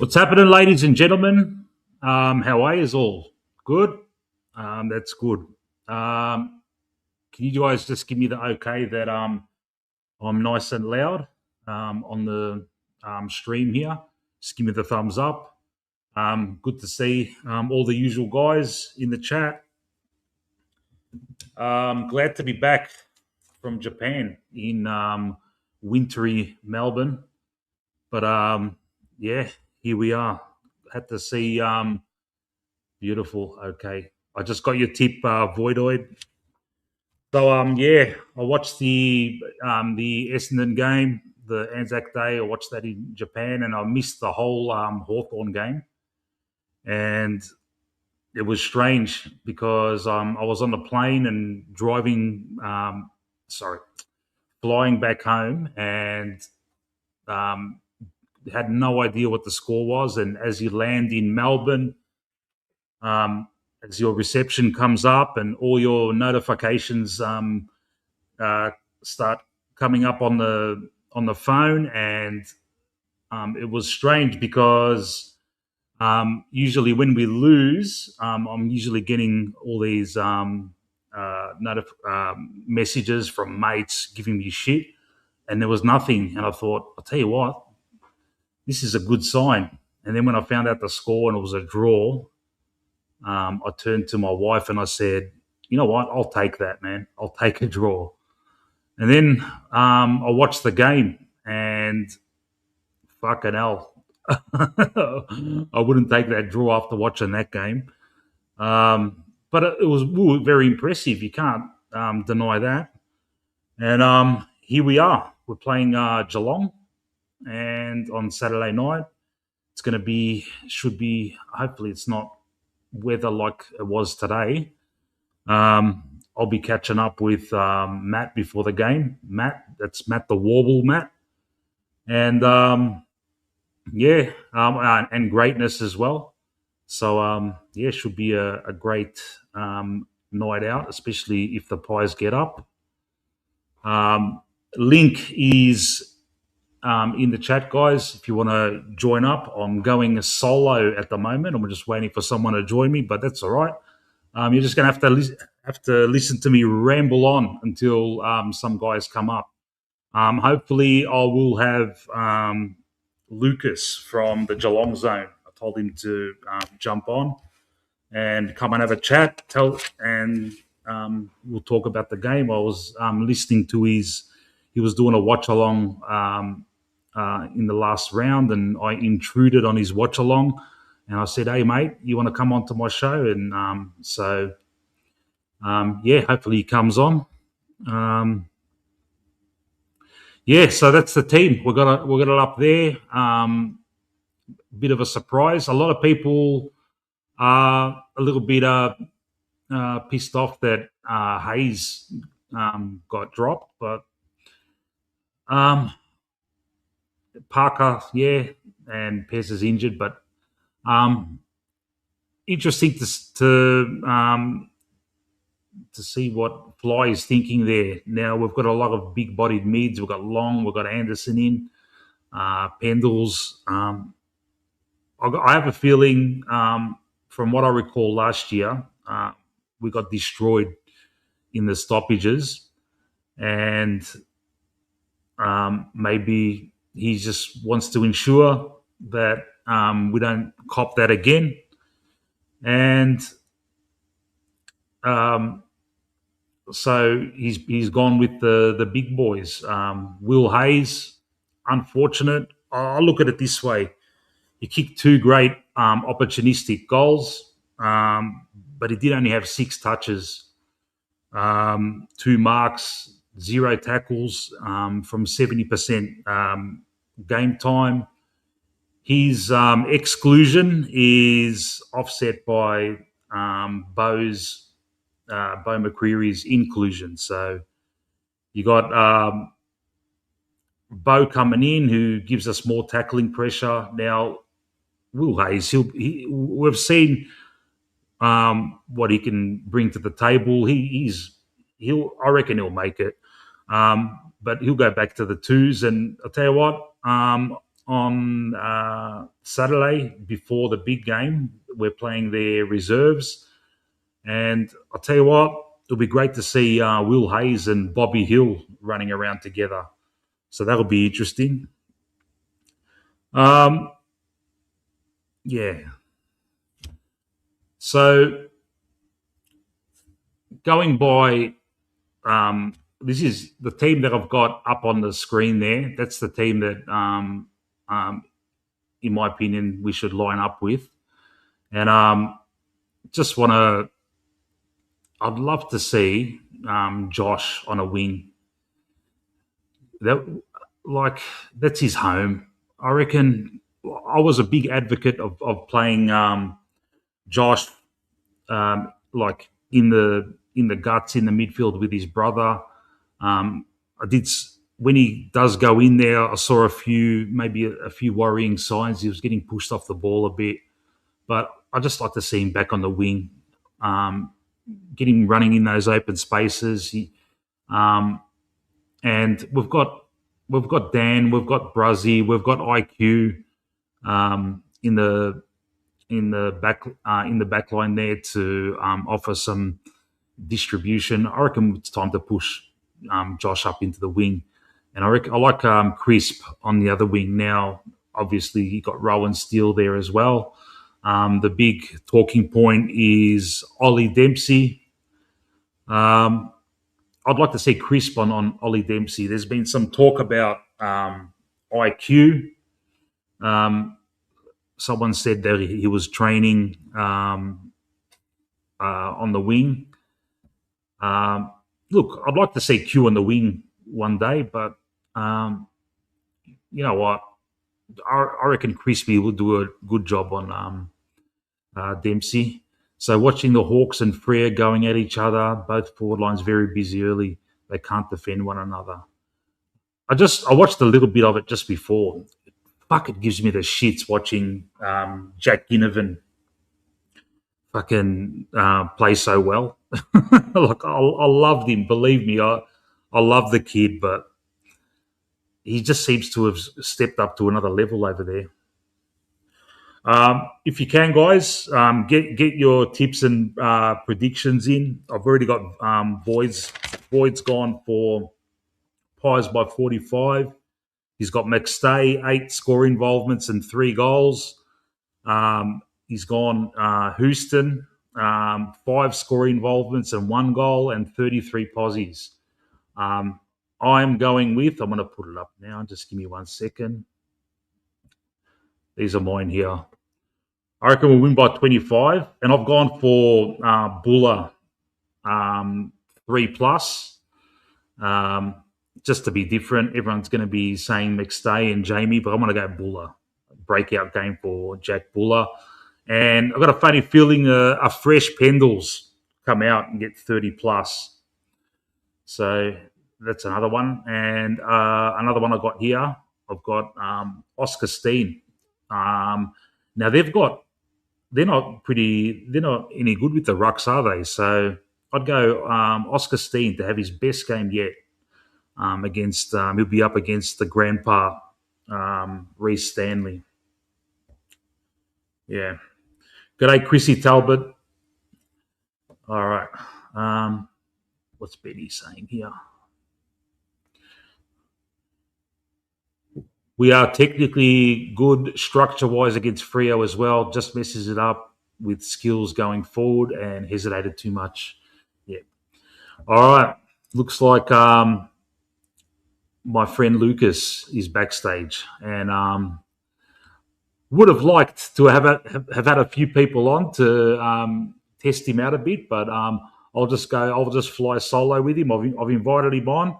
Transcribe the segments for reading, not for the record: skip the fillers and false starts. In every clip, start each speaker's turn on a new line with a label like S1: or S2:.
S1: What's happening, ladies and gentlemen? How are you all? Good? That's good. Can you guys just give me the okay that I'm nice and loud on the stream here? Just give me the thumbs up. Good to see all the usual guys in the chat. Glad to be back from Japan in wintry Melbourne. But yeah, here we are. Had to see beautiful. Okay. I just got your tip, Voidoid. So yeah, I watched the Essendon game, the Anzac Day. I watched that in Japan, and I missed the whole Hawthorn game. And it was strange because I was on the plane and flying back home, and had no idea what the score was. And as you land in Melbourne, as your reception comes up and all your notifications start coming up on the phone, and it was strange because usually when we lose, I'm usually getting all these messages from mates giving me shit, and there was nothing. And I thought, I'll tell you what, this is a good sign. And then when I found out the score and it was a draw, I turned to my wife and I said, you know what, I'll take that, man. I'll take a draw. And then I watched the game, and fucking hell, I wouldn't take that draw after watching that game. But it was very impressive. You can't deny that. And here we are. We're playing Geelong, and on Saturday night, it's going to should be, hopefully it's not weather like it was today. I'll be catching up with Matt before the game. That's Matt the Warble, Matt. And yeah, and Greatness as well. So yeah, should be a great night out, especially if the Pies get up. Link is in the chat, guys. If you want to join up, I'm going solo at the moment. I'm just waiting for someone to join me, but that's all right. You're just going to have to listen to me ramble on until some guys come up. Hopefully, I will have Lucas from the Geelong zone. I told him to jump on and come and have a chat. And we'll talk about the game. I was listening to he was doing a watch along in the last round, and I intruded on his watch along, and I said, "Hey, mate, you want to come on to my show?" And yeah, hopefully he comes on. Yeah, so that's the team. We've got it up there. Bit of a surprise. A lot of people are a little bit pissed off that Hayes got dropped, but Parker, yeah, and Pez is injured, but interesting to see what Fly is thinking there. Now we've got a lot of big-bodied mids. We've got Long, we've got Anderson in, Pendles. I have a feeling, from what I recall last year, we got destroyed in the stoppages, and maybe he just wants to ensure that we don't cop that again. And so he's gone with the big boys. Will Hayes, unfortunate. I look at it this way: he kicked two great opportunistic goals, but he did only have 6 touches, 2 marks, 0 tackles from 70% game time. His exclusion is offset by Bo McCreary's inclusion. So you got Bo coming in, who gives us more tackling pressure. Now, Will Hayes, we've seen what he can bring to the table. I reckon he'll make it, but he'll go back to the twos. And I'll tell you what, on Saturday before the big game. We're playing their reserves. And I'll tell you what, it'll be great to see Will Hayes and Bobby Hill running around together. So that'll be interesting. Yeah. So going by, this is the team that I've got up on the screen there. That's the team that, in my opinion, we should line up with. And just want to, I'd love to see Josh on a wing. That's his home. I reckon I was a big advocate of playing Josh like in the guts in the midfield with his brother. I did when he does go in there. I saw a few worrying signs. He was getting pushed off the ball a bit, but I just like to see him back on the wing, get him running in those open spaces. And we've got Dan, we've got Bruzzy, we've got IQ in the back line there to offer some distribution. I reckon it's time to push Josh up into the wing, and I like Crisp on the other wing now. Obviously, you got Rowan Steele there as well. The big talking point is Ollie Dempsey. I'd like to see Crisp on Ollie Dempsey. There's been some talk about IQ. Someone said that he was training on the wing. Look, I'd like to see Q on the wing one day, but you know what? I reckon Crispy will do a good job on Dempsey. So watching the Hawks and Frere going at each other, both forward lines very busy early. They can't defend one another. I watched a little bit of it just before. Fuck, it gives me the shits watching Jack Ginnivan fucking play so well. Like I loved him. Believe me, I love the kid, but he just seems to have stepped up to another level over there. If you can, guys, get your tips and predictions in. I've already got Boyd's gone for Pies by 45. He's got McStay, 8 score involvements and 3 goals. He's gone Houston, 5 score involvements and 1 goal and 33 posies. I'm going with, I'm going to put it up now. Just give me 1 second. These are mine here. I reckon we'll win by 25. And I've gone for Buller 3+. Just to be different. Everyone's going to be saying McStay and Jamie, but I'm going to go Buller. Breakout game for Jack Buller. And I've got a funny feeling a fresh Pendles come out and get 30+. So that's another one. And another one I've got here, I've got Oscar Steen. Now they're not any good with the rucks, are they? So I'd go Oscar Steen to have his best game yet against, he'll be up against the grandpa, Reece Stanley. Yeah. G'day, Chrissy Talbot. All right. What's Betty saying here? We are technically good structure-wise against Freo as well. Just messes it up with skills going forward and hesitated too much. Yeah. All right. Looks like my friend Lucas is backstage, and would have liked to have had a few people on to test him out a bit, but I'll just fly solo with him. I've invited him on.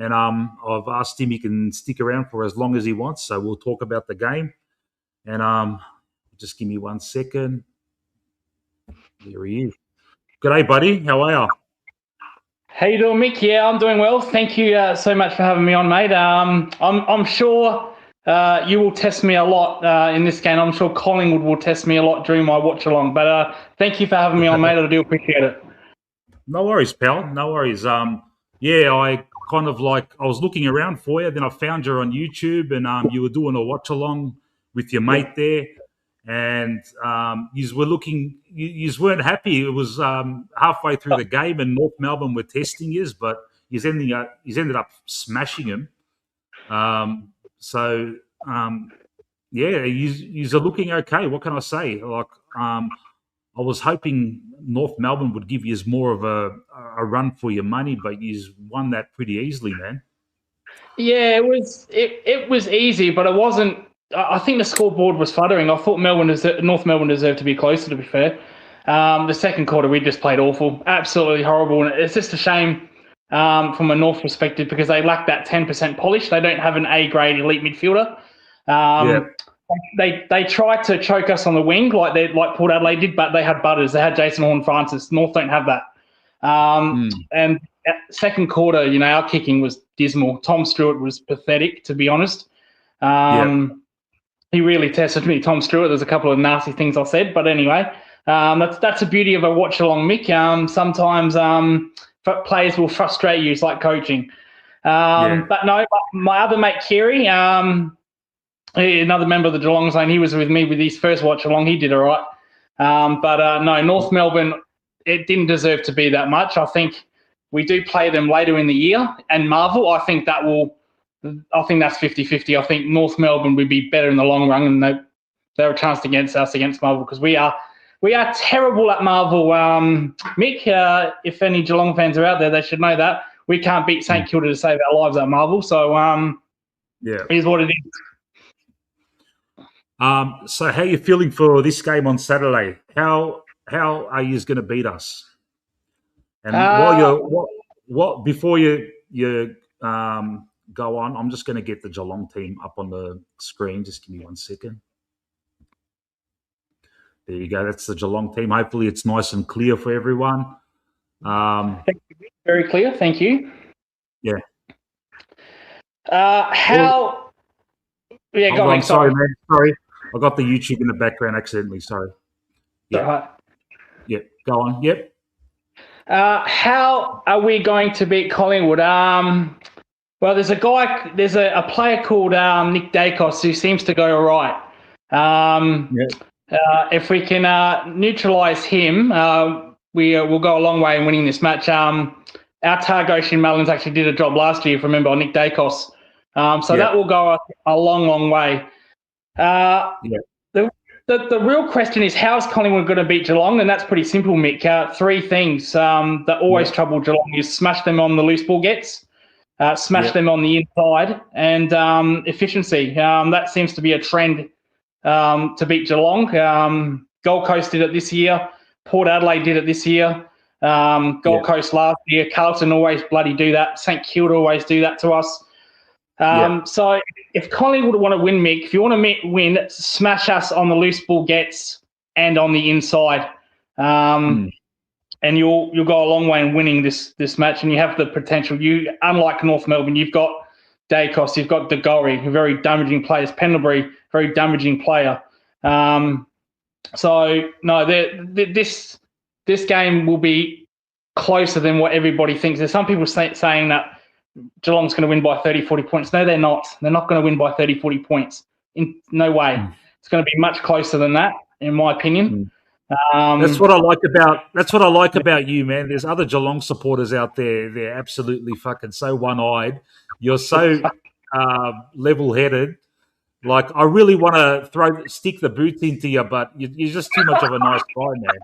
S1: And I've asked him he can stick around for as long as he wants. So we'll talk about the game. And just give me 1 second. There he is. G'day, buddy. How are you?
S2: How you doing, Mick? Yeah, I'm doing well. Thank you so much for having me on, mate. I'm sure you will test me a lot in this game. I'm sure Collingwood will test me a lot during my watch along. But thank you for having me on, mate. I do appreciate it.
S1: No worries, pal. No worries. Yeah, I kind of like I was looking around for you. Then I found you on YouTube, and you were doing a watch along with your mate there, and you were looking. You weren't happy. It was halfway through the game, and North Melbourne were testing you, but you ended up smashing him. Yeah, you're looking okay. What can I say? Like, I was hoping North Melbourne would give you more of a run for your money, but you won that pretty easily, man.
S2: Yeah, it was easy, but it wasn't. I think the scoreboard was fluttering. I thought North Melbourne deserved to be closer. To be fair, the second quarter we just played awful, absolutely horrible, and it's just a shame from a North perspective because they lack that 10% polish. They don't have an A grade elite midfielder. They tried to choke us on the wing like Port Adelaide did, but they had Butters, they had Jason Horne-Francis. North don't have that. And at second quarter, our kicking was dismal. Tom Stewart was pathetic, to be honest. He really tested me, Tom Stewart. There's a couple of nasty things I said, but anyway, that's the beauty of a watch along, Mick. Sometimes players will frustrate you. It's like coaching. But no, my other mate Kiri, another member of the Geelong Zone, he was with me with his first watch along. He did all right. No, North Melbourne, it didn't deserve to be that much. I think we do play them later in the year. And Marvel, I think that's 50-50. I think North Melbourne would be better in the long run, and they're a chance against us against Marvel because we are terrible at Marvel. Mick, if any Geelong fans are out there, they should know that. We can't beat St Kilda to save our lives at Marvel. So, here's what it is.
S1: So how are you feeling for this game on Saturday? How are you going to beat us? And before you go on, I'm just going to get the Geelong team up on the screen. Just give me 1 second. There you go. That's the Geelong team. Hopefully it's nice and clear for everyone.
S2: Thank you. Very clear. Thank you.
S1: Yeah.
S2: Go on.
S1: Sorry, man. Sorry. I got the YouTube in the background accidentally. Sorry. Yeah.
S2: Right.
S1: Yeah. Go on. Yep.
S2: How are we going to beat Collingwood? Well, there's a player called Nick Dacos who seems to go all right. If we can neutralise him, we'll go a long way in winning this match. Our Targoshin Mellons actually did a job last year, if you remember, on Nick Dacos. That will go a long, long way. The real question is, how is Collingwood going to beat Geelong? And that's pretty simple, Mick. Three things that always trouble Geelong is smash them on the loose ball gets, smash them on the inside, and efficiency. That seems to be a trend to beat Geelong. Gold Coast did it this year. Port Adelaide did it this year. Gold Coast last year. Carlton always bloody do that. St Kilda always do that to us. So if Collingwood want to win, Mick, if you want to win, smash us on the loose ball gets and on the inside. And you'll go a long way in winning this match, and you have the potential. Unlike North Melbourne, you've got Dacos, you've got DeGorry, very damaging players. Pendlebury, very damaging player. This game will be closer than what everybody thinks. There's some people saying that Geelong's going to win by 30, 40 points. No, they're not. They're not going to win by 30, 40 points. No way. It's going to be much closer than that, in my opinion.
S1: That's what I like about you, man. There's other Geelong supporters out there. They're absolutely fucking so one-eyed. You're so level-headed. Like, I really want to stick the boots into you, but you're just too much of a nice guy, man.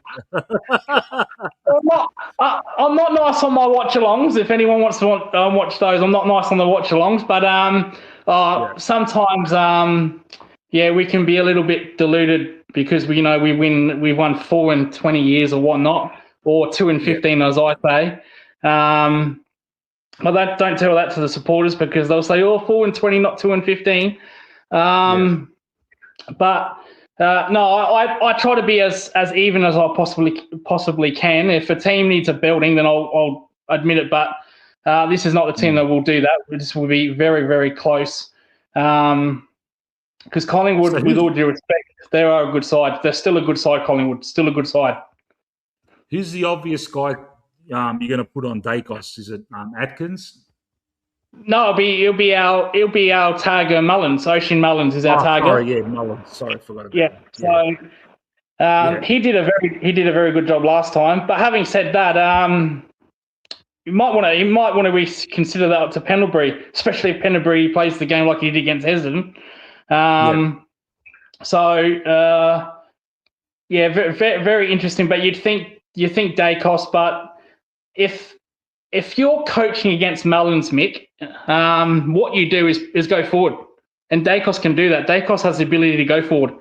S2: I'm not nice on my watch-alongs. If anyone wants to watch those, I'm not nice on the watch-alongs. But sometimes, we can be a little bit deluded because we've won 4 in 20 years or whatnot, or 2 in 15, as I say. But don't tell that to the supporters because they'll say, 4 in 20, not 2 in 15. I try to be as even as I possibly can. If a team needs a building, then I'll admit it. But this is not the team that will do that. This will be very, very close. Because Collingwood, with all due respect, they are a good side. They're still a good side, Collingwood. Still a good side.
S1: Who's the obvious guy you're going to put on Dacos? Is it Atkins?
S2: No, it'll be our tagger Mullins. Ocean Mullins is our tagger.
S1: Sorry, yeah, Mullins. Sorry, I forgot about that.
S2: So he did a very good job last time. But having said that, you might want to consider that up to Pendlebury, especially if Pendlebury plays the game like he did against Essendon. So very, very interesting. But you think Dacos, but if you're coaching against Mullins, Mick, what you do is go forward, and Dacos can do that. Dacos has the ability to go forward.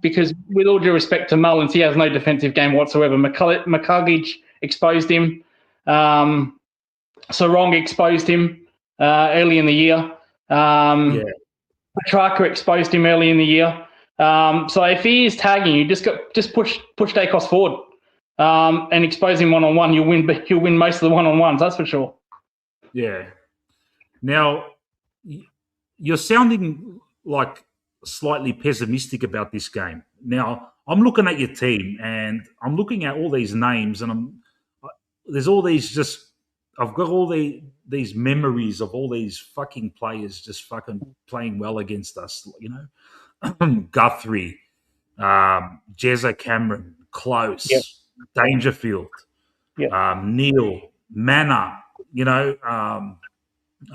S2: Because with all due respect to Mullins, he has no defensive game whatsoever. McCuggage exposed him. Sarong exposed him early in the year. Petrarca exposed him early in the year. So if he is tagging you, just push Dacos forward and expose him one-on-one. You'll win most of the one-on-ones, that's for sure.
S1: Yeah. Now, you're sounding like slightly pessimistic about this game. Now, I'm looking at your team and I'm looking at all these names, and there's all these I've got all these memories of all these fucking players just fucking playing well against us, you know. Guthrie, Jezza Cameron, Close, Dangerfield, Neil, Manna, you know,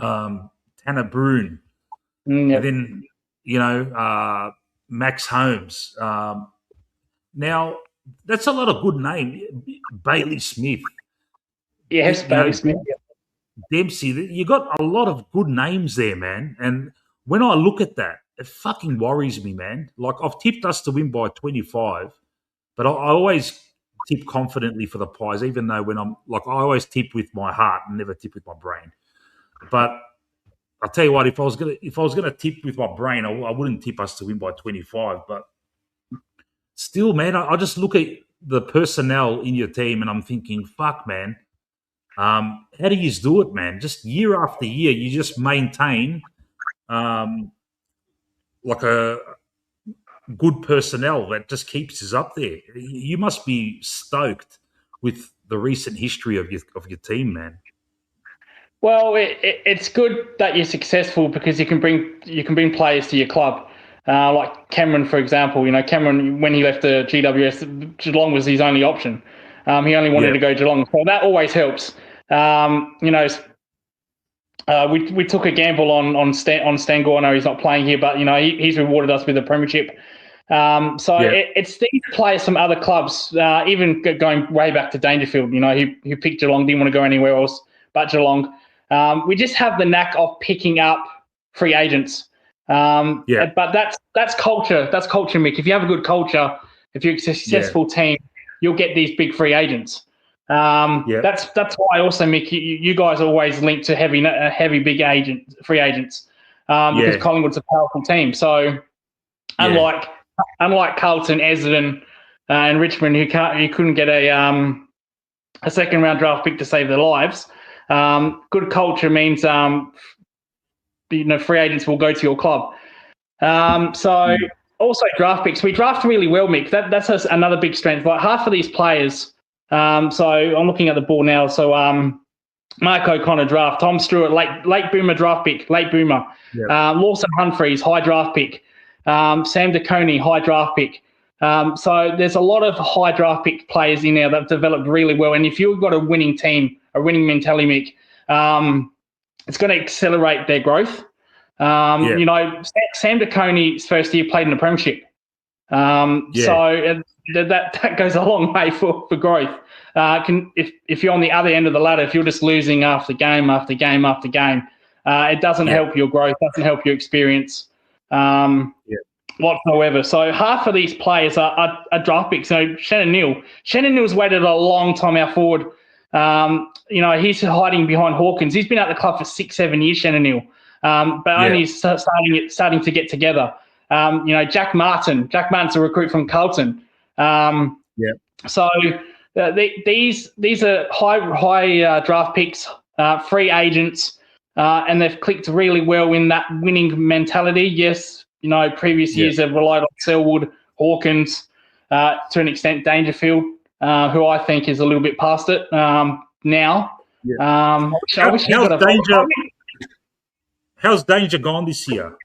S1: Tanner Bruin, and then, you know, Max Holmes. Now, that's a lot of good names. Bailey Smith.
S2: Yes, Bailey Smith.
S1: Dempsey. You got a lot of good names there, man. And when I look at that, it fucking worries me, man. Like, I've tipped us to win by 25, but I always tip confidently for the Pies, even though when I'm like, I always tip with my heart and never tip with my brain. But I'll tell you what, if I was gonna tip with my brain, I wouldn't tip us to win by 25. But still, man, I just look at the personnel in your team and I'm thinking, fuck, man, how do you do it, man? Just year after year, you just maintain like a good personnel that just keeps us up there. You must be stoked with the recent history of your team, man.
S2: Well, it's good that you're successful because you can bring players to your club, like Cameron, for example. You know, Cameron, when he left the GWS, Geelong was his only option. He only wanted to go Geelong, so that always helps. You know, we took a gamble on Stengel. I know he's not playing here, but you know he's rewarded us with a premiership. It's these players from other clubs, even going way back to Dangerfield. You know, who picked Geelong, didn't want to go anywhere else but Geelong. We just have the knack of picking up free agents. But that's culture. That's culture, Mick. If you have a good culture, if you're a successful team, you'll get these big free agents. That's why also, Mick, you guys always link to heavy big free agents because Collingwood's a powerful team. So unlike Carlton, Essendon, and Richmond, who couldn't get a second round draft pick to save their lives. Good culture means free agents will go to your club. Also draft picks. We draft really well, Mick. That's another big strength. Like half of these players. So I'm looking at the board now. So Mark O'Connor draft, Tom Stewart late boomer draft pick, late boomer. Lawson Humphreys high draft pick. Sam DeConey high draft pick. So there's a lot of high draft pick players in there that have developed really well. And if you've got a winning team, a winning mentality, Mick, it's going to accelerate their growth. You know, Sam DeConey's first year played in the premiership. So that goes a long way for growth. If you're on the other end of the ladder, if you're just losing after game after game after game, it doesn't help your growth, doesn't help your experience whatsoever. So half of these players are draft picks. So Shannon Neal's waited a long time, our forward. You know, he's hiding behind Hawkins. He's been at the club for 6-7 years, Shannon Neal, but only starting to get together. You know, Jack Martin's a recruit from Carlton. So these are high draft picks, free agents, and they've clicked really well in that winning mentality. Yes, you know, previous years they've relied on Selwood, Hawkins, to an extent Dangerfield, who I think is a little bit past it now. I wish
S1: how's Danger gone this year?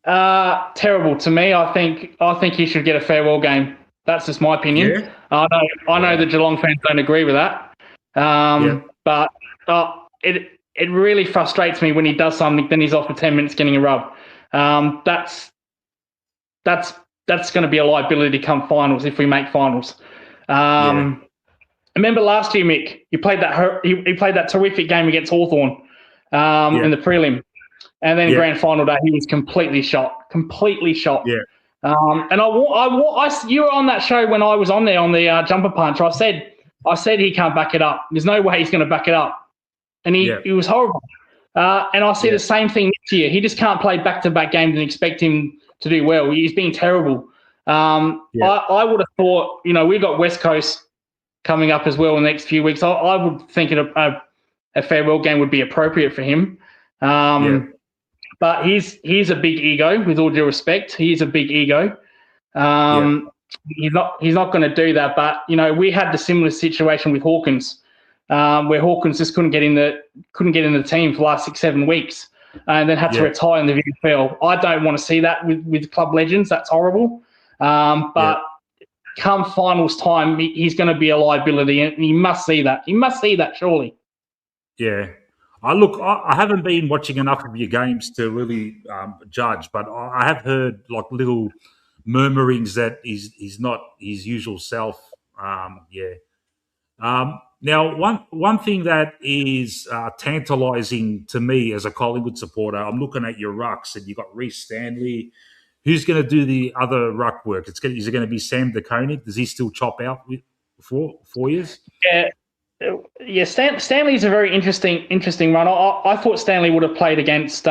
S2: Terrible to me. I think he should get a farewell game. That's just my opinion.
S1: Yeah.
S2: I know the Geelong fans don't agree with that. But it really frustrates me when he does something, then he's off for 10 minutes getting a rub. That's going to be a liability come finals if we make finals. Remember last year, Mick, he played that terrific game against Hawthorn in the prelim. And then grand final day, he was completely shot.
S1: Yeah.
S2: And you were on that show when I was on there on the jumper punch. I said he can't back it up. There's no way he's going to back it up. And he was horrible. And I see the same thing this year. He just can't play back-to-back games and expect him to do well. He's being terrible. I would have thought, we've got West Coast coming up as well in the next few weeks. I would think a farewell game would be appropriate for him. But he's a big ego, with all due respect. He's a big ego. He's not going to do that. But we had the similar situation with Hawkins, where Hawkins just couldn't get in the team for the last 6-7 weeks, and then had to retire in the VFL. I don't want to see that with club legends. That's horrible. But come finals time, he's going to be a liability, and he must see that. He must see that, surely.
S1: Yeah. I haven't been watching enough of your games to really judge, but I have heard like little murmurings that he's not his usual self. Now, one thing that is tantalising to me as a Collingwood supporter, I'm looking at your rucks, and you've got Reece Stanley. Who's going to do the other ruck work? Is it going to be Sam De Koning? Does he still chop out for 4 years?
S2: Yeah, Stanley's a very interesting run. I thought Stanley would have played against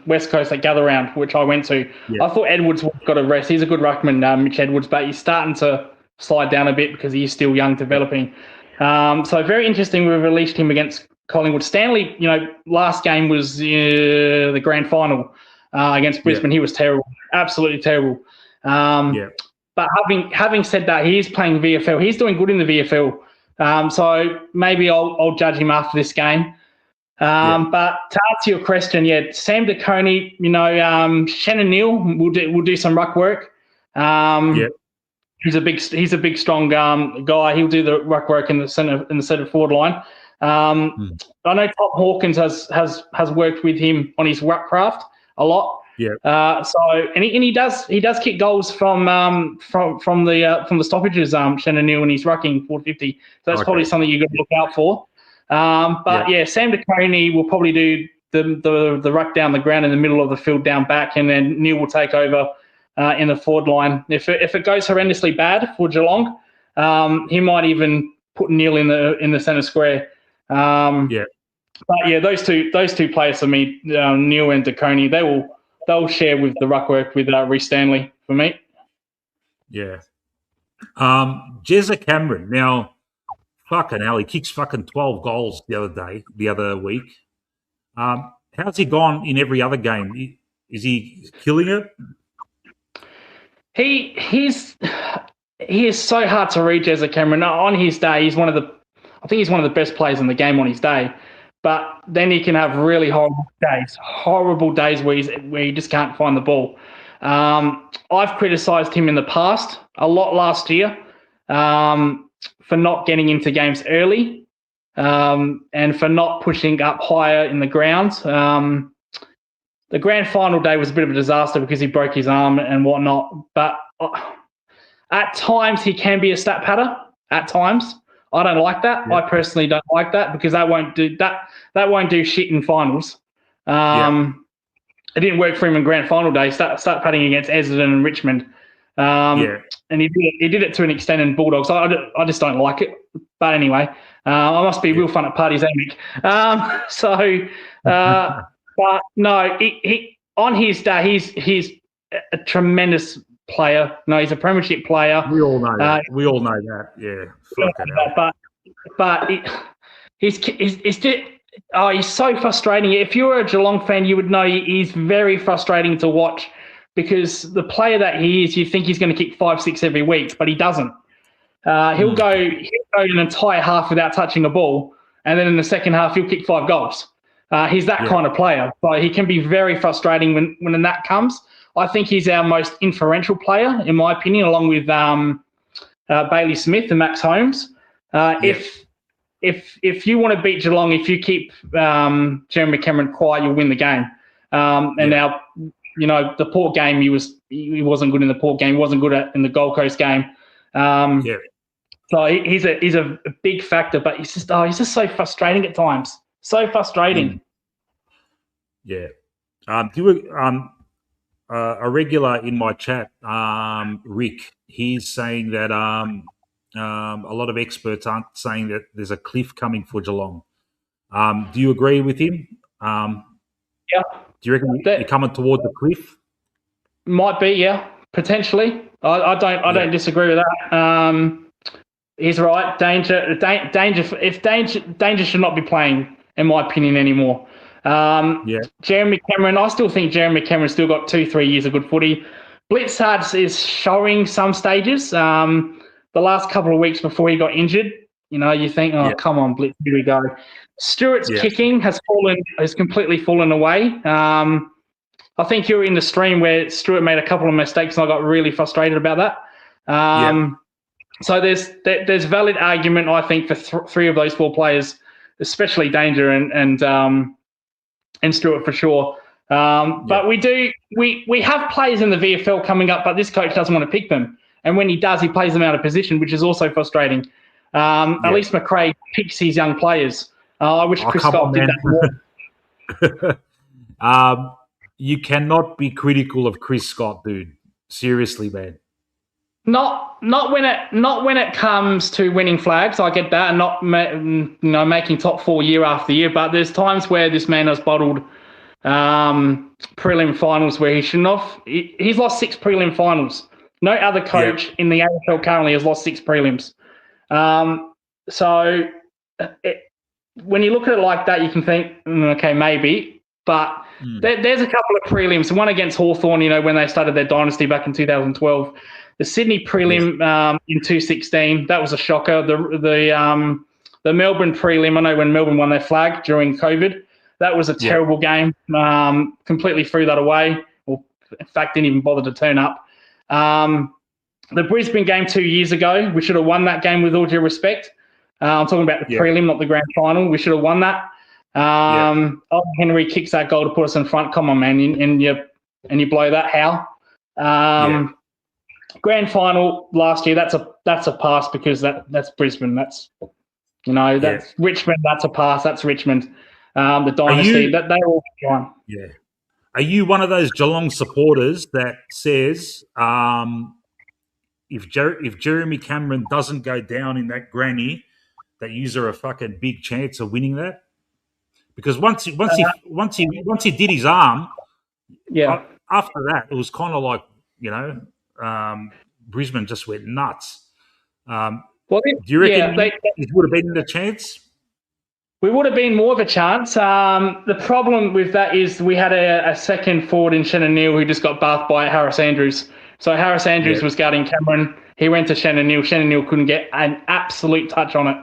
S2: West Coast at Gather Round, which I went to. I thought Edwards would have got a rest. He's a good ruckman, Mitch Edwards, but he's starting to slide down a bit because he's still young, developing. So very interesting. We've released him against Collingwood. Stanley, last game was the grand final against Brisbane. He was terrible, absolutely terrible. But having said that, he is playing VFL. He's doing good in the VFL. So maybe I'll judge him after this game. But to answer your question, Sam De Koning, Shannon Neal will do some ruck work. He's a big strong guy. He'll do the ruck work in the centre forward line. I know Tom Hawkins has worked with him on his ruck craft a lot. He does kick goals from the stoppages. Shannon Neal, when he's rucking 450, so that's probably something you got to look out for. Sam De Koning will probably do the ruck down the ground in the middle of the field down back, and then Neal will take over in the forward line. If it goes horrendously bad for Geelong, he might even put Neal in the centre square. But those two players for me, Neal and De Koning, they'll share with the ruck work with Reece Stanley for me.
S1: Jezza Cameron. Now, fucking hell, he kicks fucking 12 goals the other week. How's he gone in every other game? Is he killing it?
S2: He is so hard to read, Jezza Cameron. On his day, he's one of the best players in the game on his day. But then he can have really horrible days where he just can't find the ball. I've criticised him in the past a lot last year for not getting into games early and for not pushing up higher in the grounds. The grand final day was a bit of a disaster because he broke his arm and whatnot. But at times he can be a stat padder. At times. I don't like that. I personally don't like that because that won't do shit in finals. It didn't work for him in grand final day. Start padding against Essendon and Richmond. And he did it to an extent in Bulldogs. I just don't like it. But anyway, I must be real fun at parties, Mick. But no, he on his day he's a tremendous player. No, he's a premiership player.
S1: We all know that. Yeah.
S2: But he's so frustrating. If you were a Geelong fan, you would know he's very frustrating to watch because the player that he is, you think he's going to kick 5-6 every week, but he doesn't. He'll go an entire half without touching a ball, and then in the second half he'll kick 5 goals. He's that kind of player. So he can be very frustrating when that comes. I think he's our most inferential player, in my opinion, along with Bailey Smith and Max Holmes. If you want to beat Geelong, if you keep Jeremy Cameron quiet, you'll win the game. Now, the Port game, he wasn't good in the Port game. He wasn't good in the Gold Coast game. So he's a big factor, but he's just so frustrating at times. So frustrating.
S1: Yeah. A regular in my chat, Rick, he's saying that a lot of experts aren't saying that there's a cliff coming for Geelong. Do you agree with him?
S2: Yeah.
S1: Do you reckon you're coming toward the cliff?
S2: Might be, yeah, potentially. I don't disagree with that. He's right. Danger should not be playing, in my opinion, anymore. Jeremy Cameron, I still think Jeremy Cameron's still got 2-3 years of good footy. Blitzard is showing some stages. The last couple of weeks before he got injured, you think, come on, Blitz, here we go. Stewart's kicking has completely fallen away. I think you were in the stream where Stewart made a couple of mistakes, and I got really frustrated about that. So there's valid argument, I think, for three of those four players, especially Danger and Stewart for sure. But we have players in the VFL coming up, but this coach doesn't want to pick them. And when he does, he plays them out of position, which is also frustrating. At least McRae picks his young players. I wish Chris Scott did that more.
S1: You cannot be critical of Chris Scott, dude. Seriously, man.
S2: Not when it comes to winning flags. I get that, and not making top four year after year. But there's times where this man has bottled prelim finals where he shouldn't have. He's lost 6 prelim finals. No other coach in the AFL currently has lost 6 prelims. When you look at it like that, you can think, okay, maybe. But there's a couple of prelims. One against Hawthorn, when they started their dynasty back in 2012. The Sydney prelim in 2016, that was a shocker. The Melbourne prelim, I know when Melbourne won their flag during COVID, that was a terrible game. Completely threw that away. Or in fact, didn't even bother to turn up. The Brisbane game 2 years ago, we should have won that game with all due respect. I'm talking about the prelim, not the grand final. We should have won that. Ollie Henry kicks that goal to put us in front. Come on, man, and you blow that. How? Grand final last year. That's a pass because that's Brisbane. That's Richmond. That's a pass. That's Richmond. The dynasty. They all fine.
S1: Yeah. Are you one of those Geelong supporters that says if Jeremy Cameron doesn't go down in that granny, that yous are a fucking big chance of winning that? Because once he did his arm, after that it was kind of like Brisbane just went nuts. Do you reckon it would have been a chance?
S2: We would have been more of a chance. The problem with that is we had a second forward in Shannon Neal who just got bathed by Harris Andrews. So Harris Andrews was guarding Cameron. He went to Shannon Neal. Shannon Neal couldn't get an absolute touch on it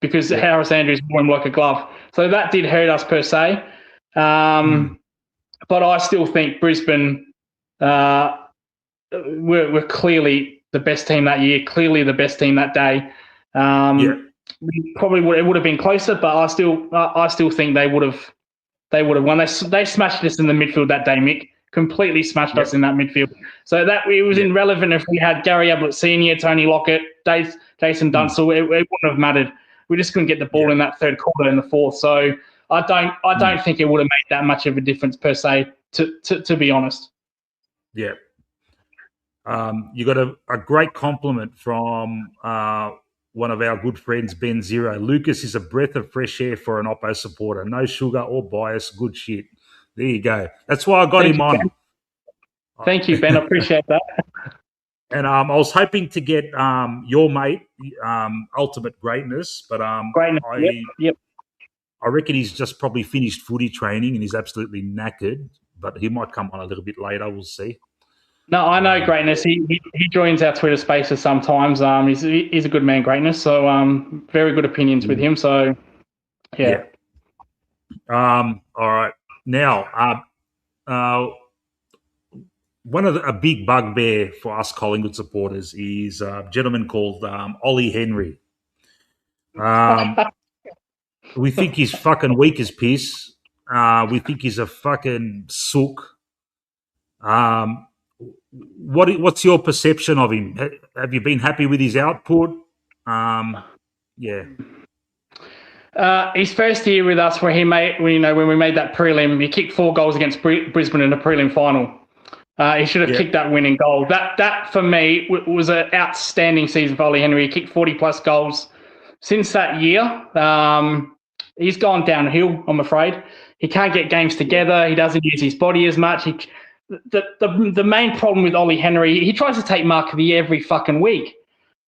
S2: because Harris Andrews wore him like a glove. So that did hurt us per se. But I still think Brisbane were clearly the best team that year, clearly the best team that day. It would have been closer, but I still think they would have won. They smashed us in the midfield that day, Mick. Completely smashed us in that midfield. So that it was irrelevant if we had Gary Ablett Senior, Tony Lockett, Jason Dunstall. It wouldn't have mattered. We just couldn't get the ball in that third quarter in the fourth. So I don't think it would have made that much of a difference per se. To be honest.
S1: Yeah. You got a great compliment from one of our good friends, Ben Zero. Lucas is a breath of fresh air for an Oppo supporter. No sugar or bias. Good shit. There you go. That's why I got him on.
S2: Ben. Thank you, Ben. I appreciate that.
S1: And I was hoping to get your mate, Ultimate Greatness, but
S2: Greatness.
S1: I reckon he's just probably finished footy training and he's absolutely knackered, but he might come on a little bit later. We'll see.
S2: No, I know Greatness. He joins our Twitter spaces sometimes. He's a good man, Greatness. So very good opinions with him. So yeah.
S1: All right. Now, a big bugbear for us Collingwood supporters is a gentleman called Ollie Henry. We think he's fucking weak as piss. We think he's a fucking sook. What's your perception of him? Have you been happy with his output? Yeah.
S2: His first year with us, when we made that prelim, he kicked 4 goals against Brisbane in the prelim final. He should have kicked that winning goal. That for me was an outstanding season for Ollie Henry. He kicked 40+ goals. Since that year, he's gone downhill, I'm afraid. He can't get games together. He doesn't use his body as much. The main problem with Ollie Henry, he tries to take mark of the year every fucking week.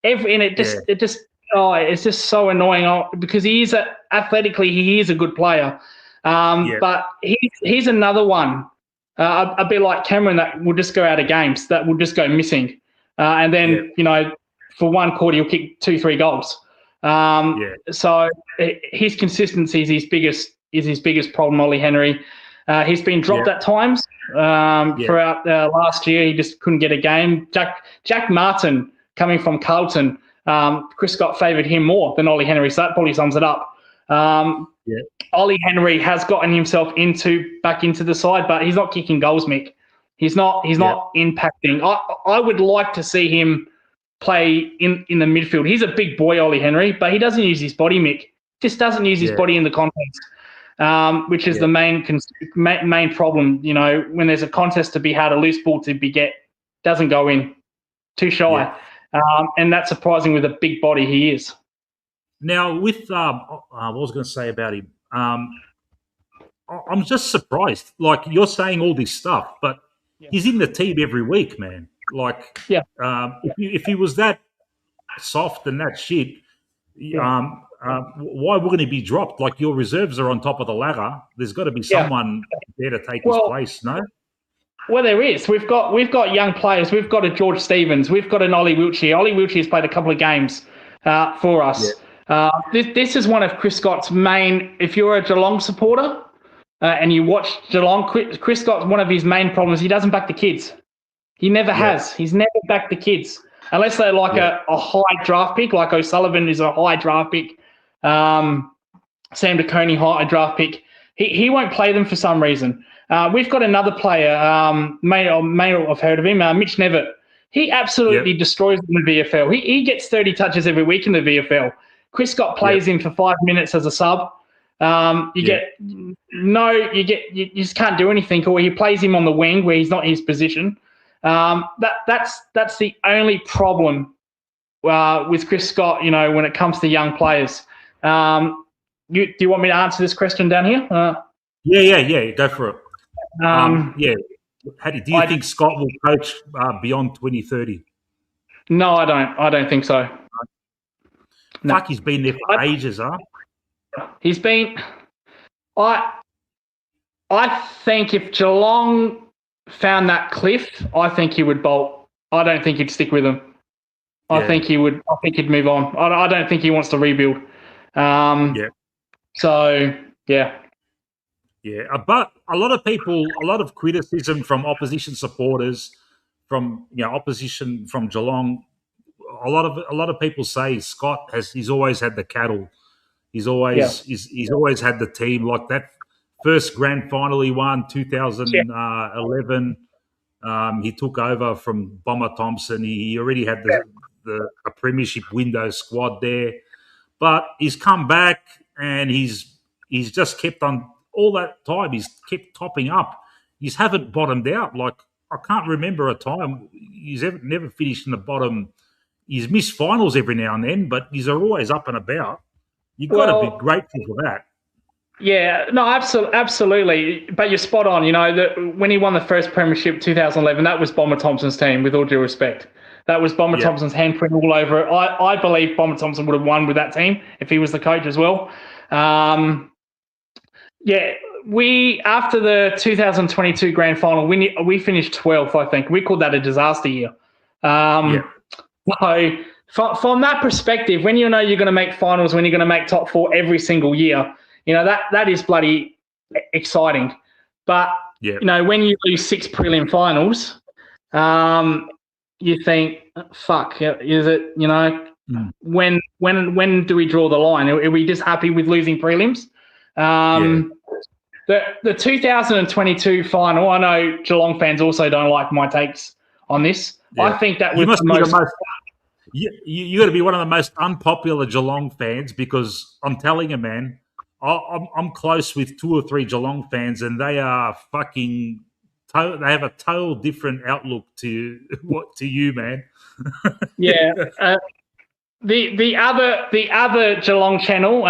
S2: It's just so annoying because he is athletically, he is a good player. But he's another one, a bit like Cameron, that will just go out of games, that will just go missing. And then, for one quarter, he'll kick 2-3 goals. So his consistency is his biggest problem, Ollie Henry. He's been dropped at times throughout last year. He just couldn't get a game. Jack Martin, coming from Carlton, Chris Scott favoured him more than Ollie Henry, so that probably sums it up. Ollie Henry has gotten himself back into the side, but he's not kicking goals, Mick. He's not impacting. I would like to see him play in the midfield. He's a big boy, Ollie Henry, but he doesn't use his body, Mick. Just doesn't use his body in the contest, which is the main problem. When there's a contest to be had, a loose ball to be doesn't go in. Too shy. And that's surprising with a big body he is.
S1: Now, with what I was going to say about him, I'm just surprised. Like, you're saying all this stuff, but he's in the team every week, man. Like, if he was that soft and that shit, why wouldn't he be dropped? Like, your reserves are on top of the ladder. There's got to be someone there to take his place, no?
S2: Well, there is. We've got young players. We've got a George Stevens. We've got an Ollie Wiltshire. Ollie Wiltshire's played a couple of games for us. This is one of Chris Scott's main. If you're a Geelong supporter and you watch Geelong, Chris Scott's one of his main problems. He doesn't back the kids. He never has. He's never backed the kids unless they're like a high draft pick, like O'Sullivan is a high draft pick. Sam DeConey, high draft pick. He won't play them for some reason. We've got another player, may have heard of him, Mitch Nevitt. He absolutely destroys them in the VFL. He gets 30 touches every week in the VFL. Chris Scott plays him for 5 minutes as a sub. You just can't do anything. Or he plays him on the wing where he's not in his position. That's the only problem with Chris Scott. When it comes to young players. Do you want me to answer this question down here?
S1: Go for it. Do you think Scott will coach beyond 2030?
S2: No, I don't. I don't think so.
S1: No. Fuck, he's been there for ages, huh?
S2: He's been. I think if Geelong found that cliff, I think he would bolt. I don't think he'd stick with them. I think he would. I think he'd move on. I don't think he wants to rebuild. So yeah.
S1: Yeah, but a lot of criticism from opposition supporters, from opposition from Geelong. A lot of people say he's always had the cattle. He's always had the team. Like that first grand final he won, 2011. He took over from Bomber Thompson. He already had a premiership window squad there, but he's come back and he's just kept on. All that time, he's kept topping up. He's haven't bottomed out. Like, I can't remember a time he's never finished in the bottom. He's missed finals every now and then, but he's always up and about. You've got to be grateful for that.
S2: Yeah, no, absolutely. But you're spot on. When he won the first premiership, 2011, that was Bomber Thompson's team, with all due respect. That was Bomber Thompson's handprint all over it. I believe Bomber Thompson would have won with that team if he was the coach as well. We after the 2022 grand final, we finished 12th, I think. We called that a disaster year. So from that perspective, when you're going to make finals, when you're going to make top 4 every single year, that is bloody exciting. But,
S1: Yeah.
S2: you know, when you lose 6 prelim finals, you think, fuck, is it, you know, when do we draw the line? Are we just happy with losing prelims? The 2022 final, I know Geelong fans also don't like my takes on this.
S1: Yeah.
S2: I think that was
S1: you must
S2: the
S1: be
S2: most...
S1: the most. You got to be one of the most unpopular Geelong fans, because I'm telling you, man, I'm close with 2 or 3 Geelong fans, and they are fucking. They have a total different outlook to you, man.
S2: Yeah. The other Geelong channel,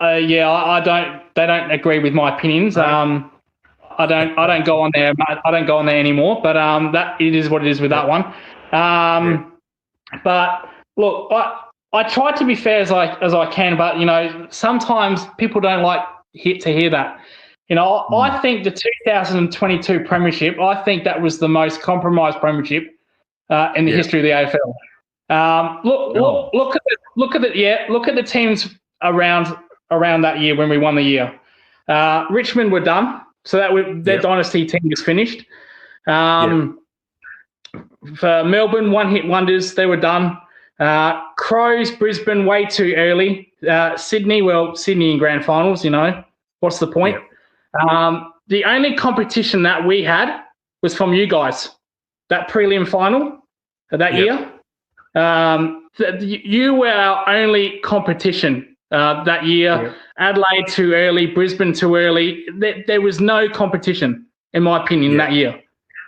S2: they don't agree with my opinions. I don't go on there. I don't go on there anymore. But that it is what it is with that one. But look, I try to be fair as I can. But you know, sometimes people don't like to hear that. You know, I think the 2022 premiership, I think that was the most compromised premiership in the history of the AFL. Look at the teams around that year when we won the year. Richmond were done, so their dynasty team was finished. For Melbourne, one-hit wonders, they were done. Crows, Brisbane, way too early. Sydney in grand finals, you know. What's the point? The only competition that we had was from you guys. That prelim final that year. You were our only competition that year. Adelaide too early, Brisbane too early. There was no competition, in my opinion, that year.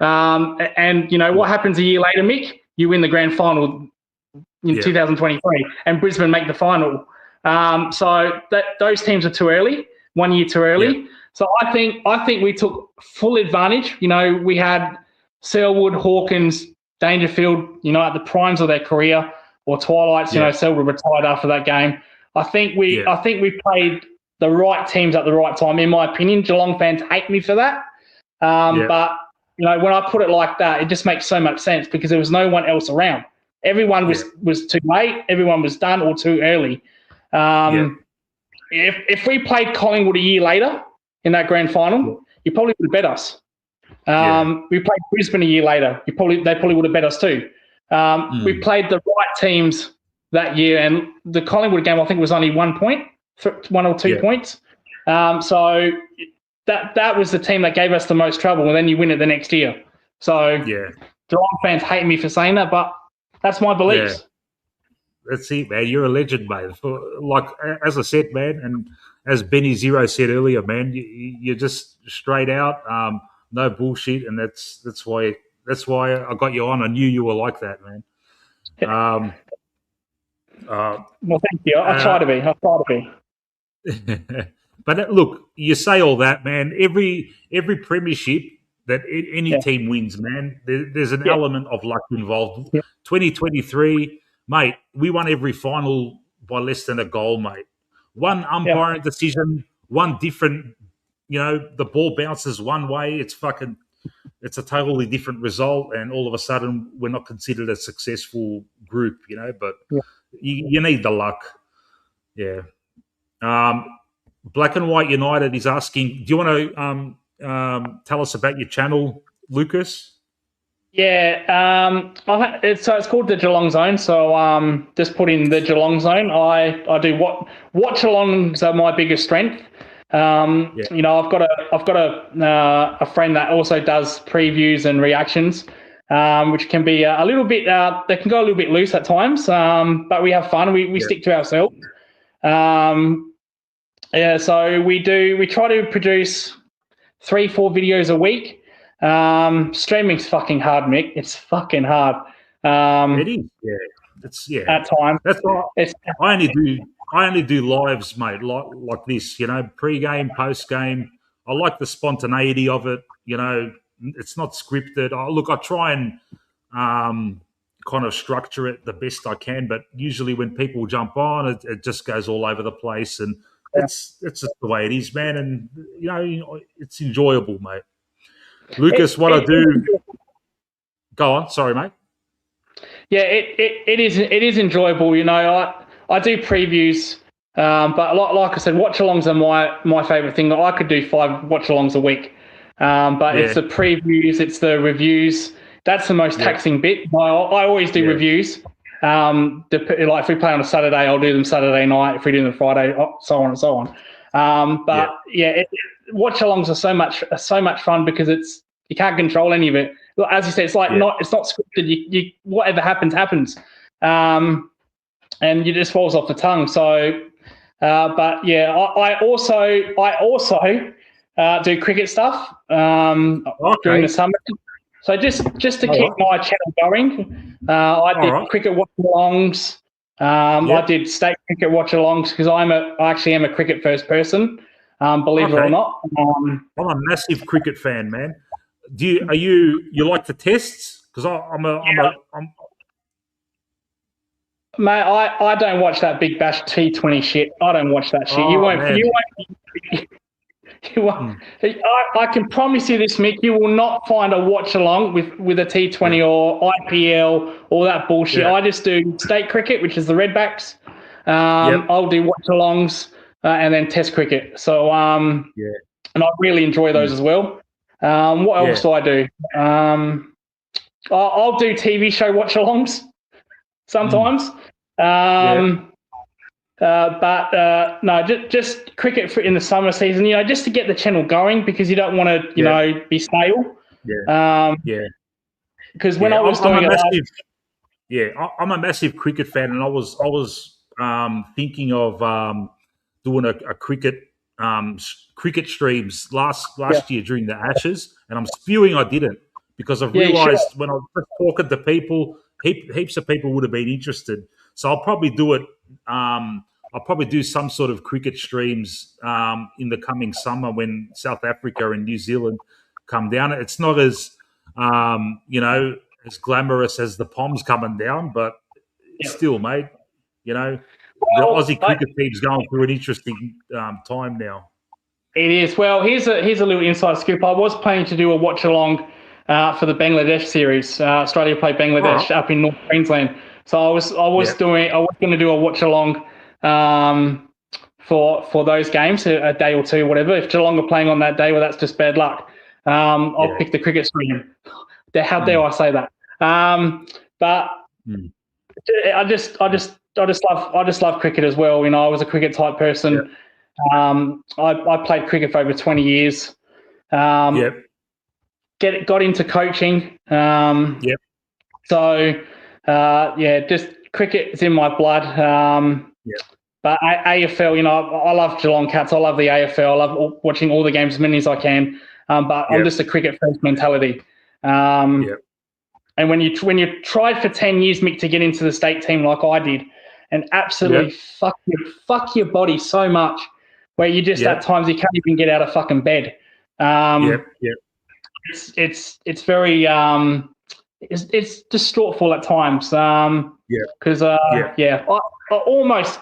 S2: And, you know, what happens a year later, Mick? You win the grand final in 2023, and Brisbane make the final. So those teams are too early, 1 year too early. So I think we took full advantage. You know, we had Selwood, Hawkins, Dangerfield, you know, at the primes of their career, or twilights. You know, Selwood retired after that game. I think we played the right teams at the right time, in my opinion. Geelong fans hate me for that, but you know, when I put it like that, it just makes so much sense because there was no one else around. Everyone was too late. Everyone was done or too early. If we played Collingwood a year later in that grand final, you probably would have bet us. We played Brisbane a year later. They probably would have bet us too. We played the right teams that year, and the Collingwood game I think was only 1 point, 1 or 2 points. So that was the team that gave us the most trouble, and then you win it the next year. So Geelong fans hate me for saying that, but that's my beliefs.
S1: That's it, man. You're a legend, mate. Like, as I said, man, and as Benny Zero said earlier, man, you're just straight out, no bullshit, and that's why I got you on. I knew you were like that, man.
S2: Well, thank you. I try to be.
S1: But look, you say all that, man. Every premiership that any team wins, man, there's an element of luck involved. 2023, mate, we won every final by less than a goal, mate. One umpiring decision, one different, you know, the ball bounces one way, it's a totally different result, and all of a sudden we're not considered a successful group, you know, but you need the luck. Yeah. Black and White United is asking, do you want to tell us about your channel, Lucas?
S2: Yeah, it's called the Geelong Zone. So just put in the Geelong Zone. I do what Geelongs are my biggest strength. You know, I've got a friend that also does previews and reactions, which can be a little bit they can go a little bit loose at times, but we have fun. We stick to ourselves. So we try to produce 3-4 videos a week. Streaming's fucking hard, Mick. It's fucking hard.
S1: It is,
S2: at times.
S1: That's why I only do lives, mate, like this, you know, pre-game, post-game. I like the spontaneity of it, you know. It's not scripted. I try and kind of structure it the best I can, but usually when people jump on, it just goes all over the place, and it's just the way it is, man. And you know, it's enjoyable, mate. Lucas, what I do? Go on, sorry, mate.
S2: Yeah, it is enjoyable. You know, I do previews But like I said, watch-alongs are my favourite thing. I could do 5 watch-alongs a week. But it's the previews, it's the reviews. That's the most taxing bit. I always do reviews. Like if we play on a Saturday, I'll do them Saturday night. If we do them Friday, so on and so on. Watch-alongs are so much fun because you can't control any of it. As you said, it's like it's not scripted. You whatever happens, and it just falls off the tongue. So, I also do cricket stuff during the summer. So just to keep my channel going, I did cricket watch-alongs. I did state cricket watch-alongs because I actually am a cricket first person. Believe it or not,
S1: I'm a massive cricket fan, man. You like the tests? Because
S2: Mate, I don't watch that Big Bash T20 shit. I don't watch that shit. You won't. I can promise you this, Mick. You will not find a watch along with a T20 or IPL, all that bullshit. I just do state cricket, which is the Redbacks. I'll do watch alongs and then Test cricket. So and I really enjoy those as well. What else do I do? I'll do TV show watch alongs sometimes. No, just cricket in the summer season, just to get the channel going because you don't want to, be stale. Because when I was doing
S1: I'm a massive cricket fan, and I was thinking of doing a cricket streams last year during the Ashes, and I'm spewing I didn't because I've realised when I was just talking to people, heaps of people would have been interested. So I'll probably do it. I'll probably do some sort of cricket streams in the coming summer when South Africa and New Zealand come down. It's not as as glamorous as the Poms coming down, but still, mate. The Aussie cricket team's going through an interesting time now.
S2: It is. Well, here's a little inside scoop. I was planning to do a watch along for the Bangladesh series. Australia played Bangladesh up in North Queensland. So I was going to do a watch along for those games, a day or two, whatever. If Geelong are playing on that day, well, that's just bad luck. I'll pick the cricket stream. How dare I say that? But I just love cricket as well. I was a cricket type person. I played cricket for over 20 years. Got into coaching. So. Just cricket is in my blood. But AFL, I love Geelong Cats. I love the AFL. I love watching all the games as many as I can. But I'm just a cricket first mentality. And when you tried for 10 years, Mick, to get into the state team like I did, and absolutely fuck your body so much, where you just at times you can't even get out of fucking bed. It's very it's distraughtful at times. Because I almost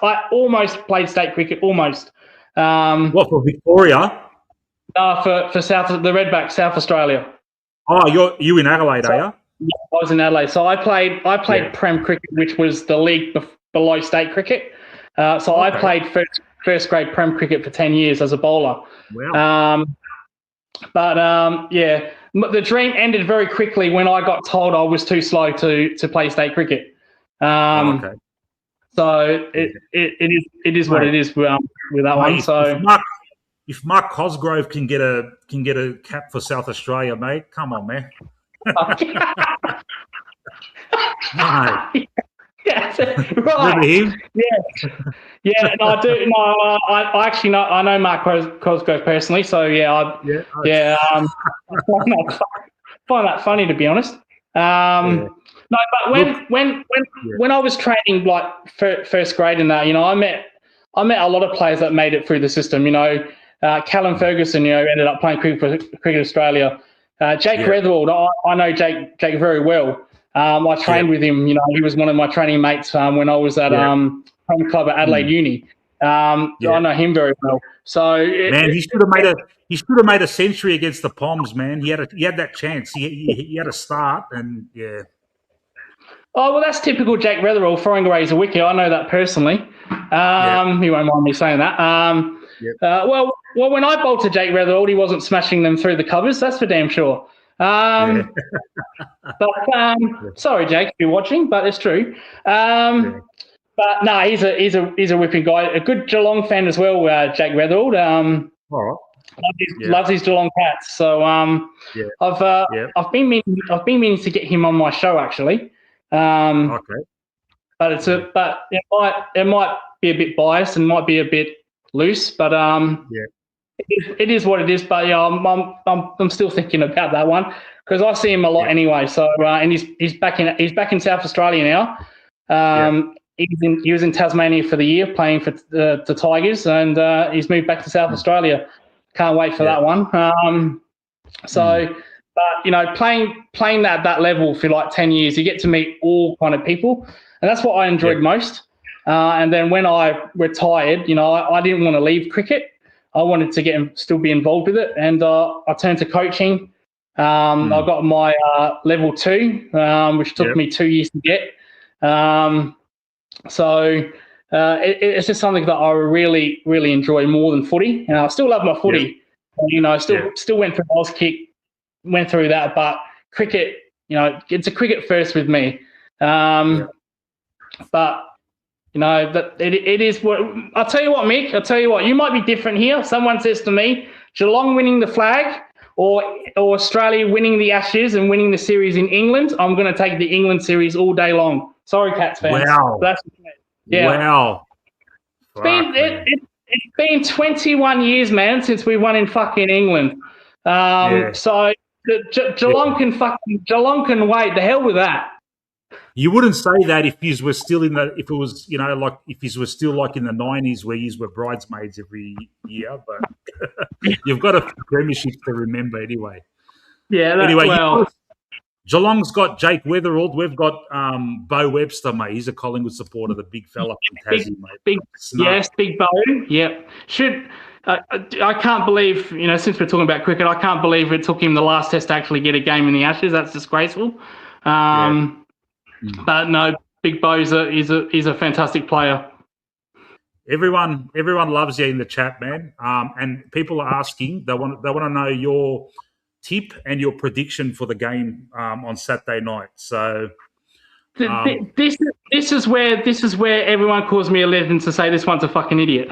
S2: played state cricket. Almost.
S1: What, for Victoria?
S2: For the Redbacks, South Australia.
S1: Oh, you in Adelaide, are you?
S2: Yeah, I was in Adelaide. So I played Prem cricket, which was the league below state cricket. I played first grade Prem cricket for 10 years as a bowler.
S1: Wow.
S2: The dream ended very quickly when I got told I was too slow to play state cricket. So it is what it is with that one. So
S1: if Mark Cosgrove can get a cap for South Australia, mate, come on, man. Mate.
S2: Yes, right.
S1: Remember him?
S2: Yeah. No, I do. No, I actually know. I know Mark Cosgrove personally. So I find that funny, to be honest. No, but when I was training like first grade and that, I met a lot of players that made it through the system. Callum Ferguson, ended up playing cricket for Cricket Australia. Jake Retherwald, I know Jake very well. I trained with him. He was one of my training mates when I was at home club at Adelaide Uni. I know him very well. So
S1: he should have made a century against the Poms, man. He had that chance. He had a start, and
S2: Oh, well, that's typical Jake Retherall throwing away his wicket. I know that personally. He won't mind me saying that. Well, when I bowled to Jake Retherall, he wasn't smashing them through the covers. That's for damn sure. Sorry, Jake, if you're watching, but it's true. But no, he's a whipping guy. A good Geelong fan as well, Jake Retherall.
S1: All right.
S2: Loves his Geelong Cats. So I've been meaning to get him on my show actually.
S1: Okay.
S2: But it might be a bit biased and might be a bit loose, but it is what it is. But yeah, I'm still thinking about that one because I see him a lot anyway. So and he's back in South Australia now. He was in Tasmania for the year playing for the Tigers, and he's moved back to South Australia. Can't wait for that one. But playing that level for like 10 years, you get to meet all kind of people, and that's what I enjoyed most. And then when I retired, I didn't want to leave cricket. I wanted to still be involved with it, and I turned to coaching. I got my level 2, which took me 2 years to get. It's just something that I really, really enjoy more than footy. I still love my footy. Still went through Auskick, went through that, but cricket, it's a cricket first with me. But that it is what I'll tell you what, Mick. I'll tell you what, you might be different here. Someone says to me, Geelong winning the flag or Australia winning the Ashes and winning the series in England. I'm going to take the England series all day long. Sorry, Cats fans.
S1: Wow. Wow.
S2: It's been 21 years, man, since we won in fucking England. So Geelong can wait. The hell with that.
S1: You wouldn't say that if you were still in if it was, like if you were still like in the 90s where you were bridesmaids every year, but you've got a premiership to remember anyway.
S2: Yeah.
S1: Geelong's got Jake Weatherald. We've got Bo Webster, mate. He's a Collingwood supporter, the big fella from Tassie, mate.
S2: Big Bo. Yep. I can't believe, since we're talking about cricket, I can't believe it took him the last test to actually get a game in the Ashes. That's disgraceful. But no, Big Bo is a fantastic player.
S1: Everyone loves you in the chat, man. And people are asking. They want to know your tip and your prediction for the game on Saturday night. So
S2: this is where everyone calls me a legend to say this one's a fucking idiot.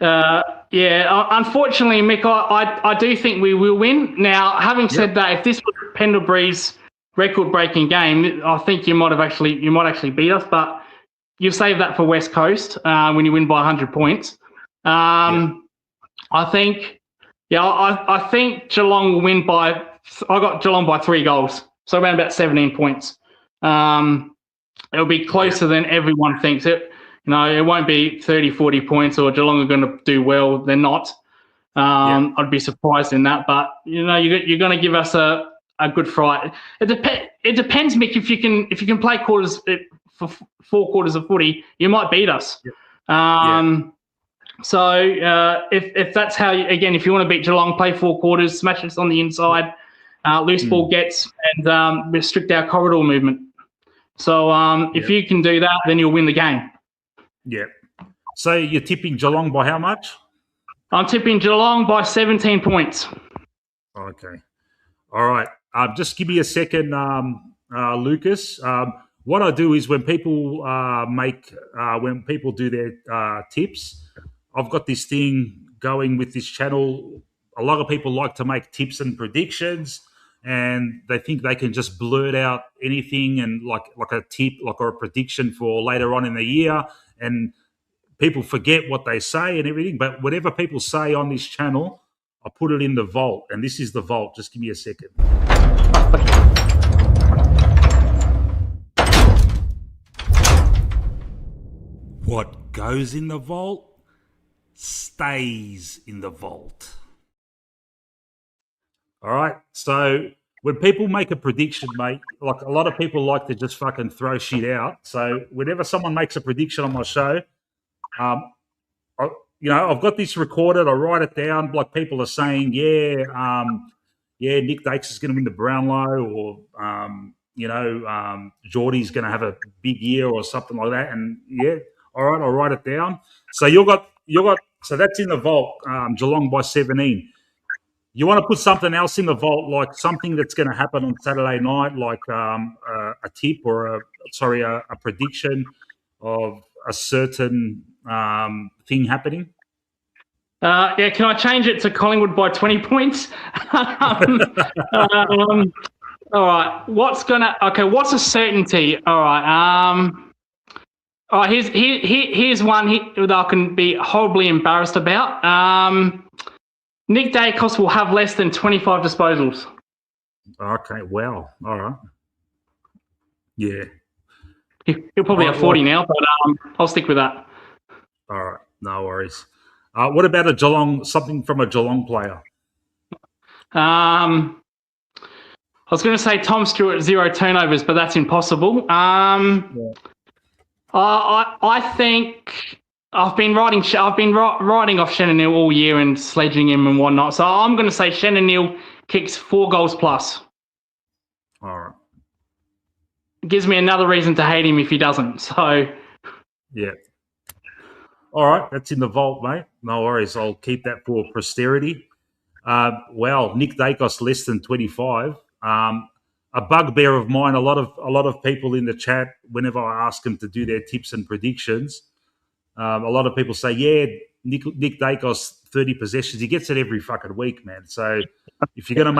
S2: Unfortunately, Mick, I do think we will win. Now, having said that, if this was Pendlebury's record-breaking game, I think you might actually beat us, but you save that for West Coast when you win by 100 points. I think Geelong will win I got Geelong by 3 goals, so around about 17 points. It'll be closer than everyone thinks. It won't be 30, 40 points or Geelong are going to do well. They're not. I'd be surprised in that, but you're going to give us a good fright. It depends, Mick. If you can play quarters for 4 quarters of footy, you might beat us. So if that's how if you want to beat Geelong, play 4 quarters, smash us on the inside, loose ball gets, and restrict our corridor movement. So if you can do that, then you'll win the game.
S1: Yeah. So you're tipping Geelong by how much?
S2: I'm tipping Geelong by 17 points.
S1: Okay. All right. Just give me a second, Lucas. What I do is when people do their tips, I've got this thing going with this channel. A lot of people like to make tips and predictions, and they think they can just blurt out anything and like a tip, or a prediction for later on in the year, and people forget what they say and everything. But whatever people say on this channel, I put it in the vault, and this is the vault. Just give me a second. What goes in the vault stays in the vault. All right. So when people make a prediction, mate, like a lot of people like to just fucking throw shit out. So whenever someone makes a prediction on my show, I've got this recorded. I write it down. Like people are saying, Nick Dakes is going to win the Brownlow, or Geordie's going to have a big year or something like that. And yeah, all right, I'll write it down. So so that's in the vault. Geelong by 17. You want to put something else in the vault, like something that's going to happen on Saturday night, like a tip or a prediction of a certain thing happening.
S2: Can I change it to Collingwood by 20 points? All right. What's a certainty? All right. Here's one that I can be horribly embarrassed about. Nick Dacos will have less than 25 disposals.
S1: Okay, well, all right. Yeah.
S2: He'll probably have 40 now, but I'll stick with that.
S1: All right, no worries. What about something from a Geelong player?
S2: I was going to say Tom Stewart 0 turnovers, but that's impossible. I think I've been writing off Shannon Neal all year and sledging him and whatnot. So I'm going to say Shannon Neal kicks 4 goals plus.
S1: All right.
S2: It gives me another reason to hate him if he doesn't. So
S1: yeah. All right, that's in the vault, mate. No worries. I'll keep that for posterity. Nick Dacos less than 25. A bugbear of mine. A lot of people in the chat, whenever I ask them to do their tips and predictions, a lot of people say, "Yeah, Nick Dacos 30 possessions. He gets it every fucking week, man." So if you're gonna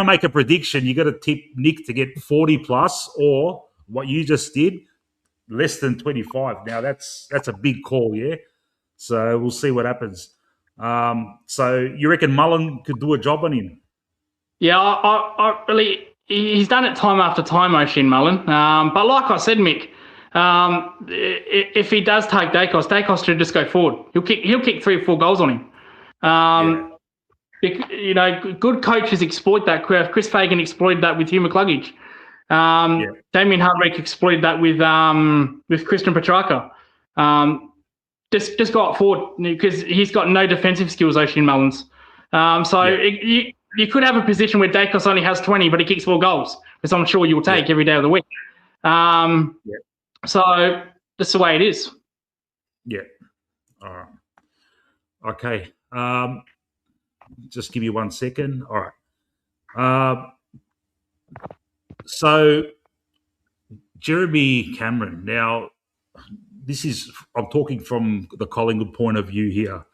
S1: make a prediction, you got to tip Nick to get 40 plus, or what you just did, less than 25. Now that's a big call, yeah. So we'll see what happens. So you reckon Mullen could do a job on him?
S2: Yeah, I really. He's done it time after time, O'Shea Mullen. But like I said, Mick, if he does take Dacos should just go forward. He'll kick 3 or 4 goals on him. Good coaches exploit that. Chris Fagan exploited that with Hugh McCluggage. Damien Hardwick exploited that with Christian Petrarca. Just go up forward because he's got no defensive skills, O'Shea Mullins. You could have a position where Dacos only has 20, but he kicks 4 goals, which I'm sure you'll take every day of the week. So that's the way it is.
S1: Yeah. All right. Okay. Just give you 1 second. All right. So Jeremy Cameron. Now, I'm talking from the Collingwood point of view here.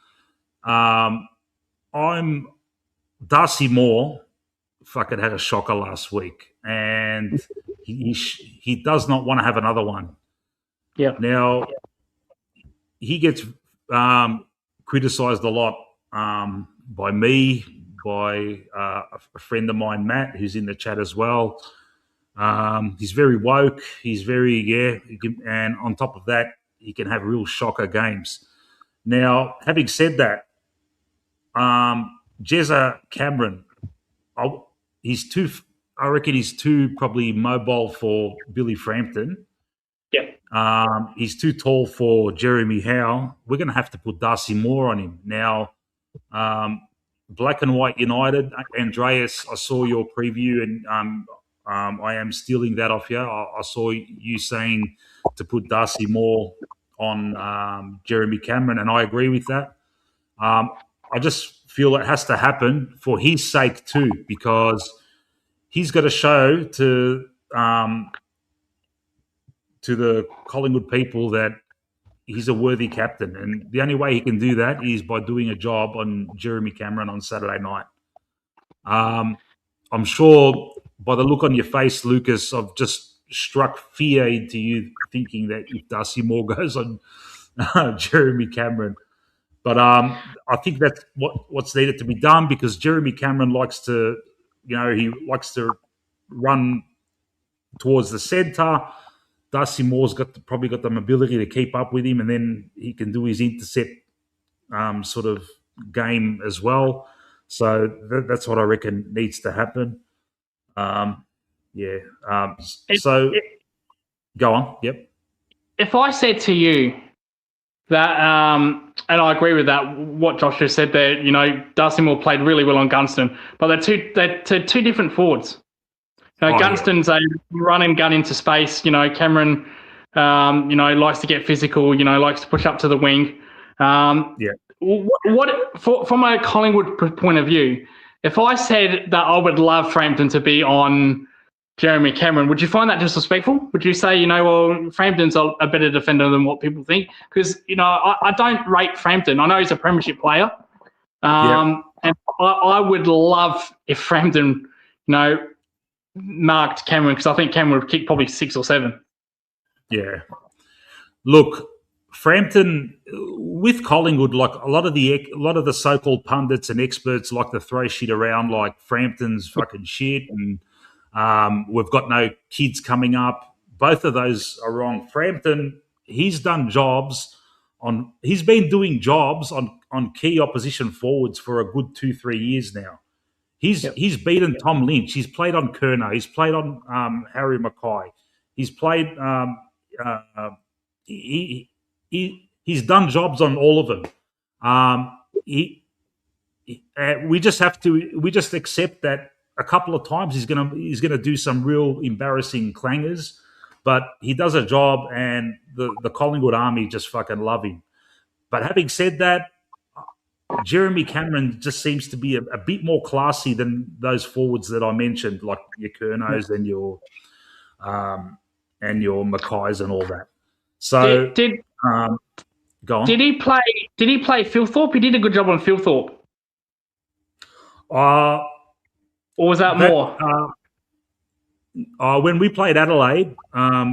S1: Darcy Moore fucking had a shocker last week, and he does not want to have another one.
S2: Yeah.
S1: Now, he gets criticised a lot by me, by a friend of mine, Matt, who's in the chat as well. He's very woke. He's very, and on top of that, he can have real shocker games. Now, having said that, Jezza Cameron, I reckon he's too probably mobile for Billy Frampton.
S2: Yeah.
S1: He's too tall for Jeremy Howe. We're going to have to put Darcy Moore on him. Now, Black and White United, Andreas, I saw your preview and I am stealing that off you. I saw you saying to put Darcy Moore on Jeremy Cameron, and I agree with that. I just feel it has to happen for his sake too, because he's got to show to the Collingwood people that he's a worthy captain, and the only way he can do that is by doing a job on Jeremy Cameron on Saturday night. I'm sure by the look on your face, Lucas, I've just struck fear into you thinking that if Darcy Moore goes on Jeremy Cameron. But I think that's what's needed to be done, because Jeremy Cameron likes to, he likes to run towards the centre. Darcy Moore's probably got the mobility to keep up with him, and then he can do his intercept sort of game as well. So that's what I reckon needs to happen. Go on. Yep.
S2: If I said to you that, and I agree with that, what Josh just said there, Darcy Moore played really well on Gunston, but they're two different forwards. Gunston's a run and gun into space. Cameron, likes to get physical. Likes to push up to the wing. What from a Collingwood point of view, if I said that I would love Frampton to be on Jeremy Cameron, would you find that disrespectful? Would you say, Frampton's a better defender than what people think? Because, I don't rate Frampton. I know he's a premiership player. And I would love if Frampton, marked Cameron, because I think Cameron would kick probably 6 or 7.
S1: Yeah. Look, Frampton with Collingwood, like a lot of the so-called pundits and experts like to throw shit around like Frampton's fucking shit and we've got no kids coming up. Both of those are wrong. Frampton, he's been doing jobs on key opposition forwards for a good 2-3 years now. He's beaten Tom Lynch. He's played on Curnow. He's played on Harry Mackay. He's played. He's done jobs on all of them. We just accept that a couple of times he's gonna do some real embarrassing clangers, but he does a job, and the Collingwood Army just fucking love him. But having said that, Jeremy Cameron just seems to be a bit more classy than those forwards that I mentioned, like your Curnows and your Mackays and all that. So go on.
S2: Did he play Philthorpe? He did a good job on Philthorpe.
S1: Or
S2: was that more?
S1: When we played Adelaide, our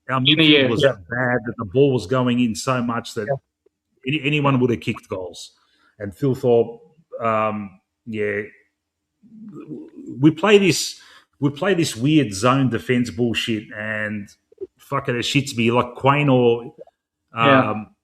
S1: midfield was that bad that the ball was going in so much that anyone would have kicked goals. And Philthorpe, we play this weird zone defense bullshit, and fucking it shits me like Quaynor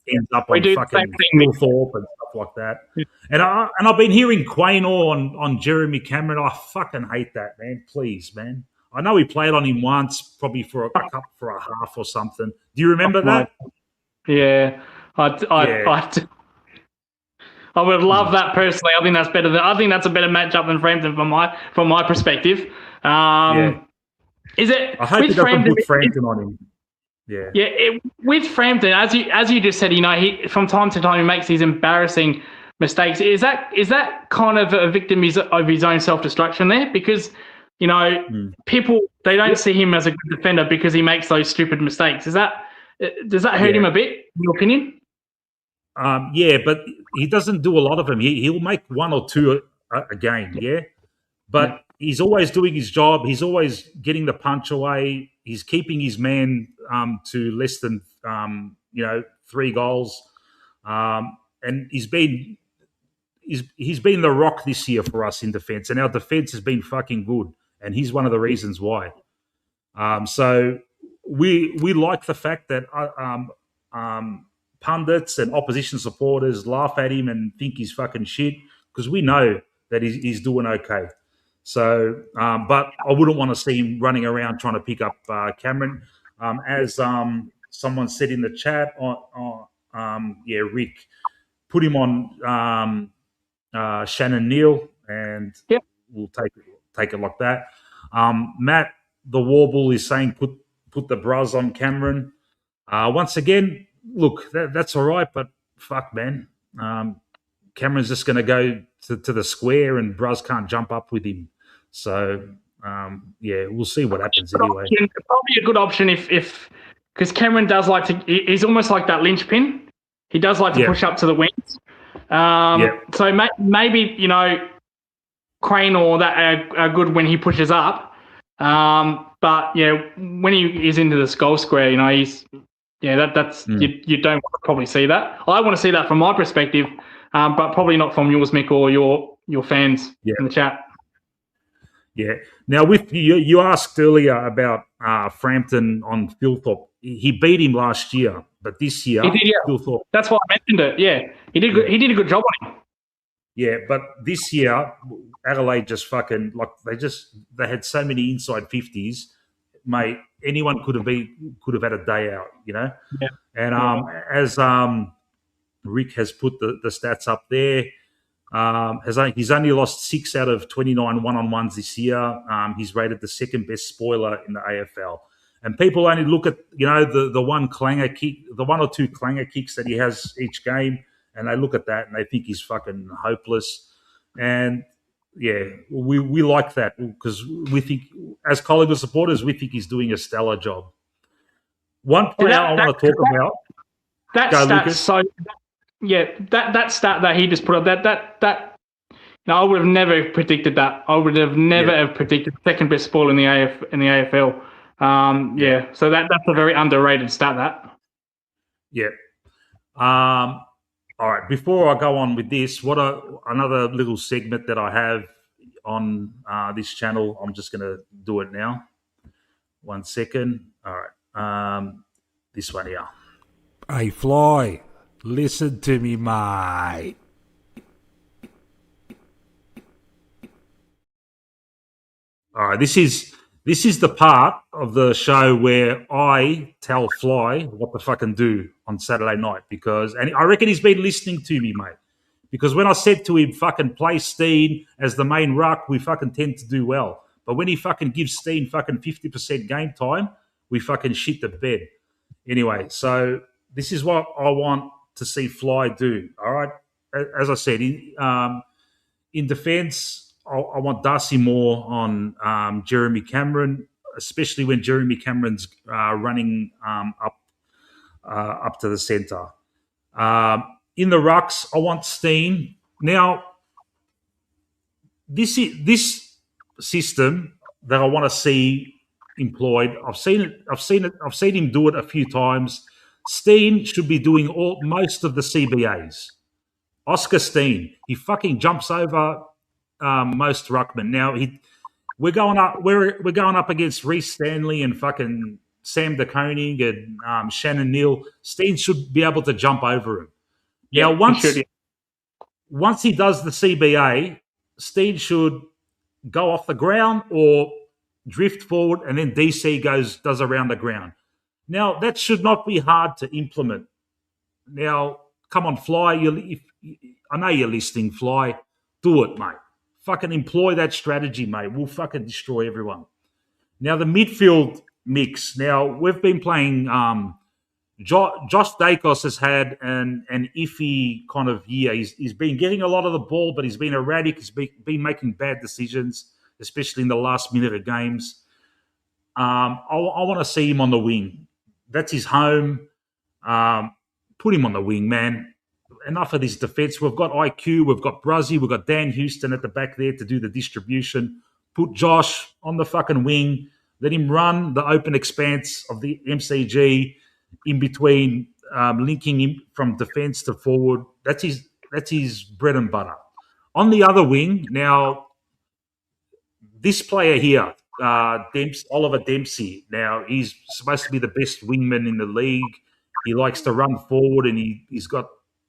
S1: ends up on fucking Philthorpe and stuff like that. Yeah. And I've been hearing Quaynor on Jeremy Cameron. I fucking hate that, man. Please, man. I know we played on him once, probably for a half or something. Do you remember that?
S2: Yeah, I would love that personally. I think that's better. I think that's a better matchup than Frampton from my perspective. Is it?
S1: I hope he doesn't put Frampton on him. Yeah.
S2: Yeah. With Frampton, as you just said, he from time to time he makes these embarrassing mistakes. Is that kind of a victim of his own self-destruction there? Because people, they don't see him as a good defender because he makes those stupid mistakes. Does that hurt him a bit, in your opinion?
S1: But he doesn't do a lot of them. He'll make one or two a game, but he's always doing his job. He's always getting the punch away. He's keeping his man to less than 3 goals, and he's been the rock this year for us in defence, and our defence has been fucking good, and he's one of the reasons why. So we like the fact that pundits and opposition supporters laugh at him and think he's fucking shit, because we know that he's doing okay. So, but I wouldn't want to see him running around trying to pick up Cameron. As someone said in the chat, Rick, put him on Shannon Neal, and we'll take it like that. Matt, the Warble, is saying put the Bruz on Cameron. Once again, look, that's all right, but fuck, man. Cameron's just going to go to the square, and Bruz can't jump up with him. So, we'll see what happens anyway.
S2: Probably a good option if because Cameron does like to. He's almost like that linchpin. He does like to push up to the wings. So maybe Crane or that are good when he pushes up. But when he is into the goal square, he's that's you don't probably see that. I want to see that from my perspective, but probably not from yours, Mick, or your fans in the chat.
S1: Yeah. Now, with you asked earlier about Frampton on Philthorpe. He beat him last year, but this year, Philthorpe.
S2: That's why I mentioned it. Yeah, he did. He did a good job on him.
S1: Yeah, but this year, Adelaide just fucking they had so many inside 50s, mate. Anyone could have had a day out, Yeah. And as Rick has put the stats up there. He's only lost 6 out of 29 one-on-ones this year. He's rated the second best spoiler in the AFL. And people only look at, the one clanger kick, the one or two clanger kicks that he has each game, and they look at that and they think he's fucking hopeless. And yeah, we like that because we think, as Collingwood supporters, we think he's doing a stellar job. One player I want to talk about.
S2: That
S1: Go,
S2: stat,
S1: Lucas.
S2: so yeah, that stat that he just put up, that. No, I would have never predicted that. I would have never have predicted second best spoiler in the AFL. So that's a very underrated stat. That.
S1: Yeah. All right. Before I go on with this, another little segment that I have on this channel. I'm just going to do it now. 1 second. All right. This one here.
S3: Hey, Fly, listen to me, mate.
S1: All right. This is the part of the show where I tell Fly what to fucking do on Saturday night and I reckon he's been listening to me, mate. Because when I said to him, fucking play Steen as the main ruck, we fucking tend to do well. But when he fucking gives Steen fucking 50% game time, we fucking shit the bed. Anyway, so this is what I want to see Fly do. All right. As I said, in defence, I want Darcy Moore on Jeremy Cameron, especially when Jeremy Cameron's running up to the centre. In the rucks, I want Steen. Now, this system that I want to see employed. I've seen him do it a few times. Steen should be doing most of the CBAs. Oscar Steen, he fucking jumps over most ruckmen. Now we're going up against Reece Stanley and fucking Sam De Koning and Shannon Neal. Steen should be able to jump over him. Now once he does the CBA, Steen should go off the ground or drift forward, and then DC does around the ground. Now that should not be hard to implement. Now, come on, Fly. I know you're listening, Fly. Do it, mate. Fucking employ that strategy, mate. We'll fucking destroy everyone. Now, the midfield mix. Now, we've been playing Josh Dacos has had an iffy kind of year. He's been getting a lot of the ball, but he's been erratic. He's been making bad decisions, especially in the last minute of games. I want to see him on the wing. That's his home. Put him on the wing, man. Enough of this defence. We've got IQ. We've got Bruzzy. We've got Dan Houston at the back there to do the distribution. Put Josh on the fucking wing. Let him run the open expanse of the MCG in between, linking him from defence to forward. That's his bread and butter. On the other wing, now, this player here, Oliver Dempsey. Now, he's supposed to be the best wingman in the league. He likes to run forward, and he's got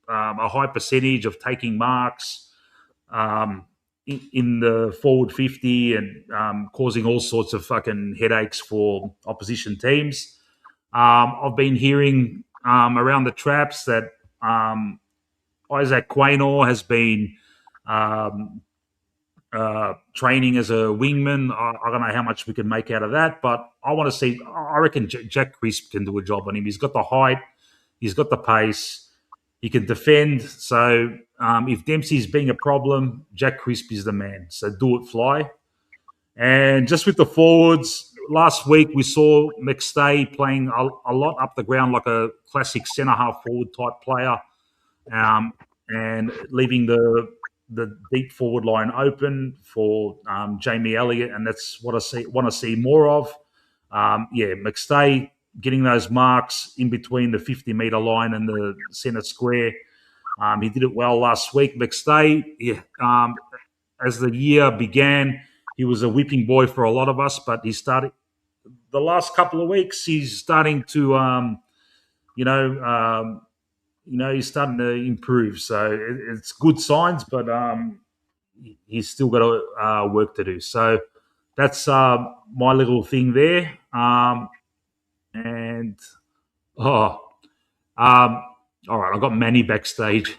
S1: a high percentage of taking marks in the forward 50 and causing all sorts of fucking headaches for opposition teams. I've been hearing around the traps that Isaac Quaynor has been training as a wingman. I don't know how much we can make out of that, but I want to see. I reckon Jack Crisp can do a job on him. He's got the height, he's got the pace, he can defend. So if Dempsey's being a problem, Jack Crisp is the man. So do it, Fly. And just with the forwards, last week we saw McStay playing a lot up the ground like a classic centre-half forward type player, and leaving the deep forward line open for Jamie Elliott, and that's what I want to see more of. McStay getting those marks in between the 50-metre line and the centre square. He did it well last week. McStay, as the year began, he was a whipping boy for a lot of us, but he started the last couple of weeks. He's starting to, he's starting to improve. So it's good signs, but he's still got work to do. So that's my little thing there. All right, I've got Manny backstage.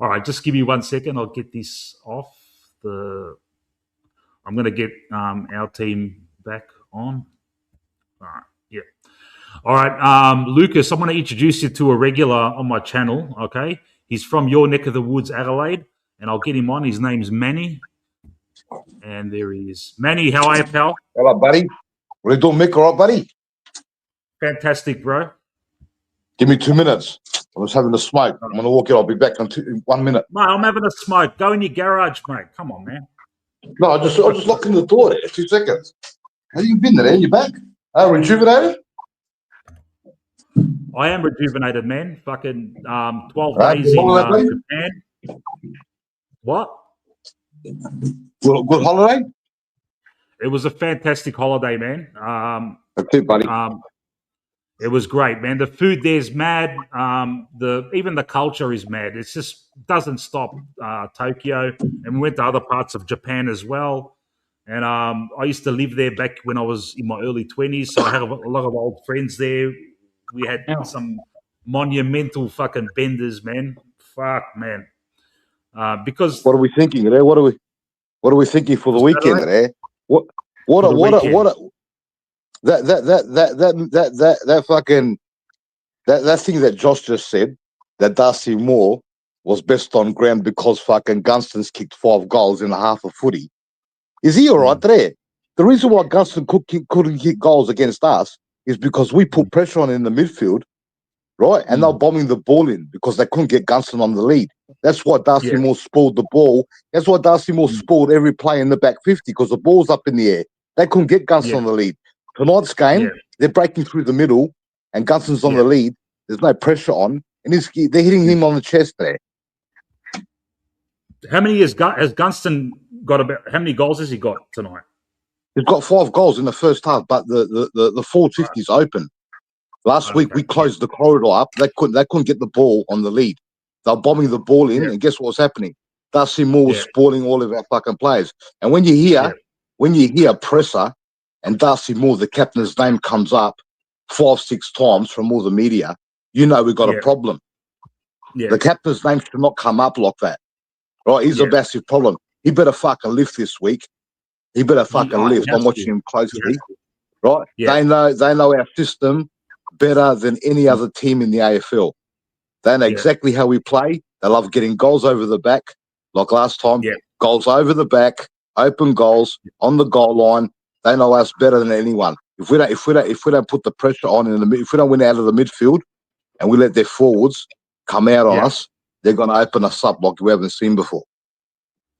S1: All right, just give me 1 second. I'll get this off the. I'm going to get our team back on. All right, yeah. All right, Lucas, I'm going to introduce you to a regular on my channel. Okay, he's from your neck of the woods, Adelaide, and I'll get him on. His name's Manny, and there he is. Manny, how are you, pal?
S4: Hello, buddy. What are you doing, Mick? All right, buddy?
S1: Fantastic, bro.
S4: Give me 2 minutes. I was having a smoke. I'm going to walk in. I'll be back in 1 minute.
S1: Mate, I'm having a smoke. Go in your garage, mate. Come on, man.
S4: No, I just locking the door there. 2 seconds. How you been there? You back? Rejuvenated?
S1: I am rejuvenated, man. Fucking 12
S4: Right,
S1: days in
S4: holiday, buddy?
S1: Japan. What?
S4: Good holiday?
S1: It was a fantastic holiday, man.
S4: That's it, buddy.
S1: It was great, man. The food there's mad. Even the culture is mad. It just doesn't stop. Tokyo, and we went to other parts of Japan as well. And I used to live there back when I was in my early 20s, so I had a lot of old friends there. We had some monumental fucking benders, man. Fuck, man. Because
S4: What are we thinking today? What are we thinking for the weekend today? That thing that Josh just said, that Darcy Moore was best on ground because fucking Gunston's kicked 5 goals in a half of footy. Is he all right there? The reason why Gunston couldn't kick goals against us is because we put pressure on in the midfield, right? And they're bombing the ball in because they couldn't get Gunston on the lead. That's why Darcy Moore spoiled the ball. That's why Darcy Moore spoiled every play in the back 50 because the ball's up in the air. They couldn't get Gunston on the lead. Tonight's game, they're breaking through the middle and Gunston's on the lead. There's no pressure on. And they're hitting him on the chest there.
S1: How many has Gunston got? How many goals has he got tonight?
S4: He's got 5 goals in the first half, but the forward 50 is open. Last week we closed the corridor up. They couldn't get the ball on the lead. They're bombing the ball in, and guess what was happening? Darcy Moore was spoiling all of our fucking players. And when you hear presser and Darcy Moore, the captain's name comes up 5-6 times from all the media, you know we've got a problem. The captain's name should not come up like that. Right? He's a massive problem. He better fucking lift this week. He better fucking lift. I'm watching him closely. Right? They know our system better than any other team in the AFL. They know exactly how we play. They love getting goals over the back, like last time. Goals over the back, open goals on the goal line. They know us better than anyone. If we don't put the pressure on if we don't win out of the midfield, and we let their forwards come out on us, they're going to open us up like we haven't seen before.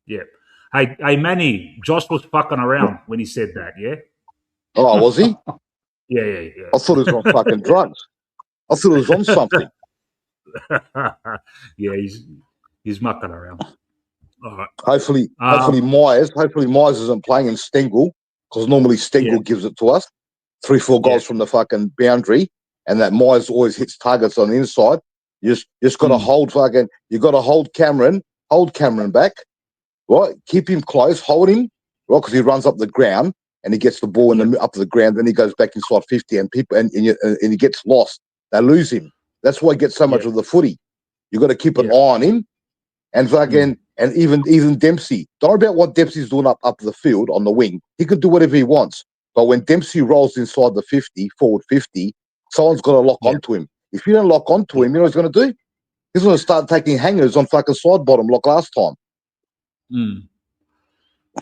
S1: Yeah. Hey, Manny, Josh was fucking around when he said that, yeah?
S4: Oh, was he?
S1: Yeah.
S4: I thought he was on fucking drugs. I thought he was on something.
S1: Yeah, he's mucking around. All right.
S4: Hopefully Myers isn't playing in Stengel, because normally Stengel gives it to us. 3-4 goals from the fucking boundary, and that Myers always hits targets on the inside. You just got to hold Cameron back, right? Keep him close, hold him, right? Because he runs up the ground and he gets the ball up the ground, then he goes back inside 50, and he gets lost. They lose him. That's why he gets so much of the footy. You got to keep an eye on him, and fucking and even Dempsey. Don't worry about what Dempsey's doing up the field on the wing. He can do whatever he wants. But when Dempsey rolls inside the 50, forward 50, someone's got to lock onto him. If you don't lock onto him, you know what he's going to do? He's going to start taking hangers on fucking side bottom like last time.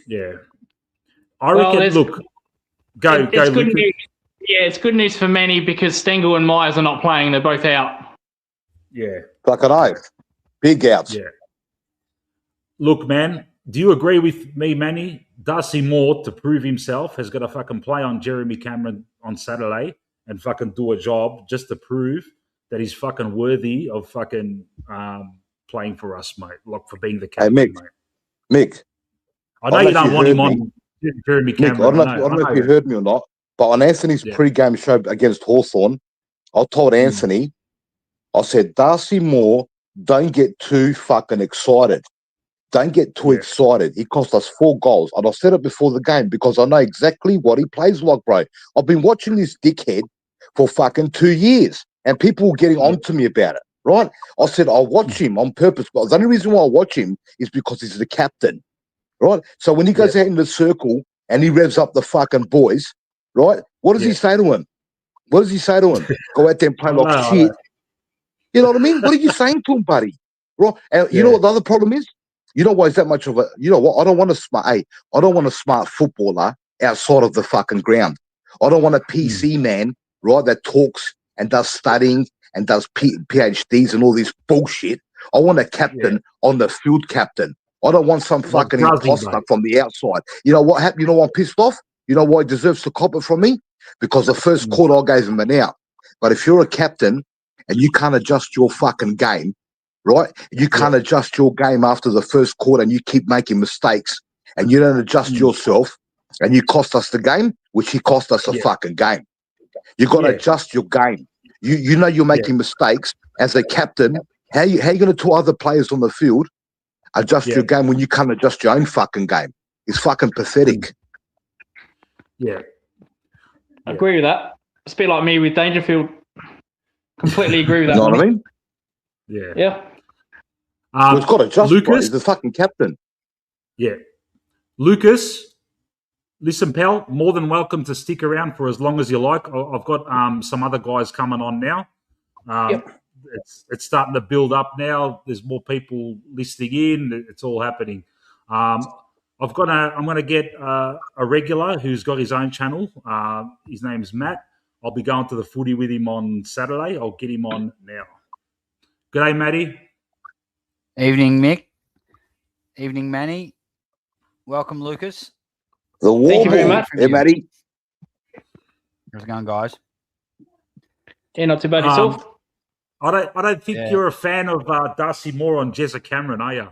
S1: Yeah. I reckon, look, go.
S2: Good news. Yeah, it's good news for Manny because Stengel and Myers are not playing. They're both out.
S1: Yeah.
S4: Fucking oath. Big outs.
S1: Yeah. Look, man, do you agree with me, Manny? Darcy Moore, to prove himself, has got to fucking play on Jeremy Cameron on Saturday and fucking do a job just to prove that he's fucking worthy of fucking playing for us, mate. Like, for being the captain,
S4: mate. Mick.
S1: I know you don't want him on Jeremy Cameron.
S4: Mick, I don't know if you heard me or not, but on Anthony's pre-game show against Hawthorn, I told Anthony, I said, Darcy Moore, don't get too fucking excited. Don't get too excited. He cost us 4 goals. And I said it before the game because I know exactly what he plays like, bro. I've been watching this dickhead for fucking 2 years, and people were getting on to me about it, right? I said I'll watch him on purpose, but the only reason why I watch him is because he's the captain, right? So when he goes out in the circle and he revs up the fucking boys, right? What does he say to him? What does he say to him? Go out there and play like shit. You know what I mean? What are you saying to him, buddy? Right? And you know what the other problem is? You know why he's that much of a? You know what? I don't want a smart footballer outside of the fucking ground. I don't want a PC man, right, that talks and does studying and does PhDs and all this bullshit. I want a captain on the field captain. I don't want some fucking imposter from the outside. You know what happened? You know what I'm pissed off? You know why he deserves to cop it from me? Because the first quarter I gave him an out. But if you're a captain and you can't adjust your fucking game, right? You can't adjust your game after the first quarter and you keep making mistakes and you don't adjust yourself and you cost us the game, which he cost us a fucking game. You got to adjust your game. You know you're making mistakes as a captain. How you going to tell other players on the field adjust your game when you can't adjust your own fucking game? It's fucking pathetic.
S1: Yeah.
S2: I agree with that. It's a bit like me with Dangerfield. Completely agree with that.
S4: You know what I mean?
S1: Yeah.
S2: Yeah.
S4: Well, it's got to adjust,
S1: Lucas,
S4: bro. He's the fucking captain.
S1: Yeah. Lucas, listen, pal, more than welcome to stick around for as long as you like. I've got some other guys coming on now. It's starting to build up now. There's more people listening in. It's all happening. I'm going to get a regular who's got his own channel. His name's Matt. I'll be going to the footy with him on Saturday. I'll get him on now. G'day, Matty.
S5: Evening, Mick. Evening, Manny. Welcome, Lucas.
S2: Thank you very much.
S4: Hey, Matty.
S5: How's it going, guys?
S2: Yeah, not too bad yourself.
S1: I don't think you're a fan of Darcy Moore on Jezza Cameron, are you?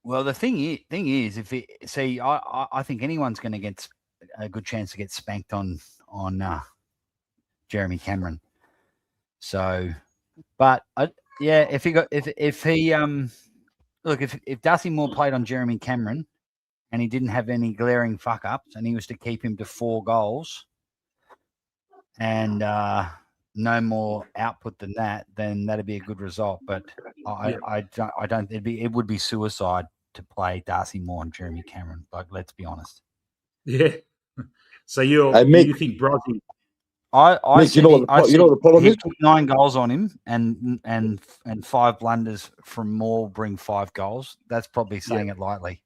S5: Well, the thing is, I think anyone's going to get a good chance to get spanked on Jeremy Cameron. So, but if Darcy Moore played on Jeremy Cameron and he didn't have any glaring fuck ups and he was to keep him to 4 goals and no more output than that, then that'd be a good result. But I don't. It would be suicide to play Darcy Moore and Jeremy Cameron. Like, let's be honest.
S1: Yeah. So you think Brozzy?
S4: You know what the problem is?
S5: He took 9 goals on him, and 5 blunders from Moore bring 5 goals. That's probably saying it lightly.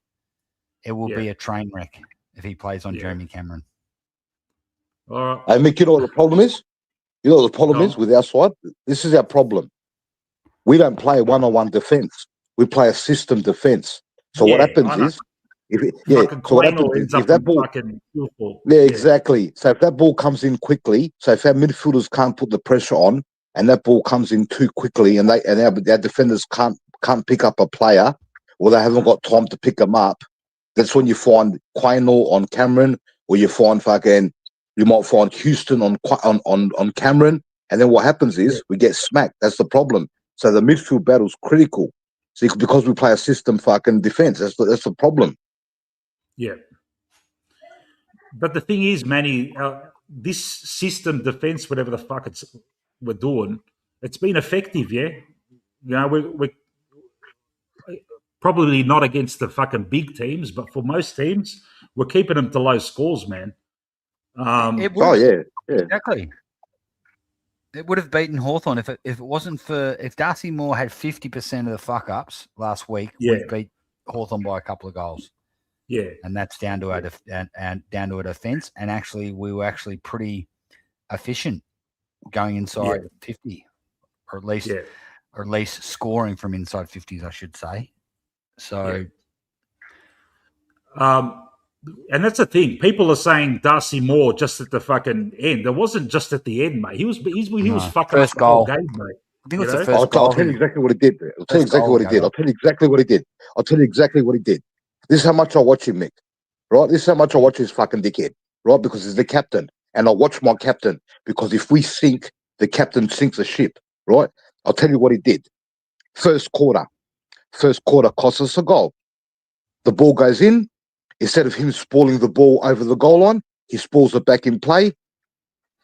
S5: It will be a train wreck if he plays on Jeremy Cameron.
S1: All right.
S4: Hey, Mick, you know what the problem is? You know what the problem is with our side? This is our problem. We don't play one-on-one defence. We play a system defence. So what happens is, if that ball, exactly. So if that ball comes in quickly, so if our midfielders can't put the pressure on, and that ball comes in too quickly, and our defenders can't pick up a player, or they haven't got time to pick them up, that's when you find Quaynor on Cameron, or you might find Houston on Cameron, and then what happens is we get smacked. That's the problem. So the midfield battle's critical. See, because we play a system fucking defense. That's the problem.
S1: Yeah. But the thing is, Manny, this system defense, whatever the fuck we're doing, it's been effective, yeah? You know, we're probably not against the fucking big teams, but for most teams, we're keeping them to low scores, man.
S5: Exactly. It would have beaten Hawthorn if it wasn't for if Darcy Moore had 50% of the fuck ups last week. We'd beat Hawthorn by a couple of goals.
S1: Yeah,
S5: and that's down to our defense. And actually, we were actually pretty efficient going inside 50, or at least scoring from inside 50s, I should say. So,
S1: and that's the thing. People are saying Darcy Moore just at the fucking end. It wasn't just at the end, mate. He was fucking
S5: first
S1: up the
S5: goal.
S1: whole game, mate.
S5: I think it was the first goal.
S4: I'll tell you exactly what he did. I'll tell you exactly what he did. This is how much I watch him, Mick. Right? This is how much I watch his fucking dickhead. Right? Because he's the captain. And I watch my captain. Because if we sink, the captain sinks the ship. Right? I'll tell you what he did. First quarter cost us a goal. The ball goes in. Instead of him spoiling the ball over the goal line, he spoils it back in play.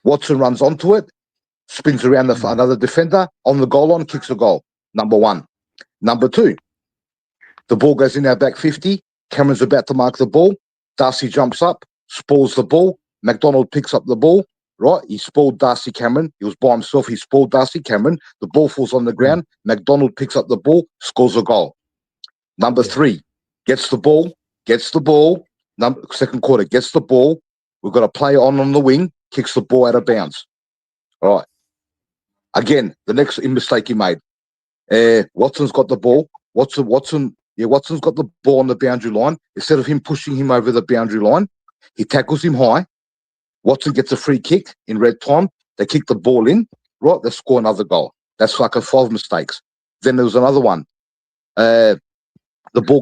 S4: Watson runs onto it. spins around another defender on the goal line, kicks a goal. Number one. Number two, the ball goes in our back 50. Cameron's about to mark the ball. Darcy jumps up, spoils the ball. McDonald picks up the ball, right? He spoiled Darcy Cameron. He was by himself. He spoiled Darcy Cameron. The ball falls on the ground. McDonald picks up the ball, scores a goal. Number three, gets the ball. Second quarter, gets the ball. We've got a player on the wing, kicks the ball out of bounds. All right. Again, the next mistake he made. Watson's got the ball. Watson's got the ball on the boundary line. Instead of him pushing him over the boundary line, he tackles him high. Watson gets a free kick in red time. They kick the ball in. Right, they score another goal. That's like 5 mistakes. Then there was another one. The ball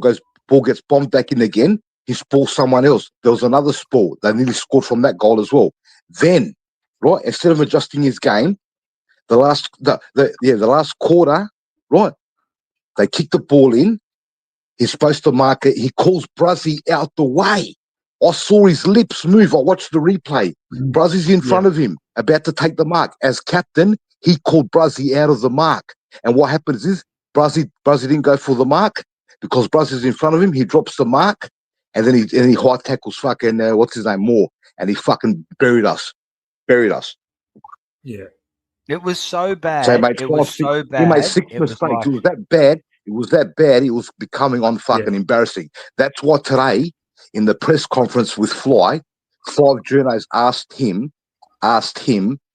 S4: gets bombed back in again. He spoils someone else. There was another spoil. They nearly scored from that goal as well. Then, right, instead of adjusting his game, the last quarter, right, they kick the ball in. He's supposed to mark it. He calls Bruzzy out the way. I saw his lips move. I watched the replay. Bruzzy's in front of him, about to take the mark. As captain, he called Bruzzy out of the mark. And what happens is Bruzzy didn't go for the mark because Bruzzy's in front of him. He drops the mark, and then he high tackles fucking what's his name, Moore, and he fucking buried us.
S1: Yeah.
S5: It was so bad.
S4: So he made
S5: He made 6
S4: mistakes. It was that bad. It was becoming fucking embarrassing. That's why today, in the press conference with Fly, 5 journos asked him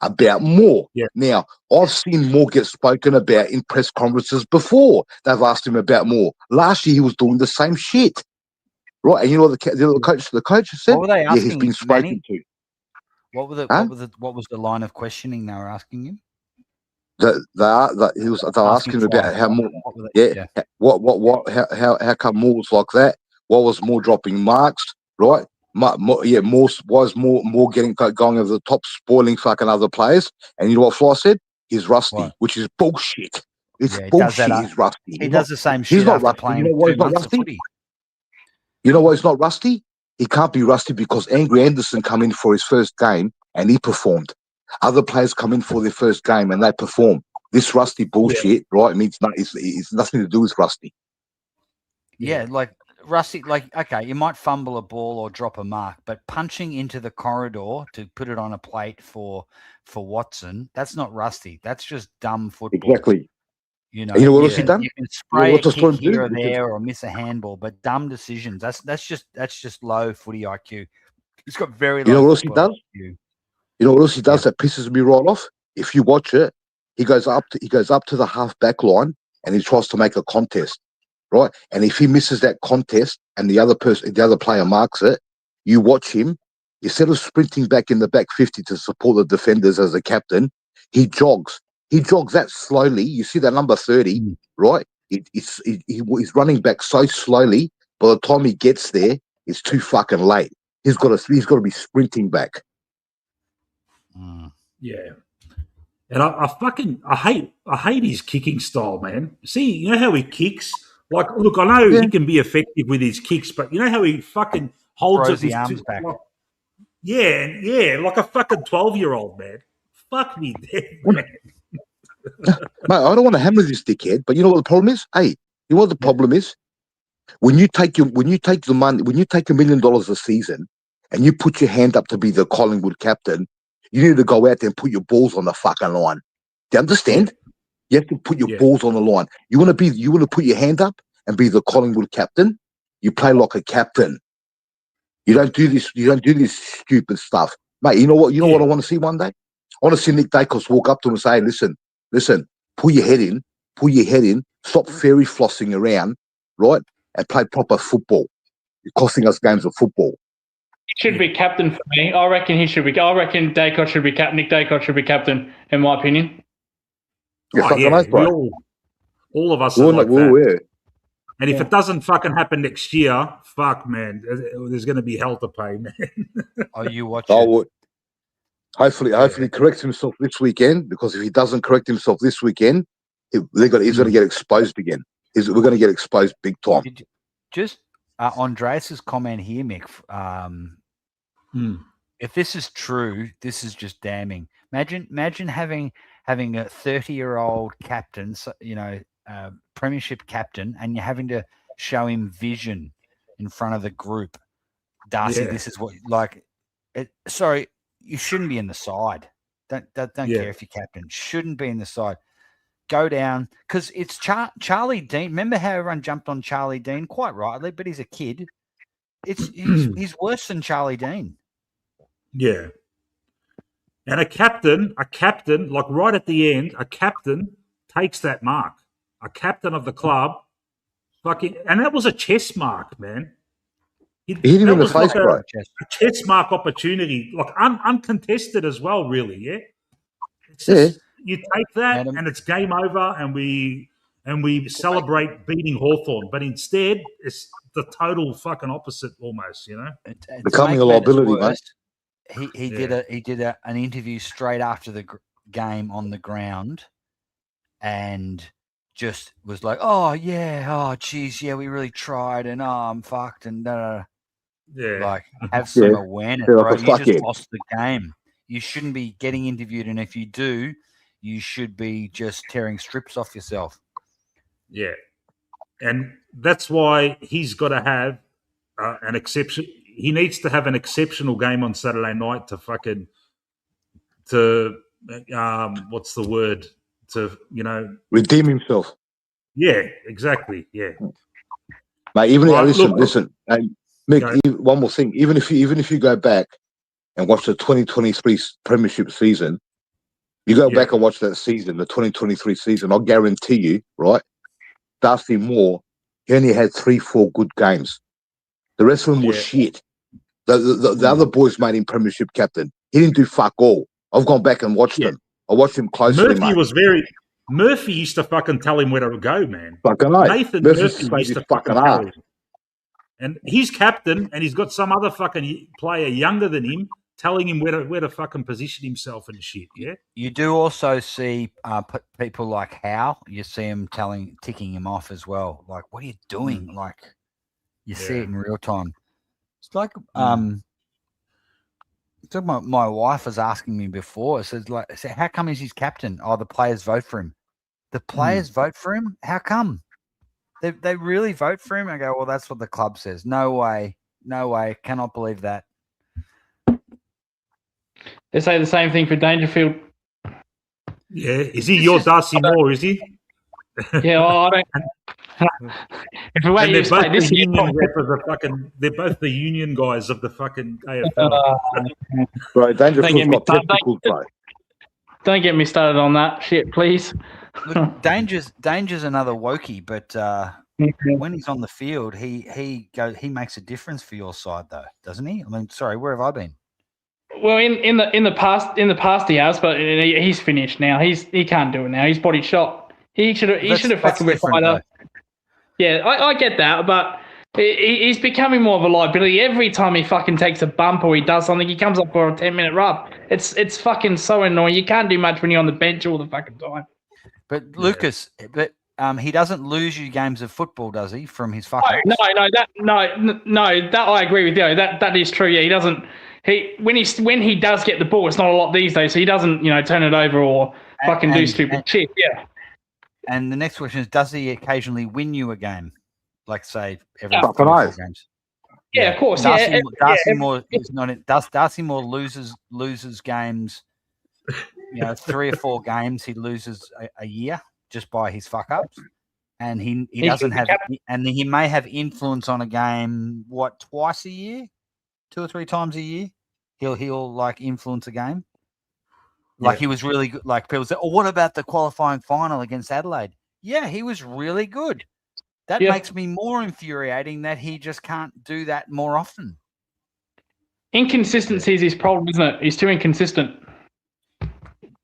S4: about Moore.
S1: Yeah.
S4: Now, I've seen Moore get spoken about in press conferences before. They've asked him about Moore. Last year, he was doing the same shit. Right? And you know what the coach said?
S5: What were they asking,
S4: he's been spoken
S5: Manny?
S4: to.
S5: What was the line of questioning they were asking him?
S4: They were asking him about how Moore. How come Moore was like that? What was Moore dropping marks? Right? More getting going over the top, spoiling fucking other players. And you know what Fly said? He's rusty, which is bullshit. It's bullshit. He's rusty.
S5: He does the same shit.
S4: He's not
S5: after
S4: rusty.
S5: playing
S4: You know why
S5: 2
S4: he's not
S5: months of
S4: rusty?
S5: footy.
S4: You know why he's not rusty? He can't be rusty because Angry Anderson come in for his first game and he performed. Other players come in for their first game and they perform. This rusty bullshit, right? It means it's nothing to do with rusty.
S5: Yeah, like rusty. Like, okay, you might fumble a ball or drop a mark, but punching into the corridor to put it on a plate for Watson, that's not rusty. That's just dumb football.
S4: Exactly.
S5: You know
S4: what else he done?
S5: You can spray a kick here or
S4: do?
S5: there or miss a handball, but dumb decisions. That's just low footy IQ. He's got very low.
S4: You know what else he does?
S5: IQ.
S4: You know what else he does that pisses me right off? If you watch it, he goes up to the half back line and he tries to make a contest, right? And if he misses that contest and the other player marks it, you watch him. Instead of sprinting back in the back 50 to support the defenders as a captain, he jogs. He jogs that slowly. You see that number 30, right? He's running back so slowly. By the time he gets there, it's too fucking late. He's got to be sprinting back.
S1: Yeah. And I hate his kicking style, man. See, you know how he kicks? Like, look, I know he can be effective with his kicks, but you know how he fucking holds
S5: Throws
S1: it
S5: the arms back.
S1: Like, like a fucking 12-year-old, man. Fuck me dead, man.
S4: Mate, I don't want to hammer this dickhead, but you know what the problem is? Hey, you know what the problem is? When you take the money, when you take $1 million a season and you put your hand up to be the Collingwood captain, you need to go out there and put your balls on the fucking line. Do you understand? You have to put your balls on the line. You want to put your hand up and be the Collingwood captain? You play like a captain. You don't do this stupid stuff. Mate, you know what I want to see one day? I want to see Nick Dacos walk up to him and say, listen, pull your head in, stop fairy flossing around, right? And play proper football. You're costing us games of football.
S2: He should be captain for me. I reckon Dacos should be captain. Nick Dacos should be captain, in my opinion.
S1: All of us are like that. And if it doesn't fucking happen next year, fuck, man, there's going to be hell to pay, man.
S5: You watch it.
S4: Hopefully he corrects himself this weekend, because if he doesn't correct himself this weekend, he's going to get exposed again. We're going to get exposed big time.
S5: Just Andreas's comment here, Mick. If this is true, this is just damning. Imagine having a 30-year-old captain, premiership captain, and you're having to show him vision in front of the group. Darcy, this is what sorry, you shouldn't be in the side. Don't care if you're captain. Shouldn't be in the side. Go down because it's Charlie Dean. Remember how everyone jumped on Charlie Dean quite rightly, but he's a kid. He's worse than Charlie Dean.
S1: Yeah. And a captain, like right at the end, a captain takes that mark. A captain of the club, and that was a chess mark, man.
S4: He hit him in the face, bro.
S1: A chess mark opportunity, like uncontested as well, really. Yeah. It's just, you take that, and it's game over, and we celebrate beating Hawthorn. But instead, it's the total fucking opposite, almost. You know,
S4: becoming a liability, mate.
S5: He did an interview straight after the game on the ground, and just was like, "Oh yeah, oh geez, yeah, we really tried, and I'm fucked, and like have some awareness, bro. You just lost the game. You shouldn't be getting interviewed, and if you do, you should be just tearing strips off yourself."
S1: Yeah, and that's why he's got to have an exception. He needs to have an exceptional game on Saturday night to what's the word? To,
S4: redeem himself.
S1: Yeah, exactly. Yeah.
S4: Mate, listen. And Mick, one more thing. Even if you go back and watch the 2023 Premiership season, you go back and watch that season, the 2023 season, I'll guarantee you, right? Darcy Moore, he only had 3-4 good games. The rest of them were shit. The other boys made him Premiership captain. He didn't do fuck all. I've gone back and watched him. I watched him closely.
S1: Murphy used to fucking tell him where to go, man.
S4: Fucking
S1: Nathan Murphy used to fucking tell him. And he's captain, and he's got some other fucking player younger than him telling him where to fucking position himself and shit. Yeah.
S5: You do also see people like Howe. You see him ticking him off as well. Like, what are you doing? Like, you see it in real time. It's like my wife was asking me before. It says how come he's captain? Oh, the players vote for him. The players vote for him? How come? They really vote for him? I go, well, that's what the club says. No way. Cannot believe that.
S2: They say the same thing for Dangerfield.
S1: Yeah. Is he your Darcy Moore, is he?
S2: Yeah, well, I don't. If the way you explain this,
S1: they're both the union guys of the fucking AFL.
S4: Bro, Dangerfield's got testicles, bro.
S2: Don't get me started on that shit, please.
S5: Look, Danger's another wokey, but when he's on the field, he makes a difference for your side, though, doesn't he? I mean, sorry, where have I been?
S2: Well, in the past he has, but he's finished now. He can't do it now. He's body shot. He should have fucking retired. Yeah, I get that, but he's becoming more of a liability. Every time he fucking takes a bump or he does something, he comes up for a 10-minute rub. It's fucking so annoying. You can't do much when you're on the bench all the fucking time.
S5: But Lucas, he doesn't lose you games of football, does he? From his fucking
S2: no, that I agree with you. That is true. Yeah, he doesn't. When he does get the ball, it's not a lot these days. So he doesn't turn it over or fucking do stupid shit. Yeah.
S5: And the next question is, does he occasionally win you a game? Like, say, every
S4: 4
S5: games?
S2: Yeah, of course.
S5: Darcy Moore is not it. Darcy Moore loses games, 3 or 4 games he loses a year just by his fuck ups. And he doesn't have and he may have influence on a game, twice a year? 2 or 3 times a year? He'll like influence a game. Like he was really good. Like people say, "Oh, what about the qualifying final against Adelaide?" Yeah, he was really good. That makes me more infuriating that he just can't do that more often.
S2: Inconsistency is his problem, isn't it? He's too inconsistent.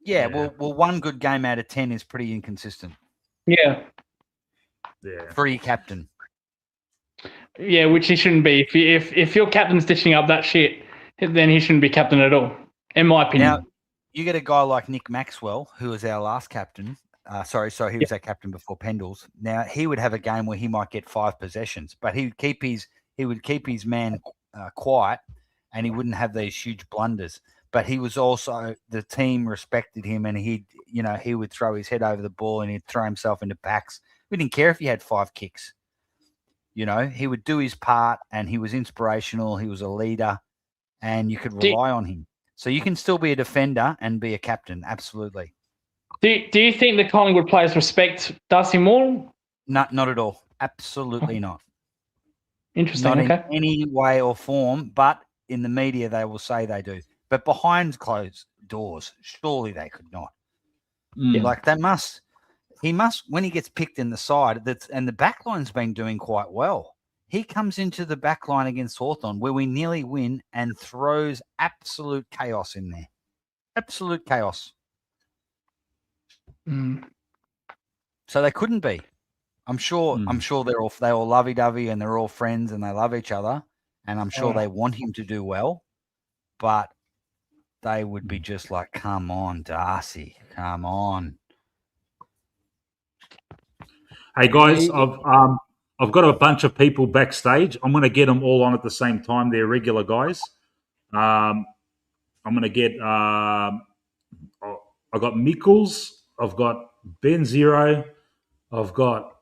S5: Yeah, well, 1 good game out of 10 is pretty inconsistent.
S2: Yeah.
S5: For your captain.
S2: Yeah, which he shouldn't be. If your captain's stitching up that shit, then he shouldn't be captain at all, in my opinion.
S5: Now, you get a guy like Nick Maxwell, who was our last captain. He was our captain before Pendles. Now he would have a game where he might get 5 possessions, but he would keep his man quiet, and he wouldn't have these huge blunders. But he was also, the team respected him, and he would throw his head over the ball and he'd throw himself into packs. We didn't care if he had 5 kicks. He would do his part, and he was inspirational. He was a leader, and you could rely on him. So you can still be a defender and be a captain. Absolutely.
S2: Do you think the Collingwood players respect Darcy Moore?
S5: No, not at all. Absolutely not.
S2: Interesting.
S5: Not in any way or form, but in the media they will say they do. But behind closed doors, surely they could not. Like he must, when he gets picked in the side, and the back line's been doing quite well. He comes into the back line against Hawthorn where we nearly win and throws absolute chaos in there. Absolute chaos. So they couldn't be. I'm sure they all lovey-dovey and they're all friends and they love each other, and I'm sure they want him to do well, but they would be just like, come on, Darcy, come on.
S1: Hey guys, I've got a bunch of people backstage. I'm going to get them all on at the same time. They're regular guys. I'm going to get. I've got Mikkels. I've got Ben Zero. I've got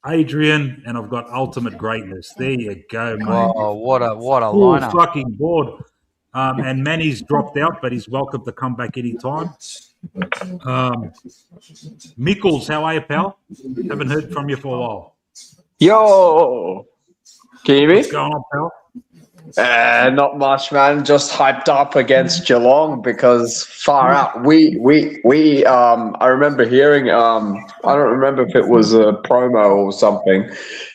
S1: Adrian, and I've got Ultimate Greatness. There you go, mate.
S5: Oh, what a
S1: Full
S5: lineup!
S1: fucking board. And Manny's dropped out, but he's welcome to come back anytime. Mikkels, how are you, pal? Haven't heard from you for a while.
S6: Yo, can you hear me?
S1: What's going on, pal?
S6: Not much, man. Just hyped up against Geelong because far out. I remember hearing. I don't remember if it was a promo or something,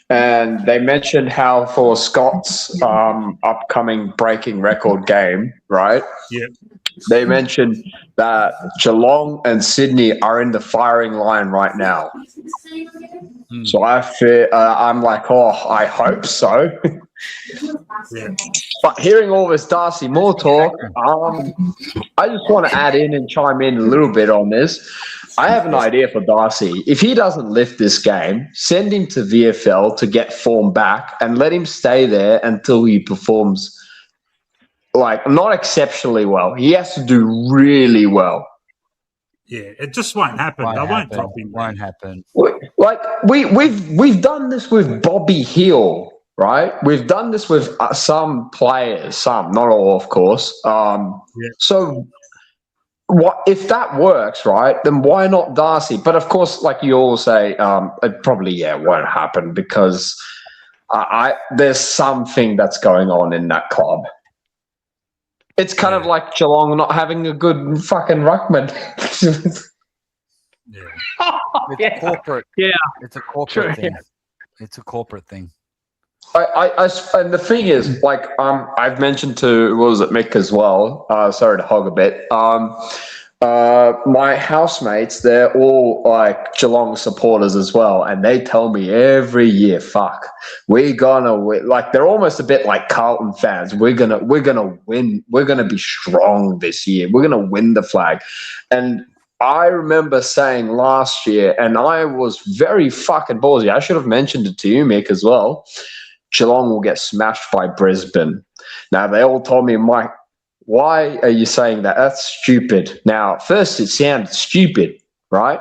S6: and they mentioned how for Scott's upcoming breaking record game, right?
S1: Yeah.
S6: They mentioned that Geelong and Sydney are in the firing line right now. So I feel I'm like, I hope so.
S1: Yeah.
S6: But hearing all this Darcy Moore talk, I just want to add in and chime in a little bit on this. I have an idea for Darcy. If he doesn't lift this game, send him to VFL to get form back and let him stay there until he performs like not exceptionally well. He has to do really well.
S1: Yeah, it just won't happen. They won't drop him.
S5: Won't happen.
S6: Like we've done this with Bobby Hill, right? We've done this with some players, some, not all, of course. So what if that works, right? Then why not Darcy? But of course, like you all say, it probably won't happen because there's something that's going on in that club. It's kind of like Geelong not having a good fucking ruckman.
S5: It's corporate.
S2: Yeah.
S5: It's a corporate thing. It's a corporate thing.
S6: And the thing is, like, I've mentioned to, what was it, Mick as well. Sorry to hog a bit. My housemates, they're all like Geelong supporters as well, and they tell me every year, "Fuck, we're gonna win." Like they're almost a bit like Carlton fans. We're gonna win. We're gonna be strong this year. We're gonna win the flag. And I remember saying last year, and I was very fucking ballsy. I should have mentioned it to you, Mick, as well. Geelong will get smashed by Brisbane. Now they all told me, Mike, why are you saying that? That's stupid. Now, at first it sounded stupid, right?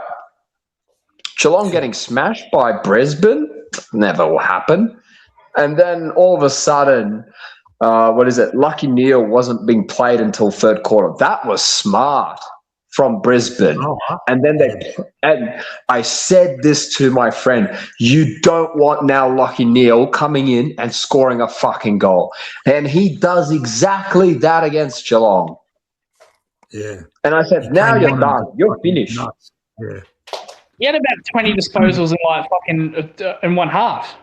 S6: Geelong getting smashed by Brisbane? Never will happen. And then all of a sudden, Lucky Neal wasn't being played until third quarter. That was smart from Brisbane. And then and I said this to my friend, you don't want now Lucky Neal coming in and scoring a fucking goal. And he does exactly that against Geelong.
S1: Yeah.
S6: And I said, now you're done. You're finished.
S1: Nuts. Yeah.
S2: He had about 20 disposals in like fucking in one half.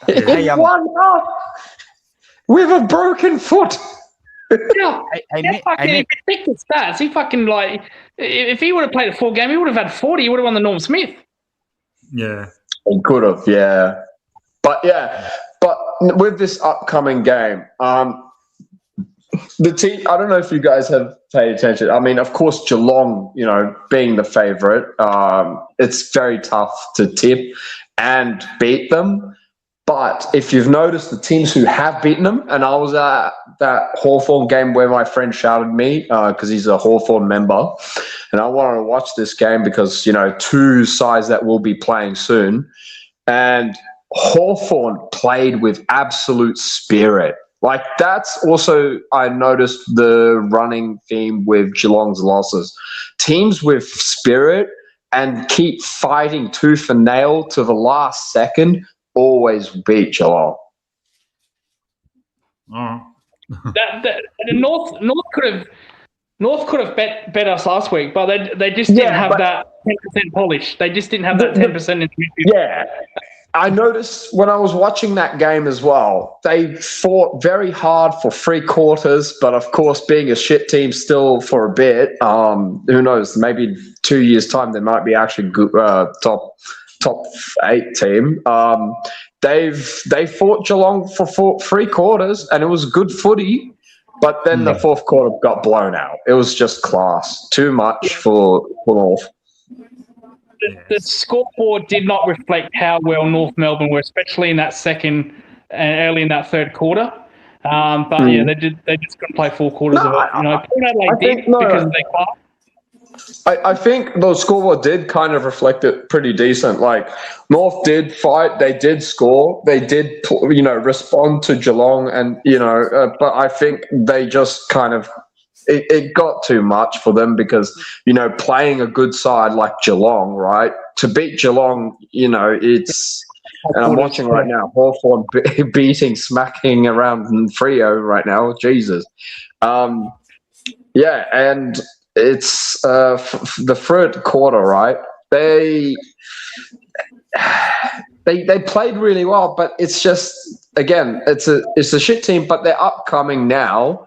S6: In one half with a broken foot.
S2: Yeah, expected stats. He fucking like, if he would have played a full game, he would have had 40. He would have won the Norm Smith.
S1: Yeah,
S6: he could have. Yeah, but with this upcoming game, the team. I don't know if you guys have paid attention. I mean, of course, Geelong, being the favourite, it's very tough to tip and beat them. But if you've noticed the teams who have beaten them, and I was at that Hawthorn game where my friend shouted me because he's a Hawthorn member, and I wanted to watch this game because, two sides that will be playing soon. And Hawthorn played with absolute spirit. Like, that's also, I noticed the running theme with Geelong's losses. Teams with spirit and keep fighting tooth and nail to the last second always beat Geelong.
S1: Oh.
S2: The North could have bet us last week, but they just didn't have that 10% polish. They just didn't have that 10% in midfield.
S6: Yeah. I noticed when I was watching that game as well, they fought very hard for 3 quarters, but of course, being a shit team still for a bit, who knows, maybe 2 years' time, they might be actually good, top 8 team. They fought Geelong for 3 quarters, and it was good footy, but then the 4th quarter got blown out. It was just class. Too much for North.
S2: The scoreboard did not reflect how well North Melbourne were, especially in that second and early in that 3rd quarter. They just couldn't play 4 quarters of it. Port Adelaide did because of their class.
S6: I think the scoreboard did kind of reflect it pretty decent. Like, North did fight, they did score, they did, respond to Geelong, and but I think they just kind of. It got too much for them because, playing a good side like Geelong, right? To beat Geelong, it's... And I'm watching right now, Hawthorn smacking around Freo right now. Jesus. And it's the 3rd quarter, right? They played really well, but it's just, again, it's a shit team, but they're upcoming now.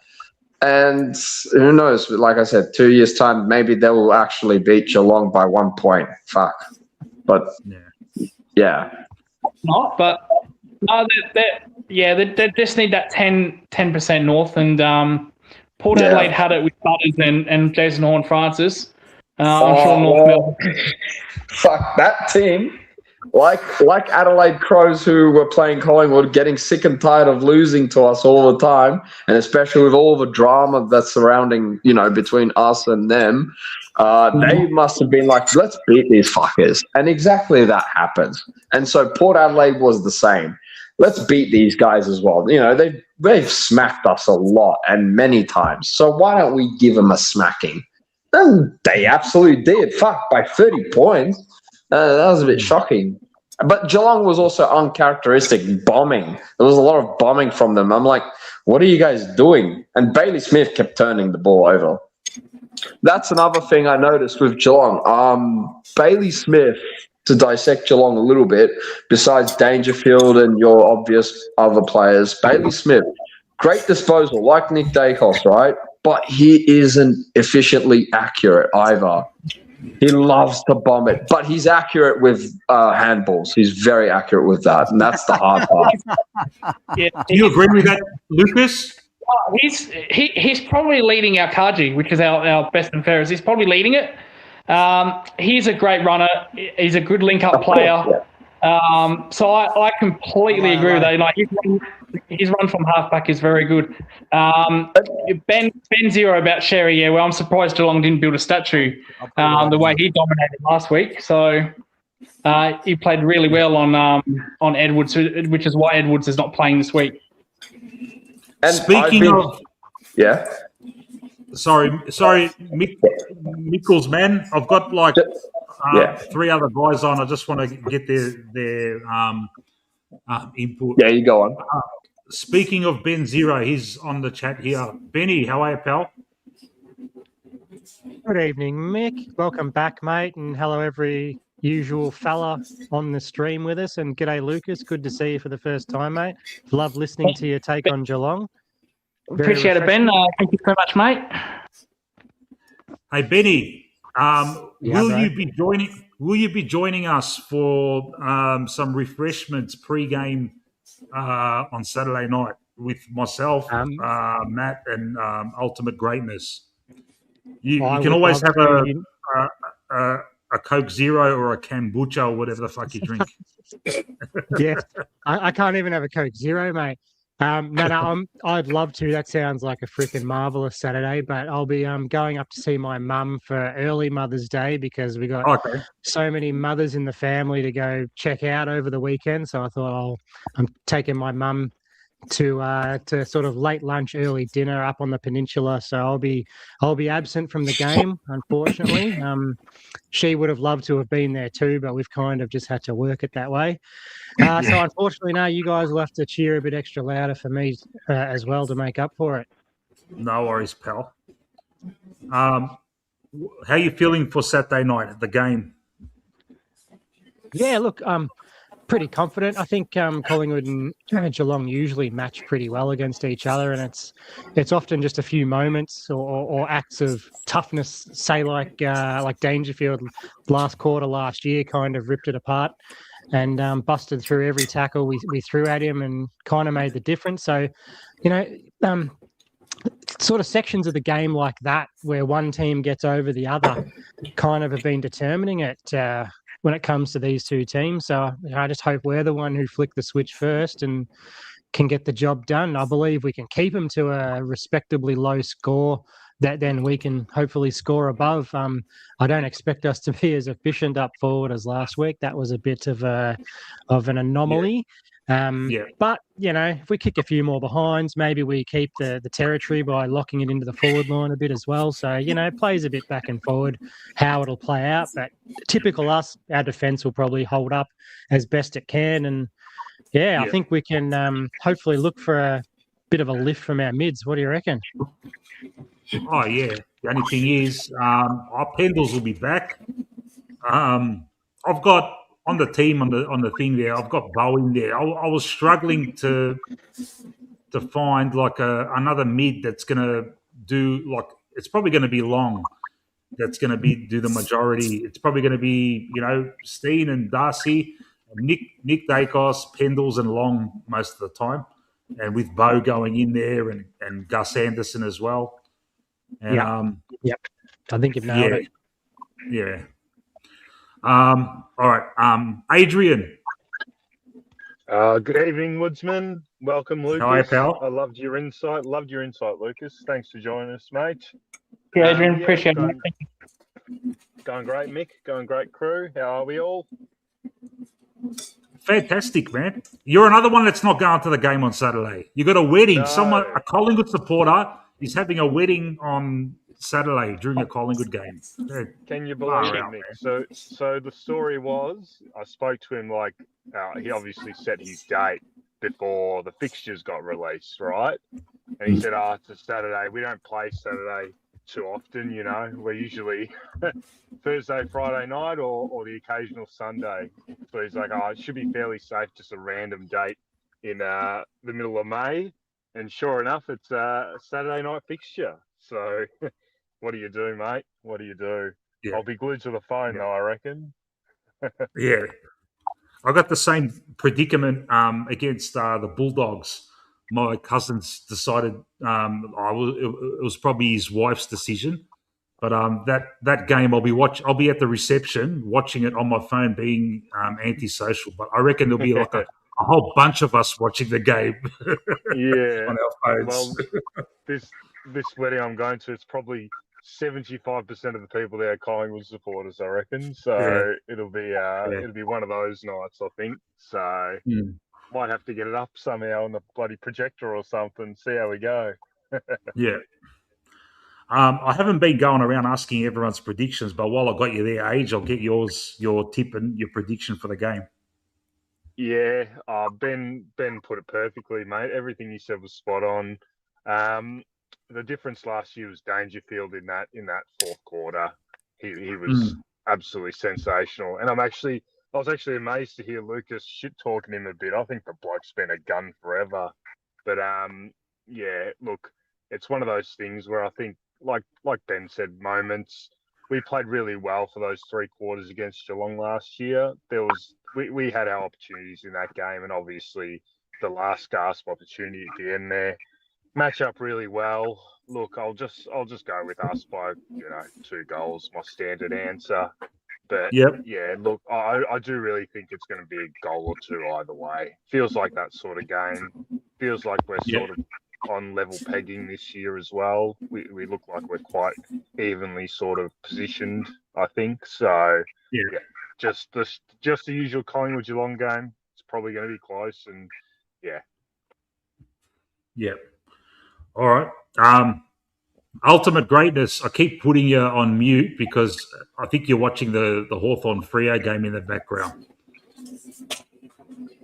S6: And who knows? Like I said, 2 years' time, maybe they will actually beat Geelong by 1 point. Fuck. But yeah.
S2: Not, but they just need that 10% North, and Port Adelaide had it with Butters and Jason Horne-Francis. I'm sure North Melbourne.
S6: Fuck that team. Like Adelaide Crows, who were playing Collingwood, getting sick and tired of losing to us all the time, and especially with all the drama that's surrounding, between us and them, they must have been like, let's beat these fuckers. And exactly that happens. And so Port Adelaide was the same. Let's beat these guys as well. They've smacked us a lot and many times. So why don't we give them a smacking? And they absolutely did. Fuck, by 30 points. That was a bit shocking. But Geelong was also uncharacteristic bombing. There was a lot of bombing from them. I'm like, what are you guys doing? And Bailey Smith kept turning the ball over. That's another thing I noticed with Geelong. Bailey Smith, to dissect Geelong a little bit, besides Dangerfield and your obvious other players, Bailey Smith, great disposal, like Nick Dacos, right? But he isn't efficiently accurate either. He loves to bomb it, but he's accurate with handballs. He's very accurate with that, and that's the hard part.
S2: Do
S1: you agree with that, Lucas?
S2: He's probably leading our Kaji, which is our best and fairest. He's probably leading it. He's a great runner. He's a good link-up player. So I completely agree with that. Like, his run from halfback is very good. Ben Zero about Sherry, well, I'm surprised Geelong didn't build a statue the way he dominated last week. So he played really well on Edwards, which is why Edwards is not playing this week.
S6: And
S1: speaking of...
S6: Yeah.
S1: Sorry, Mickles, man. I've got 3 other guys on. I just want to get their input.
S6: Yeah, you go on.
S1: Speaking of Ben Zero, he's on the chat here. Benny, how are you, pal?
S7: Good evening, Mick. Welcome back, mate, and hello every usual fella on the stream with us. And g'day, Lucas. Good to see you for the first time, mate. Love listening to your take on Geelong.
S2: Appreciate it, Ben. Thank you so much, mate.
S1: Hey, Benny, will you be joining us for some refreshments pre-game on Saturday night with myself, Matt, and Ultimate Greatness? You can always have a Coke Zero or a kombucha or whatever the fuck you drink.
S7: Yes, I can't even have a Coke Zero, mate. I'd love to. That sounds like a freaking marvelous Saturday. But I'll be going up to see my mum for early Mother's Day because we got
S1: Okay.
S7: so many mothers in the family to go check out over the weekend. So I thought I'm taking my mum to sort of late lunch, early dinner up on the peninsula. So I'll be absent from the game, unfortunately. She would have loved to have been there too, but we've kind of just had to work it that way. So unfortunately, no, you guys will have to cheer a bit extra louder for me as well to make up for it.
S1: No worries, pal. How are you feeling for Saturday night at the game?
S7: Yeah, look, pretty confident. I think Collingwood and Geelong usually match pretty well against each other, and it's often just a few moments or acts of toughness. Say like Dangerfield last quarter last year kind of ripped it apart and busted through every tackle we threw at him and kind of made the difference. So, sort of sections of the game like that where one team gets over the other kind of have been determining it when it comes to these two teams. So I just hope we're the one who flick the switch first and can get the job done. I believe we can keep them to a respectably low score that then we can hopefully score above. I don't expect us to be as efficient up forward as last week. That was a bit of an anomaly. But, if we kick a few more behinds, maybe we keep the territory by locking it into the forward line a bit as well. So, it plays a bit back and forward how it'll play out. But typical us, our defence will probably hold up as best it can. And, I think we can hopefully look for a bit of a lift from our mids. What do you reckon?
S1: Oh, yeah. The only thing is, our Pendles will be back. I've got on the team on the thing there. I've got Bow in there. I was struggling to find like another mid that's going to do it's probably going to be Long. That's going to do the majority. It's probably going to be Steen and Darcy, Nick Dacos, Pendles and Long most of the time, and with Bo going in there and Gus Anderson as well. And,
S7: Yep. I think you've nailed it.
S1: Yeah. All right. Adrian.
S8: Good evening, Woodsman. Welcome, Lucas.
S1: Hi, pal.
S8: I loved your insight. Lucas. Thanks for joining us, mate.
S2: Yeah, Adrian, appreciate it.
S8: Going great, Mick. Going great, crew. How are we all?
S1: Fantastic, man. You're another one that's not going to the game on Saturday. You got a wedding.
S8: No.
S1: A Collingwood supporter is having a wedding on Saturday during a Collingwood game.
S8: Can you believe it, Mick? So the story was, I spoke to him he obviously set his date before the fixtures got released, right? And he said, it's a Saturday. We don't play Saturday too often, We're usually Thursday, Friday night or the occasional Sunday. So he's like, it should be fairly safe, just a random date in the middle of May. And sure enough, it's a Saturday night fixture. So what do you do, mate? What do you do? Yeah. I'll be glued to the phone, though, I reckon.
S1: Yeah. I got the same predicament against the Bulldogs. My cousins decided it was probably his wife's decision, but that game I'll be at the reception watching it on my phone, being antisocial. But I reckon there'll be like a whole bunch of us watching the game.
S8: Yeah,
S1: on our phones.
S8: Well, this wedding I'm going to, it's probably 75% of the people there are Collingwood supporters, I reckon. So it'll be one of those nights, I think. So might have to get it up somehow on the bloody projector or something. See how we go.
S1: Yeah. I haven't been going around asking everyone's predictions, but while I got you there, Age, I'll get your tip and your prediction for the game.
S8: Yeah, Ben put it perfectly, mate. Everything you said was spot on. The difference last year was Dangerfield in that fourth quarter. He was absolutely sensational, and I was actually amazed to hear Lucas shit talking him a bit. I think the bloke's been a gun forever, but look, it's one of those things where I think, like Ben said, moments. We played really well for those 3 quarters against Geelong last year. We had our opportunities in that game, and obviously the last gasp opportunity at the end there. Match up really well. Look, I'll just go with us by 2 goals. My standard answer. But
S1: Yep.
S8: yeah, look, I do really think it's going to be a goal or two either way. Feels like that sort of game. Feels like we're sort of on level pegging this year as well. We look like we're quite evenly sort of positioned, I think. So
S1: Yeah.
S8: just the usual Collingwood Geelong game. It's probably going to be close, and yeah.
S1: Yeah. All right. Ultimate greatness. I keep putting you on mute because I think you're watching the Hawthorn Freo game in the background.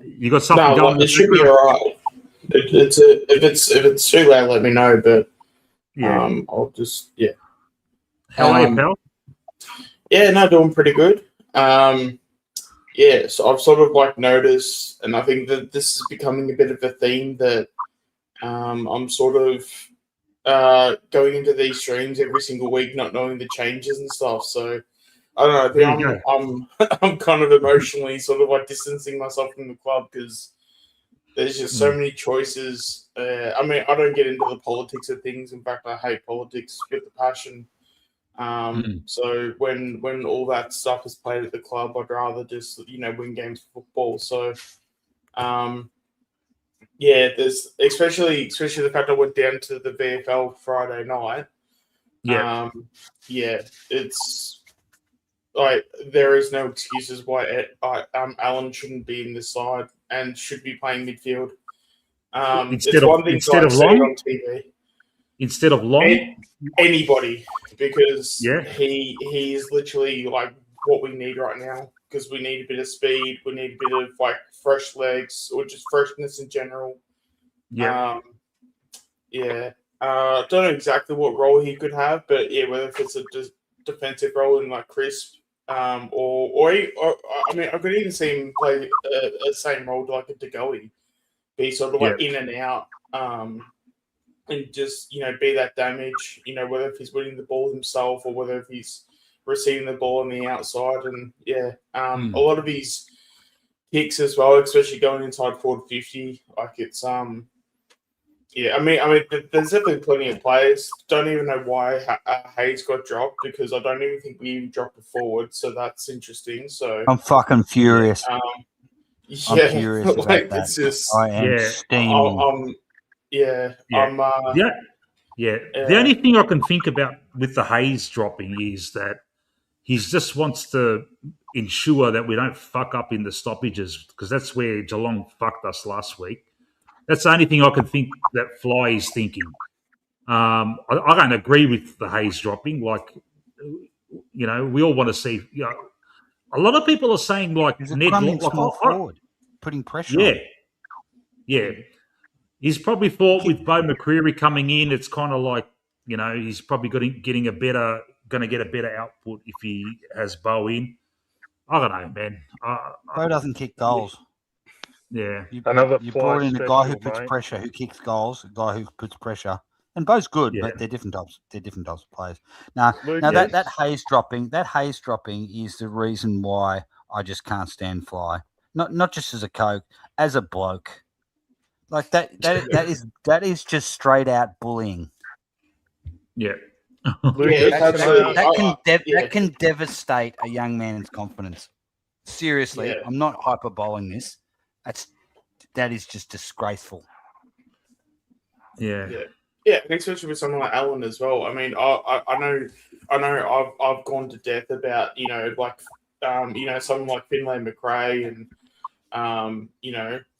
S1: You got something going?
S9: It should be all right. If it's too loud, let me know. But I'll just
S1: How are you, pal?
S9: Yeah, no, doing pretty good. So I've sort of like noticed, and I think that this is becoming a bit of a theme that I'm sort of going into these streams every single week, not knowing the changes and stuff. So I don't know. I'm kind of emotionally sort of like distancing myself from the club because there's just so many choices. I mean, I don't get into the politics of things. In fact, I hate politics with a passion. So when all that stuff is played at the club, I'd rather just win games of football. So there's especially the fact I went down to the VFL Friday night. It's like there is no excuses why Alan shouldn't be in this side and should be playing midfield. It's one thing to see it on TV.
S1: Instead of Long?
S9: Anybody, because he is literally like what we need right now, because we need a bit of speed, we need a bit of like fresh legs or just freshness in general. I don't know exactly what role he could have, but whether if it's a defensive role in like crisp, or I mean, I could even see him play a same role like a Degoe, be sort of like in and out, and just be that damage. Whether if he's winning the ball himself or whether if he's receiving the ball on the outside, and a lot of his kicks as well, especially going inside forward 50, like it's I mean, there's definitely plenty of players. Don't even know why Hayes got dropped, because I don't even think we even dropped a forward. So that's interesting. So
S5: I'm fucking furious. I'm furious about
S9: like,
S5: that.
S9: It's just,
S5: I am steaming.
S1: The only thing I can think about with the Hayes dropping is that he just wants to ensure that we don't fuck up in the stoppages, because that's where Geelong fucked us last week. That's the only thing I can think that Fly is thinking. I don't agree with the Hayes dropping. Like, we all want to see. A lot of people are saying like Ned
S5: forward, putting pressure. on.
S1: He's probably thought with Bo McCreary coming in, it's kind of like he's probably going to get a better output if he has Bo in. I don't know, man.
S5: Bo doesn't kick goals.
S1: Yeah,
S5: you brought in a guy who puts pressure, who kicks goals, a guy who puts pressure, and Bo's good, but they're different types. They're different types of players. Now that Hayes dropping is the reason why I just can't stand Fly. Not just as a coach, as a bloke. Like that is just straight out bullying.
S1: Yeah.
S5: That can devastate a young man's confidence. Seriously, I'm not hyperboling this. That is just disgraceful.
S9: Yeah, especially with someone like Alan as well. I mean, I know I've gone to death about someone like Finlay McRae and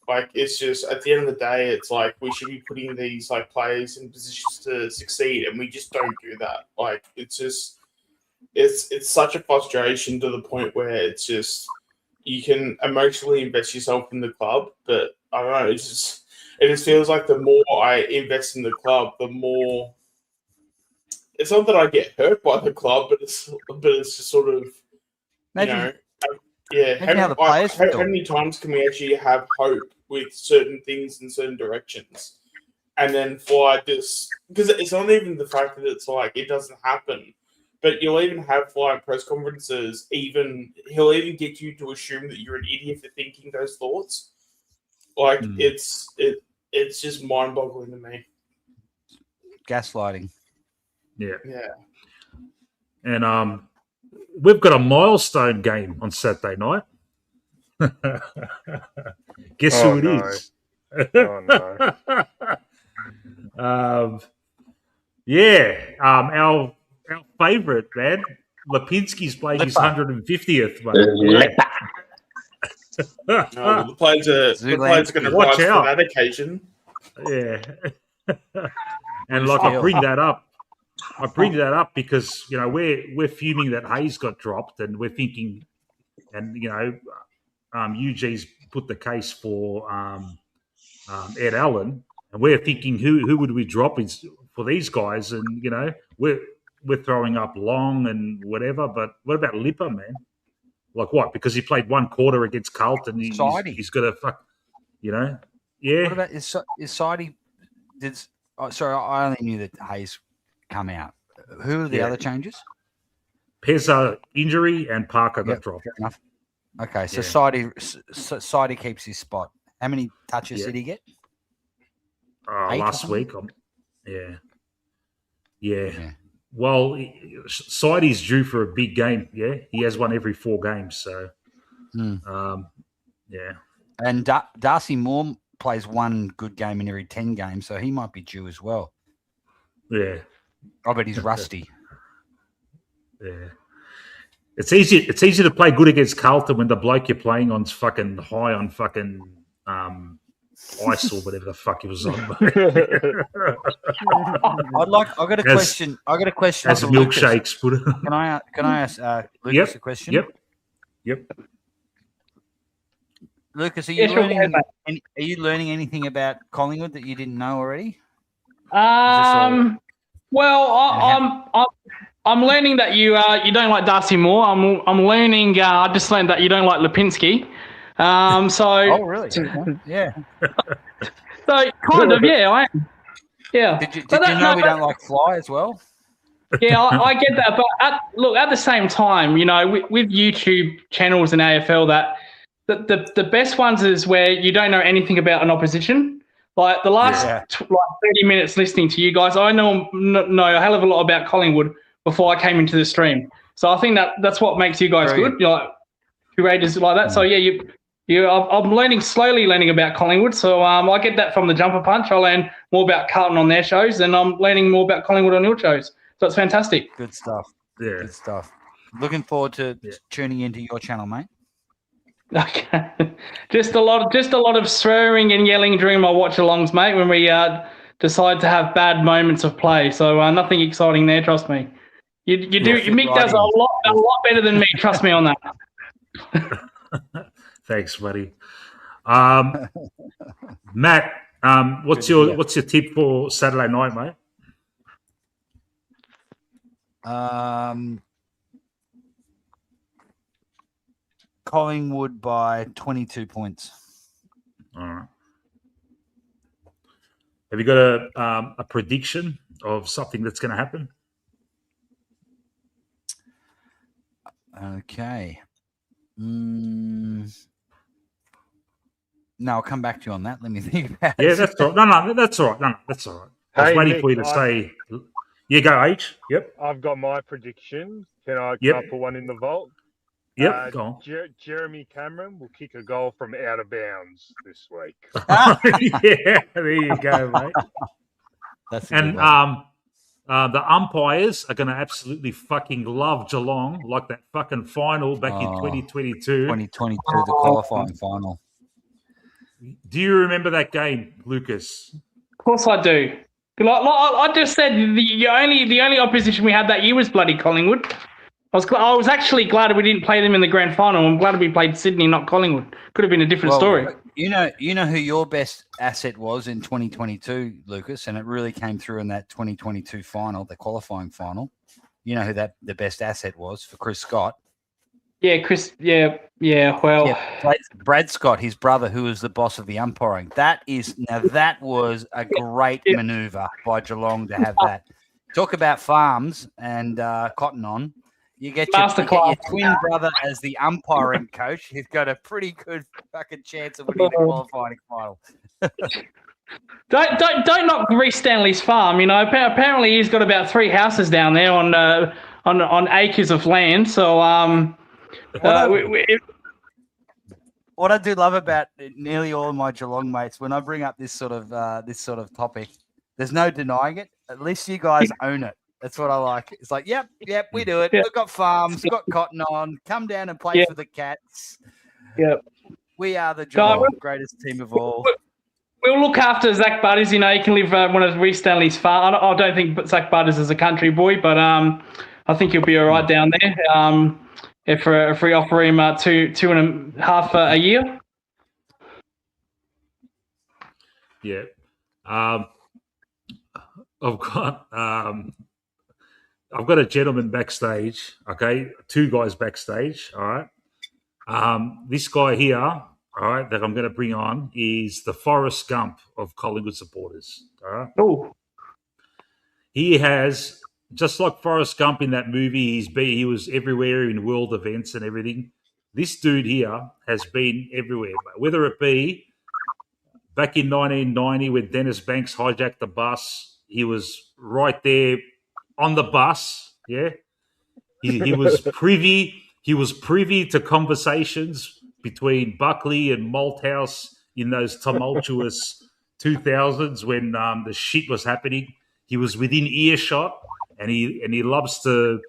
S9: like it's just at the end of the day, it's like we should be putting these like players in positions to succeed, and we just don't do that. Like it's just it's such a frustration to the point where it's just you can emotionally invest yourself in the club, but I don't know. It just feels like the more I invest in the club, the more. It's not that I get hurt by the club, but it's just sort of How many times can we actually have hope with certain things in certain directions, and then Fly just because it's not even the fact that it's like it doesn't happen. But you'll even have Fly in press conferences. He'll even get you to assume that you're an idiot for thinking those thoughts. Like it's just mind-boggling to me.
S5: Gaslighting.
S1: Yeah.
S9: Yeah.
S1: And we've got a milestone game on Saturday night. Guess who it is?
S8: Oh, no.
S1: Our favourite, man. Lipinski's playing his 150th, mate.
S9: The players are going to rise for that occasion.
S1: Yeah. And like I bring that up because we're fuming that Hayes got dropped, and we're thinking, and UG's put the case for Ed Allen, and we're thinking who would we drop for these guys, and we're throwing up Long and whatever, but what about Lipper, man? Like what? Because he played one quarter against Carlton, he's got to fuck, Yeah.
S5: What about is Sidey? Sorry, I only knew that Hayes come out. Who are the other changes?
S1: Pezza injury and Parker got dropped.
S5: Fair enough. Okay, so Sidey keeps his spot. How many touches did he get?
S1: Last week. Yeah. Well, Sidey's due for a big game. Yeah, he has one every 4 games. So, yeah.
S5: And Darcy Moore plays one good game in every 10 games, so he might be due as well.
S1: Yeah.
S5: I bet he's rusty.
S1: Yeah. It's easy to play good against Carlton when the bloke you're playing on's fucking high on fucking ice or whatever the fuck he was on.
S5: I've got a question.
S1: As milkshakes.
S5: Can I ask Lucas a question?
S1: Yep.
S5: Lucas, are you learning anything about Collingwood that you didn't know already?
S2: Well, I'm learning that you don't like Darcy Moore. I'm learning. I just learned that you don't like Lipinski.
S5: Oh, really? Yeah.
S2: So kind of, yeah. I am. Yeah.
S5: Did you know we don't like Fly as well?
S2: Yeah, I get that. But at the same time, with YouTube channels and AFL, that the best ones is where you don't know anything about an opposition. Like the last 30 minutes listening to you guys, I know a hell of a lot about Collingwood before I came into the stream. So I think that's what makes you guys good. You're like curators like that. So yeah, I'm slowly learning about Collingwood. So I get that from the Jumper Punch. I learn more about Carlton on their shows, and I'm learning more about Collingwood on your shows. So it's fantastic.
S5: Good stuff.
S1: Yeah.
S5: Good stuff. Looking forward to tuning into your channel, mate.
S2: Okay. Just a lot of swearing and yelling during my watch-alongs, mate, when we decide to have bad moments of play. So nothing exciting there, trust me. Mick does a lot better than me, trust me on that.
S1: Thanks, buddy. Matt, what's your tip for Saturday night, mate?
S5: Collingwood by 22 points.
S1: All right. Have you got a prediction of something that's going to happen?
S5: Okay. No, I'll come back to you on that. Let me think about it.
S1: Yeah, that's all right. No, that's all right. No, that's all right. I was waiting for you to say. You go, H. Yep.
S8: I've got my prediction. Can I put one in the vault?
S1: Yep, go on.
S8: Jeremy Cameron will kick a goal from out of bounds this week.
S1: Yeah, there you go, mate.
S5: That's
S1: and the umpires are going to absolutely fucking love Geelong, like that fucking final back in 2022.
S5: 2022, the qualifying final.
S1: Do you remember that game, Lucas?
S2: Of course I do. Like I just said, the only opposition we had that year was bloody Collingwood. I was actually glad we didn't play them in the grand final. I'm glad we played Sydney, not Collingwood. Could have been a different story.
S5: You know who your best asset was in 2022, Lucas, and it really came through in that 2022 final, the qualifying final. You know who the best asset was for Chris Scott?
S2: Yeah, Chris. Yeah. Well,
S5: Brad Scott, his brother, who was the boss of the umpiring. That was a great manoeuvre by Geelong to have that. Talk about farms and cotton on. You get your twin brother as the umpiring coach. He's got a pretty good fucking chance of winning the qualifying final.
S2: Don't knock Reece Stanley's farm. Apparently he's got about 3 houses down there on on acres of land. So
S5: what I do love about nearly all of my Geelong mates, when I bring up this sort of topic, there's no denying it. At least you guys own it. That's what I like. It's like, yep, we do it.
S2: Yeah.
S5: We've got farms, we've got cotton on. Come down and play for the Cats.
S2: Yep.
S5: We are the Geelong greatest team of all.
S2: We'll look after Zach Butters. You know, he can live one of Reece Stanley's farm. I don't think Zach Butters is a country boy, but I think he'll be all right down there. If we offer him 2.5 a year.
S1: Yeah. I've got a gentleman backstage. Okay, 2 guys backstage. All right. This guy here, all right, that I'm going to bring on is the Forrest Gump of Collingwood supporters. All right.
S2: Oh.
S1: He has, just like Forrest Gump in that movie, he was everywhere in world events and everything. This dude here has been everywhere, whether it be back in 1990 when Dennis Banks hijacked the bus. He was right there on the bus. Yeah, he was privy. He was privy to conversations between Buckley and Malthouse in those tumultuous 2000s when the shit was happening. He was within earshot, and he loves to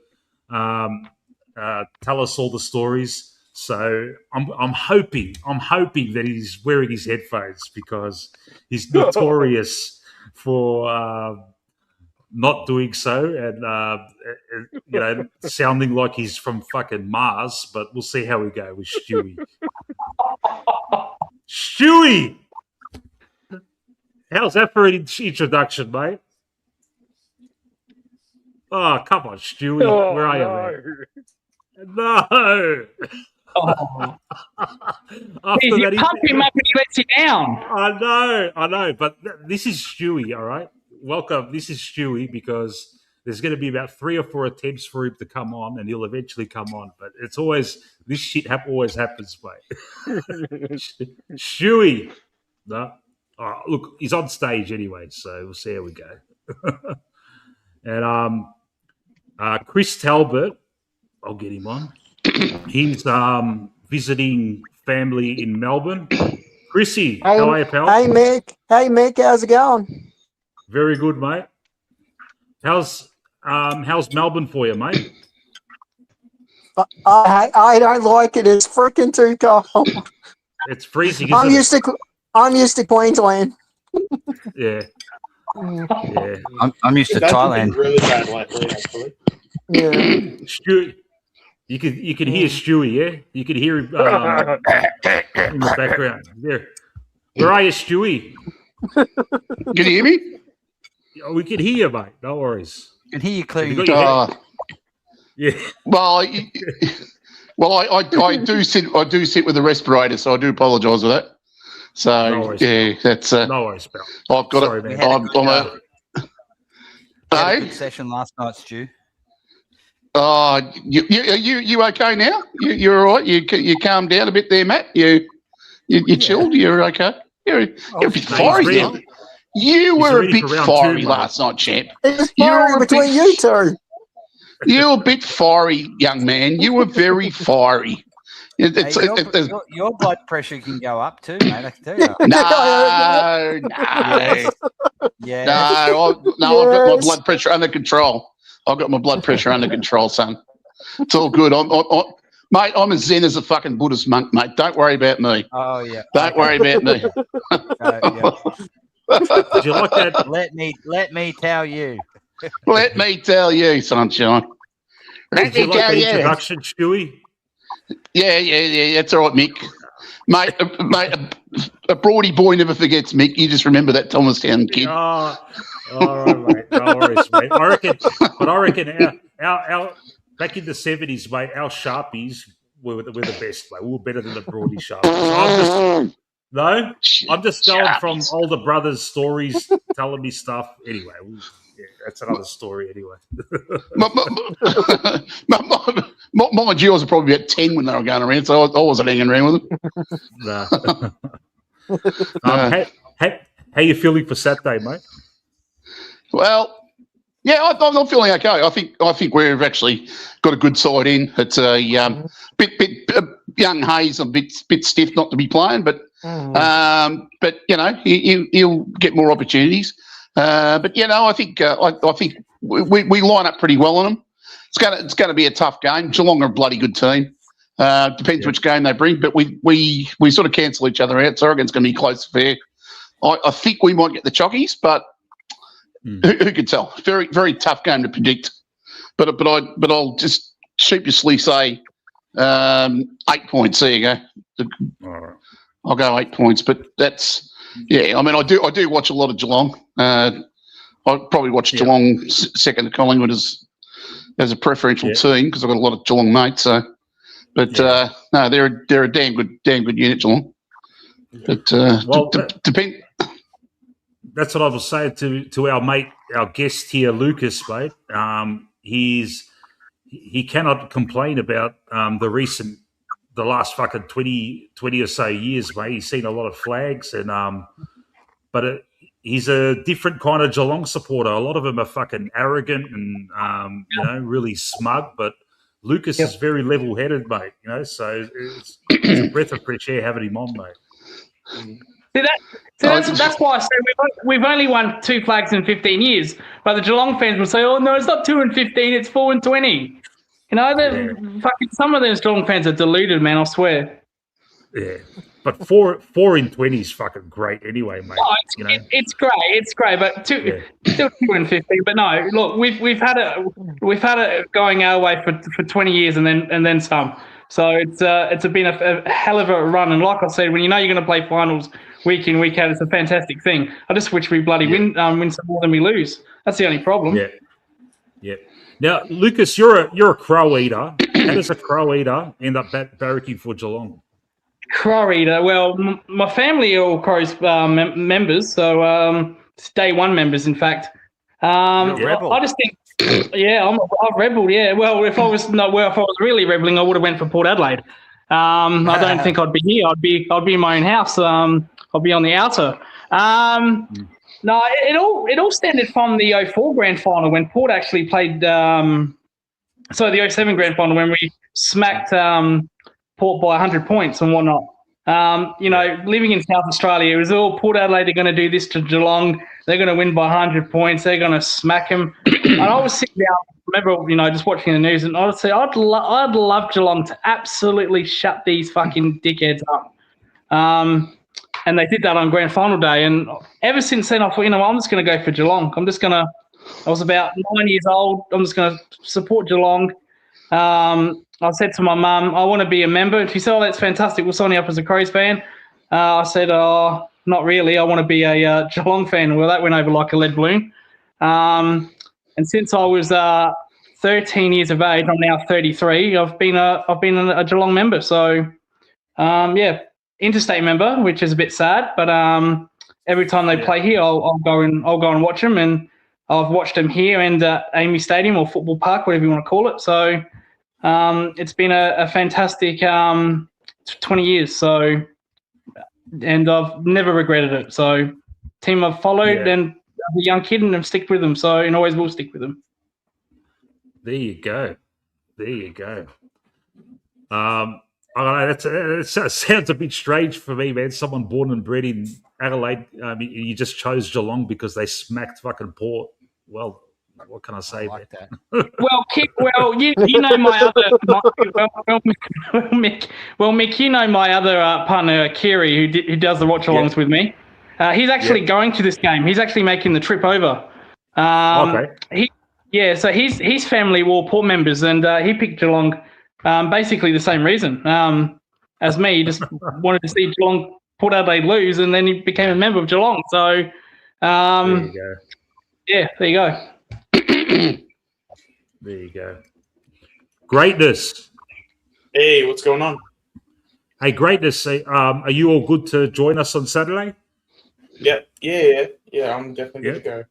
S1: tell us all the stories. So I'm hoping that he's wearing his headphones because he's notorious for not doing so and sounding like he's from fucking Mars. But we'll see how we go with Stewie. Stewie, how's that for an introduction, mate? Oh, come on, Stewie. Where are you, man? No.
S2: Oh. You pump him up and he lets you down.
S1: I know. But this is Stewie, all right? Welcome. This is Stewie because there's going to be about 3 or 4 attempts for him to come on, and he'll eventually come on. But it's always this shit always happens, mate. Stewie. No. Oh, look, he's on stage anyway, so we'll see how we go. And Chris Talbot, I'll get him on. He's visiting family in Melbourne. Chrissy, how are you, pal?
S10: Hey, Mick. How's it going?
S1: Very good, mate. How's Melbourne for you, mate?
S10: I don't like it. It's freaking too cold.
S1: It's freezing.
S10: I'm used to Queensland.
S1: Yeah.
S5: I'm used to Thailand.
S9: Really bad lately, actually.
S10: Yeah.
S1: Stewie, you can hear Stewie, yeah? You can hear him in the background. There. Where are you, Stewie?
S11: Can you hear me?
S1: We can hear you, mate. No worries.
S5: Can hear you clearly.
S1: Yeah.
S11: Well, I do sit with a respirator, so I do apologise for that. So
S1: no worries,
S11: that's
S1: no worries, pal.
S11: I've got
S1: Sorry,
S11: it.
S1: man.
S5: We had a good session last night, Stu.
S11: You okay now? You're all right. You calmed down a bit there, Matt. You chilled. You're okay. You're a bit fiery now. You were a bit fiery last night, champ.
S10: It's fiery between you two.
S11: You're a bit fiery, young man. You were very fiery.
S5: Your blood pressure can go up too, mate. I can tell you.
S11: No.
S5: Yeah.
S11: No, I've got my blood pressure under control. I've got my blood pressure under control, son. It's all good. Mate, I'm as zen as a fucking Buddhist monk, mate. Don't worry about me.
S5: Oh, yeah.
S11: Don't worry about me.
S1: Did you like that?
S5: Let me tell you.
S11: Let me tell you, sunshine.
S1: Did you like that introduction, Stewie?
S11: Yeah. That's all right, Mick. Mate, a Broady boy never forgets, Mick. You just remember that Thomastown kid.
S1: Oh, all right, mate. No worries, mate. I reckon our back in the 70s, mate, our Sharpies were the best, mate. We were better than the Broady Sharpies. I'm just going from older brothers' stories, telling me stuff. Anyway, that's another story anyway.
S11: Mind you, I was probably about 10 when they were going around, so I wasn't hanging around with them.
S1: Nah. How you feeling for Saturday, mate?
S11: Well, Yeah, I'm feeling okay. I think we've actually got a good side in. It's a bit young Hayes, a bit stiff not to be playing, but he'll get more opportunities. But I think we line up pretty well on them. It's going to be a tough game. Geelong are a bloody good team. Depends which game they bring, but we sort of cancel each other out. So I reckon it's going to be close fair. I think we might get the chockies, but who could tell? Very, very tough game to predict. But I'll just sheepishly say 8 points. There you go.
S1: All right.
S11: I'll go 8 points. But that's I mean, I do watch a lot of Geelong. I probably watch Geelong second to Collingwood as a preferential team because I've got a lot of Geelong mates. So, but no, they're a damn good unit, Geelong. But depend.
S1: That's what I was saying to our mate, our guest here, Lucas, mate. He cannot complain about the last fucking 20 or so years, mate. He's seen a lot of flags, and but he's a different kind of Geelong supporter. A lot of them are fucking arrogant and really smug, but Lucas is very level-headed, mate. So it's a breath of fresh air having him on, mate.
S2: That's why I say we've only won 2 flags in 15 years. But the Geelong fans will say, "Oh no, it's not 2 and 15; it's 4 and 20." Fucking some of those Geelong fans are deluded, man. I swear.
S1: Yeah, but 4 in 20 is fucking great anyway, mate.
S2: Oh, it's great, but still 2 and 15. But no, look, we've had it going our way for 20 years and then some. So it's been a hell of a run, and like I said, when you're going to play finals week in, week out, it's a fantastic thing. I just wish we bloody win some more than we lose. That's the only problem.
S1: Yeah. Now, Lucas, you're a crow eater. How does a crow eater end up barracking for Geelong?
S2: Crow eater. Well, my family are all Crows members, so it's day one members, in fact. I just think. Yeah, I'm a rebel. Yeah, well, if I was really rebelling, I would have went for Port Adelaide. I don't think I'd be here. I'd be in my own house. I'll be on the outer. No, it all stemmed from the 04 grand final when Port actually played. The 07 grand final when we smacked Port by 100 points and whatnot. Living in South Australia, it was all Port Adelaide are going to do this to Geelong. They're going to win by 100 points. They're going to smack them. And I was sitting down, remember, just watching the news, and I would say I'd love Geelong to absolutely shut these fucking dickheads up. And they did that on grand final day. And ever since then, I thought, I'm just going to go for Geelong. I was about 9 years old. I'm just going to support Geelong. I said to my mum, I want to be a member. And she said, "Oh, that's fantastic. We'll sign you up as a Crows fan." I said, "Oh, not really. I want to be a Geelong fan." Well, that went over like a lead balloon. And since I was 13 years of age, I'm now 33. I've been a Geelong member. So, interstate member, which is a bit sad. But every time they play here, I'll go and watch them. And I've watched them here and Amy Stadium or Football Park, whatever you want to call it. So. It's been a fantastic 20 years, so, and I've never regretted it. So, team I've followed, and I'm a young kid and I've stick with them, so, and always will stick with them.
S1: There you go. I don't know, it sounds a bit strange for me, man. Someone born and bred in Adelaide, you just chose Geelong because they smacked fucking Port. Well, what can I say?
S5: Like that.
S2: You know my other Mick, you know my other partner Kiri who does the watch-alongs with me. He's actually going to this game. He's actually making the trip over. Okay. So his family were all Port members, and he picked Geelong. Basically the same reason as me. He just wanted to see Geelong Port Adelaide lose, and then he became a member of Geelong. So, there you go. Yeah, there you go.
S1: There you go. Greatness.
S9: Hey, what's going on?
S1: Hey, Greatness. Are you all good to join us on Saturday?
S9: Yeah. I'm definitely good to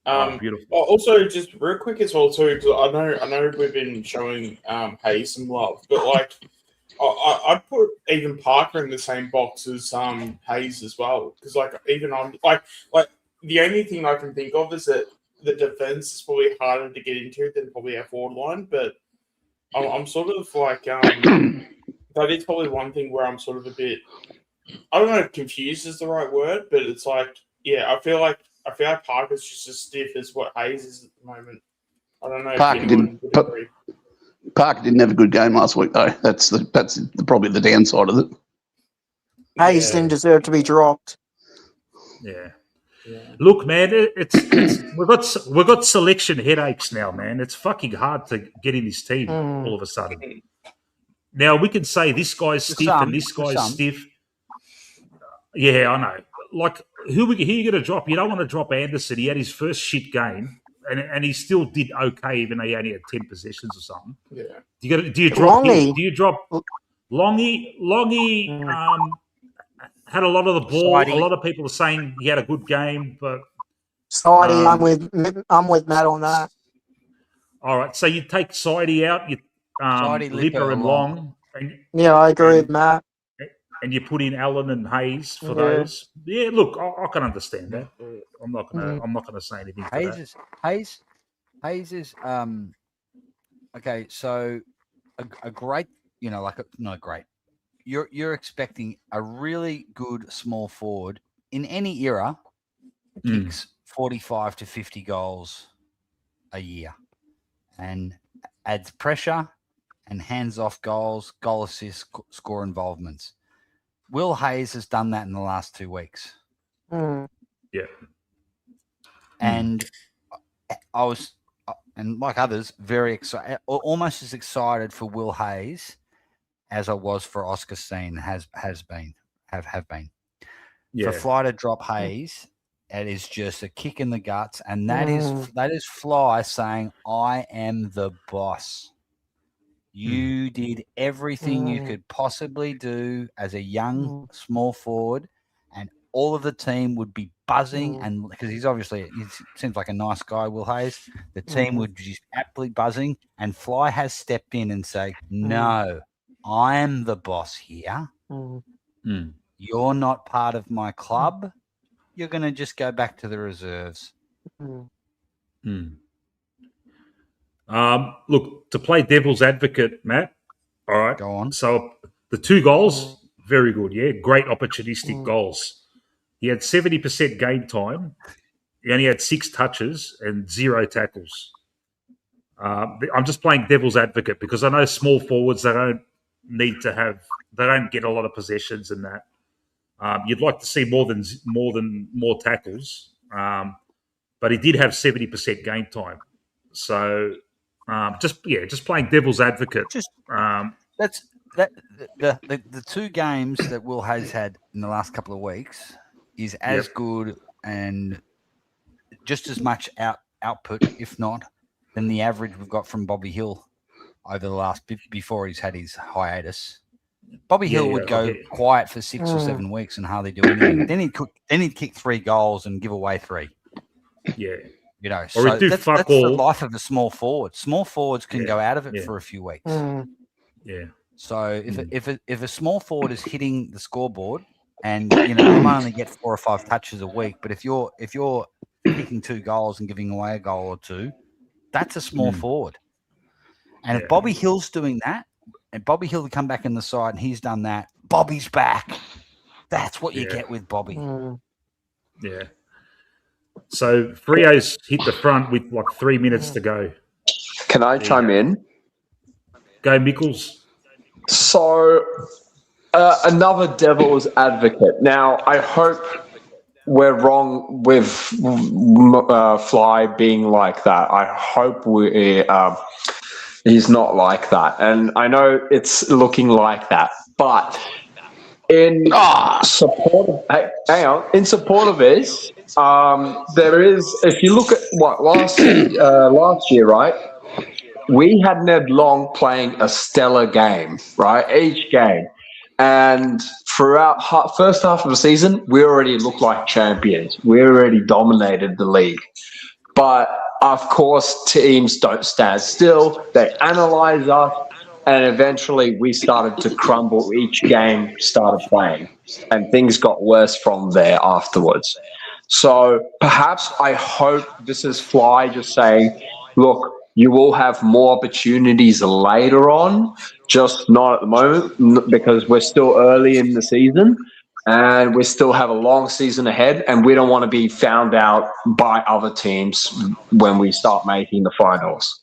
S9: go.
S1: Beautiful.
S9: Also, just real quick as well too, because I know we've been showing Hayes some love, but like I'd put even Parker in the same box as Hayes as well, because like even I'm like the only thing I can think of is that the defense is probably harder to get into than probably our forward line, but I'm sort of like that is probably one thing where I'm sort of a bit, I don't know if confused is the right word, but it's like, yeah, I feel like Parker's just as stiff as what Hayes is at the moment. I don't know if anyone would agree.
S11: Parker didn't have a good game last week though. That's probably the downside of it.
S10: Hayes didn't deserve to be dropped.
S1: Yeah. Look, man, we've got selection headaches now, man. It's fucking hard to get in this team all of a sudden. Now we can say this guy's stiff and this guy's stiff. Yeah, I know. Like, who are you going to drop? You don't want to drop Anderson. He had his first shit game, and he still did okay, even though he only had 10 possessions or something.
S9: Yeah.
S1: Do you drop
S10: Longy.
S1: him? Do you drop Longy? Longy had a lot of the ball.
S5: Sidey.
S1: A lot of people are saying he had a good game, but
S10: Sidey, I'm with Matt on that.
S1: all right. So you take Sidey out, you
S5: Sidey,
S1: Lipper and Long, and
S10: Yeah, I agree with Matt.
S1: you put in Allen and Hayes for those. Yeah, look, I can understand that. I'm not gonna say anything.
S5: Hayes is okay. So a great, not great. You're expecting a really good small forward in any era kicks 45 to 50 goals a year and adds pressure and hands off goals, goal assists, score involvements. Will Hayes has done that in the last 2 weeks.
S1: Yeah.
S5: And I was, and like others, very excited, almost as excited for Will Hayes as I was for Oscar Steen have been.
S1: Yeah.
S5: For Fly to drop Hayes, it is just a kick in the guts, and that is Fly saying, "I am the boss. You did everything you could possibly do as a young small forward, and all of the team would be buzzing, and because he seems like a nice guy, Will Hayes. The team would be just absolutely buzzing, and Fly has stepped in and say, no, I am the boss here. You're not part of my club. You're going to just go back to the reserves."
S1: Look, to play devil's advocate, Matt. All right.
S5: Go on.
S1: So the 2 goals, very good. Yeah, great opportunistic goals. He had 70% game time. He only had 6 touches and 0 tackles. I'm just playing devil's advocate because I know small forwards, they don't get a lot of possessions and that. You'd like to see more tackles, but he did have 70% game time. So just playing devil's advocate.
S5: The 2 games that Will Hayes had in the last couple of weeks is as good and just as much output, if not, than the average we've got from Bobby Hill over the last before he's had his hiatus. Bobby Hill would go quiet for 6 or 7 weeks and hardly do anything. Then he'd kick 3 goals and give away 3.
S1: Yeah.
S5: So that's the life of a small forward. Small forwards can go out of it for a few weeks.
S1: Yeah.
S5: So if a small forward is hitting the scoreboard, and you might only get 4 or 5 touches a week, but if you're kicking 2 goals and giving away a goal or 2, that's a small forward. And if Bobby Hill's doing that, and Bobby Hill would come back in the side and he's done that, Bobby's back. That's what you get with Bobby.
S1: Yeah. So Frio's hit the front with like 3 minutes to go.
S6: Can I chime in?
S1: Go, Mickles.
S6: So, another devil's advocate. Now, I hope we're wrong with Fly being like that. I hope he's not like that. And I know it's looking like that. But in support of this, there is, if you look at what last year, right? We had Ned Long playing a stellar game, right? Each game. And throughout first half of the season, we already looked like champions. We already dominated the league. But, of course, teams don't stand still. They analyze us. And eventually we started to crumble. Each game started playing. And things got worse from there afterwards. So perhaps I hope this is Fly just saying, look, you will have more opportunities later on, just not at the moment because we're still early in the season and we still have a long season ahead and we don't want to be found out by other teams when we start making the finals.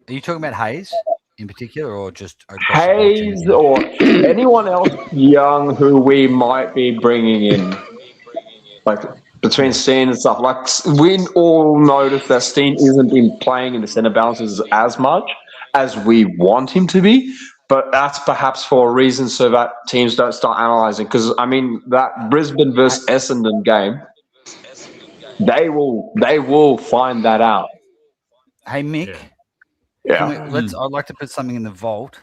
S5: Are you talking about Hayes in particular or just
S6: Hayes or anyone else young who we might be bringing in? Like between Steen and stuff, like we all notice that Steen isn't been playing in the centre balances as much as we want him to be, but that's perhaps for a reason so that teams don't start analysing. Because I mean that Brisbane versus Essendon game, they will find that out.
S5: Hey Mick,
S6: yeah.
S5: I'd like to put something in the vault.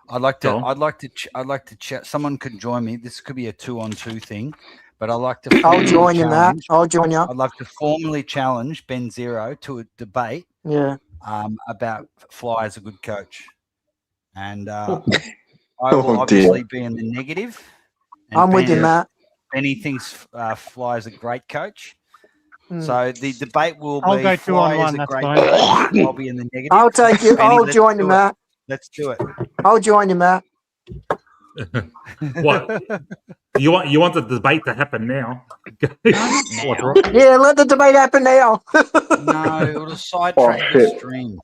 S5: I'd like to chat. Someone could join me. This could be a 2-on-2 thing. But I'd like to.
S10: I'll join you, Matt. I'll join you.
S5: I'd love to formally challenge Ben Zero to a debate.
S10: Yeah.
S5: About Fly as a good coach, and I will obviously be in the negative.
S10: I'm with you, Matt.
S5: Benny thinks Fly is a great coach. So the debate will
S7: I'll
S5: be
S7: go
S5: Fly
S7: 2-on-1.
S5: is a
S7: That's
S5: great
S7: fine.
S5: coach. I'll be in the negative.
S10: I'll take you.
S5: Benny,
S10: I'll join you, Matt.
S5: Let's do it.
S10: I'll join you, Matt.
S1: What? You want the debate to happen now?
S10: Yeah, let the debate happen now.
S5: No, it'll sidetrack the stream.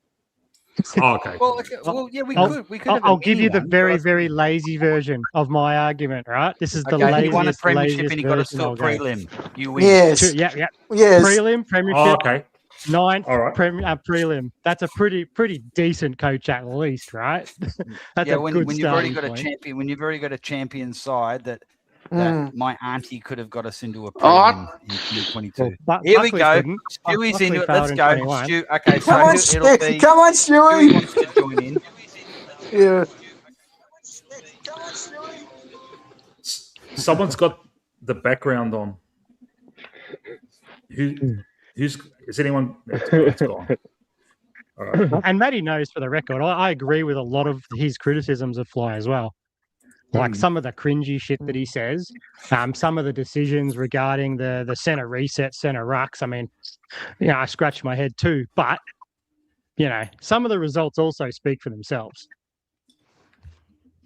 S1: Oh, okay.
S5: Well, yeah, we could.
S7: I'll give you the very, very lazy version of my argument. Right? This is the laziest.
S5: He won a premiership and he got us to a
S7: version
S5: prelim. You win.
S10: Yes.
S7: Yeah.
S10: Yes.
S7: Prelim, premiership.
S1: Oh, okay.
S7: Ninth,
S1: All right.
S7: prelim. That's a pretty decent coach at least, right? That's a
S5: when
S7: good
S5: you've already got
S7: point.
S5: a champion. When you've already got a champion side that my auntie could have got us into a prelim in 2022.
S7: Well,
S5: Here we go.
S7: didn't.
S5: Stewie's
S7: Luckily
S5: into it.
S7: failed
S5: Let's
S7: in
S5: go.
S7: 21.
S5: Stew. Okay, so
S10: Come on,
S5: it'll be.
S10: Come on,
S5: Stewie
S10: Stewie.
S5: wants to join in.
S10: Yeah.
S1: Someone's got the background on. Who's is anyone? It's gone. All right.
S7: And Matty knows for the record, I agree with a lot of his criticisms of Fly as well. Like some of the cringy shit that he says, some of the decisions regarding the centre reset, centre rucks. I mean, I scratch my head too. But, some of the results also speak for themselves.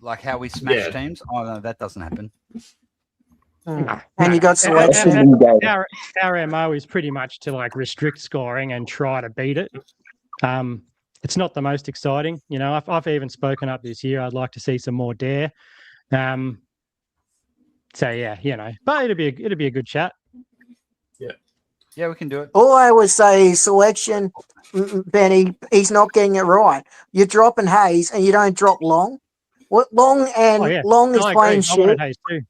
S5: Like how we smash teams. Oh no, that doesn't happen.
S10: And you got selection.
S7: Our MO is pretty much to restrict scoring and try to beat it. It's not the most exciting. I've even spoken up this year. I'd like to see some more dare. So yeah, but it'd be a good chat.
S5: Yeah, we can do it.
S10: All I would say is selection, Benny, he's not getting it right. You're dropping Hayes and you don't drop Long. What Long is playing shit.
S7: Hayes too.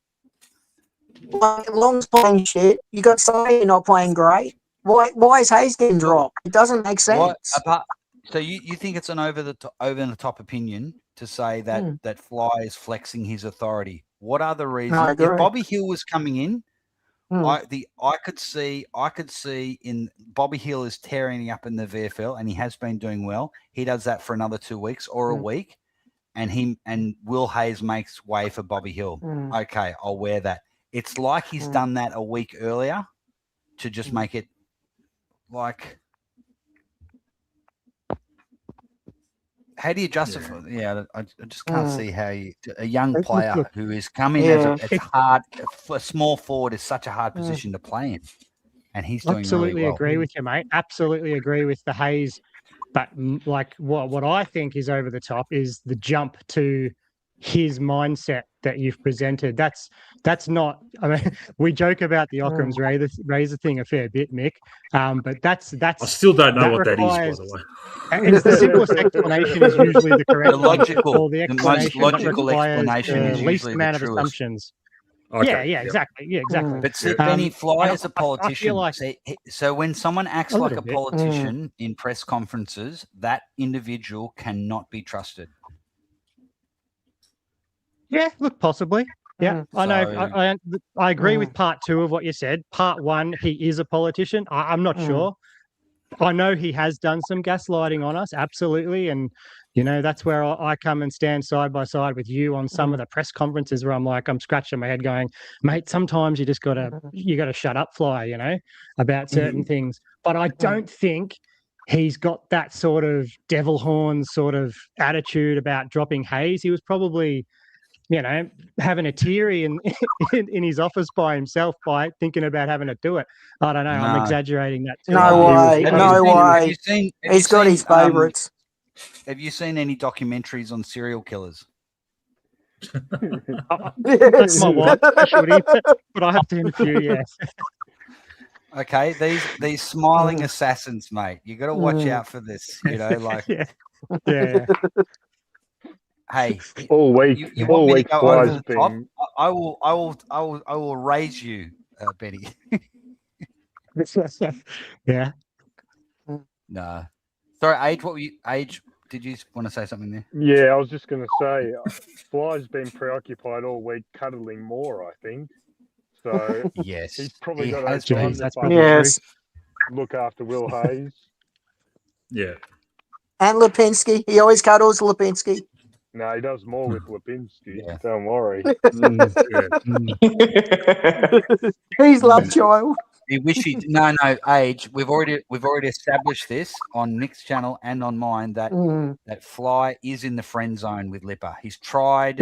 S10: Long's playing shit. You got Say not playing great. Why is Hayes getting dropped? It doesn't make sense.
S5: So you think it's an over the top opinion to say that Fly is flexing his authority? What are the reasons? If Bobby Hill was coming in, I could see in Bobby Hill is tearing up in the VFL and he has been doing well. He does that for another 2 weeks or a week, and Will Hayes makes way for Bobby Hill. Okay, I'll wear that. It's like he's done that a week earlier to just make it like. How do you justify? Yeah, I just can't see how a young player who is coming as it's hard. A small forward is such a hard position to play in, and he's doing
S7: absolutely
S5: really well.
S7: Agree with you, mate. Absolutely agree with the Hayes, but what I think is over the top is the jump to his mindset that you've presented. That's not. I mean, we joke about the Occam's razor thing a fair bit, Mick. But that's.
S1: I still don't know what that is, by the way.
S7: It's the simplest explanation is usually the correct.
S5: The most logical explanation is
S7: the least
S5: usually
S7: amount
S5: the
S7: of
S5: truest.
S7: assumptions.
S1: Okay.
S7: Yeah, exactly. Yeah, exactly.
S5: But see, Benny, Fly is a politician. So when someone acts like a
S7: bit.
S5: politician in press conferences, that individual cannot be trusted.
S7: Yeah, look, possibly. Yeah, I know. I agree with part two of what you said. Part one, he is a politician. I'm not sure. I know he has done some gaslighting on us, absolutely, and You know, that's where I come and stand side by side with you on some of the press conferences where I'm scratching my head going, mate, sometimes you just gotta shut up, Fly, you know, about certain things. But I don't think he's got that sort of devil horn sort of attitude about dropping Hayes. He was probably, you know, having a teary in his office by himself by thinking about having to do it. I don't know. I'm exaggerating that too.
S10: No way. He's got his favourites.
S5: Have you seen any documentaries on serial killers?
S7: That's my wife, actually, but I have seen a few, yes.
S5: Okay, these smiling assassins, mate. You got to watch out for this. You know, like
S7: yeah.
S5: Hey,
S8: all week,
S5: you want me to go over the top?
S8: been...
S5: I will raise you, Benny.
S7: Yeah.
S5: No. Sorry, Age. What were you? Age? Did you want to say something there?
S8: Yeah, I was just going to say, Fly's been preoccupied all week cuddling Moore, I think. So
S5: yes,
S8: he's probably got those
S7: times
S8: that's look after Will Hayes.
S1: Yeah.
S10: And Lipinski. He always cuddles Lipinski.
S8: No, he does more with Lipinski. Yeah. Don't worry.
S10: He's love child.
S5: He wish he no Age. We've already established this on Nick's channel and on mine that that Fly is in the friend zone with Lipper. He's tried.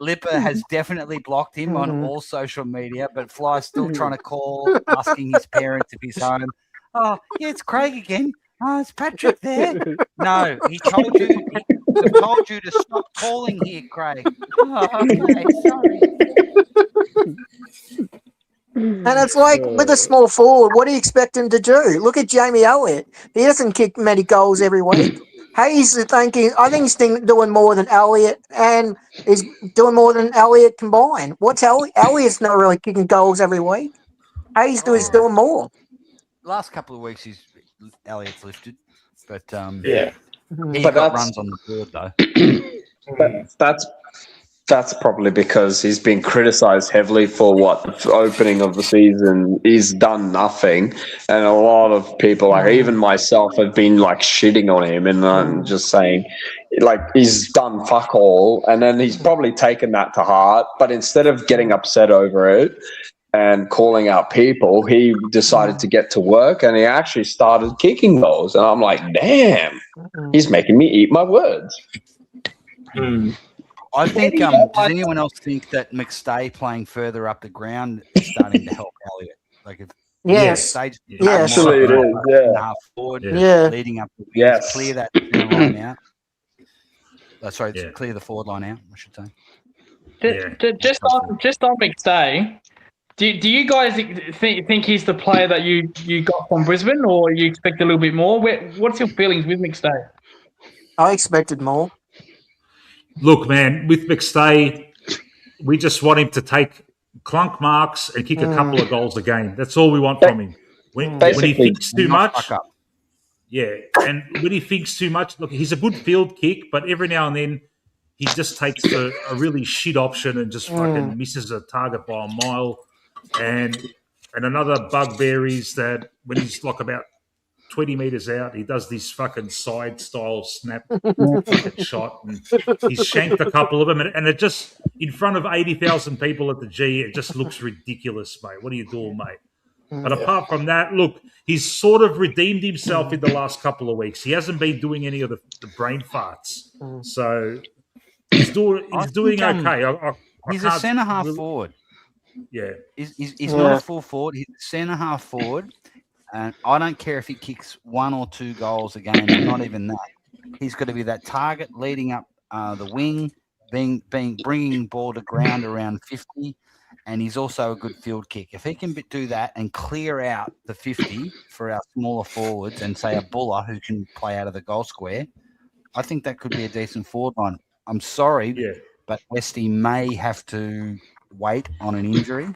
S5: Lipper has definitely blocked him on all social media, but Fly's still trying to call, asking his parents if he's home. Oh, yeah, it's Craig again. Oh, is Patrick there? No, he told you to stop calling here, Craig. Oh, okay, sorry.
S10: And it's like with a small forward, what do you expect him to do? Look at Jamie Elliott. He doesn't kick many goals every week. Hayes I think he's doing more than Elliott, and he's doing more than Elliott combined. What's Elliott? Elliott's not really kicking goals every week. Hayes is doing more.
S5: Last couple of weeks, Elliott's lifted, but
S6: yeah,
S5: he got runs on the board though.
S6: But that's probably because he's been criticised heavily for what the opening of the season. He's done nothing, and a lot of people, like even myself, have been like shitting on him, and I'm just saying, like he's done fuck all, and then he's probably taken that to heart. But instead of getting upset over it and calling out people, he decided to get to work, and he actually started kicking goals. And I'm like, damn, he's making me eat my words.
S5: I think, does anyone else think that McStay playing further up the ground is starting to help Elliott? Like,
S6: Actually it is,
S5: half forward,
S10: Yeah.
S5: leading up,
S6: Yes.
S5: clear that line out. Clear the forward line out, I should say.
S2: Just on McStay, do you guys think he's the player that you got from Brisbane, or you expect a little bit more? What's your feelings with McStay?
S10: I expected more.
S1: Look, man, with McStay, we just want him to take clunk marks and kick a couple of goals a game. That's all we want from him. When he thinks too much, and when he thinks too much, look, he's a good field kick, but every now and then he just takes a really shit option and just fucking misses a target by a mile. And another bugbear is that when he's like about 20 metres out, he does this fucking side-style snap fucking shot. And he's shanked a couple of them. And it just, in front of 80,000 people at the G, it just looks ridiculous, mate. What are you doing, mate? But apart from that, look, he's sort of redeemed himself in the last couple of weeks. He hasn't been doing any of the brain farts. So he's doing okay.
S5: He's a centre-half forward.
S1: Yeah.
S5: He's not a full forward. He's a centre-half forward. And I don't care if he kicks 1 or 2 goals a game, not even that. He's got to be that target leading up the wing, bringing ball to ground around 50, and he's also a good field kick. If he can do that and clear out the 50 for our smaller forwards and, say, a Buller who can play out of the goal square, I think that could be a decent forward line. I'm sorry, but Westy may have to wait on an injury.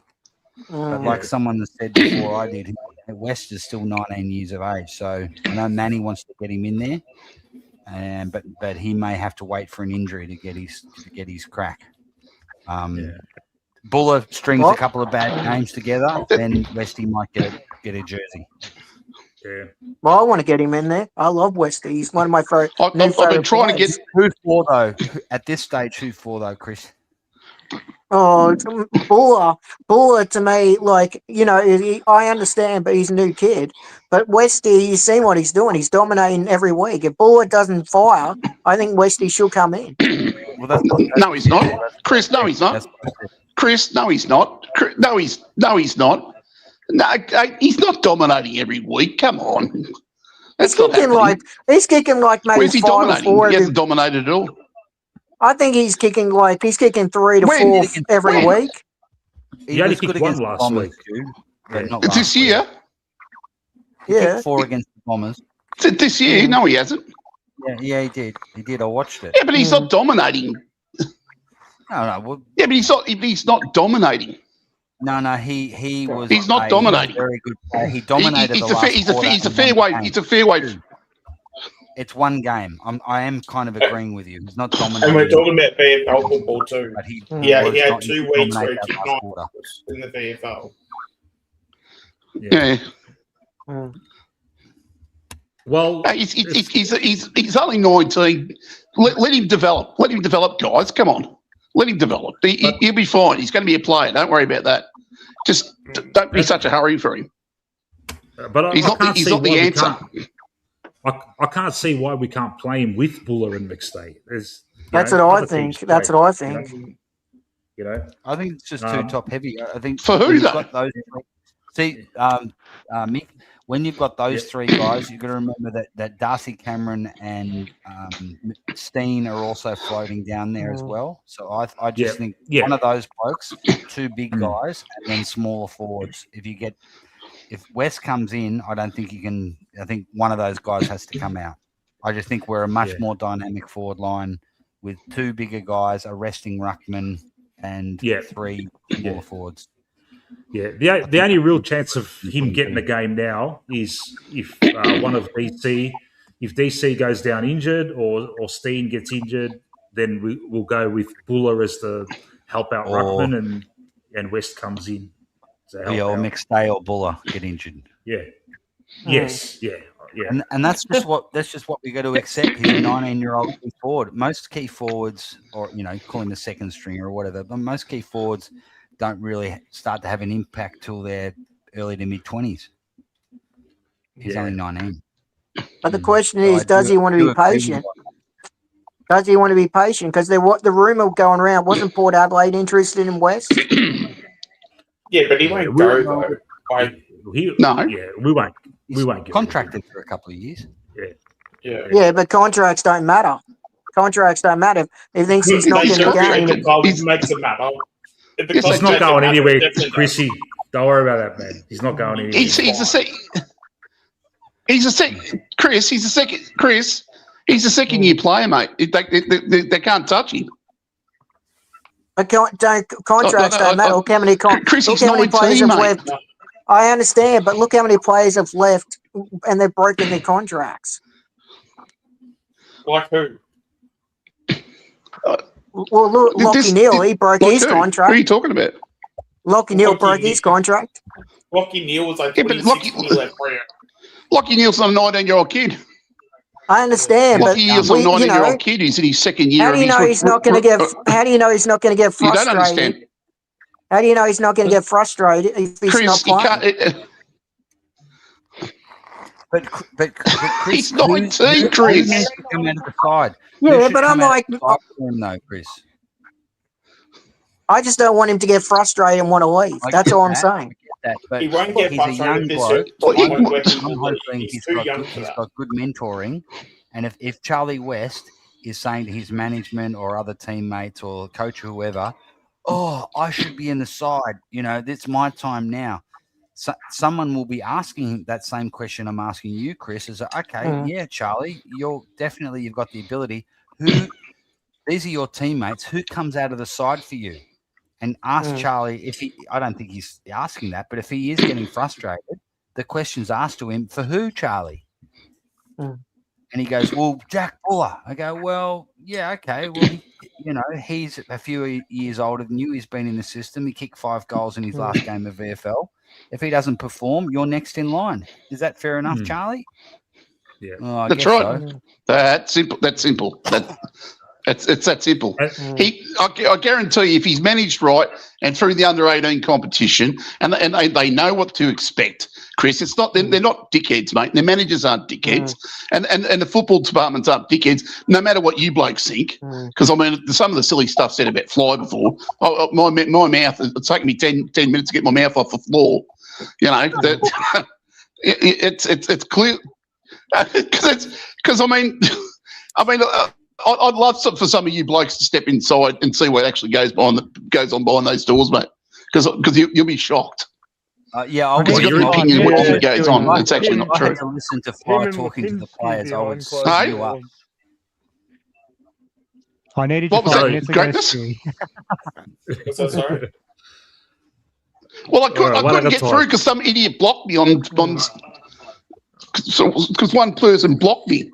S5: But like someone has said before I did, West is still 19 years of age. So I know Manny wants to get him in there, but he may have to wait for an injury to get his crack. Buller strings a couple of bad games together, then Westy might get a jersey.
S1: Yeah.
S10: Well, I want to get him in there. I love Westy. He's one of my favorite.
S11: I've been trying to get
S5: who for though. At this stage, who for though, Chris?
S10: Oh, Buller to me, like, you know, I understand, but he's a new kid. But Westy, you've seen what he's doing. He's dominating every week. If Buller doesn't fire, I think Westy should come in.
S5: Well,
S11: no, he's not. Chris, no, he's not. Chris, no, he's not. No, he's not. No, he's not dominating every week. Come on.
S10: He's kicking like maybe
S11: Where's he
S10: 5 or
S11: dominating?
S10: 4.
S11: He hasn't dominated at all.
S10: I think he's kicking 3 to 4 every week.
S1: He only kicked 1 last week.
S11: It's this year.
S10: Yeah.
S5: Kicked 4 against the Bombers.
S11: This year? No, he hasn't.
S5: Yeah, he did. He did. I watched it.
S11: Yeah, but he's not dominating.
S5: No. Well,
S11: yeah, but he's not dominating.
S5: No, he was.
S11: He's not dominating.
S5: Very good player. He dominated the last
S11: He's a fairway. It's a fairway.
S5: It's one game. I am kind of agreeing with you. He's not dominating.
S9: And we're talking about VFL football too.
S5: But he
S9: had 2 weeks where he kicked 9 in the VFL.
S11: Yeah.
S1: Well,
S11: he's only 19. Let him develop. Let him develop, guys. Come on. Let him develop. He'll be fine. He's going to be a player. Don't worry about that. Just don't be such a hurry for him.
S1: But
S11: he's not the answer.
S1: I can't see why we can't play him with Buller and McStay.
S10: That's what I think. That's what I think.
S1: You know,
S5: I think it's just too top heavy. I think
S11: for who though?
S5: Got those see, Mick, when you've got those 3 guys, you've got to remember that Darcy Cameron and Steen are also floating down there as well. So I just think one of those blokes, 2 big guys, and then smaller forwards. If West comes in, I don't think you can. I think one of those guys has to come out. I just think we're a much more dynamic forward line with 2 bigger guys, a resting ruckman, and 3 smaller forwards.
S1: Yeah, the only real chance of him getting the game now is if one of DC goes down injured or Steen gets injured, then we'll go with Buller as the help out ruckman and West comes in.
S5: Or McStay or Buller get injured.
S1: Yeah. Yes. Yeah.
S5: And that's just what we got to accept. He's a 19-year-old key forward. Most key forwards, or call him the second stringer or whatever, but most key forwards don't really start to have an impact till they're early to mid-20s. He's only 19.
S10: But the question is, does he want to be patient? Does he want to be patient? Because the rumor going around, wasn't Port Adelaide interested in West?
S9: Yeah, but he won't go though.
S11: No.
S1: Yeah, we won't. We won't get
S5: contracted for a couple of years.
S10: Yeah, but contracts don't matter. Contracts don't matter. If he thinks he's not going to gain,
S9: it makes it matter.
S1: He's not going anywhere, Chrissy. Don't worry about that, man. He's not going anywhere.
S11: He's a second year player, mate. They can't touch him.
S10: Contracts don't matter. Look how many players have left. I understand, but look how many players have left and they've broken their contracts.
S9: Like who?
S10: Well, look, Lockie Neal, he broke his contract.
S11: Who are you talking about?
S10: Lockie Neal broke his contract.
S9: Lockie Neal was like 26 left.
S11: Lockie Neal's not a 19-year-old kid.
S10: I understand,
S11: Lockie Neal's a 19-year-old kid. He's in his second year.
S10: How do you know he's not going to get? How do you know he's not going to get frustrated?
S11: You don't understand.
S10: How do you know he's not going to get frustrated if he's not playing?
S5: But Chris,
S11: he's 19, Chris.
S5: Come out of the side.
S10: Yeah, but I'm like,
S5: no, Chris.
S10: I just don't want him to get frustrated and want to leave. That's all I'm saying.
S5: But
S9: he won't get frustrated this
S5: year.
S9: I'm
S5: hoping he's got good mentoring, and if Charlie West is saying to his management or other teammates or coach or whoever, "Oh, I should be in the side. It's my time now." So someone will be asking him that same question I'm asking you, Chris. Is yeah, Charlie, you've got the ability. These are your teammates. Who comes out of the side for you? And ask Charlie I don't think he's asking that, but if he is getting frustrated, the question's asked to him, for who, Charlie? And he goes, well, Jack Buller. I go, well, yeah, okay. Well, you know, he's a few years older than you. He's been in the system. He kicked 5 goals in his last game of VFL. If he doesn't perform, you're next in line. Is that fair enough, Charlie?
S1: Yeah,
S11: that's right. So. That's simple. That's simple. It's that simple. I guarantee you, if he's managed right and through the under-18 competition, and they know what to expect, Chris. It's not they're not dickheads, mate. Their managers aren't dickheads, and the football departments aren't dickheads. No matter what you blokes think, because I mean, some of the silly stuff said about Fly before. My mouth. It's taken me 10 minutes to get my mouth off the floor. You know that it's clear because I mean. I'd love for some of you blokes to step inside and see what actually goes on behind those doors, mate. Because you'll be shocked.
S5: I've
S11: got your opinion of what actually goes on. It's actually not true.
S5: I had to listen to Fly talking to the players. I would suck you up.
S7: I needed you 5 minutes ago.
S9: What's that, sorry?
S11: Well, I couldn't get through because some idiot blocked me on because one person blocked me.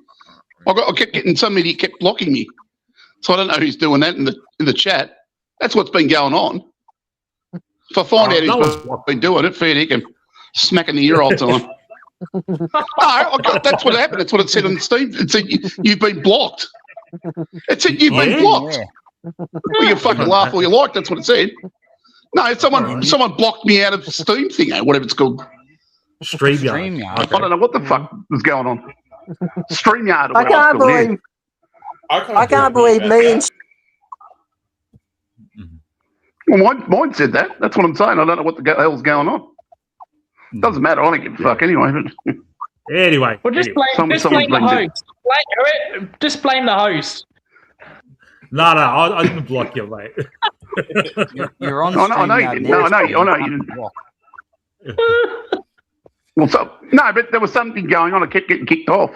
S11: I kept getting somebody kept blocking me, so I don't know who's doing that in the chat. That's what's been going on. If I find out who's been doing it, fair dick, and smacking the ear all the time. That's what happened. That's what it said on Steam. It said you've been blocked. It said you've been blocked. Yeah. Well, you fucking laugh all you like. That's what it said. No, someone blocked me out of Steam thing, whatever it's called.
S1: StreamYard.
S11: I don't know what the fuck was going on. StreamYard.
S10: I can't believe me and.
S11: Well, mine said that. That's what I'm saying. I don't know what the hell's going on. Doesn't matter. I don't give a fuck anyway.
S1: Anyway.
S2: Well, just blame the host. Just blame the host.
S1: No, I didn't block you, mate.
S5: You're on.
S11: I know you didn't. I know you didn't. Well, but there was something going on. I kept getting kicked off.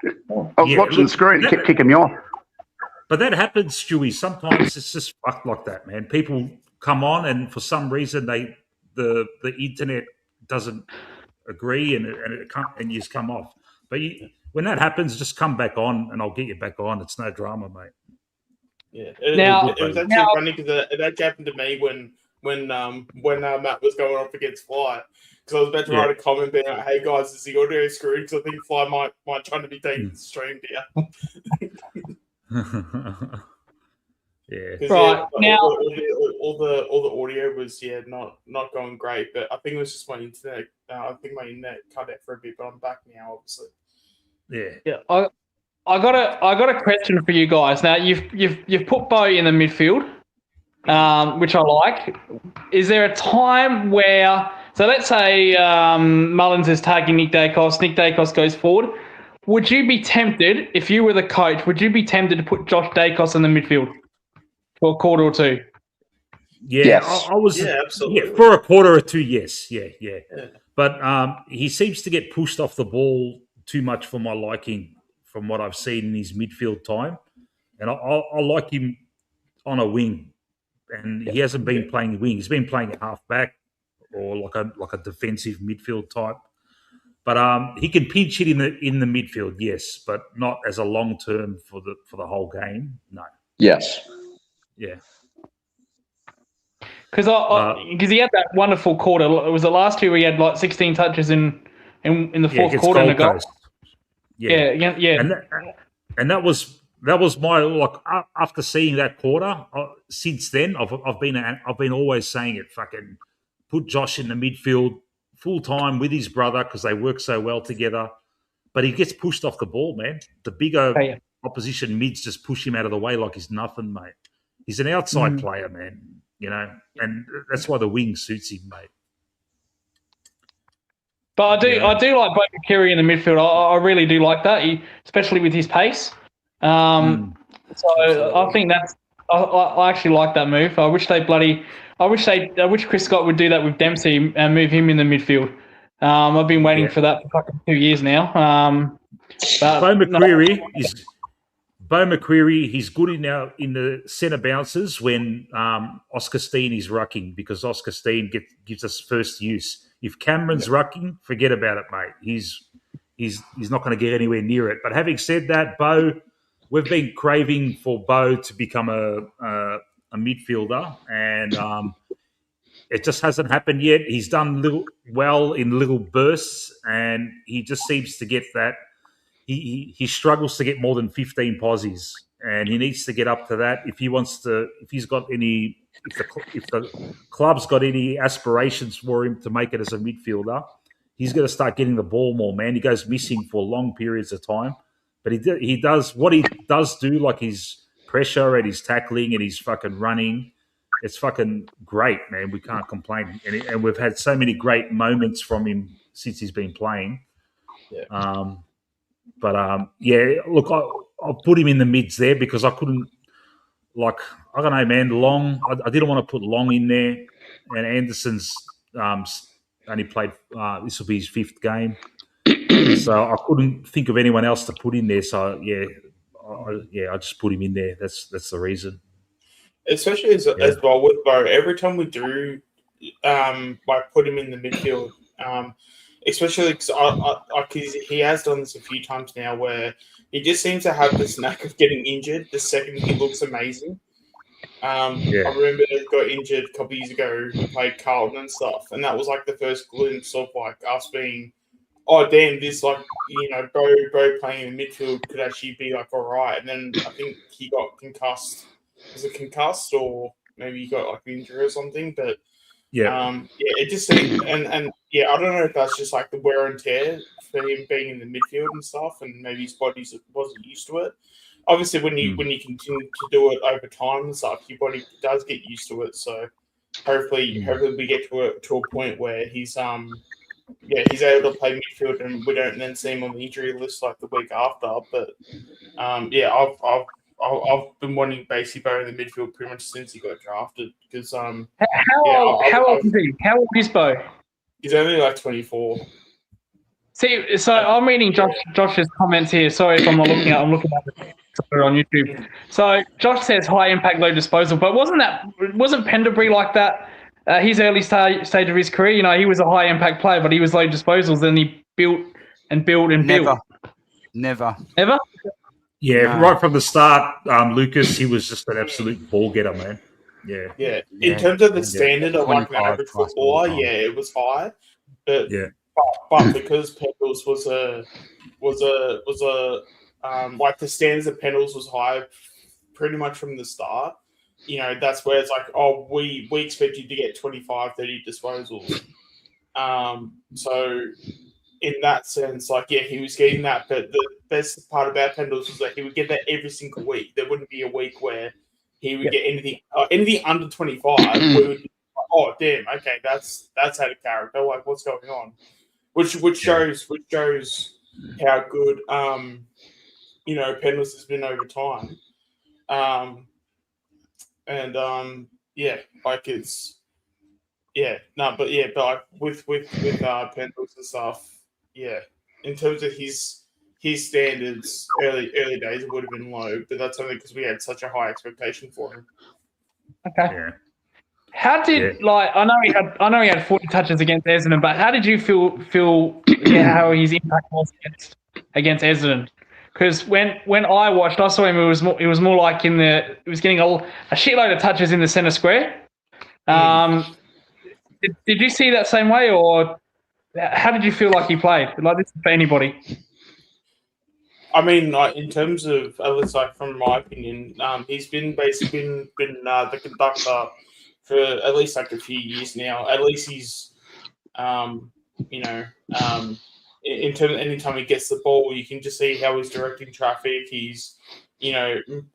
S11: I was watching the screen. It kept kicking me off.
S1: But that happens, Stewie. Sometimes it's just fucked like that, man. People come on, and for some reason, the internet doesn't agree, and you just come off. But when that happens, just come back on, and I'll get you back on. It's no drama, mate.
S9: Yeah, it was actually funny because that happened to me when Matt was going off against Fly. Because I was about to write a comment being like, "Hey guys, is the audio screwed?" Because I think Fly might try to be taking the stream down.
S2: Right now,
S9: all the audio was not going great, but I think it was just my internet. I think my internet cut out for a bit, but I'm back now, obviously.
S2: Yeah. I got a question for you guys. Now you've put Bo in the midfield, which I like. Is there a time where? So let's say Mullins is tagging Nick Dacos. Nick Dacos goes forward. Would you be tempted, if you were the coach, would you be tempted to put Josh Dacos in the midfield for a quarter or two?
S1: Yeah,
S11: yes.
S1: I was.
S9: Yeah, absolutely.
S1: Yeah, for a quarter or two, yes. Yeah. But he seems to get pushed off the ball too much for my liking from what I've seen in his midfield time. And I like him on a wing. And he hasn't been playing wing. He's been playing at half-back or like a defensive midfield type. But he can pinch hit in the midfield, yes, but not as a long term for the whole game. No.
S6: Yes.
S1: Yeah.
S2: Because he had that wonderful quarter. It was the last two where he had like 16 touches in the fourth quarter and a goal. Yeah.
S1: And that was my after seeing that quarter. Since then, I've been always saying it. Fucking put Josh in the midfield full time with his brother because they work so well together. But he gets pushed off the ball, man. The bigger opposition mids just push him out of the way like he's nothing, mate. He's an outside player, man. You know, and that's why the wing suits him, mate.
S2: But I do like Bo McCreary in the midfield. I really do like that, especially with his pace. So I think I actually like that move. I wish Chris Scott would do that with Dempsey and move him in the midfield. I've been waiting for that for fucking 2 years now.
S1: Bo McCreary, he's good in the centre bounces when Oscar Steen is rucking because Oscar Steen gives us first use. If Cameron's rucking, forget about it, mate. He's not going to get anywhere near it. But having said that, Bo, we've been craving for Bo to become a midfielder, and it just hasn't happened yet. He's done well in little bursts, and he just seems to get that. He struggles to get more than 15 posies, and he needs to get up to that if he wants to. If he's got any, if the club's got any aspirations for him to make it as a midfielder, he's got to start getting the ball more. Man, he goes missing for long periods of time, but he does what he does do, like his pressure and his tackling and his fucking running. It's fucking great, man. We can't complain, and we've had so many great moments from him since he's been playing.
S9: Yeah.
S1: Look, I'll put him in the mids there because I couldn't, I don't know, man, Long, I didn't want to put Long in there, and Anderson's only played, this will be his 5th game, so I couldn't think of anyone else to put in there, so I just put him in there. That's the reason.
S9: Especially as well with Bo, every time we do put him in the midfield, especially because he has done this a few times now where he just seems to have this knack of getting injured the second he looks amazing. I remember he got injured a couple of years ago, he played Carlton and stuff, and that was like the first glimpse of like us being, oh damn, this Bo playing in the midfield could actually be like all right. And then I think he got concussed. Was it concussed or maybe he got like an injury or something? But it just seemed, and I don't know if that's just like the wear and tear for him being in the midfield and stuff, and maybe his body wasn't used to it. Obviously, when you continue to do it over time and stuff, your body does get used to it. So hopefully we get to a point where he's he's able to play midfield, and we don't then see him on the injury list like the week after. But I've been wanting Basey Bo in the midfield pretty much since he got drafted because
S2: how old is he? How old is Bo?
S9: He's only like 24.
S2: See, so I'm reading Josh's comments here. Sorry if I'm not looking at. I'm looking at it on YouTube. So Josh says high impact, low disposal, but wasn't Pendlebury like that? His early stage of his career, he was a high impact player, but he was low disposals. Then he built and built and built.
S5: Never.
S2: Ever?
S1: Yeah, right from the start, Lucas, he was just an absolute ball getter, man.
S9: Yeah. In terms of the standard of like an average footballer, it was high, but because Pendles was like the standards of Pendles was high pretty much from the start. That's where it's like, oh, we expect you to get 25, 30 disposals. So in that sense, he was getting that, but the best part about Pendles was that he would get that every single week. There wouldn't be a week where he would get anything under 25. We would be like, oh damn, okay, that's out of character. Like, what's going on? Which shows how good Pendles has been over time. With Pendles and stuff, in terms of his standards, early days it would have been low, but that's only because we had such a high expectation for him.
S2: Okay. Yeah. How did I know he had 40 touches against Essendon, but how did you feel how his impact was against Essendon? Because when I watched, I saw him. It was more like he was getting a shitload of touches in the centre square. Did you see that same way, or how did you feel like he played? Like, this is for anybody.
S9: I mean, in terms of, at least from my opinion, he's been basically been the conductor for at least a few years now. At least he's, in terms of anytime he gets the ball, you can just see how he's directing traffic. He's,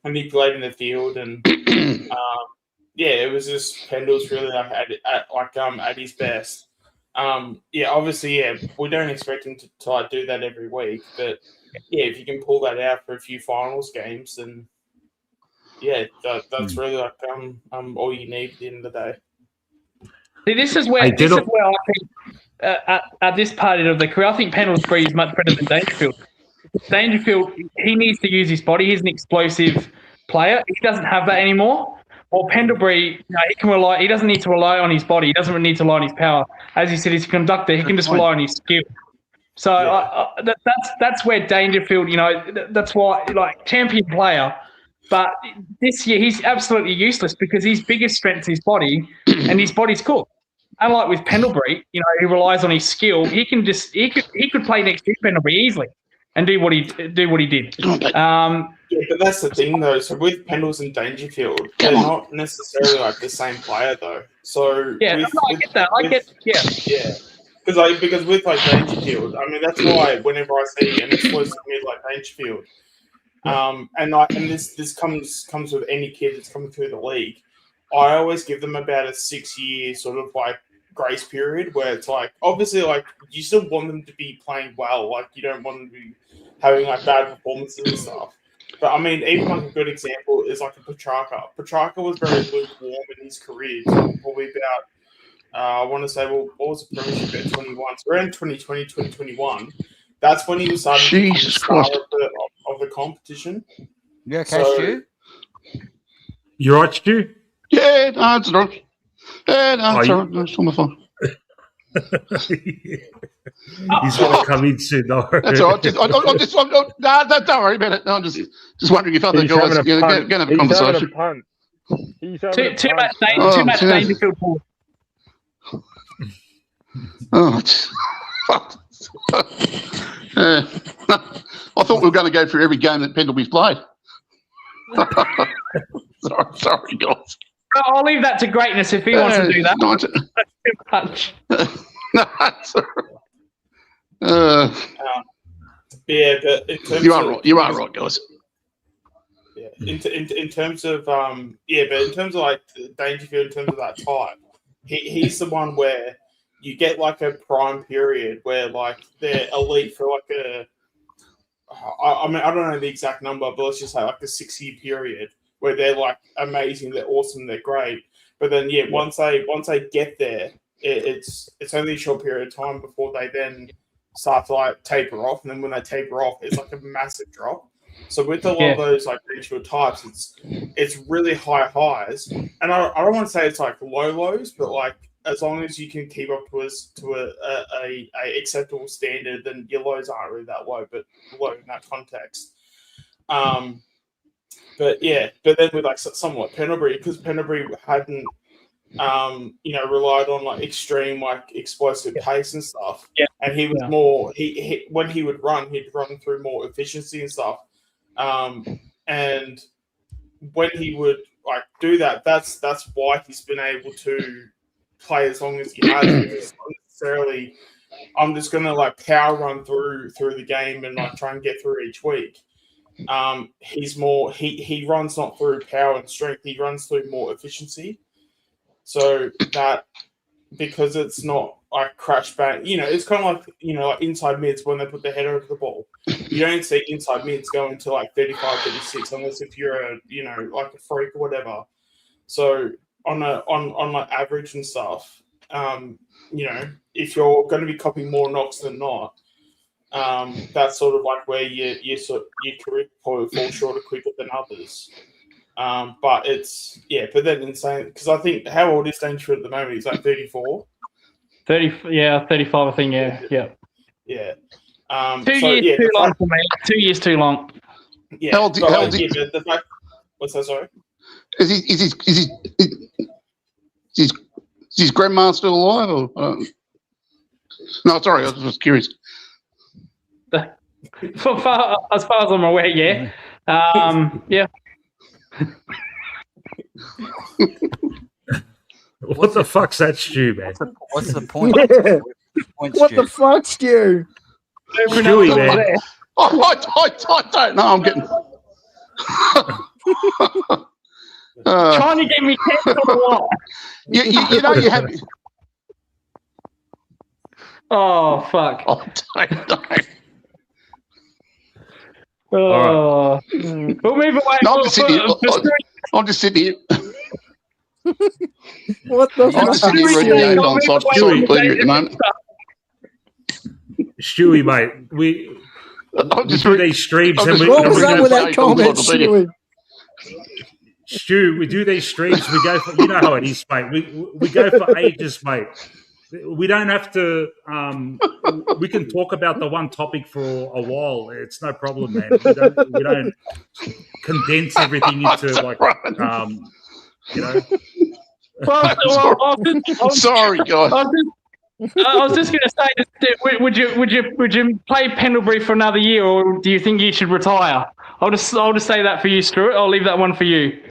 S9: manipulating the field, and it was just Pendles really at his best. Obviously, we don't expect him to do that every week, but if you can pull that out for a few finals games, then that's really all you need at the end of the day.
S2: See, this is where I think at this part of the career, I think Pendlebury is much better than Dangerfield. Dangerfield, he needs to use his body. He's an explosive player. He doesn't have that anymore. Or Pendlebury, he can rely. He doesn't need to rely on his body. He doesn't need to rely on his power. As he said, he's a conductor. He can just rely on his skill. So that's where Dangerfield, that's why, like, champion player. But this year he's absolutely useless because his biggest strength is his body, and his body's cooked. Unlike with Pendlebury, he relies on his skill. He could play next year Pendlebury easily and do what he did.
S9: Yeah, but that's the thing though. So with Pendles and Dangerfield, they're not necessarily like the same player though. So
S2: I get that.
S9: Because with like Dangerfield, I mean that's why whenever I see an explosive mid like Dangerfield, and this comes with any kid that's coming through the league, I always give them about a 6-year sort of like grace period where it's like obviously like you still want them to be playing well, like you don't want them to be having like bad performances and stuff. But I mean, even like a good example is like a Petrarca. Petrarca was very lukewarm in his career, probably about I want to say, what was the premiership at 21? So around 2020, 2021, that's when he was starting to become the star of the competition.
S5: You okay, Stu?
S1: You right, Stu?
S11: Yeah, no, it's all right. Yeah, no, it's all right. It's on my phone.
S1: He's going to come in soon, though.
S11: That's all right. Don't worry about it. No, I'm just wondering if other guys are going to have a conversation.
S2: Too much Dangerfield for.
S11: Oh, I thought we were going to go through every game that Pendlebury's played. Sorry, guys.
S2: I'll leave that to greatness if he wants to do that. That's too much.
S9: Yeah, but in terms
S11: you are right, guys.
S9: Yeah, in terms of but in terms of like Dangerfield, in terms of that type, he's the one where you get like a prime period where like they're elite for like I mean I don't know the exact number, but let's just say like a 6-year period where they're like amazing, they're awesome, they're great. But then once they get there, it's only a short period of time before they then start to like taper off, and then when they taper off, it's like a massive drop. So with a lot of those like digital types, it's really high highs, and I don't want to say it's like low lows, but like as long as you can keep up to a acceptable standard, then your lows aren't really that low, but low in that context. But then with like somewhat Pendlebury, because Pendlebury hadn't relied on like extreme like explosive pace and stuff, and he was more he when he would run, he'd run through more efficiency and stuff. And when he would like do that, that's why he's been able to play as long as he has. Because not necessarily, I'm just gonna like power run through the game and like try and get through each week. He's more he runs not through power and strength, he runs through more efficiency. So that because it's not like crash bang, it's kind of like like inside mids when they put their head over the ball. You don't see inside mids going to like 35, 36 unless if you're a like a freak or whatever. So on like average and stuff, if you're going to be copying more knocks than not, that's sort of like where your career probably falls short quicker than others. But it's but then insane because I think how old is Dangerfield at the moment? He's like 34.
S2: 35. I think. Yeah. 2 years too long for me. 2 years too long.
S9: Yeah. The fact. What's that? Sorry.
S11: Is his grandma still alive? Or, no, sorry, I was just curious.
S2: As far as I'm aware, yeah. Yeah.
S1: What the fuck's that, Stu, man?
S5: What's the point?
S10: Yeah. What the fuck, Stu?
S1: Stewie, man.
S11: I don't know. I'm getting.
S2: Trying to get me cancelled or what?
S11: You know you have.
S2: Oh fuck!
S11: I don't know.
S2: Oh, we'll move away.
S11: No, I'm just sitting here.
S10: What the
S11: I'm just sitting here reading the on side for sorry, pleasure at the moment.
S1: Stewie, mate, we do these streams and we
S10: what was up with that comment, Stewie?
S1: Stu, we do these streams. We go for how it is, mate. We go for ages, mate. we don't have to. We can talk about the one topic for a while. It's no problem, man. We don't condense everything into like, you know.
S11: Sorry, guys.
S2: I was just going to say, would you play Pendlebury for another year, or do you think you should retire? I'll just say that for you, Stuart. I'll leave that one for you.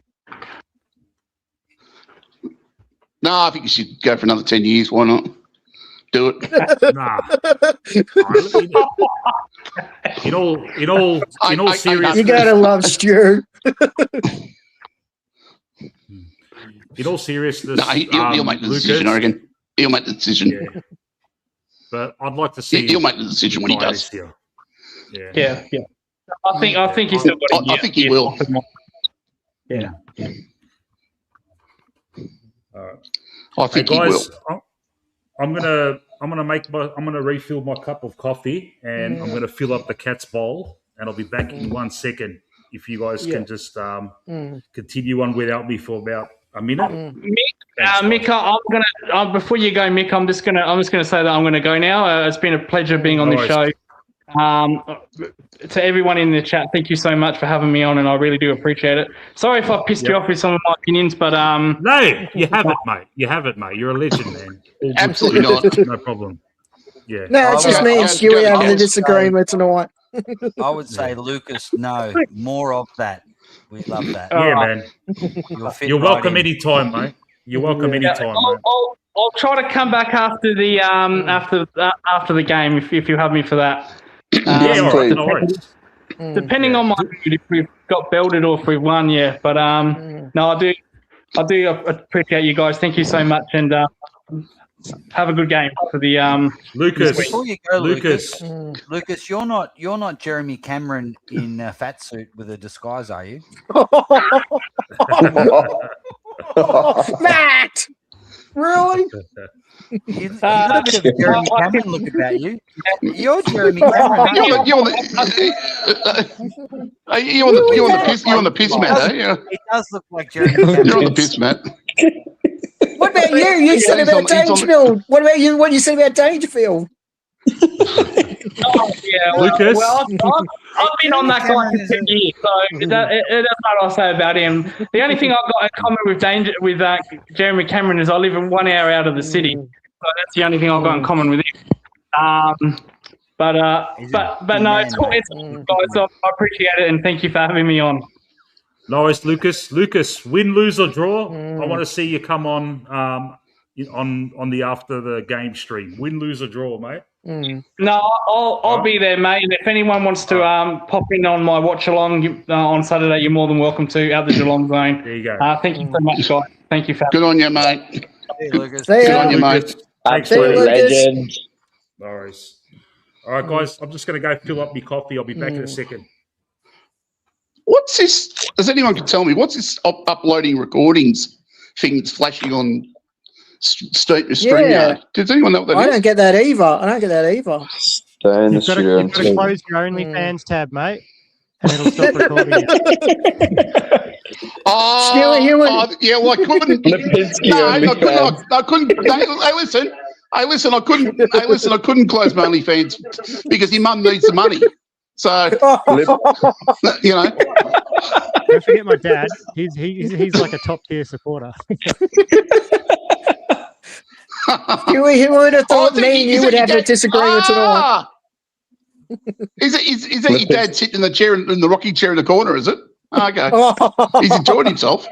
S11: No, I think you should go for another 10 years. Why not? Do it.
S1: Nah. In all seriousness,
S10: you gotta love Stu.
S1: In all seriousness,
S11: no, he'll make the decision. I reckon he'll make the decision.
S1: Yeah. But I'd like to see.
S11: He'll make the decision when he does.
S2: Yeah. I think he's still got a year.
S11: I think he will.
S2: Yeah.
S11: I think
S1: hey guys,
S11: he will.
S1: I'm gonna refill my cup of coffee and I'm gonna fill up the cat's bowl and I'll be back in 1 second. If you guys can just continue on without me for about a minute.
S2: Mick, I'm gonna before you go, Mick, I'm just gonna say that I'm gonna go now. It's been a pleasure being on this show. To everyone in the chat, thank you so much for having me on, and I really do appreciate it. Sorry if I pissed you off with some of my opinions, but
S1: no, you haven't, mate. You haven't, mate. You're a legend, man.
S11: Absolutely not.
S1: No problem. Yeah.
S10: No, it's just me and Stewie having a disagreement tonight.
S5: I would say, Lucas, no, more of that. We love that.
S1: Yeah, man. You're welcome anytime, mate. You're welcome anytime, mate.
S2: I'll try to come back after the after the game if you have me for that.
S1: Yeah, all right. No worries.
S2: Depending on my mood, if we've got belted or if we've won, yeah. But no, I do appreciate you guys. Thank you so much, and have a good game for the
S1: Lucas.
S5: Before you go, Lucas, you're not Jeremy Cameron in a fat suit with a disguise, are you?
S10: Matt, really?
S5: You've got a bit of Jeremy Cameron look about you. You're Jeremy Cameron.
S11: You're on the piss, Matt. Eh?
S5: It does look like Jeremy Cameron.
S11: You're on the piss, Matt.
S10: What about you? You said about Dangerfield. What about you? What you said about Dangerfield?
S1: Lucas.
S2: Well, I've been on that guy for 10 years, so that's what I'll say about him. The only thing I've got in common with Jeremy Cameron is I live 1 hour out of the city, so that's the only thing I've got in common with him. But no, it's cool, guys. I appreciate it, and thank you for having me on.
S1: Nice, Lucas. Lucas, win, lose or draw. I want to see you come on the after the game stream. Win, lose or draw, mate.
S2: No, I'll be there, mate. And if anyone wants to pop in on my watch along on Saturday, you're more than welcome to out the Geelong zone.
S1: There you go.
S2: Thank you so much, guys. Thank you for
S11: good on you, mate.
S5: Hey, Lucas.
S11: Good on you, mate.
S12: Absolute legend.
S1: No worries. All right, guys. I'm just going to go fill up my coffee. I'll be back in a second.
S11: What's this? Does anyone can tell me what's this uploading recordings thing that's flashing on StreamYard? Does anyone know what that is?
S10: I don't get that either.
S7: You've got to close your OnlyFans tab, mate, and it'll stop recording it.
S11: Yeah, well, I couldn't. I couldn't. Hey, listen, I couldn't close my OnlyFans because your mum needs the money. So, you know.
S7: Don't forget my dad. He's like a top tier supporter.
S10: Who would have thought me and you would have a disagreement tonight?
S11: Is that your dad sitting in the chair in the rocking chair in the corner? Is it? Okay. He's enjoying himself.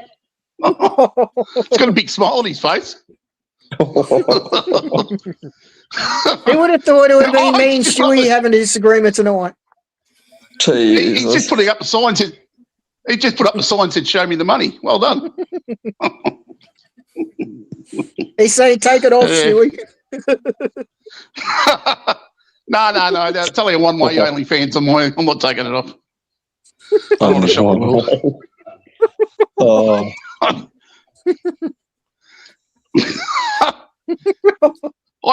S11: He's got a big smile on his face.
S10: Who would have thought it would have been me and Stewie having a disagreement tonight?
S11: He's just putting up a sign said. He just put up a sign said, "Show me the money." Well done.
S10: He's saying, "Take it off, Stewie."
S11: No. Tell you one way OnlyFans. I'm not taking it off. I want to show the world.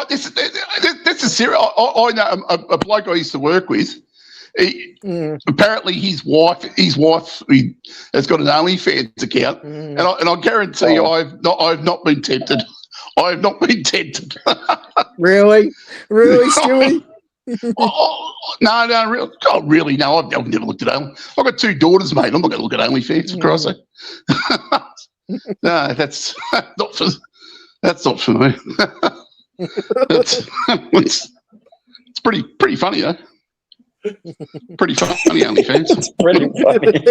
S11: This is serious. I know a bloke I used to work with. Apparently, his wife has got an OnlyFans account, and I guarantee you, I've not been tempted. I have not been tempted.
S10: Really, Stewie?
S11: No, really, no. I've never looked at Only. I've got 2 daughters, mate. I'm not going to look at OnlyFans, for Christ's sake. No, that's not for me. It's pretty funny, though. Pretty funny, OnlyFans.
S12: It's pretty funny.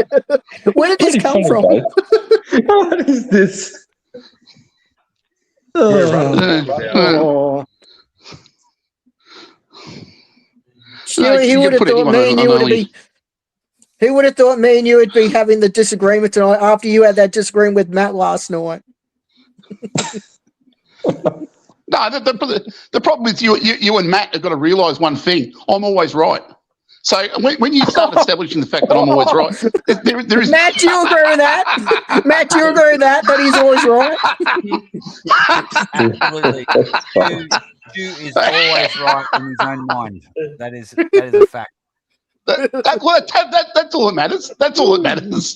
S10: Where did this come from?
S12: What is this?
S10: Oh. Stewie, he would have thought me and you would be. Who would have thought me and you would be having the disagreement tonight after you had that disagreement with Matt last night?
S11: No, the problem is you and Matt have got to realise one thing. I'm always right. So when you start establishing the fact that I'm always right, there is...
S10: Matt, do you agree with that? Matt, do you agree with that he's always right?
S5: Absolutely. Stu is always right in his own mind. That is a fact.
S11: That's all that matters. That's all that matters.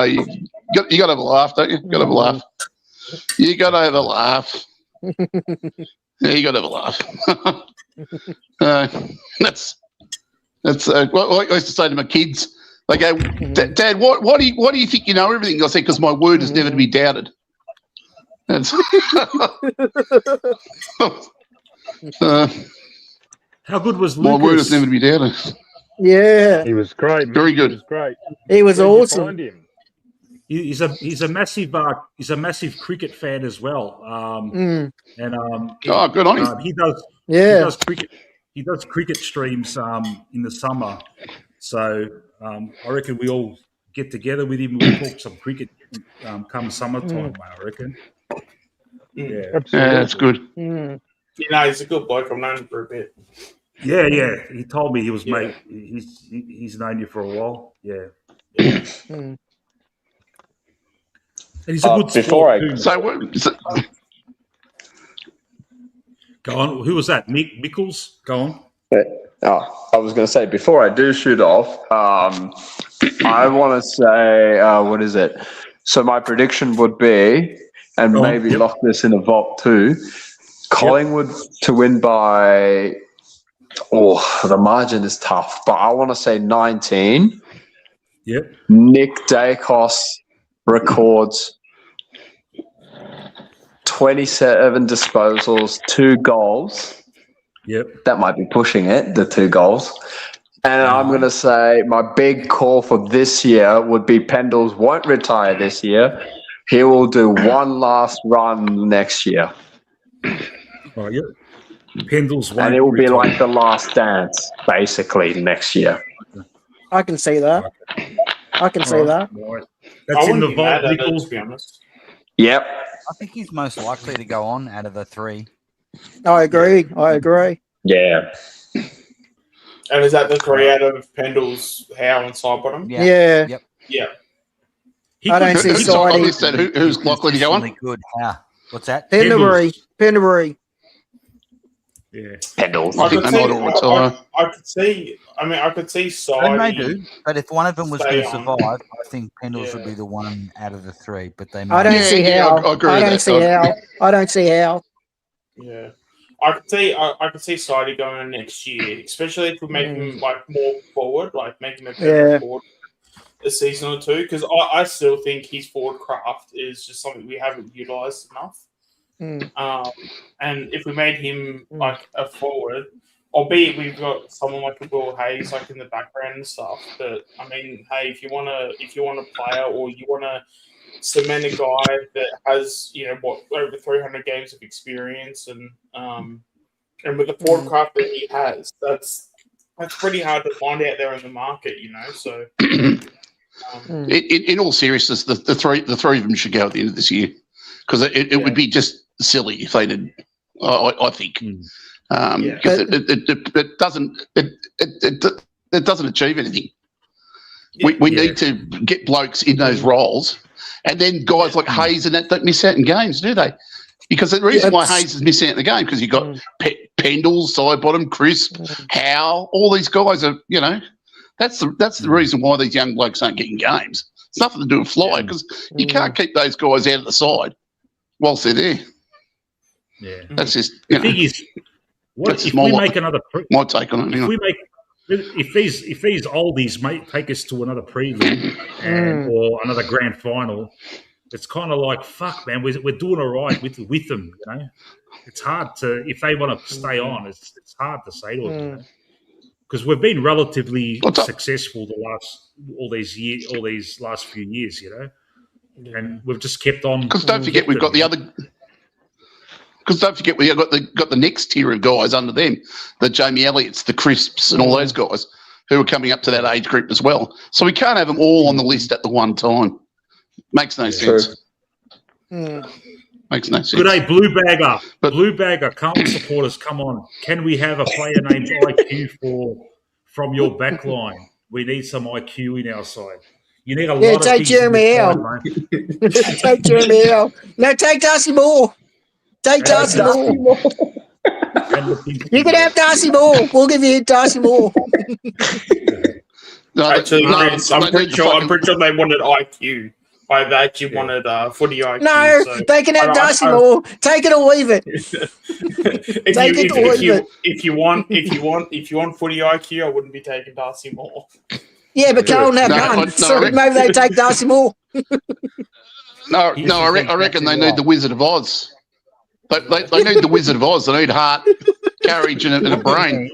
S11: You got to have a laugh, don't you? You got to have a laugh. You got to have a laugh. Yeah, you got to have a laugh. That's what I used to say to my kids. They go, Dad, why do you think you know everything? I say, because my word is never to be doubted. That's
S1: how good was
S11: my
S1: Lucas?
S11: word is never to be doubted.
S10: Yeah,
S8: He was great. Man.
S11: Very good.
S8: He was great.
S10: he was
S8: Where'd you
S10: awesome.
S8: find him?
S1: He's a massive cricket fan as well. And
S11: good on him.
S1: He does cricket. He does cricket streams in the summer. So I reckon we all get together with him. We'll talk some cricket come summertime. I reckon. Yeah,
S8: Absolutely.
S11: Yeah, that's good.
S9: You know, he's a good bloke. I've known him for a bit.
S1: yeah. He told me he was mate. He's known you for a while. Yeah. And he's a good sport too. Go on. Who was that? Mickles? Go on.
S6: I was going to say, before I do shoot off, I want to say, what is it? So my prediction would be, and maybe lock this in a vault too, Collingwood to win by, the margin is tough, but I want to say 19.
S1: Yep.
S6: Nick Dacos records 27 disposals, 2 goals.
S1: Yep.
S6: That might be pushing it, the 2 goals. And I'm going to say my big call for this year would be Pendles won't retire this year. He will do one last run next year.
S1: Oh, yep. Pendles won't
S6: and it will be
S1: retire.
S6: like the last dance, basically, next year.
S10: I can see that. I can see that.
S1: Right. That's in the vault, Nichols.
S9: To be honest.
S6: Yep.
S5: I think he's most likely to go on out of the 3.
S10: I agree.
S6: Yeah.
S9: And is that the 3 out of Pendles, Howe, and Sidebottom?
S10: Yeah.
S5: Yep.
S9: Yeah.
S10: I don't see Sidey.
S11: Who's likely to go on?
S5: Good. What's that?
S10: Pendlebury.
S1: Yeah.
S11: Pendles.
S9: I
S11: I think
S9: could
S11: they
S9: see,
S11: might all retire.
S9: I could see
S5: They
S9: Sidey.
S5: may do, but if one of them was
S9: stay
S5: going to
S9: on.
S5: survive, I think Pendles would be the one out of the 3. But they might.
S10: I don't see how.
S11: I agree
S10: I
S11: with
S10: don't
S11: that.
S10: see how. I don't see how.
S9: Yeah. I could see Sidey going on next year, especially if we make him like more forward, like make him a better forward a season or 2, because I still think his forward craft is just something we haven't utilised enough. And if we made him like a forward, albeit we've got someone like a Will Hayes like in the background and stuff, but I mean, hey, if you want a player or you want to cement a guy that has over 300 games of experience and with the forward craft that he has, that's pretty hard to find out there in the market, So,
S11: in all seriousness, the three of them should go at the end of this year, because it would be just silly if they did. I think because it doesn't achieve anything. We need to get blokes in those roles. And then guys like Hayes and that don't miss out in games, do they? Because the reason why Hayes is missing out in the game, because you've got Pendles, Sidebottom, Crisp, Howe, all these guys are, that's the reason why these young blokes aren't getting games. It's nothing to do with Fly, because you can't keep those guys out of the side whilst they're there.
S1: Yeah,
S11: that's just
S1: the thing is, what if we make another?
S11: My take on it.
S1: If we make, if these oldies take us to another prelim or another grand final, it's kind of like fuck, man. We're doing all right with them, you know. It's hard to if they want to stay on. It's hard to say to them, you know? Because we've been relatively successful all these last few years, you know, and we've just kept on.
S11: Because don't forget, we've got the other. Because don't forget, we've got the next tier of guys under them, the Jamie Elliott's, the Crisps, and all those guys who are coming up to that age group as well. So we can't have them all on the list at the one time. Makes no sense. Makes no sense.
S1: Good day, Blue Bagger, Carlton supporters, come on. Can we have a player named IQ from your back line? We need some IQ in our side. You need a lot of
S10: take Jeremy L. Take Jeremy L. No, take Darcy Moore. Take Darcy Moore. You can have Darcy Moore. We'll give you Darcy Moore.
S9: Actually, I'm pretty sure they wanted IQ. They actually wanted footy IQ.
S10: No, they can have Darcy Moore. Take it or leave it.
S9: If you want footy IQ, I wouldn't be taking Darcy Moore.
S10: Yeah, but Carlton have none. So maybe they take Darcy Moore.
S11: I reckon they need the Wizard of Oz. They need the Wizard of Oz. They need heart, courage, and a brain.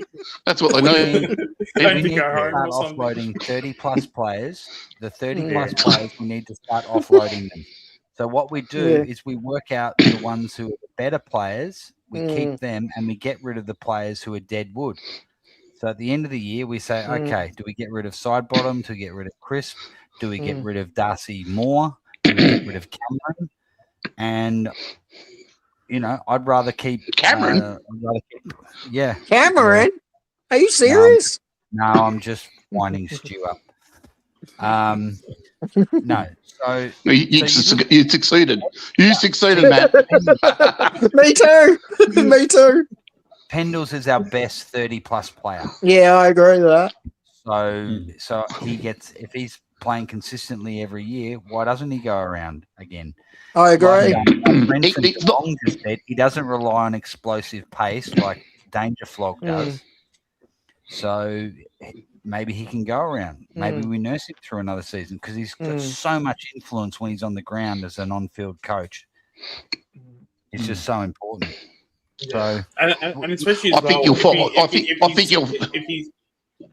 S11: That's what they need.
S5: We need to start offloading 30-plus players. The 30-plus players, we need to start offloading them. So what we do is we work out the ones who are the better players, we keep them, and we get rid of the players who are dead wood. So at the end of the year, we say, okay, do we get rid of Sidebottom? Do we get rid of Crisp? Do we get rid of Darcy Moore? Do we get rid of Cameron? And... you know, I'd rather keep
S11: Cameron.
S10: Cameron? Are you serious?
S5: No, I'm just winding Stu up. No. So
S11: you succeeded. You succeeded, Matt.
S10: Me too. Me too.
S5: Pendles is our best 30-plus player.
S10: Yeah, I agree with that.
S5: So he gets, if he's playing consistently every year, why doesn't he go around again?
S10: I agree.
S5: He doesn't rely on explosive pace like Dangerflog does. So maybe he can go around. Maybe we nurse him through another season because he's got so much influence when he's on the ground as an on-field coach. It's just so important. So,
S9: and especially
S11: I think you'll follow. I think you'll.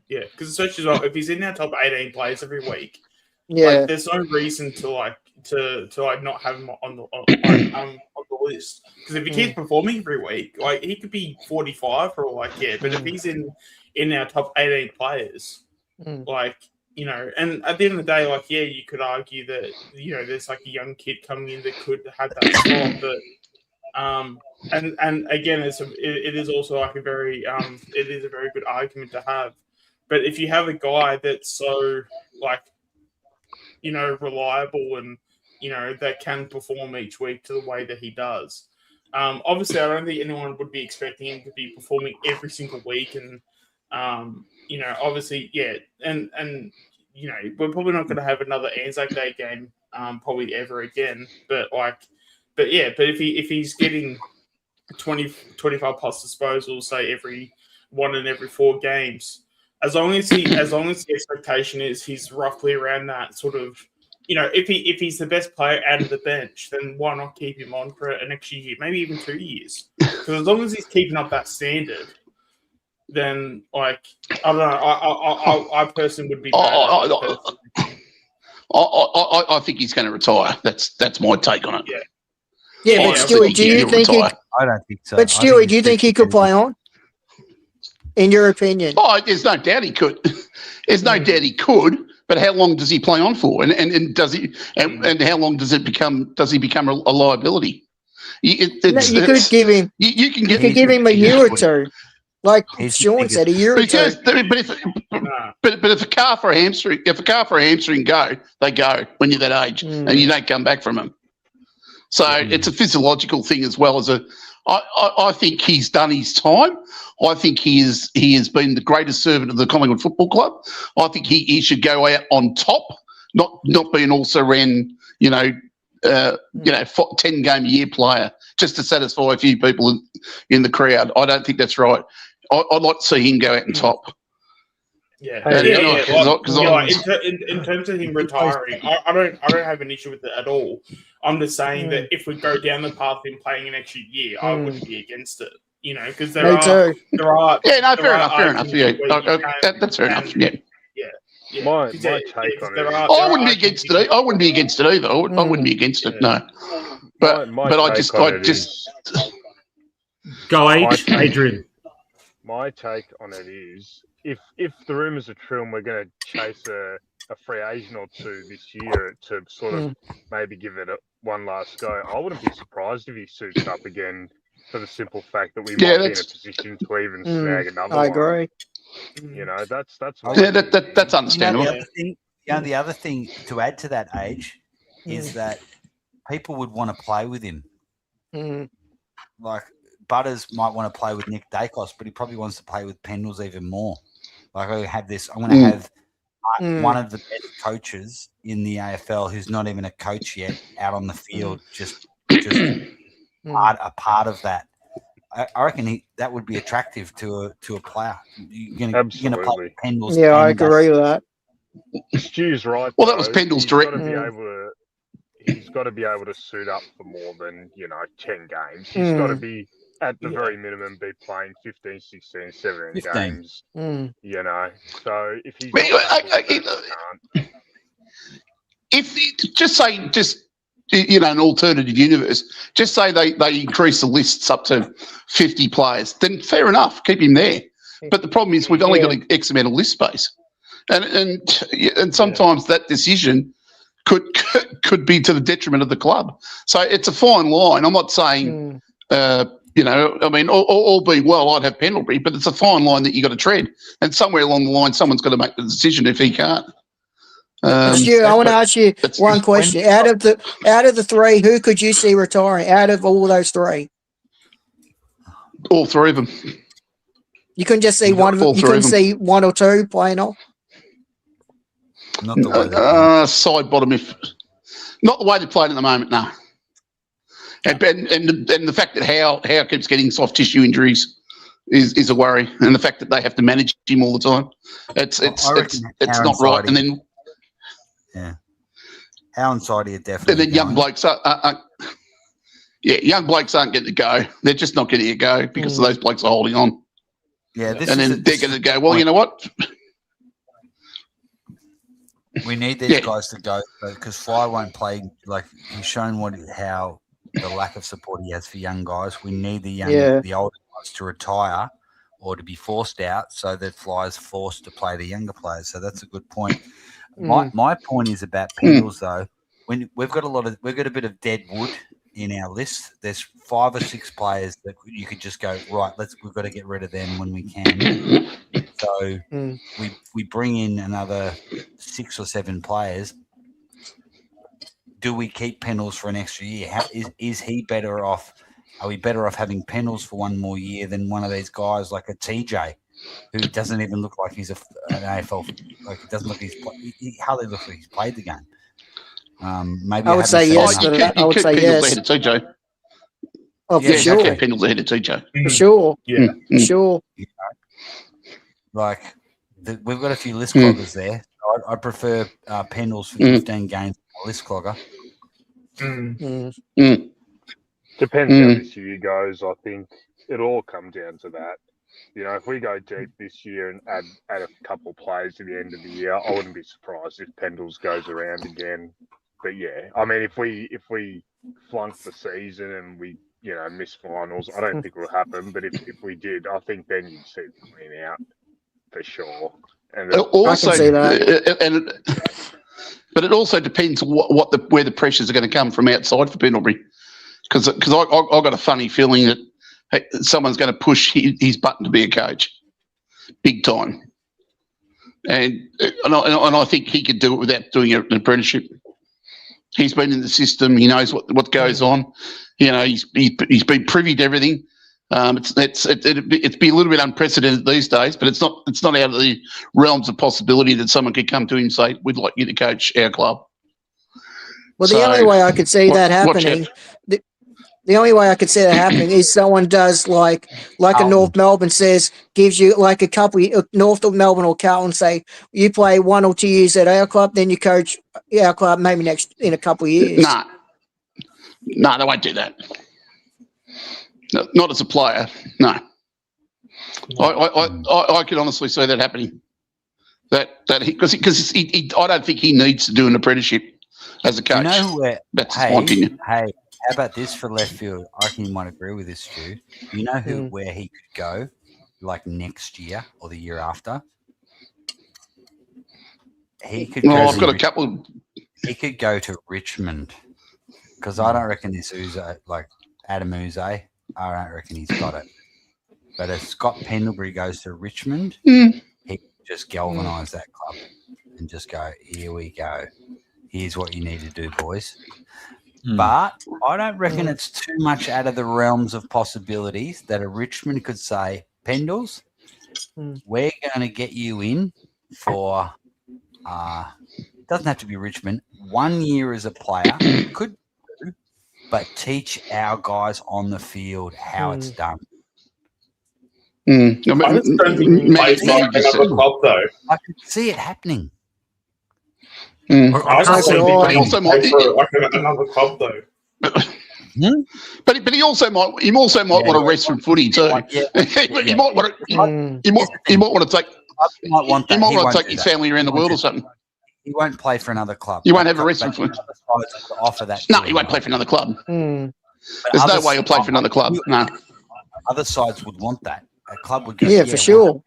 S9: Yeah, because especially as well, if he's in our top 18 players every week,
S10: like,
S9: there's no reason to not have him on the list. Because if he keeps performing every week, like he could be 45 for all I care. But if he's in our top 18 players, like and at the end of the day, like you could argue that there's like a young kid coming in that could have that spot, but and again, it is also like a very good argument to have. But if you have a guy that's so reliable and that can perform each week to the way that he does, obviously I don't think anyone would be expecting him to be performing every single week. And obviously, and we're probably not going to have another Anzac Day game probably ever again. But if he's getting 25 plus disposals, say every 1 in every 4 games. As long as the expectation is he's roughly around that sort of, if he's the best player out of the bench, then why not keep him on for an extra year, maybe even 2 years? Because as long as he's keeping up that standard, then I don't know. I personally would be.
S11: I think he's going to retire. That's my take on it.
S10: Yeah, but Stewie, do you think he?
S5: I don't think so.
S10: But Stewie, do you think he could play on? In your opinion?
S11: Oh, there's no doubt he could. There's no doubt he could. But how long does he play on for? And does he? And how long does it become? Does he become a liability? You could
S10: give him.
S11: You can
S10: give him a year or two, like Sean said, a year or two.
S11: But if a calf or a hamstring, go, they go when you're that age, and you don't come back from them. So it's a physiological thing as well as a. I think he's done his time. I think he has been the greatest servant of the Collingwood Football Club. I think he should go out on top, not being also ran, 10-game-a-year player just to satisfy a few people in the crowd. I don't think that's right. I'd like to see him go out and top.
S9: Yeah,
S11: In
S9: terms of him retiring, I don't have an issue with it at all. I'm just saying that if we go down the path of him playing an extra year, I wouldn't be against it. Because there are.
S11: Fair enough. Yeah, that's fair enough. Yeah.
S8: My take on it.
S11: I wouldn't be against it. I wouldn't be against it either. I wouldn't be against it. No. But I just
S1: go Adrian.
S8: My take on it is if the rumours are true and we're going to chase a free agent or two this year to sort of maybe give it one last go, I wouldn't be surprised if he suits up again for the simple fact that we might be in a position to even snag another one.
S10: I agree.
S8: That's
S11: that's understandable.
S5: The other thing to add to that age is that people would want to play with him. Like Butters might want to play with Nick Dacos, but he probably wants to play with Pendles even more. Like I want to have one of the best coaches in the AFL who's not even a coach yet out on the field, just a part of that. I reckon that would be attractive to a player. You're going to play with Pendles.
S10: Yeah, I agree with that.
S8: Stu's right.
S11: Well, that was Pendles direct.
S8: He's got to be able to suit up for more than 10 games. He's got to be at the very minimum be playing 15, 16, 17 games. So if he's
S11: an alternative universe, just say they increase the lists up to 50 players, then fair enough, keep him there. But the problem is we've only got an X amount of list space, and sometimes that decision could be to the detriment of the club. So it's a fine line. I'm not saying, all being well, I'd have Pendlebury, but it's a fine line that you got to tread. And somewhere along the line, someone's got to make the decision if he can't.
S10: Stu, I want to ask you one question. Out of the three, who could you see retiring? Out of all those three,
S11: all three of them.
S10: You couldn't just see one of them. You couldn't see one or two playing off.
S5: Not the way
S11: side bottom, not the way they're playing at the moment. No, and the fact that Howe keeps getting soft tissue injuries is a worry, and the fact that they have to manage him all the time, it's not right. And then
S5: Howe and Sidey are definitely.
S11: And then young blokes young blokes aren't getting to go. They're just not getting to go because those blokes are holding on.
S5: Yeah,
S11: they're going to go. Well, you know what?
S5: We need these guys to go because Fly won't play. Like he's shown how the lack of support he has for young guys. We need the older guys to retire or to be forced out, so that Fly is forced to play the younger players. So that's a good point. My point is about Pendles though. When we've got a bit of dead wood in our list. There's 5 or 6 players that you could just go right. We've got to get rid of them when we can. So we bring in another 6 or 7 players. Do we keep Pendles for an extra year? Is he better off? Are we better off having Pendles for one more year than one of these guys like a TJ, who doesn't even look like he's an AFL? Like it doesn't look he hardly looks like he's played the game. Maybe
S10: I would say yes. I would say yes.
S11: TJ.
S10: Oh, for sure.
S11: Pendles ahead of TJ.
S10: For sure.
S9: Yeah.
S10: For sure.
S5: Like we've got a few list cloggers there. So I'd prefer Pendles for 15 games a list clogger.
S8: Depends how this year goes. I think it'll all come down to that. You know, if we go deep this year and add a couple of players to the end of the year, I wouldn't be surprised if Pendles goes around again. But yeah, I mean, if we flunk the season and we miss finals, I don't think it will happen. But if we did, I think then you'd see the clean out for sure. And
S11: also,
S10: I can see that.
S11: But it also depends where the pressures are going to come from outside for Pendlebury, because I got a funny feeling that someone's going to push his button to be a coach, big time, and I think he could do it without doing an apprenticeship. He's been in the system. He knows what goes on. You know, he's been privy to everything. It'd be a little bit unprecedented these days, but it's not out of the realms of possibility that someone could come to him and say, "We'd like you to coach our club."
S10: Well, the only way I could see that happening, the only way I could see that happening is someone does like a North Melbourne says, gives you like a couple, North of Melbourne or Carlton say, you play 1 or 2 years at our club, then you coach our club maybe in a couple of years.
S11: No, they won't do that. No, not as a player, no. I could honestly see that happening. Because I don't think he needs to do an apprenticeship as a coach.
S5: You know where?
S11: That's my opinion.
S5: Hey, how about this for left field? I reckon you might agree with this, Stu. You know where he could go, like next year or the year after? He could.
S11: Well, I've got a couple.
S5: He could go to Richmond because I don't reckon this Uze, like Adam Uze, I don't reckon he's got it. But if Scott Pendlebury goes to Richmond, he can just galvanise that club and just go, here we go. Here's what you need to do, boys. But I don't reckon it's too much out of the realms of possibilities that a Richmond could say, Pendles, we're going to get you in for, doesn't have to be Richmond, 1 year as a player, could do, but teach our guys on the field how it's done.
S9: I just don't think he plays like another club, though.
S5: I can see it happening.
S9: I just think he also might like another club, though.
S11: But he also might want to rest from footy too. He might want to take. He might want to take his family around the world or something.
S5: He won't play for another club.
S11: He won't have a rest from footy.
S5: Offer that.
S11: No, he won't play for another club. There's no way he'll play for another club. No.
S5: Other sides would want that. A club would go,
S10: for sure.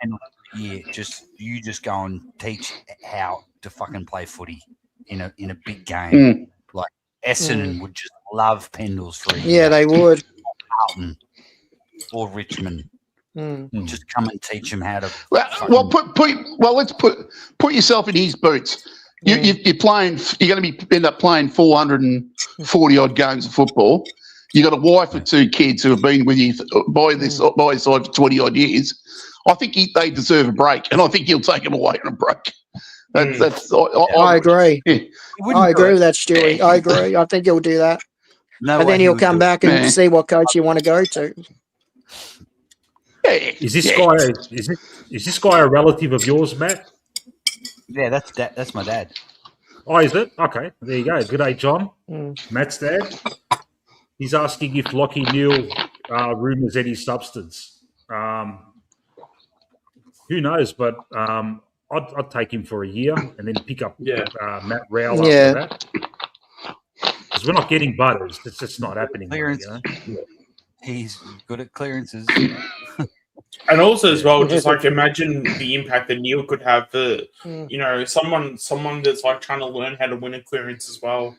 S5: You just go and teach how to fucking play footy in a big game. Like Essendon would just love Pendles for a year.
S10: Yeah, they would.
S5: Carlton or Richmond. Just come and teach them how to.
S11: Let's put yourself in his boots. You're playing. You're going to end up playing 440 odd games of football. You got a wife with 2 kids who have been with you by his side for 20 odd years. I think they deserve a break, and I think he'll take them away on a break. I
S10: agree. Yeah. I agree with that, Stewie. I agree. I think he'll do that. And then he'll come back and see what coach you want to go to.
S1: Is this guy a relative of yours, Matt?
S5: Yeah, that's my dad.
S1: Oh, is it? Okay, there you go. Good day, John. Matt's dad. He's asking if Lockie Neal rumours any substance. Who knows? But I'd take him for a year and then pick up Matt Rowell after that. Because we're not getting butters. It's just not happening.
S5: Clearance. He's good at clearances.
S9: And also as well, just like imagine the impact that Neil could have for, someone that's like trying to learn how to win a clearance as well.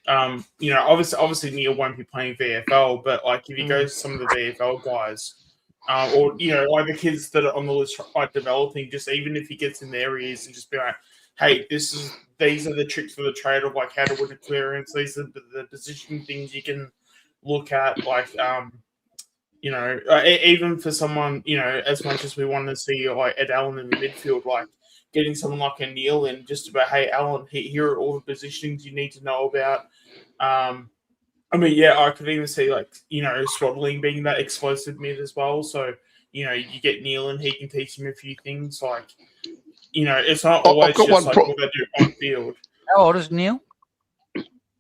S9: Obviously Neil won't be playing VFL, but like if he goes to some of the VFL guys, or like the kids that are on the list like developing, just even if he gets in their ears and just be like, hey, these are the tricks for the trade of like how to win a clearance. These are the position things you can look at, like even for someone, as much as we want to see like Ed Allen in the midfield, like getting someone like a Neil in just about, hey, Allen, here are all the positionings you need to know about. I could even see like, Swaddling being that explosive mid as well. So, you get Neil and he can teach him a few things. Like, it's not always just like what they do on field.
S5: How old is Neil?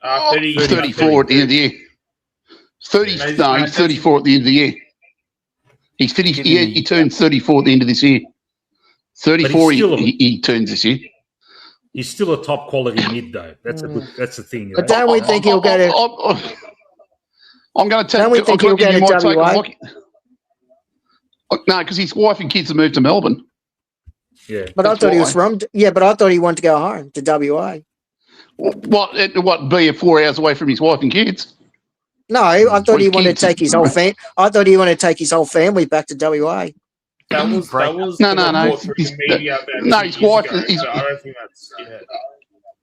S11: 34 at the end of the year. 30. He's 34 at the end of the year. He's finished. He turned 34 at the end of this year. 34. He turns this year.
S1: He's still a top quality mid, though. That's the thing.
S10: But don't we think he'll go to?
S11: I'm going to tell.
S10: Don't we think he'll go to WA?
S11: No, because his wife and kids have moved to Melbourne.
S1: Yeah,
S10: but I thought he was from. Yeah, but I thought he wanted to go home to WA.
S11: What? Be 4 hours away from his wife and kids?
S10: No, I thought he wanted to take his whole family. I thought he wanted to take his whole family back to WA.
S9: That was
S11: no. His wife.
S9: I don't think that's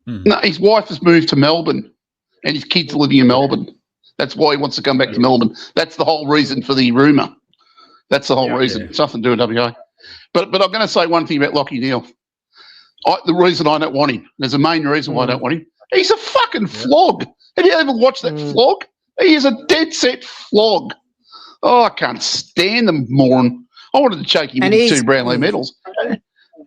S11: No, his wife has moved to Melbourne, and his kids are living in Melbourne. That's why he wants to come back to Melbourne. That's the whole reason for the rumour. That's the whole reason. Yeah. It's nothing to do with WA. But I'm going to say one thing about Lockie Neal. The reason I don't want him, there's a main reason why I don't want him. He's a fucking flog. Have you ever watched that flog? He is a dead set flog. Oh, I can't stand the moron. I wanted to choke him with 2 Brownlow medals.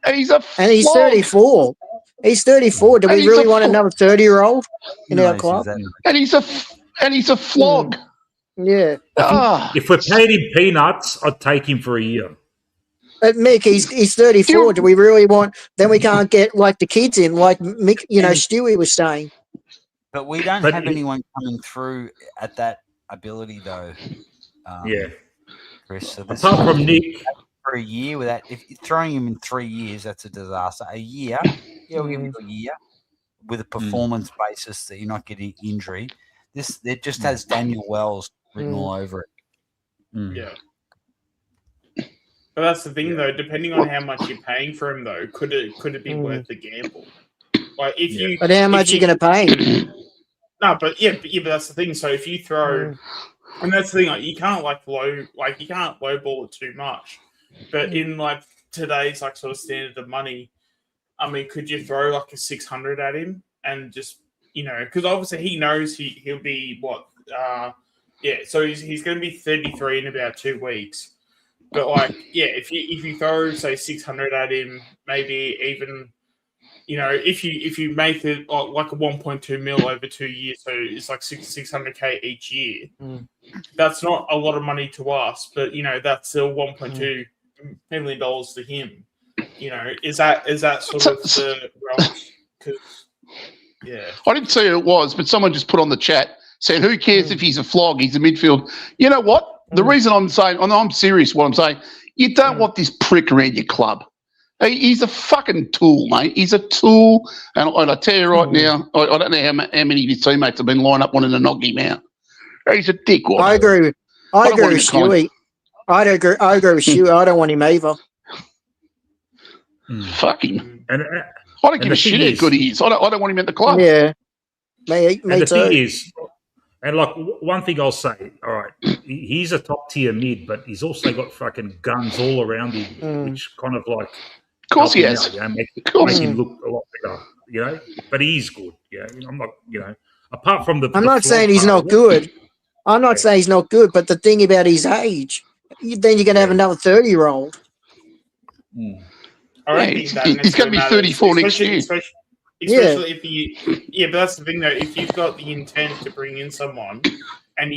S11: He's a flog.
S10: And he's 34. He's 34. Do we really want another 30-year-old in our club?
S11: And he's a flog.
S10: Yeah.
S1: If we paid him peanuts, I'd take him for a year.
S10: But Mick, he's 34. Do we really want? Then we can't get like the kids in, like Mick, Stewie was saying.
S5: But we don't have anyone coming through at that ability, though. Chris. So this
S1: apart from Nick,
S5: for a year without, if you're throwing him in 3 years, that's a disaster. A year, we'll give you a year with a performance basis that you're not getting injury. It just has Daniel Wells written all over it.
S9: Yeah. But that's the thing, though. Depending on how much you're paying for him, though, could it be worth the gamble? Like if you.
S10: But how much are you going to pay him?
S9: No, but that's the thing. So if you throw, and that's the thing, like you can't lowball it too much. But in like today's like sort of standard of money, I mean, could you throw like a 600 at him and just because obviously he knows he'll be what so he's going to be 33 in about 2 weeks. But if you throw say 600 at him, maybe even if you make it like a 1.2 mil over 2 years, so it's like 600K each year. That's not a lot of money to us, but that's still $1.2 million to him. Is that sort of the realm?
S11: I didn't see who it was, but someone just put on the chat said, "Who cares if he's a flog? He's a midfield." You know what? The reason I'm saying, I'm serious. What I'm saying, you don't want this prick around your club. He's a fucking tool, mate. He's a tool, and I tell you right now, I don't know how many of his teammates have been lined up wanting to knock him out. He's a dickwad.
S10: I agree with Stewie. I agree with Stewie. I don't want him either.
S11: Fuck him. And I don't give a shit how good he is. I don't want him at the club.
S10: Yeah, me
S1: and the
S10: too.
S1: thing is, and like one thing I'll say, all right, he's a top tier mid, but he's also got fucking guns all around him, which kind of like,
S11: of course he has,
S1: make him look a lot better, But he's good, I'm not, apart from the.
S10: I'm not saying he's not good. I'm not saying he's not good, but the thing about his age, then you're going to have another 30-year-old.
S11: He's going to be 34 next year.
S9: Especially if you, but that's the thing though. If you've got the intent to bring in someone, and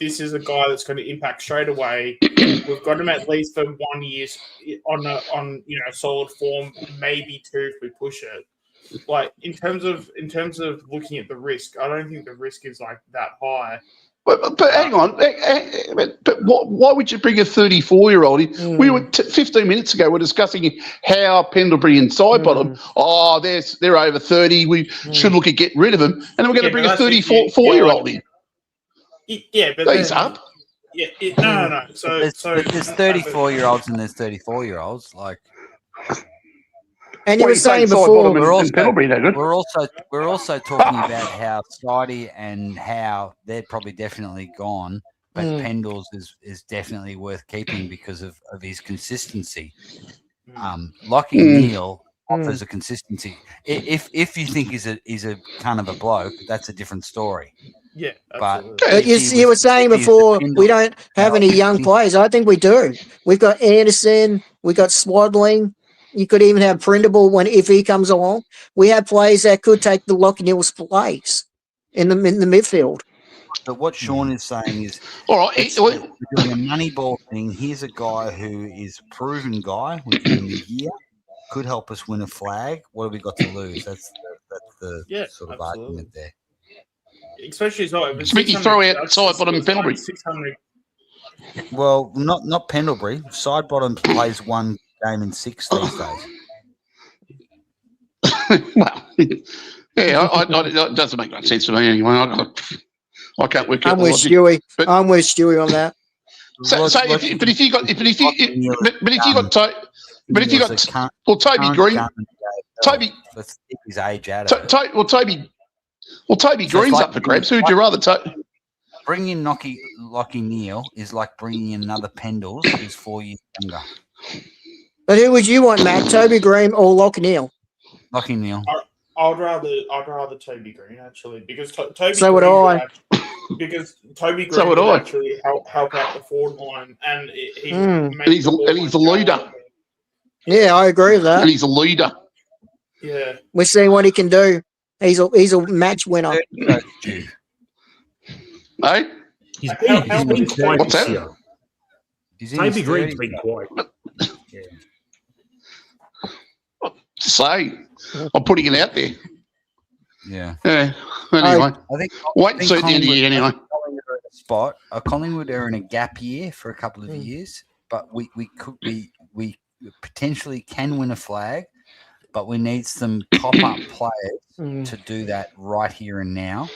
S9: this is a guy that's going to impact straight away, we've got him at least for 1 year on solid form, maybe 2 if we push it. Like in terms of looking at the risk, I don't think the risk is like that high.
S11: But hang on, but why would you bring a 34-year-old in? We were 15 minutes ago. We're discussing how Pendlebury and Sidebottom. They're over 30. We should look at getting rid of them, and then we're going to bring a 34-year-old in.
S9: Yeah, but
S11: he's up.
S9: Yeah, no. So
S5: there's 34-year-olds and there's 34-year-olds. Like,
S10: and you were saying before,
S5: we're also talking about how Sidey and how they're probably definitely gone, but Pendles is definitely worth keeping because of his consistency. Lockie Neal offers a consistency. If you think he's a kind of a bloke, that's a different story.
S9: Yeah,
S10: but you were saying before we don't have any young players. I think we do. We've got Anderson, we've got Swaddling. You could even have Printable if he comes along. We have players that could take the Lockie Neal's place in the midfield.
S5: But what Sean is saying is,
S11: all right,
S5: we're doing a money ball thing. Here's a guy who is a proven guy within the year, could help us win a flag. What have we got to lose? That's the sort of argument there.
S9: Especially as well.
S11: You throw out Sidebottom and Pendlebury.
S9: 600.
S5: Well, not Pendlebury. Sidebottom plays one game in 6 these days.
S11: Well, it doesn't make much sense to me anyway. I can't work out.
S10: I'm with Stewie. I'm with Stewie on that.
S11: If you got Toby Green,
S5: let's keep his age out of
S11: it. Toby Green's up for grabs. Who'd you rather take?
S5: Bringing in Lockie Neal is like bringing in another Pendles who's 4 years younger.
S10: But who would you want, Matt? Toby Green or Lockie Neal?
S5: Lockie Neal.
S9: I'd rather Toby Green actually because Toby.
S10: So would
S9: Green
S10: I.
S9: Because Toby Green
S11: So would
S9: would
S11: I.
S9: actually help out the forward line, and he
S10: Mm.
S9: would make
S11: And he's
S9: the
S11: a,
S9: forward
S11: and he's a
S9: line
S11: leader.
S9: go.
S10: Yeah, I agree with that.
S11: And he's a leader.
S9: Yeah,
S10: We're seeing what he can do. He's a match winner.
S11: Hey?
S1: He's
S9: How
S1: been
S9: is
S1: quiet
S11: What's
S1: this
S11: that?
S1: year.
S5: He's in his
S1: Toby Green's
S5: 30s.
S1: been quiet. Yeah.
S11: Say, I'm putting it out there.
S5: Yeah.
S11: Yeah. Anyway,
S5: I think
S11: wait and see at the end of the year anyway.
S5: Collingwood are in a gap year for a couple of years, but we potentially can win a flag, but we need some top up players to do that right here and now.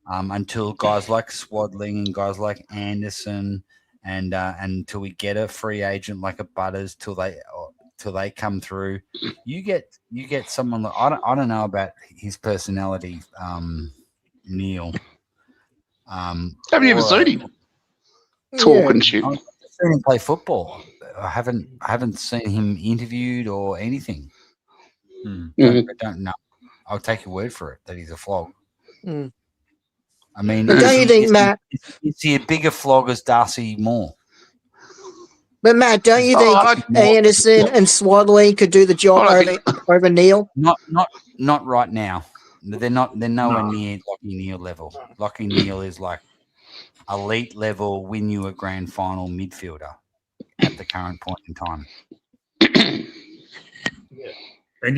S5: Until guys like Swadling and guys like Anderson and until we get a free agent like a Butters till they come through, you get someone like I don't know about his personality, Neil.
S11: Haven't you ever seen him talking shit?
S5: I've seen him play football. I haven't seen him interviewed or anything. I don't know. I'll take your word for it that he's a flog. I mean,
S10: But don't you think, Matt?
S5: Is he a bigger flog as Darcy Moore?
S10: But Matt, don't you think Anderson and Swadley could do the job over Neil?
S5: Not right now. They're nowhere near Lockie Neal level. Lockie Neal is like elite level, win you a grand final midfielder at the current point in time.
S1: And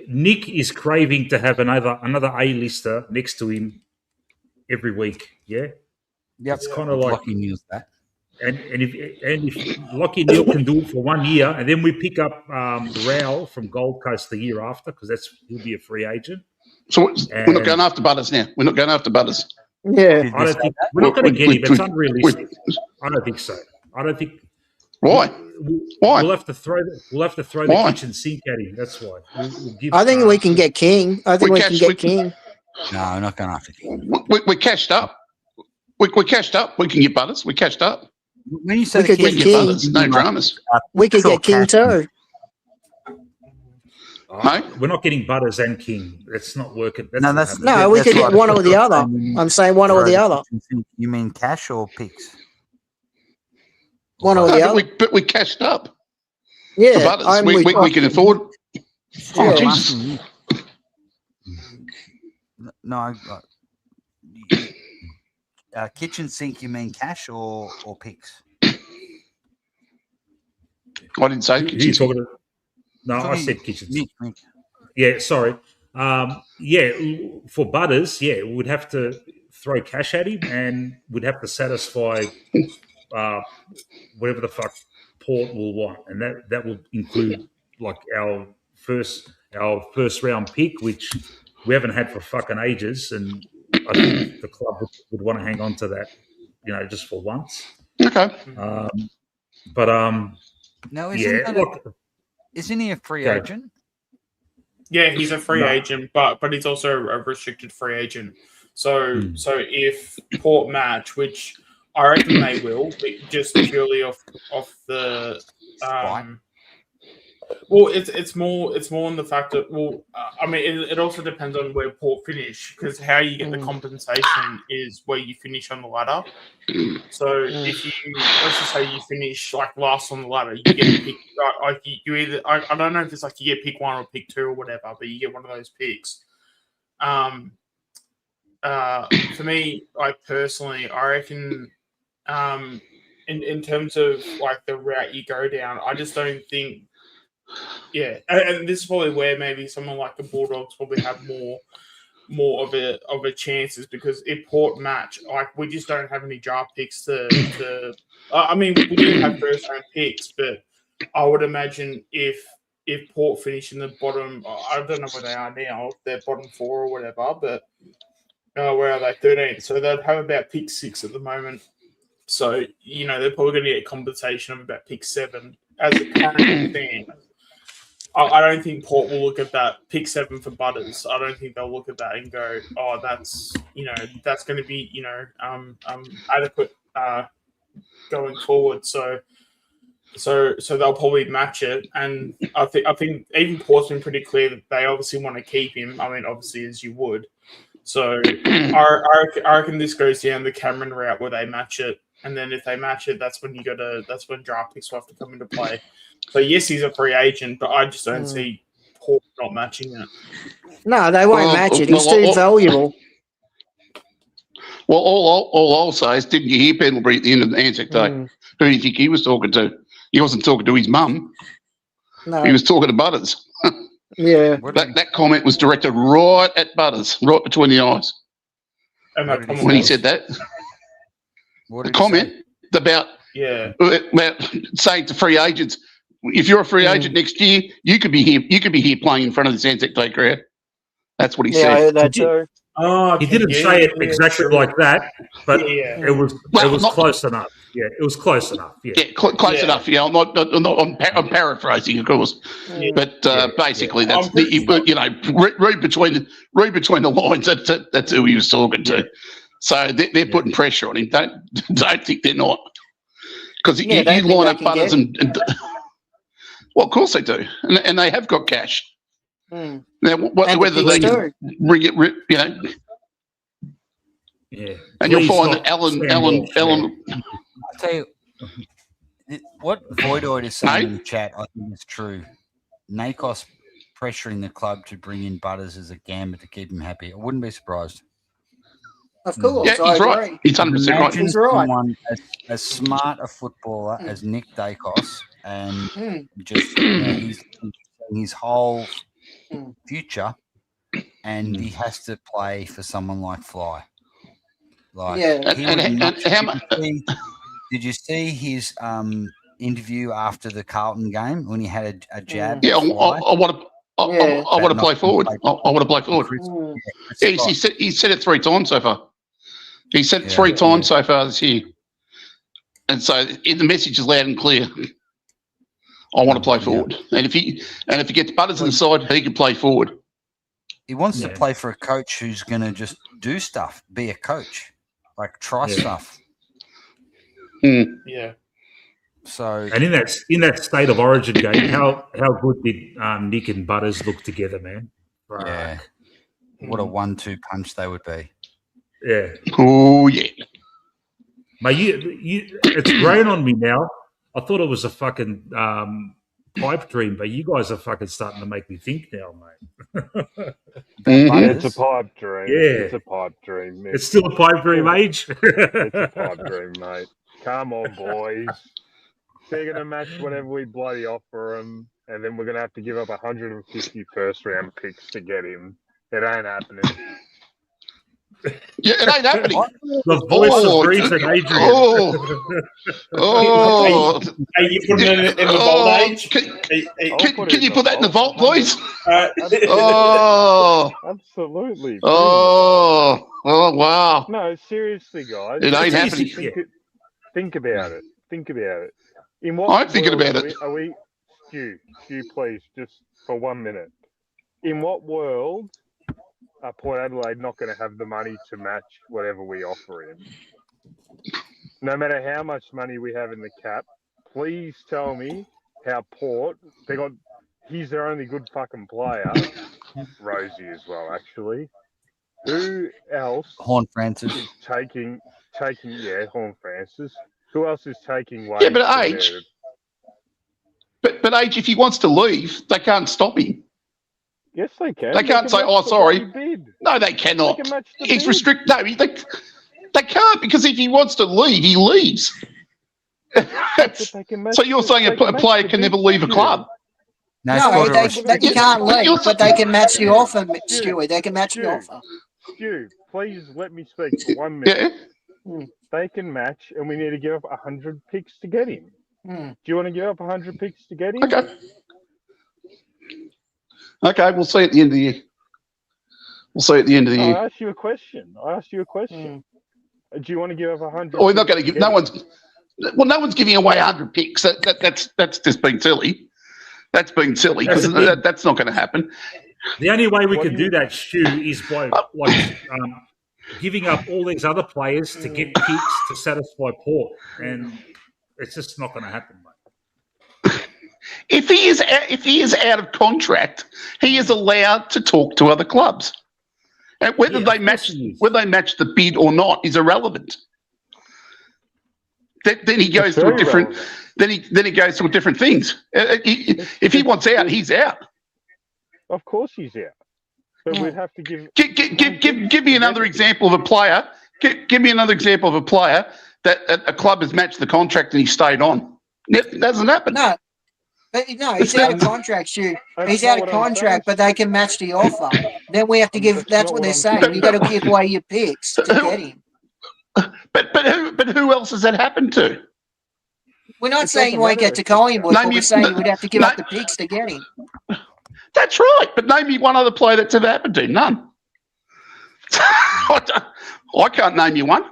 S1: Nick is craving to have another A-lister next to him every week. Yeah,
S5: yep.
S1: It's kind of like
S5: Lockie Neal's that.
S1: And if Lockie Neal can do it for 1 year, and then we pick up Rowell from Gold Coast the year after, because he'll be a free agent.
S11: So we're not going after Butters now. We're not going after Butters.
S10: Yeah,
S1: I don't think we're not going to get him. It's unrealistic. I don't think so. I don't think.
S11: Why? Why?
S1: We'll have to throw the kitchen sink at him. That's why. We'll give,
S10: I think we can get King. I think we can get King.
S5: No, we're not going after King.
S11: We're cashed up. We're cashed up. We can get Butters. We're cashed up.
S5: When you say
S10: we could get
S11: King, Butters, no dramas.
S10: We could get King too.
S1: We're not getting Butters and King. That's not working.
S10: We could get one or the other. I'm saying one or the other.
S5: You mean cash or picks?
S10: One or the other.
S11: But we cashed up.
S10: Yeah,
S11: for Butters. We can afford. Oh, Jesus.
S5: No, kitchen sink. You mean cash or picks?
S11: I didn't say kitchen sink.
S1: No, I said kitchen sink. Yeah, sorry. For Butters, we'd have to throw cash at him, and we'd have to satisfy whatever the fuck Port will want, and that will include like our first round pick, which we haven't had for fucking ages, and I think the club would want to hang on to that, just for once.
S11: Okay.
S5: No, isn't he a free agent?
S9: Yeah, he's a free agent, but he's also a restricted free agent. So if Port match, which I reckon they will, just purely off the it's more in the fact that it also depends on where Port finish, because how you get the compensation is where you finish on the ladder. So if let's just say you finish like last on the ladder, you get picked. Like you either I don't know if it's like you get pick 1 or pick 2 or whatever, but you get one of those picks. For me, like personally, I reckon in terms of like the route you go down, I just don't think. Yeah, and this is probably where maybe someone like the Bulldogs probably have more of a chances, because if Port match, like we just don't have any draft picks to we do have first round picks, but I would imagine if Port finish in the bottom, I don't know where they are now, if they're bottom 4 or whatever, but where are they? 13th, so they'd have about pick 6 at the moment. So they're probably going to get compensation of about pick 7 as a current thing. I don't think Port will look at that pick 7 for Butters. I don't think they'll look at that and go, "Oh, that's that's going to be adequate going forward." So So they'll probably match it, and I think even Port's been pretty clear that they obviously want to keep him. I mean, obviously as you would. So I reckon this goes down the Cameron route where they match it, and then if they match it, that's when draft picks will have to come into play. So yes, he's a free agent, but I just don't see Port not matching it.
S10: No, they won't match it. He's too valuable.
S11: Well, all I'll say is, didn't you hear Pendlebury at the end of the Anzac Day? Who do you think he was talking to? He wasn't talking to his mum.
S10: No.
S11: He was talking to Butters.
S10: Yeah.
S11: That comment was directed right at Butters, right between the eyes. When he said that. The comment about saying to free agents, if you're a free agent next year, you could be here playing in front of this Anzac Day crowd. That's what he said.
S10: I heard that too.
S1: Oh, he didn't say it exactly like that, but it was close enough. Yeah, it was close enough. Yeah,
S11: close enough. Yeah, I'm paraphrasing, of course, but basically that's read between the lines. That's who he was talking to. So they're putting pressure on him. Don't think they're not, because you line up Butters and well, of course they do, and they have got cash. Now, whether they can bring it, and you'll find that Alan.
S5: I'll tell you what Voidoid is saying in the chat. I think is true. Nakos pressuring the club to bring in Butters as a gambit to keep him happy. I wouldn't be surprised.
S10: Of course,
S11: yeah, he's right. He's 100% right.
S5: He's right. As smart a footballer as Nick Dacos, and just his whole future, and he has to play for someone like Fly. Did you see his interview after the Carlton game when he had a jab?
S11: Yeah, I want to play forward. I want to play forward. Yeah, he said it 3 times so far. He said it 3 times so far this year, and so the message is loud and clear. I want to play forward, and if he gets Butters inside, he can play forward.
S5: He wants to play for a coach who's going to just do stuff, be a coach, like try stuff.
S9: Yeah.
S5: So
S1: and in that state of origin game, how good did Nick and Butters look together, man?
S5: Yeah. What a 1-2 punch they would be.
S1: Yeah.
S11: Oh yeah.
S1: Mate, it's grown on me now. I thought it was a fucking pipe dream, but you guys are fucking starting to make me think now, mate.
S8: It's a pipe dream.
S1: Yeah.
S8: It's a pipe dream.
S1: It's still a pipe dream, Age.
S8: It's a pipe dream, mate. Come on, boys. They're going to match whatever we bloody offer them, and then we're going to have to give up 150 first-round picks to get him. It ain't happening.
S11: Yeah, it ain't happening.
S1: The voice of reason, Adrian.
S9: Are you putting it in the vault, Age?
S11: Can you put that in the vault, please?
S8: Absolutely.
S11: Oh, wow.
S8: No, seriously, guys.
S11: It ain't happening.
S8: Think about it. Think about it. In what
S11: I'm thinking about it.
S8: Are we, Stu, please, just for 1 minute. In what world are Port Adelaide not going to have the money to match whatever we offer him? No matter how much money we have in the cap, please tell me how Port, he's their only good fucking player. Rosie as well, actually. Who else?
S5: Horn Francis.
S8: Is taking, Horn Francis. Who else is taking away?
S11: Yeah, but Age. But Age, if he wants to leave, they can't stop him.
S8: Yes, they can.
S11: They can't say, "Oh, sorry." No, they cannot. It's restricted. No, they can't, because if he wants to leave, he leaves. So you're saying a player can never leave a club?
S10: No, they can't leave, but they can match the offer, Stewie. They can match the offer.
S8: Stu, please let me speak for 1 minute. Yeah. They can match, and we need to give up 100 picks to get him. Do you want to give up 100 picks to get him?
S11: Okay, we'll see at the end of the year.
S8: I asked you a question. Do you want to give up 100?
S11: Oh, we're not going to give. No one's giving away 100 picks. That's just being silly. That's being silly, because that's not going to happen.
S1: The only way we can do that, Stu, is by giving up all these other players to get picks to satisfy Port, and it's just not going to happen, mate.
S11: If he is out of contract, he is allowed to talk to other clubs. And whether they match the bid or not is irrelevant. Then he goes to a different. Then he goes to different things. If he wants out, he's out.
S8: Of course, he's out. But we'd have to
S11: give me another example of a player. Give me another example of a player that a club has matched the contract and he stayed on. It doesn't happen.
S10: No. But no, he's out of contract, Stu. He's out of contract, but they can match the offer. Then we have to give. That's what they're saying. You got to give away your picks to get him.
S11: But who else has that happened to?
S10: We're not saying you won't get to Collingwood, but we're saying you would have to give up the picks to get him.
S11: That's right. But name me one other player that's ever happened to. None. I can't name you one.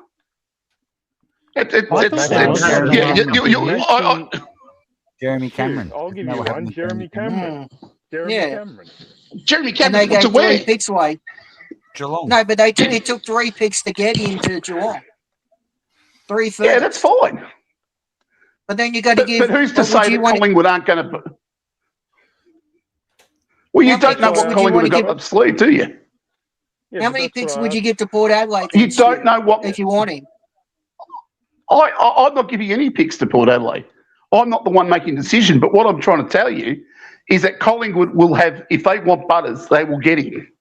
S5: Jeremy Cameron.
S8: I'll give you one. Jeremy Cameron.
S11: Jeremy
S10: And they
S11: Cameron
S10: gave
S11: to
S10: 3
S11: where?
S10: picks away.
S5: Geelong.
S10: No, but it took 3 picks to get him to Geelong. 3 first.
S11: Yeah, that's fine.
S10: But then you got to give.
S11: But who's to say that Collingwood aren't going to? Well, you don't know what Collingwood have got up the sleeve, do you?
S10: How many picks would you give to Port Adelaide?
S11: You don't know what
S10: if you want him.
S11: I'm not giving any picks to Port Adelaide. I'm not the one making the decision. But what I'm trying to tell you is that Collingwood will have, if they want Butters, they will get him.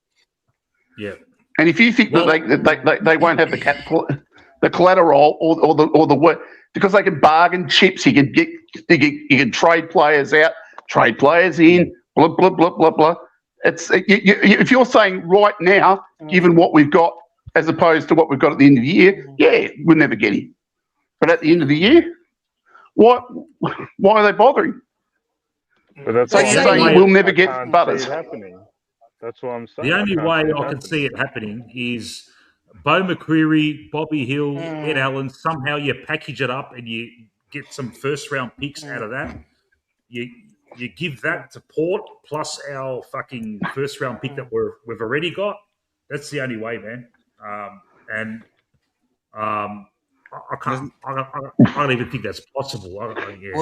S1: Yeah.
S11: And if you think that they won't have the collateral or the work, because they can bargain chips, you can trade players out, trade players in, blah blah blah blah blah. If you're saying right now, given what we've got as opposed to what we've got at the end of the year, yeah, we'll never get him. But at the end of the year, why are they bothering?
S8: But that's
S11: so you're saying we'll never get Butters.
S8: Happening. That's what I'm saying.
S1: The only way I can see it happening is Bo McCreary, Bobby Hill, Ed Allen. Somehow you package it up and you get some first-round picks out of that. You give that to Port plus our fucking first-round pick that we've already got. That's the only way, man. I can't. I don't even think that's possible.
S5: Well,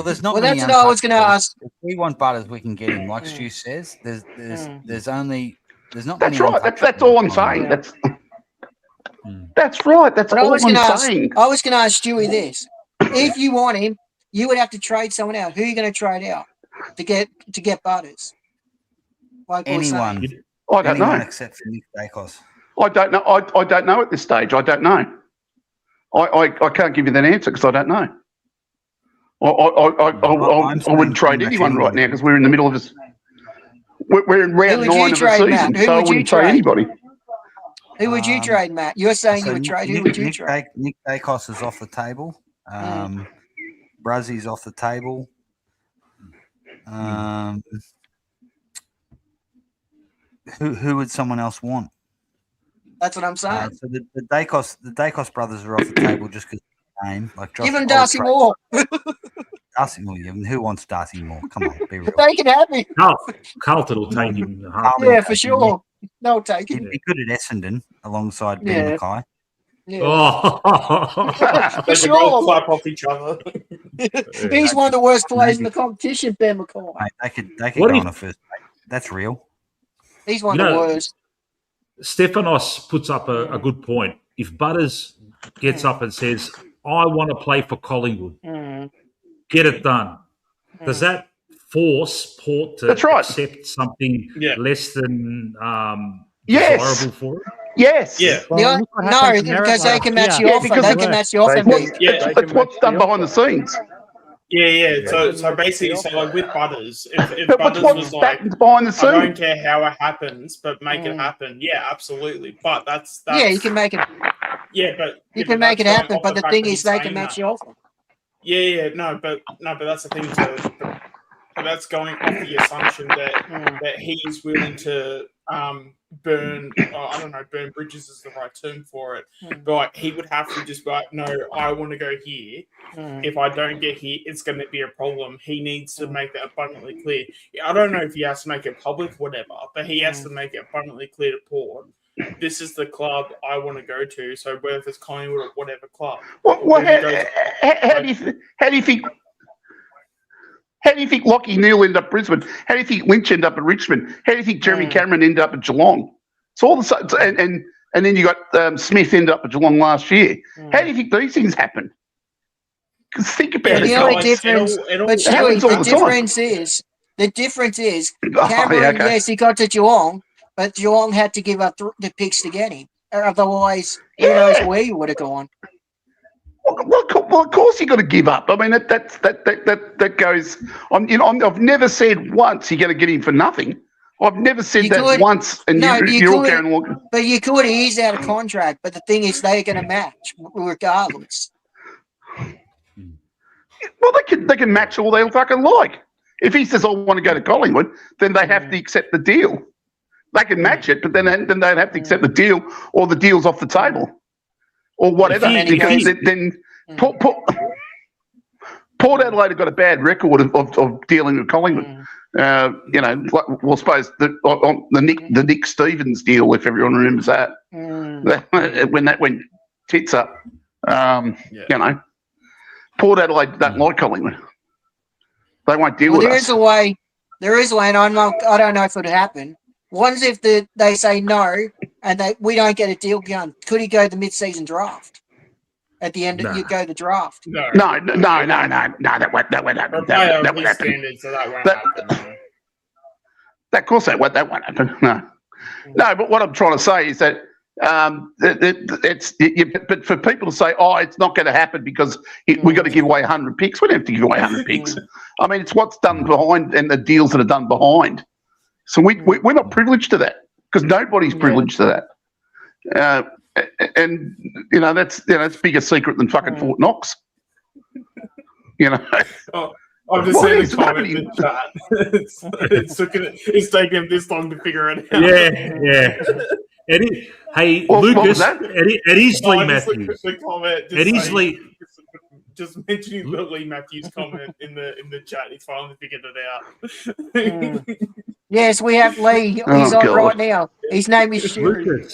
S5: there's not.
S10: Well, that's what I was going to ask.
S5: If we want Butters, we can get him. Like Stu says, there's not.
S11: That's
S5: many
S11: right. That's all I'm saying. That's right. That's all I'm saying.
S10: I was going to ask Stewie this: if you want him, you would have to trade someone out. Who are you going to trade out to get Butters? Like
S5: anyone.
S11: I don't know.
S5: Except for Nick Dacos.
S11: I don't know. I don't know at this stage. I don't know. I can't give you that answer because I don't know. I wouldn't trade anyone right now because we're in the middle of this. We're in round 9 of the season, so I wouldn't trade anybody.
S10: Who would you trade, Matt? You're saying you would trade. Who would you trade?
S5: Nick Dacos is off the table. Brazzy's off the table. Who would someone else want?
S10: That's what I'm saying.
S5: So the Dacos brothers are off the table just because of the name. Like Josh,
S10: even Darcy Moore.
S5: Darcy Moore. Who wants Darcy Moore? Come on, be real.
S10: They can have him.
S1: Carlton will take him.
S10: Yeah, for sure. They'll take him.
S5: He'd be good at Essendon alongside Ben Mackay.
S10: Yeah.
S9: Oh.
S10: For sure.
S9: Clap off each other.
S10: He's one of the worst players in the competition, Ben Mackay.
S5: Mate, they could go on a first date. That's real.
S10: He's one of the worst.
S1: Stefanos puts up a good point. If Butters gets up and says, I want to play for Collingwood, get it done. Does that force Port to accept something less than desirable for it?
S11: Yes.
S9: Yeah.
S10: No, because they can match you off. They can match you off.
S11: It's what's done behind the scenes.
S9: Yeah. So basically, like with Butters, if
S11: but
S9: Butters
S11: what's
S9: was like,
S11: behind the scenes?
S9: I don't care how it happens, but make it happen. Yeah, absolutely. But that's
S10: yeah, you can make it.
S9: Yeah, but
S10: you can make it happen. But the thing is, they can match you off.
S9: Yeah. No, but that's the thing. But that's going off the assumption that he's willing to burn. I don't know. Burn bridges is the right term for it. But like, he would have to just be like, no, I want to go here. If I don't get here, it's going to be a problem. He needs to make that abundantly clear. I don't know if he has to make it public, whatever, but he has to make it abundantly clear to Port. This is the club I want to go to. So whether it's Collingwood or whatever club.
S11: How do you think? How do you think Lockie Neal ended up at Brisbane? How do you think Lynch ended up at Richmond? How do you think Jeremy Cameron ended up at Geelong? It's all the same. And then you got Smith ended up at Geelong last year. How do you think these things happen? Because think about it.
S10: The only difference, but Stewie, the difference is Cameron.
S11: okay.
S10: Yes, he got to Geelong, but Geelong had to give up the picks to get him. Otherwise, who knows where he would have gone.
S11: Well, of course you got to give up. I mean, that goes. I've never said once you're going to get him for nothing. I've never said that once, and you're all going along.
S10: But you could ease out a contract. But the thing is, they're going to match regardless.
S11: Well, they can match all they fucking like. If he says I want to go to Collingwood, then they have to accept the deal. They can match it, but then they'd have to accept the deal, or the deal's off the table, or whatever. Because then Port Adelaide have got a bad record of dealing with Collingwood. Well, I suppose the Nick Stevens deal, if everyone remembers that, when that went tits up. Port Adelaide don't like Collingwood. They won't deal with us.
S10: There is a way, and I don't know if it would happen. One's if they say no, and we don't get a deal done. Could he go the mid-season draft? At the end, you go the draft.
S11: No, that won't happen. That won't happen.
S9: So that won't happen.
S11: Of course, that won't happen. No. But what I'm trying to say is that but for people to say, "Oh, it's not going to happen because we've got to give away 100 picks," we don't have to give away 100 picks. I mean, it's what's done behind and the deals that are done behind. So we're not privileged to that because nobody's privileged to that. And that's bigger secret than fucking Fort Knox.
S9: I've just seen a comment in the chat. It's taken him this long to figure it out.
S1: Yeah. Lucas, Eddie's Lee Matthews.
S9: Eddie's just mentioning the Lee Matthews comment in the chat. He's finally figured it out.
S10: Yes, we have Lee. He's on right now. His name is Stu.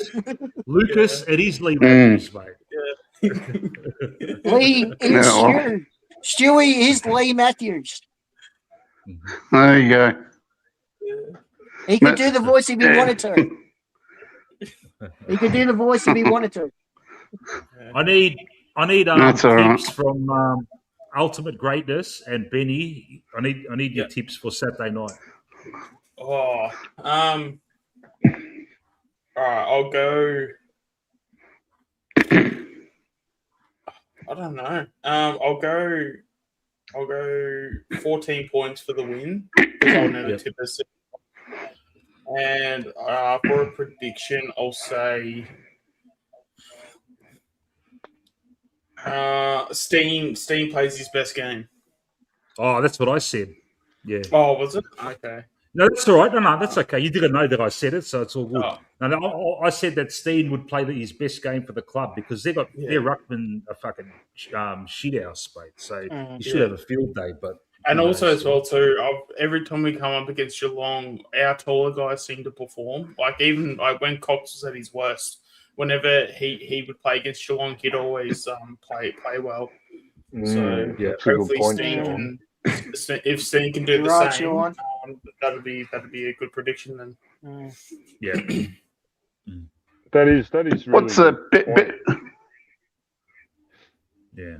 S1: Lucas, Eddie's Lee Matthews, mate.
S10: Lee is Stu. Stewie is Lee Matthews.
S11: There you go.
S10: He could do the voice if he wanted to. He could do the voice if he wanted to.
S1: I need
S11: That's all
S1: tips
S11: right.
S1: from Ultimate Greatness and Benny. I need your tips for Saturday night.
S9: All right, I'll go. I don't know. I'll go 14 points for the win because I'll never tip a six. And for a prediction, I'll say Steam plays his best game.
S1: Oh, that's what I said. Yeah.
S9: Oh, was it? Okay.
S1: No, that's all right. No, that's okay. You didn't know that I said it, so it's all good. No, I said that Steen would play his best game for the club because their ruckman a fucking shit house, mate. So you should have a field day.
S9: And also as well too, every time we come up against Geelong, our taller guys seem to perform. Even when Cox was at his worst, whenever he would play against Geelong, he'd always play well. So hopefully Steen if Steen can do the same, that'd be a good prediction then.
S1: Yeah.
S8: That is really
S11: what's a bit?
S1: Yeah.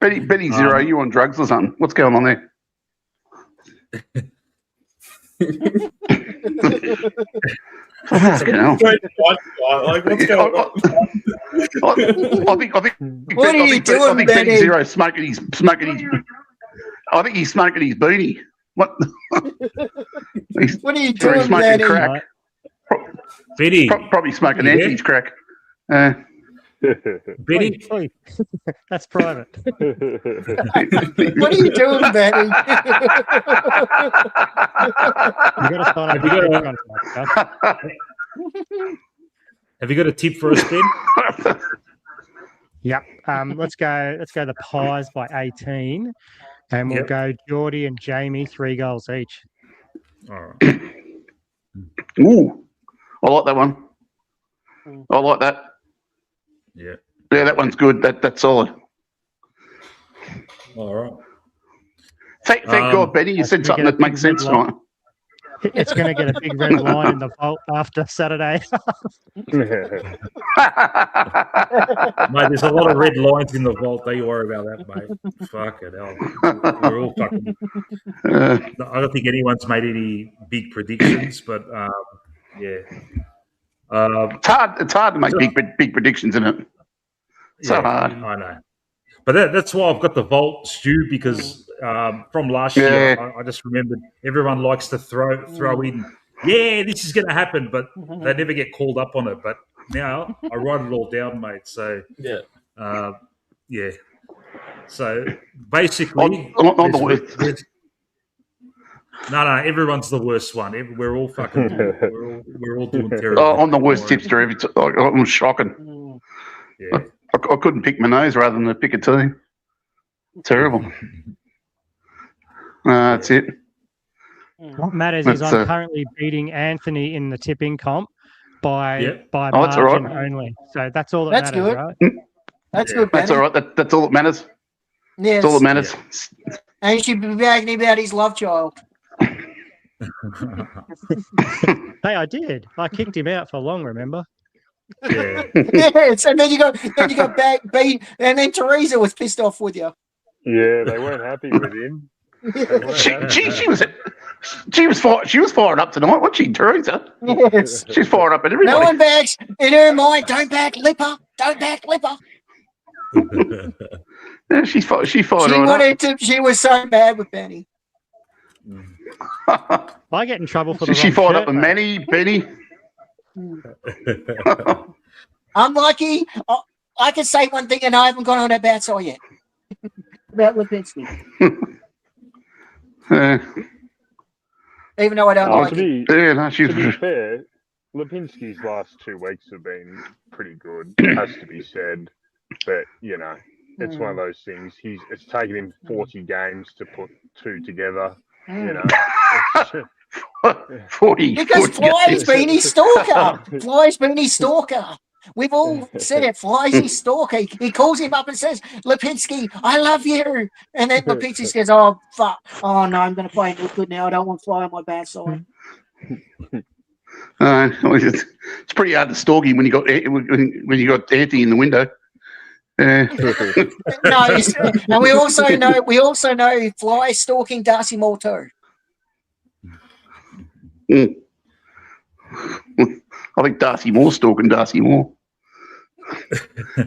S11: Betty Zero, you on drugs or something? What's going on there? Fucking hell.
S9: What's going on?
S11: I think
S10: What are you doing,
S11: Betty
S10: Benny?
S11: Zero smoking his. I think he's smoking his beanie. What?
S10: What are you
S11: Or he's
S10: doing,
S11: smoking
S10: Benny?
S11: crack.
S1: Benny.
S11: Probably smoking
S1: Yeah.
S11: Anthony's crack.
S1: Benny.
S7: Please. That's private.
S10: What are you doing, Benny?
S7: You got to sign up.
S1: Have you got a tip for us, Ben?
S7: Yep. Let's go the Pies by 18, and we'll go Geordie and Jamie 3 goals each.
S1: All right.
S11: Ooh, I like that one. I like that.
S1: Yeah.
S11: Yeah, that one's good. That's solid.
S1: All right.
S11: Thank God, Benny, you said something that makes sense tonight.
S7: It's going to get a big red line in the vault after Saturday.
S1: Mate, there's a lot of red lines in the vault. Don't you worry about that, mate. Fucking hell. We're all fucking... I don't think anyone's made any big predictions, but yeah.
S11: It's hard to make big predictions, isn't it? So hard.
S1: I know. But that's why I've got the vault, Stu, because from last year, I just remembered everyone likes to throw in, this is going to happen, but they never get called up on it. But now I write it all down, mate. So, So basically,
S11: I'm the worst.
S1: No, everyone's the worst one. We're all fucking. We're all doing terrible.
S11: I'm the worst tipster every time. I'm shocking.
S1: Yeah.
S11: I couldn't pick my nose rather than pick a team. Terrible. That's it.
S7: What matters is I'm currently beating Anthony in the tipping comp by margin only. So that's all that matters,
S10: good.
S7: right?
S10: That's good,
S11: That's all right. That's all that matters.
S10: Yes.
S11: That's all that matters.
S10: And you should be bragging about his love child.
S7: Hey, I did. I kicked him out for long, remember?
S1: Yeah.
S10: Yes, and then you got back beat, and then Teresa was pissed off with you.
S8: Yeah, they weren't happy with him.
S11: She was fired up tonight, wasn't she, Teresa?
S10: Yes.
S11: She's fired up at everybody.
S10: No one backs in her mind. Don't back Lipper. Don't back Lipper.
S11: Yeah, she fired right up.
S10: She was so mad with Benny.
S7: I get in trouble for the
S11: She
S7: wrong
S11: fired
S7: shirt,
S11: up with
S7: mate.
S11: Manny, Benny.
S10: I'm lucky. I can say one thing, and I haven't gone on that bad side yet. About Lipinski. Even though I don't like
S8: to
S10: it.
S8: to be fair, Lipinski's last 2 weeks have been pretty good, has to be said. But, it's one of those things. It's taken him 40 games to put 2 together.
S11: 40.
S10: Because Fly's been his stalker. Fly's been his stalker. We've all said it. Fly's his stalker. He calls him up and says, Lipinski, I love you. And then Lipinski says, oh, fuck. Oh, no, I'm going to play and look good now. I don't want Fly on my bad side.
S11: It's pretty hard to stalk him when you got Anthony in the window.
S10: No, and we also know Fly stalking Darcy Moore too.
S11: I think Darcy Moore's stalking Darcy Moore.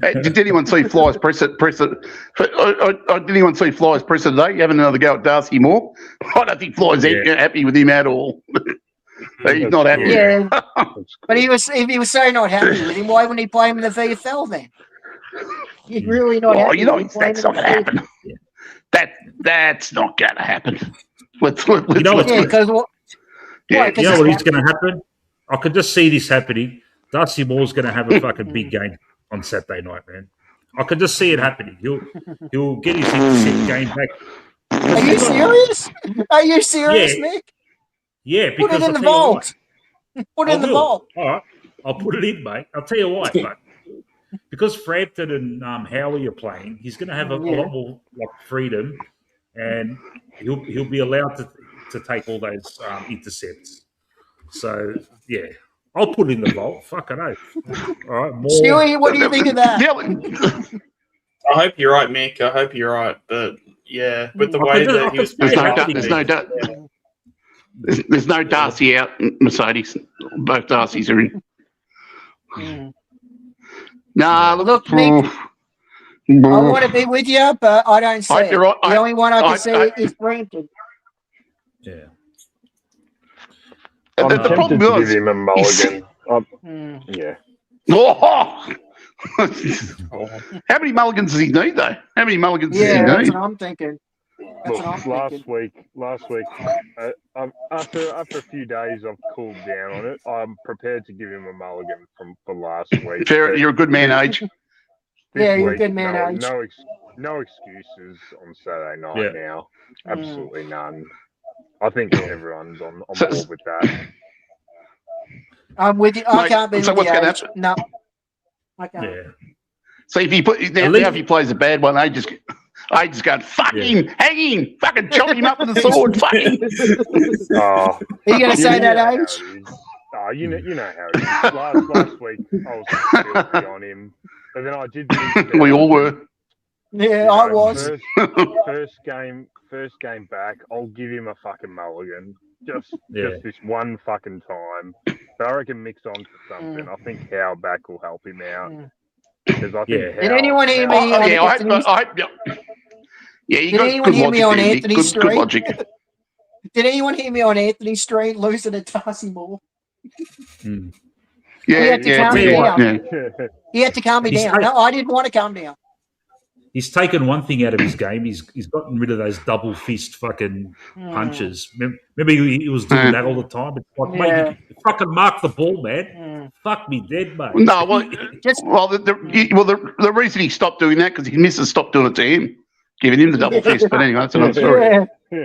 S11: Hey, did anyone see Fly's presser? Did anyone see Fly's presser today? You having another go at Darcy Moore? I don't think Fly's happy with him at all. He's not happy.
S10: Yeah, but if he was so not happy with him, why wouldn't he play him in the VFL then? He's really not happy.
S11: That's not going to happen. That's not going to happen.
S1: You know what is going to happen? I could just see this happening. Darcy Moore's going to have a fucking big game on Saturday night, man. I could just see it happening. He'll get his intercept game back.
S10: Are you serious? Are you serious, Mick?
S1: Yeah, because
S10: put it in the vault. Put it in the vault.
S1: All right, I'll put it in, mate. I'll tell you why, but because Frampton and Howie are playing, he's going to have a lot more freedom, and he'll be allowed to take all those intercepts. So I'll put it in the vault. Fucking oath. All right, more.
S10: Stewie, what do you think of that?
S9: I hope you're right, Mick. I hope you're right, but with the way that he was,
S11: there's no Darcy out, Mercedes. Both Darcys are in. Nah,
S10: look, Mick, I want to be with you, but I don't see it.
S11: Right.
S10: The only one I can see is Brampton.
S1: Yeah.
S8: I'm
S11: the
S8: tempted
S11: problem
S8: to
S11: was,
S8: give him a mulligan. Yeah.
S11: Oh! How many mulligans does he need, though? How many mulligans does he need?
S10: That's what I'm thinking.
S8: Last week, after a few days, I've cooled down on it. I'm prepared to give him a mulligan for last week.
S11: Fair, you're a good man, Age.
S10: You're a good man, Age.
S8: No excuses on Saturday night now. Absolutely none. I think everyone's on board with that.
S10: I'm with you. I can't be
S11: so
S10: with
S11: what's
S10: you.
S11: going to happen?
S10: No, I can't.
S11: So if he if he plays a bad one, Aiden's going, fuck him, hang him, fucking chop him up with a sword, fuck him.
S8: Oh,
S10: Are you going to say that,
S8: how
S10: Age?
S8: it is. Oh, you know how it is. Last week I was filthy on him, but then I did.
S11: We all were.
S10: Yeah, I was.
S8: First game back, I'll give him a fucking mulligan. Just this one fucking time. But I reckon mix on for something. I think Howe back will help him out. Because I think
S10: Did anyone hear me?
S11: I hope. Yeah, you got good logic there, Nick. Good logic.
S10: Did anyone hear me on Anthony's stream losing to Darcy Moore?
S11: Yeah,
S10: he had to calm me down.
S11: Yeah.
S10: He had to calm me down. No, I didn't want to calm down.
S1: He's taken one thing out of his game. He's gotten rid of those double fist fucking punches. Remember he was doing that all the time. It's like, mate, you fucking mark the ball, man. Fuck me dead, mate.
S11: No, the reason he stopped doing that because his missus stopped doing it to him, giving him the double fist. But anyway, that's another story.
S10: Yeah.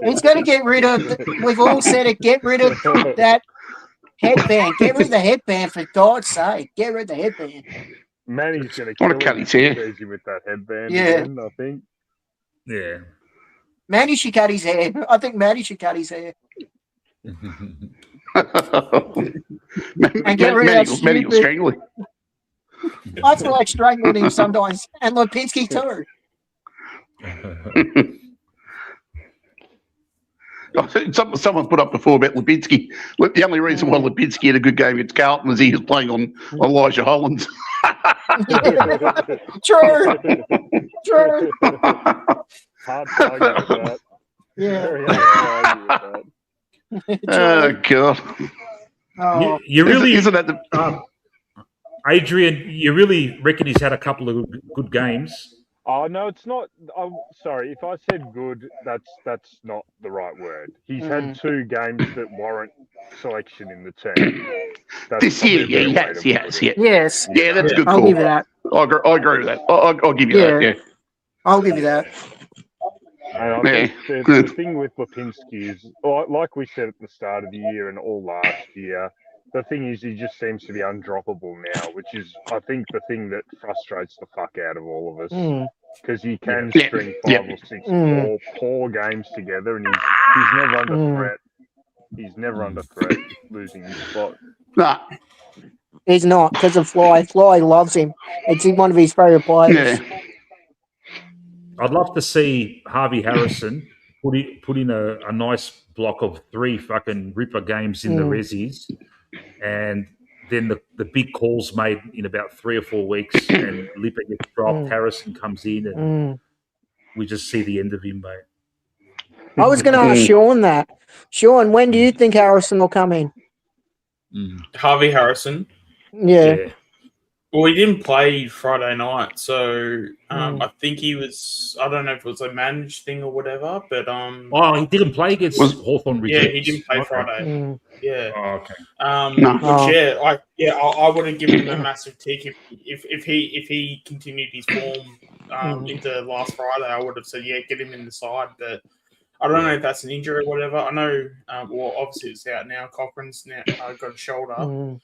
S10: He's got to get rid of. We've all said it. Get rid of that headband. Get rid of the headband for God's sake. Get rid of the headband.
S8: Manny's going to
S11: cut his hair
S8: with that headband.
S10: Yeah,
S8: again, I think.
S1: Yeah.
S10: Manny should cut his hair. I think Manny should cut his hair. And get rid of that
S11: Manny will strangle him.
S10: I feel like strangling him sometimes, and Lipinski too.
S11: Someone put up before about Lipinski. The only reason why Lipinski had a good game against Carlton was he was playing on Elijah Hollands.
S10: True.
S8: Hard to argue with that.
S10: Yeah.
S8: Very hard to argue with that.
S11: Oh God.
S10: Oh.
S1: You really
S11: isn't that the
S1: Adrian? You really reckon he's had a couple of good games?
S8: Oh no, it's not. I'm sorry if I said good. That's not the right word. He's had 2 games that warrant selection in the team.
S11: This year, yeah, yes.
S10: Yes.
S11: Yeah, that's a good
S10: I'll
S11: call.
S10: give you that.
S11: I agree with that. I'll give you that. Yeah.
S10: I'll give you that.
S8: And I think the thing with Lipinski is, like we said at the start of the year and all last year, the thing is he just seems to be undroppable now, which is, I think, the thing that frustrates the fuck out of all of us. Because he can string 5 or 6 poor games together, and he's never under threat. He's never under threat losing his spot.
S11: Nah.
S10: He's not, because of Fly. Fly loves him. It's one of his favourite players.
S11: Yeah.
S1: I'd love to see Harvey Harrison put in a nice block of 3 fucking ripper games in the Rezzies, and then the big calls made in about 3 or 4 weeks, and Lipper gets dropped, Harrison comes in, and we just see the end of him, mate.
S10: I was going to ask Sean that. Sean, when do you think Harrison will come in?
S9: Harvey Harrison.
S10: Yeah.
S9: Well, he didn't play Friday night, so I think he was. I don't know if it was a managed thing or whatever, but
S1: he didn't play against Hawthorn.
S9: Yeah, he didn't play Friday. Yeah.
S1: Oh, okay.
S9: I wouldn't give him a massive tick if he continued his form into last Friday. I would have said get him in the side, but I don't know if that's an injury or whatever. I know. Well, obviously it's out now. Cochrane's now got a shoulder.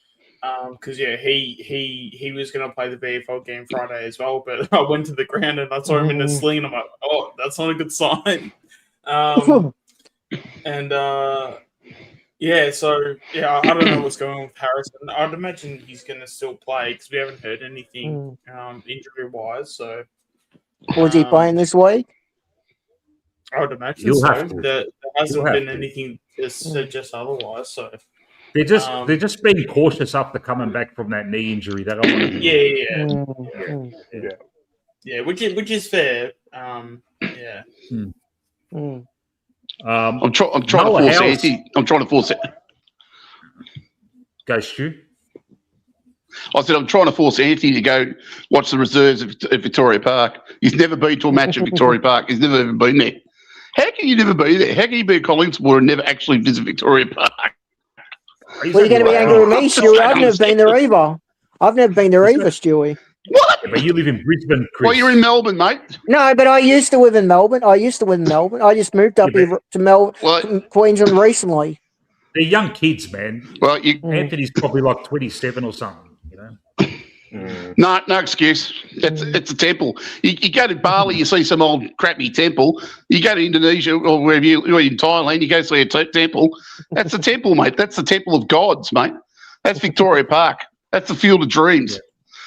S9: Because he was going to play the VFL game Friday as well, but I went to the ground and I saw him in a sling, and I'm like, oh, that's not a good sign. I don't know what's going on with Harrison. I'd imagine he's going to still play because we haven't heard anything injury wise. So,
S10: was he playing this week?
S9: I would imagine there hasn't been anything to suggest otherwise. So.
S1: They're just being cautious after coming back from that knee injury. They don't want
S9: to which is fair.
S11: I'm trying to force Anthony. I'm trying to force it.
S1: Go, Stu.
S11: I said I'm trying to force Anthony to go watch the reserves at Victoria Park. He's never been to a match at Victoria Park. He's never even been there. How can you never be there? How can you be a Collingwood and never actually visit Victoria Park?
S10: Well, you're going to be angry with me, Stewie. I've never been there either. I've never been there either, Stewie.
S11: What?
S1: Yeah, but you live in Brisbane, Chris.
S11: Well, you're in Melbourne, mate.
S10: No, but I used to live in Melbourne. I just moved up here to Queensland recently.
S1: They're young kids, man.
S11: Well,
S1: Anthony's probably like 27 or something, you know.
S11: No excuse. It's a temple. You go to Bali, you see some old crappy temple. You go to Indonesia or wherever you're in Thailand, you go see a temple. That's a temple, mate. That's the temple of gods, mate. That's Victoria Park. That's the Field of Dreams. Yeah.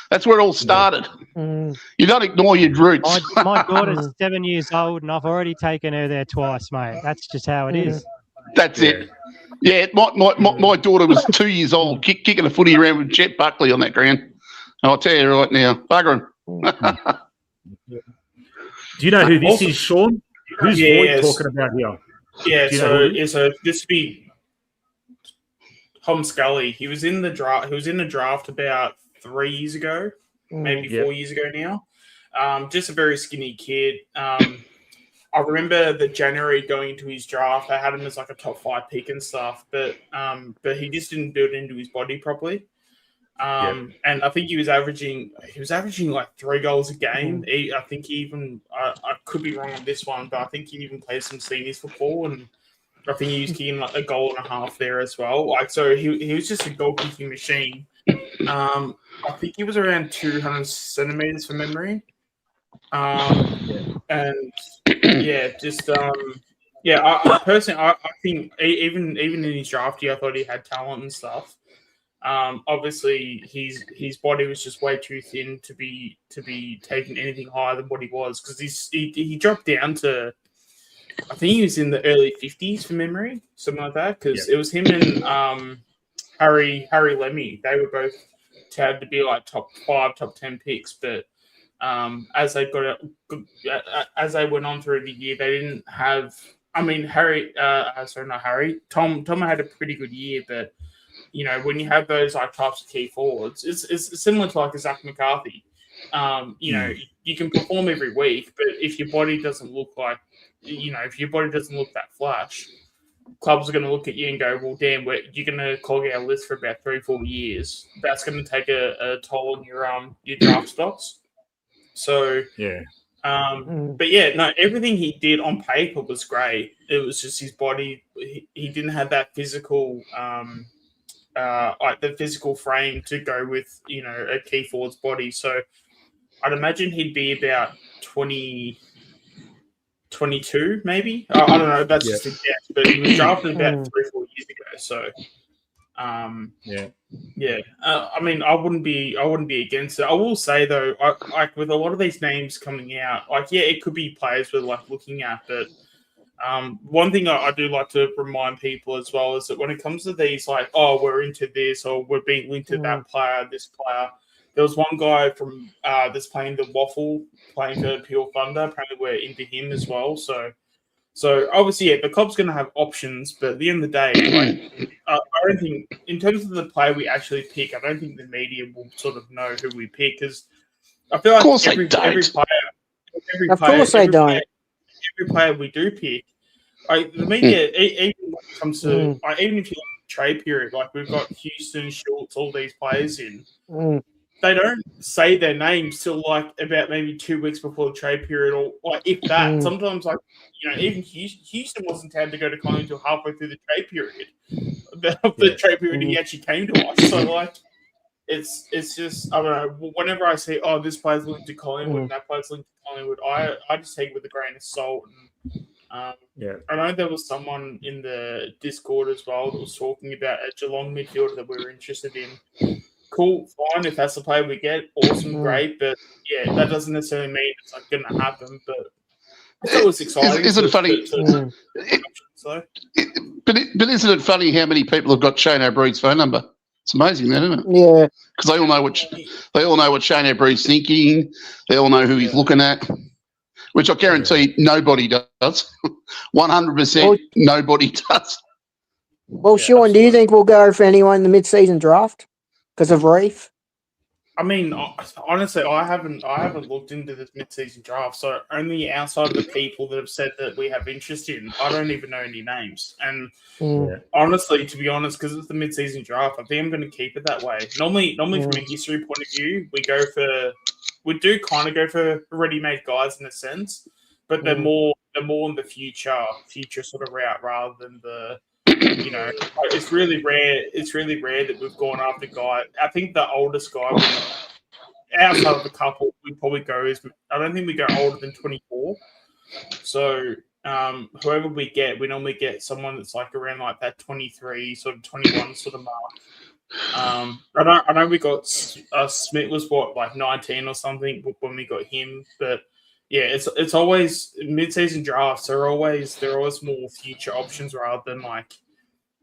S11: That's where it all started. Yeah. You don't ignore your roots.
S7: My daughter's 7 years old, and I've already taken her there twice, mate. That's just how it is.
S11: That's it. Yeah, my daughter was 2 years old, kicking a footy around with Jet Buckley on that ground. I'll tell you right now, bugger him.
S1: Do you know who this is, Sean? Who's Void talking about here?
S9: Yeah, so this would be Tom Scully. He was in the draft. He was in the draft about 3 years ago, maybe 4 years ago now. Just a very skinny kid. I remember the January going into his draft. I had him as like a top 5 pick and stuff, but he just didn't build into his body properly. And I think he was averaging like 3 goals a game. I think he even I could be wrong on this one, but I think he even played some seniors football, and I think he was kicking like a goal and a half there as well. Like, so he was just a goal kicking machine. I think he was around 200 centimeters from memory. And just I personally I think even in his draft year, I thought he had talent and stuff. Obviously his body was just way too thin to be taking anything higher than what he was, because he dropped down to, I think he was in the early 50s from memory, something like that, because it was him and Harry Lemmy. They were both touted to be like top 5, top 10 picks, but as they went on through the year, they didn't have. I mean, Tom had a pretty good year, but you know, when you have those like types of key forwards, it's similar to like a Zach McCarthy. You know, you can perform every week, but if your body doesn't look like, if your body doesn't look that flash, clubs are going to look at you and go, well, damn, you're going to clog our list for about 3-4 years. That's going to take a toll on your draft stocks. So but everything he did on paper was great. It was just his body. He didn't have that physical, like the physical frame to go with, a key forward's body. So I'd imagine he'd be about 22, maybe. I don't know. That's just a guess. But he was drafted about 3-4 years ago. So, I mean, I wouldn't be against it. I will say though, like with a lot of these names coming out, like it could be players we're like looking at, but one thing I do like to remind people as well is that when it comes to these, like, oh, we're into this or we're being linked to that player, this player. There was one guy from that's playing the Waffle, playing for Pure Thunder. Apparently, we're into him as well. So obviously, the club's going to have options, but at the end of the day, like, I don't think, in terms of the player we actually pick, I don't think the media will sort of know who we pick, because I feel like every player we do pick, like the media, even when it comes to, like, even if you look at the trade period, like we've got Houston, Schultz, all these players in. They don't say their names till like about maybe 2 weeks before the trade period, or like if that. Sometimes, like, even Houston wasn't allowed to go to Collingwood until halfway through the trade period. The trade period he actually came to us. So like, it's just, I don't know. Whenever I say, oh, this player's linked to Collingwood and that player's linked to Collingwood, I just take it with a grain of salt. And, I know there was someone in the Discord as well that was talking about a Geelong midfielder that we were interested in. Cool, fine. If that's the player we get, awesome, great. But that doesn't necessarily mean it's like going to happen. But it was exciting.
S11: Isn't it funny? But isn't it funny how many people have got Shane O'Brien's phone number? It's amazing, isn't it? Yeah. Because they all know what Shane O'Brien's thinking. They all know who he's looking at, which I guarantee nobody does. 100%, nobody does.
S10: Well, Sean, do you think we'll go for anyone in the mid-season draft because of Reef?
S9: I mean, honestly, I haven't looked into this mid-season draft, so only outside of the people that have said that we have interest in, I don't even know any names. And honestly, to be honest, because it's the mid-season draft, I think I'm going to keep it that way. Normally from a history point of view, we do kind of go for ready-made guys in a sense, but they're more in the future sort of route rather than the. It's really rare. It's really rare that we've gone after guy. I think the oldest guy outside of the couple, we probably I don't think we go older than 24. So whoever we get, we normally get someone that's like around like that 23, sort of 21 sort of mark. I know we got Smith was like 19 or something when we got him, but yeah, it's always mid-season drafts. They're always more future options rather than like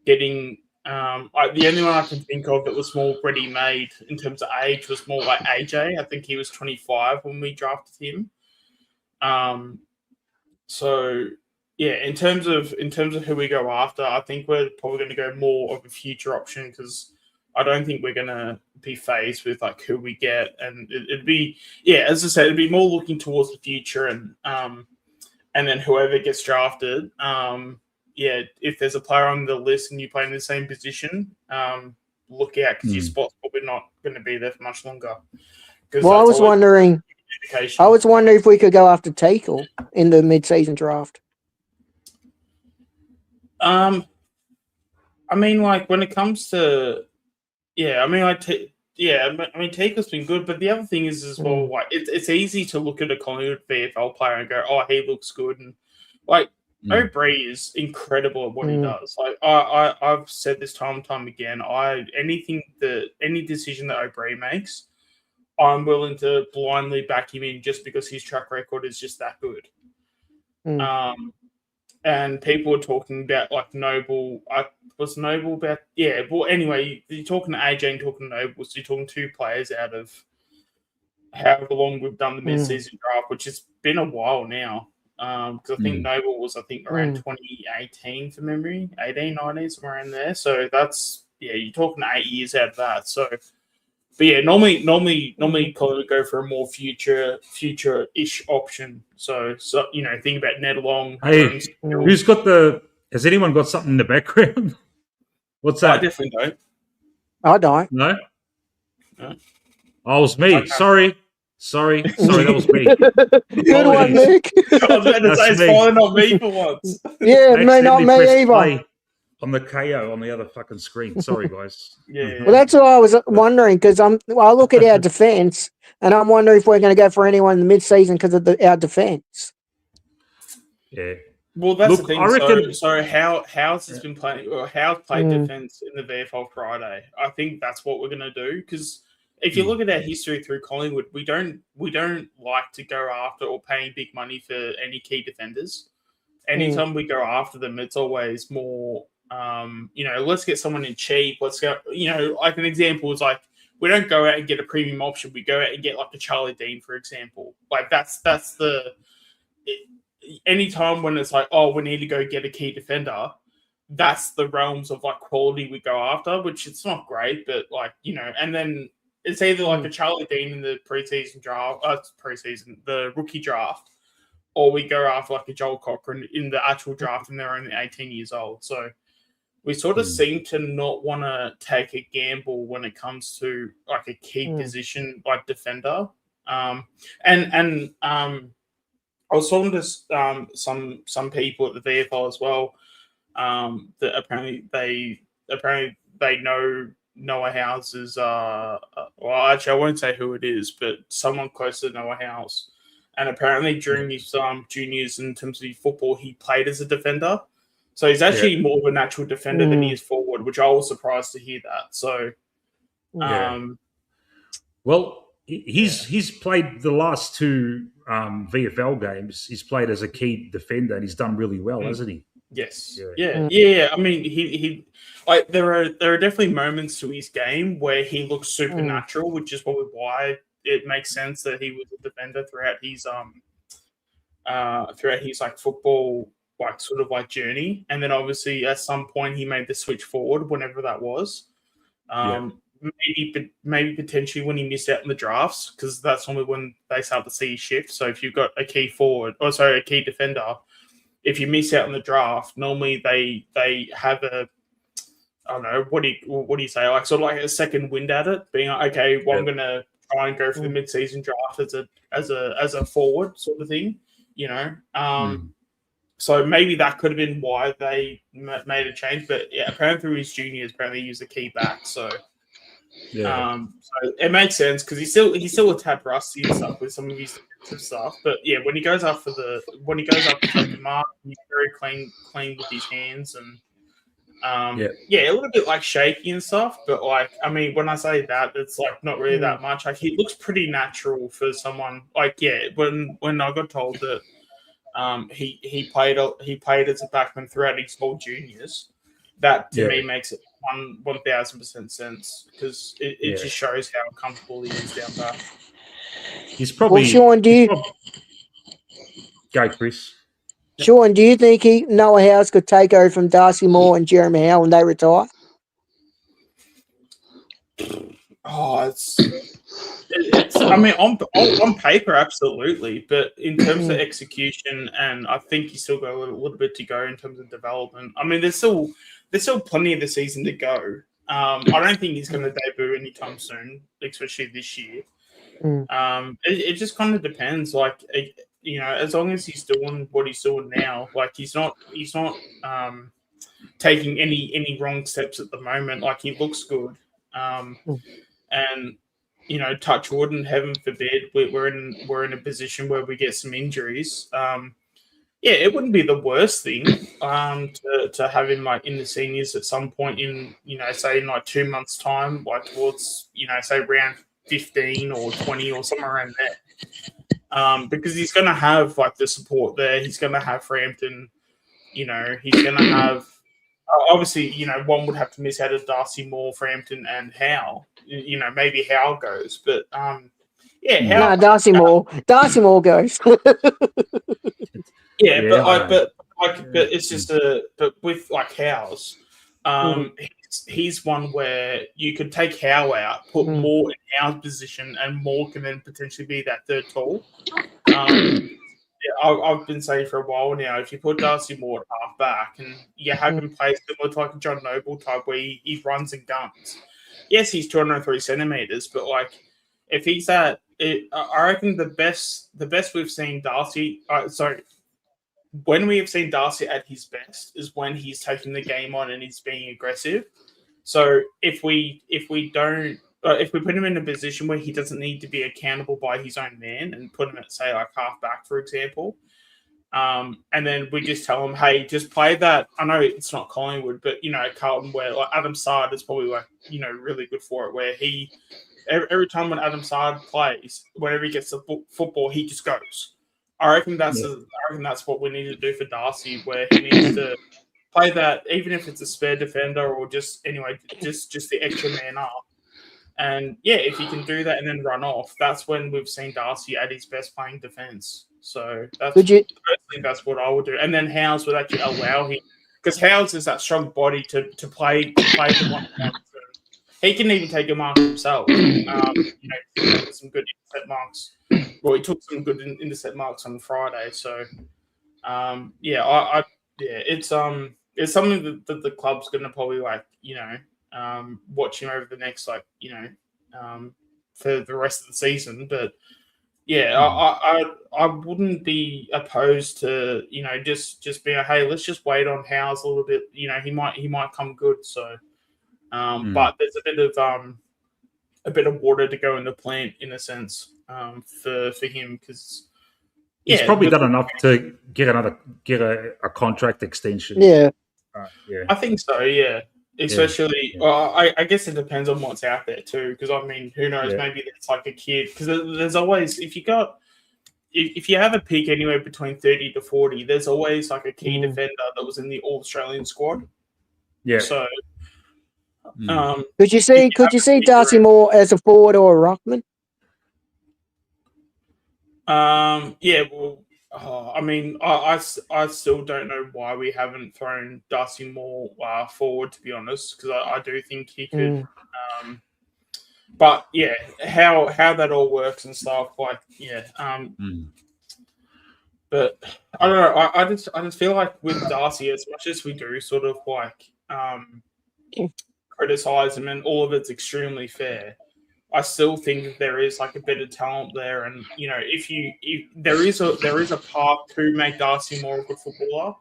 S9: getting. The only one I can think of that was more ready-made in terms of age was more like AJ. I think he was 25 when we drafted him. So yeah, in terms of who we go after, I think we're probably going to go more of a future option because I don't think we're going to be phased with like who we get, and it'd be as I said, it'd be more looking towards the future and then whoever gets drafted, if there's a player on the list and you play in the same position, look out because your spot's probably not going to be there for much longer.
S10: Well, I was wondering if we could go after Tackle in the mid-season draft.
S9: I mean, like when it comes to, Tackle's been good, but the other thing is as well, like it's easy to look at a Collingwood VFL player and go, "Oh, he looks good," and like O'Brien is incredible at what he does. Like I've said this time and time again. Any decision that O'Brien makes, I'm willing to blindly back him in just because his track record is just that good. And people were talking about like Noble. Was Noble about? Yeah. Well, anyway, you're talking to AJ and talking to Noble. So you're talking 2 players out of however long we've done the mid-season draft, which has been a while now. Because I think Noble was around 2018 from memory, 18, 19, somewhere around there. So that's you're talking 8 years out of that. So. But yeah, normally Collingwood go for a more future-ish option. So think about Ned Long.
S1: Hey, has anyone got something in the background? What's that?
S9: I definitely don't.
S10: I don't.
S1: No? Oh, it was me. Sorry, that was me.
S10: Good one, Nick.
S9: I was about to say it's falling on me for once.
S10: Yeah, not me either.
S1: On the KO on the other fucking screen. Sorry, guys.
S9: Yeah.
S10: Well, that's what I was wondering because I look at our defense and I'm wondering if we're going to go for anyone in the mid-season because of our defense.
S1: Yeah.
S9: Well, that's the thing. I reckon. So House has been playing, or House played defense in the VFL Friday. I think that's what we're going to do because if you look at our history through Collingwood, we don't like to go after or pay big money for any key defenders. Anytime we go after them, it's always more. Let's get someone in cheap. Let's go, like an example is like, we don't go out and get a premium option. We go out and get like a Charlie Dean, for example. Like anytime when it's like, oh, we need to go get a key defender, that's the realms of like quality we go after, which it's not great, but like, and then it's either like a Charlie Dean in the preseason draft, the rookie draft, or we go after like a Joel Cochran in the actual draft and they're only 18 years old. So we sort of seem to not want to take a gamble when it comes to like a key position like defender. I was talking to some people at the VFL as well that apparently they know Noah House's. Well, actually, I won't say who it is, but someone close to Noah House. And apparently, during his juniors, in terms of his football, he played as a defender. So he's actually more of a natural defender than he is forward, which I was surprised to hear that. So,
S1: well, he's played the last 2 VFL games. He's played as a key defender, and he's done really well, hasn't he?
S9: Yes. Yeah. I mean, he like there are definitely moments to his game where he looks supernatural, which is probably why it makes sense that he was a defender throughout his like football like sort of like journey, and then obviously at some point he made the switch forward whenever that was. Maybe potentially when he missed out in the drafts because that's normally when they start to see shift. So if you've got a key a key defender, if you miss out in the draft, normally they have a I don't know what do you say like sort of like a second wind at it, being like, okay, well I'm gonna try and go for the mid-season draft as a forward sort of thing, So maybe that could have been why they made a change. But yeah, apparently through his juniors, apparently he was a key back. So So it makes sense because he's still a tad rusty and stuff with some of his defensive stuff. But yeah, when he goes up to take the mark, he's very clean with his hands and a little bit like shaky and stuff. But like, I mean, when I say that, it's like not really that much. Like he looks pretty natural for someone. Like when I got told that he played as a backman throughout his whole juniors, that to me makes it 1,000% sense because it just shows how comfortable he is down back.
S1: He's probably.
S10: Well, Sean,
S1: Go, Chris.
S10: Sean, do you think Noah House could take over from Darcy Moore and Jeremy Howe when they retire?
S9: Oh, it's I mean, on paper, absolutely, but in terms of execution, and I think you still got a little bit to go in terms of development. I mean, there's still plenty of the season to go. I don't think he's going to debut anytime soon, especially this year. It just kind of depends. Like, as long as he's doing what he's doing now, like he's not taking any wrong steps at the moment. Like he looks good, and touch wood and heaven forbid we're in a position where we get some injuries. It wouldn't be the worst thing to have him like in the seniors at some point in say in like 2 months' time, like towards say round 15 or 20 or somewhere around there. Because he's going to have like the support there. He's going to have Frampton. He's going to have obviously one would have to miss out of Darcy Moore, Frampton, and Howe. Maybe Howe goes, but Howe,
S10: Darcy Moore goes.
S9: but it's just but with like Howe's, he's one where you could take Howe out, put Moore in Howe's position, and Moore can then potentially be that third tall. I've been saying for a while now, if you put Darcy Moore at half back and you have him play similar to like a John Noble type where he runs and guns. Yes, he's 203 centimeters, but like if he's at, I reckon the best we've seen Darcy. When we have seen Darcy at his best is when he's taking the game on and he's being aggressive. So if we put him in a position where he doesn't need to be accountable by his own man and put him at say like half back, for example, and then we just tell him, hey, just play that. I know it's not Collingwood, but Carlton, where like Adam Sard is probably like really good for it. Where he every time when Adam Sard plays, whenever he gets the football, he just goes. I reckon that's what we need to do for Darcy, where he needs to play that, even if it's a spare defender or just the extra man up. And if he can do that and then run off, that's when we've seen Darcy at his best playing defence. So personally, that's what I would do. And then Howes would actually allow him, because Howes is that strong body to play the one. He can even take a mark himself. He took some good intercept marks. Well, he took some good intercept marks on Friday. So, it's something that the club's going to probably watch him over the next for the rest of the season. But I wouldn't be opposed to just being hey, let's just wait on Howes a little bit. He might come good. So, but there's a bit of water to go in the plant in a sense for him because
S1: he's probably done enough to get a contract extension.
S10: I
S9: think so. Yeah. Especially, I guess it depends on what's out there too. Because I mean, who knows? Maybe it's like a kid. Because there's always, if you have a pick anywhere between 30 to 40, there's always like a key defender that was in the All Australian squad. Yeah. So,
S10: could you see Darcy Moore as a forward or a ruckman?
S9: I mean, I still don't know why we haven't thrown Darcy Moore forward, to be honest, because I do think he could. But how that all works and stuff, but I don't know. I just feel like with Darcy, as much as we do sort of criticize him and all of it's extremely fair, I still think that there is like a bit of talent there, and if there is a path to make Darcy Moore a good footballer,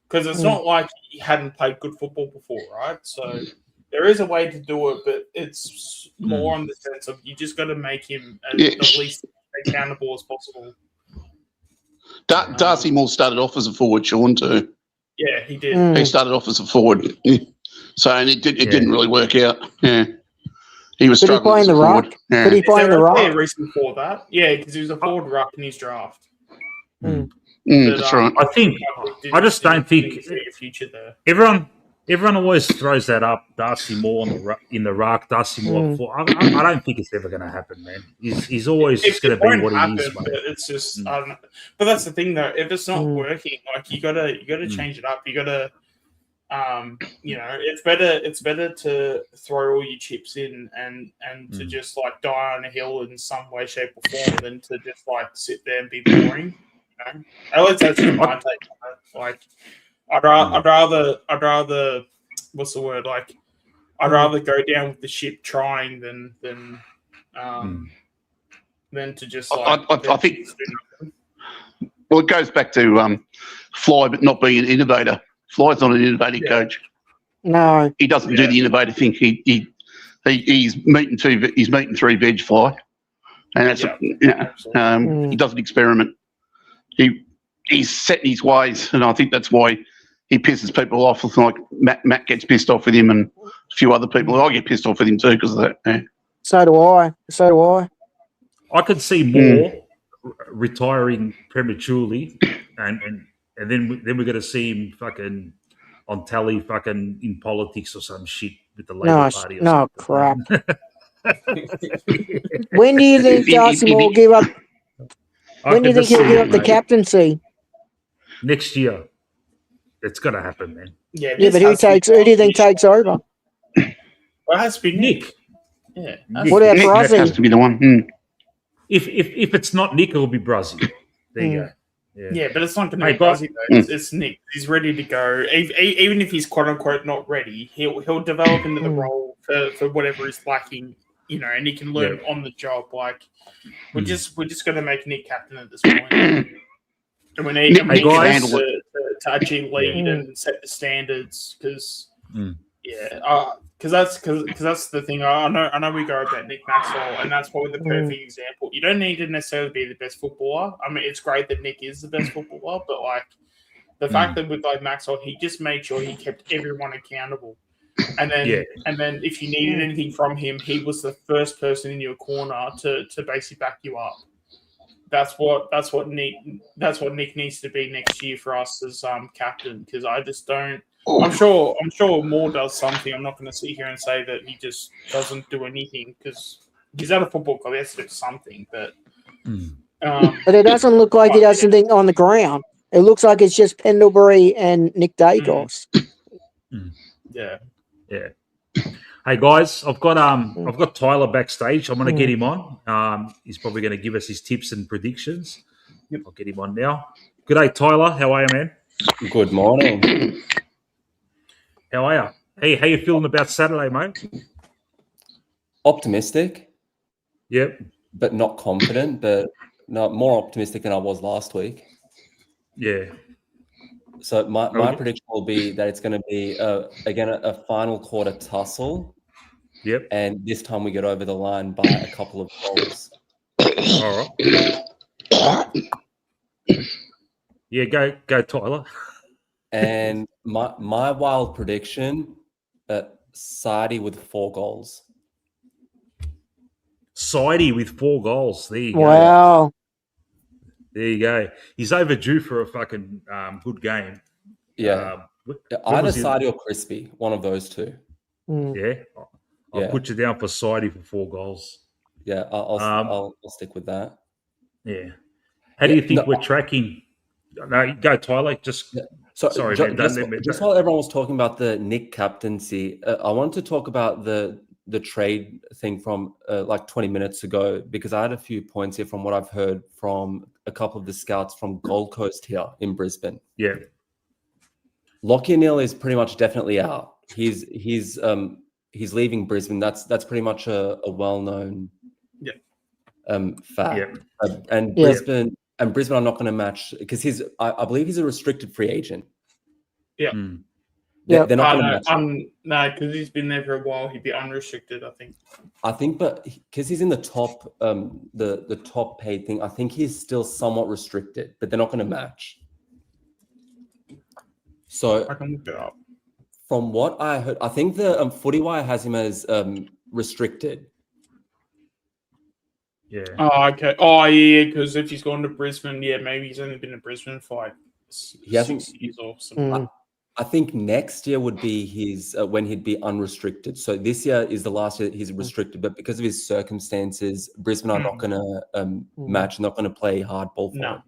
S9: because it's not like he hadn't played good football before, right? So there is a way to do it, but it's more on the sense of you just got to make him the least accountable as possible.
S11: Darcy Moore started off as a forward, Sean, too.
S9: Yeah, he did.
S11: He started off as a forward. So and it didn't really work out. Yeah. He was
S10: Could he
S11: struggling
S10: play
S11: as
S10: in
S11: a
S10: the
S11: forward.
S10: ruck?
S11: Yeah.
S10: Could he play in the
S9: A
S10: ruck?
S9: reason for that? Yeah, because he was a forward ruck in his draft.
S11: That's right.
S1: I just don't think
S9: a future there.
S1: everyone always throws that up. Darcy Moore in the ruck. Darcy Moore. I don't think it's ever going to happen, man. He's always just going to be what he is,
S9: but
S1: mate.
S9: it's just I don't know. But that's the thing, though. If it's not working, like you gotta change it up. You gotta, it's better to throw all your chips in and to just like die on a hill in some way, shape, or form than to just like sit there and be boring. You know, at least that's just my take on it. Like, I'd rather what's the word? Like, I'd rather go down with the ship trying than to just like.
S11: I think. Well, it goes back to Fly, but not being an innovator. Fly's not an innovative coach.
S10: No,
S11: he doesn't do the innovative thing. He's meeting three veg, Fly, and that's he doesn't experiment. He's set in his ways, and I think that's why he pisses people off. Like Matt gets pissed off with him, and a few other people. I get pissed off with him too because of that. Yeah.
S10: So do I.
S1: I could see Moore retiring prematurely, and then we're going to see him fucking on telly, fucking in politics or some shit with the Labour Party.
S10: No crap. When do you think Darcy Moore give up? When do you think he'll give up the captaincy?
S1: Next year. It's going to happen, man.
S9: Yeah,
S10: but who do you think takes over?
S9: Well, it has to be Nick. Yeah.
S10: What about
S11: Nick
S10: Brazzy?
S11: has to be the one.
S1: If it's not Nick, it'll be Brazzy. There you go.
S9: Yeah, but it's not going to be Brazzy though. It's Nick. He's ready to go. Even if he's quote unquote not ready, he'll develop into the role for whatever is lacking. And he can learn on the job. Like we're just going to make Nick captain at this point. And we need to actually lead and set the standards because that's the thing. I know we go about Nick Maxwell, and that's probably the perfect example. You don't need to necessarily be the best footballer. I mean, it's great that Nick is the best footballer, but like the fact that with like Maxwell, he just made sure he kept everyone accountable. And then if you needed anything from him, he was the first person in your corner to basically back you up. That's what Nick needs to be next year for us as captain, because I just don't. I'm sure Moore does something. I'm not going to sit here and say that he just doesn't do anything because he's at a football club. He has to do something, but
S10: it doesn't look like he does something on the ground. It looks like it's just Pendlebury and Nick Dacos.
S9: Yeah.
S1: Hey guys, I've got Tyler backstage. I'm going to get him on. He's probably going to give us his tips and predictions. Yep. I'll get him on now. Good day, Tyler. How are you, man?
S13: Good morning.
S1: How are you? Hey, how you feeling about Saturday, mate?
S13: Optimistic.
S1: Yep.
S13: But not confident, but not more optimistic than I was last week.
S1: Yeah.
S13: So my prediction will be that it's going to be, again, a final quarter tussle.
S1: Yep.
S13: And this time we get over the line by a couple of goals.
S1: All right. Yeah, go, Tyler.
S13: And my wild prediction, Saidi with 4 goals.
S1: Saidi with 4 goals. There you go.
S10: Wow.
S1: There you go. He's overdue for a fucking good game.
S13: Yeah. Either Saidi or Crispy, one of those two.
S1: Yeah. I'll put you down for Saidi for 4 goals.
S13: Yeah, I'll stick with that.
S1: Yeah. How do you think we're tracking? No, go, Tyler. Sorry, man.
S13: Just while everyone was talking about the Nick captaincy, I wanted to talk about the trade thing from like 20 minutes ago, because I had a few points here from what I've heard from a couple of the scouts from Gold Coast here in Brisbane.
S1: Yeah.
S13: Lachie Neale is pretty much definitely out. He's leaving Brisbane. That's pretty much a well-known fact.
S1: Yeah.
S13: And Brisbane are not going to match because I believe he's a restricted free agent.
S9: Yeah.
S13: They're not going to match him.
S9: No, because he's been there for a while. He'd be unrestricted, I think.
S13: I think, but because he's in the top, the top paid thing, I think he's still somewhat restricted, but they're not going to match. So
S9: I can look it up.
S13: From what I heard, I think the Footy Wire has him as restricted.
S1: Yeah.
S9: Oh, okay. Oh, yeah, because if he's gone to Brisbane, yeah, maybe he's only been to Brisbane for like
S13: He hasn't-
S9: 6 years or something.
S13: I think next year would be his when he'd be unrestricted. So this year is the last year he's restricted, but because of his circumstances, Brisbane are not going to match, not going to play hardball for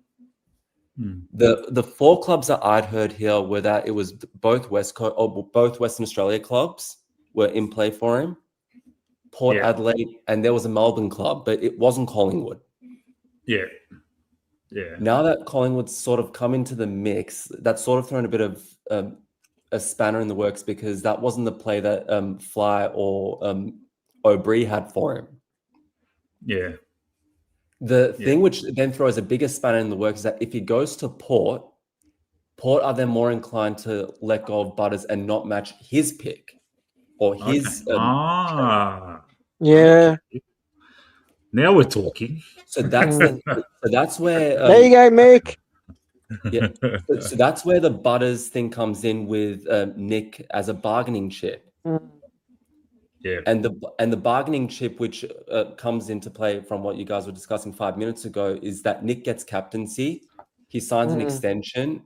S13: him. The four clubs that I'd heard here were that it was both both Western Australia clubs were in play for him, Port Adelaide, and there was a Melbourne club, but it wasn't Collingwood.
S1: Yeah. Yeah.
S13: Now that Collingwood's sort of come into the mix, that's sort of thrown a bit of a spanner in the works because that wasn't the play that Fly or O'Brien had for him.
S1: Yeah.
S13: The thing which then throws a bigger spanner in the works is that if he goes to Port are then more inclined to let go of Butters and not match his pick or his.
S10: Yeah.
S1: Now we're talking.
S13: So that's that's where.
S10: There you go, Mick.
S13: Yeah. So that's where the Butters thing comes in with Nick as a bargaining chip.
S1: Yeah.
S13: And the bargaining chip which comes into play from what you guys were discussing 5 minutes ago is that Nick gets captaincy, he signs an extension,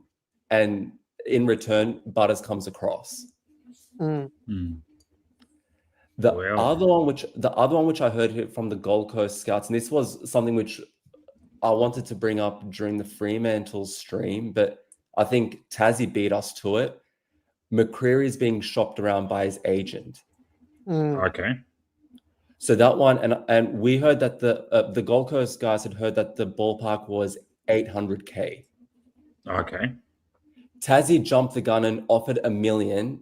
S13: and in return, Butters comes across. The other one which I heard from the Gold Coast Scouts, and this was something which I wanted to bring up during the Fremantle stream, but I think Tassie beat us to it. McCreary is being shopped around by his agent.
S1: Okay.
S13: So that one, and we heard that the Gold Coast guys had heard that the ballpark was $800K.
S1: Okay.
S13: Tassie jumped the gun and offered $1 million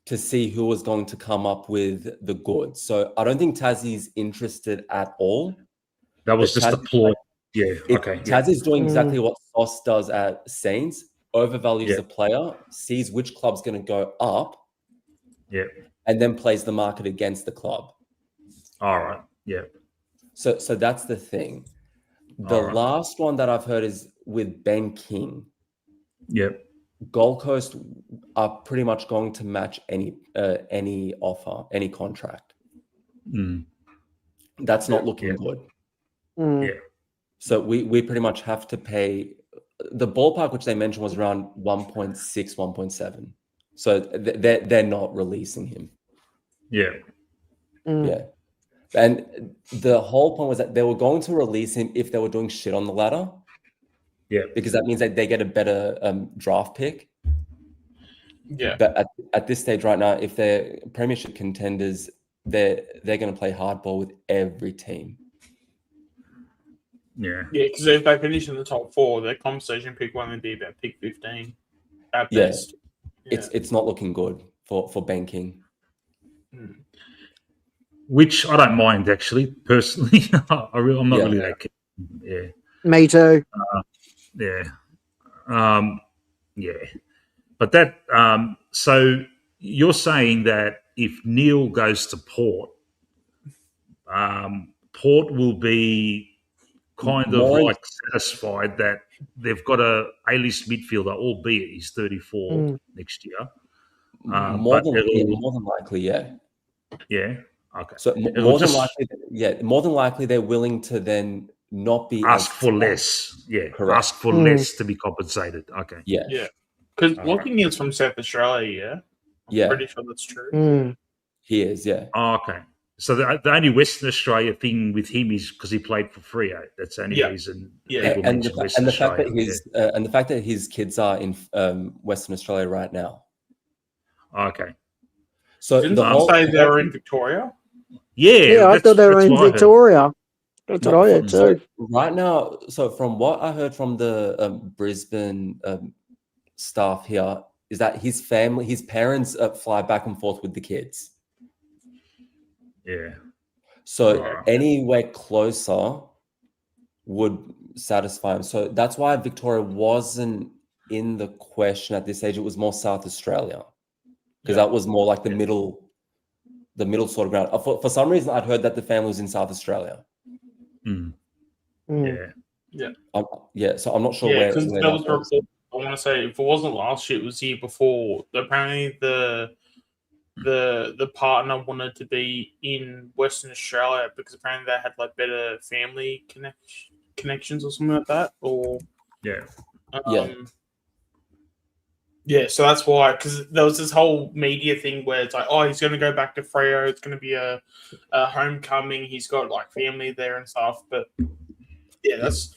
S13: to see who was going to come up with the goods. So I don't think Tassie's interested at all.
S1: That was just a ploy. Yeah. Okay.
S13: Tassie's doing exactly what Sauce does at Saints, overvalues the player, sees which club's going to go up, and then plays the market against the club.
S1: All right. Yeah.
S13: So that's the thing. The last one that I've heard is with Ben King.
S1: Yep.
S13: Gold Coast are pretty much going to match any offer, any contract. That's not looking good.
S1: Yeah.
S13: So we pretty much have to pay. The ballpark which they mentioned was around 1.6, 1.7. So they're not releasing him.
S1: Yeah.
S13: Yeah. And the whole point was that they were going to release him if they were doing shit on the ladder.
S1: Yeah.
S13: Because that means that they get a better draft pick.
S9: Yeah.
S13: But at this stage right now, if they're premiership contenders, they're going to play hardball with every team.
S1: Yeah.
S9: Yeah, because if they finish in the top 4, their conversation pick will only be about pick 15 at best.
S13: Yeah. It's not looking good for banking.
S1: Which I don't mind, actually, personally. I'm not really that keen. Yeah.
S10: Me too.
S1: Yeah. Yeah. But that, so you're saying that if Neil goes to Port, Port will be kind of like satisfied that they've got a A-list midfielder, albeit he's 34 next year.
S13: More than likely, yeah.
S1: Yeah. Okay.
S13: So more than likely, they're willing to then not be
S1: ask for less. Yeah, correct. Ask for less to be compensated. Okay.
S13: Yeah.
S9: Yeah. Because Locking is from South Australia, yeah? I'm pretty sure that's true.
S13: He is, yeah.
S1: Oh, okay. So the only Western Australia thing with him is because he played for Freo. That's the only reason.
S13: Yeah, and the fact that his kids are in Western Australia right now.
S1: Okay.
S9: So didn't I say they were in Victoria?
S1: Yeah,
S10: I thought they were in Victoria. That's what I heard too.
S13: Right now, so from what I heard from the Brisbane staff here, is that his parents fly back and forth with the kids.
S1: Yeah.
S13: So anywhere closer would satisfy him. So that's why Victoria wasn't in the question at this stage. It was more South Australia. because that was more like the middle sort of ground. For some reason, I'd heard that the family was in South Australia.
S1: Yeah.
S13: Yeah. So I'm not sure
S9: Yeah,
S13: where
S9: because
S13: that
S9: there was a
S13: was.
S9: report. I want to say if it wasn't last year, it was the year before. Apparently, the partner wanted to be in Western Australia because apparently they had like better family connections or something like that. Or yeah, so that's why, because there was this whole media thing where it's like, oh, he's going to go back to Freo. It's going to be a homecoming. He's got like family there and stuff. But yeah, that's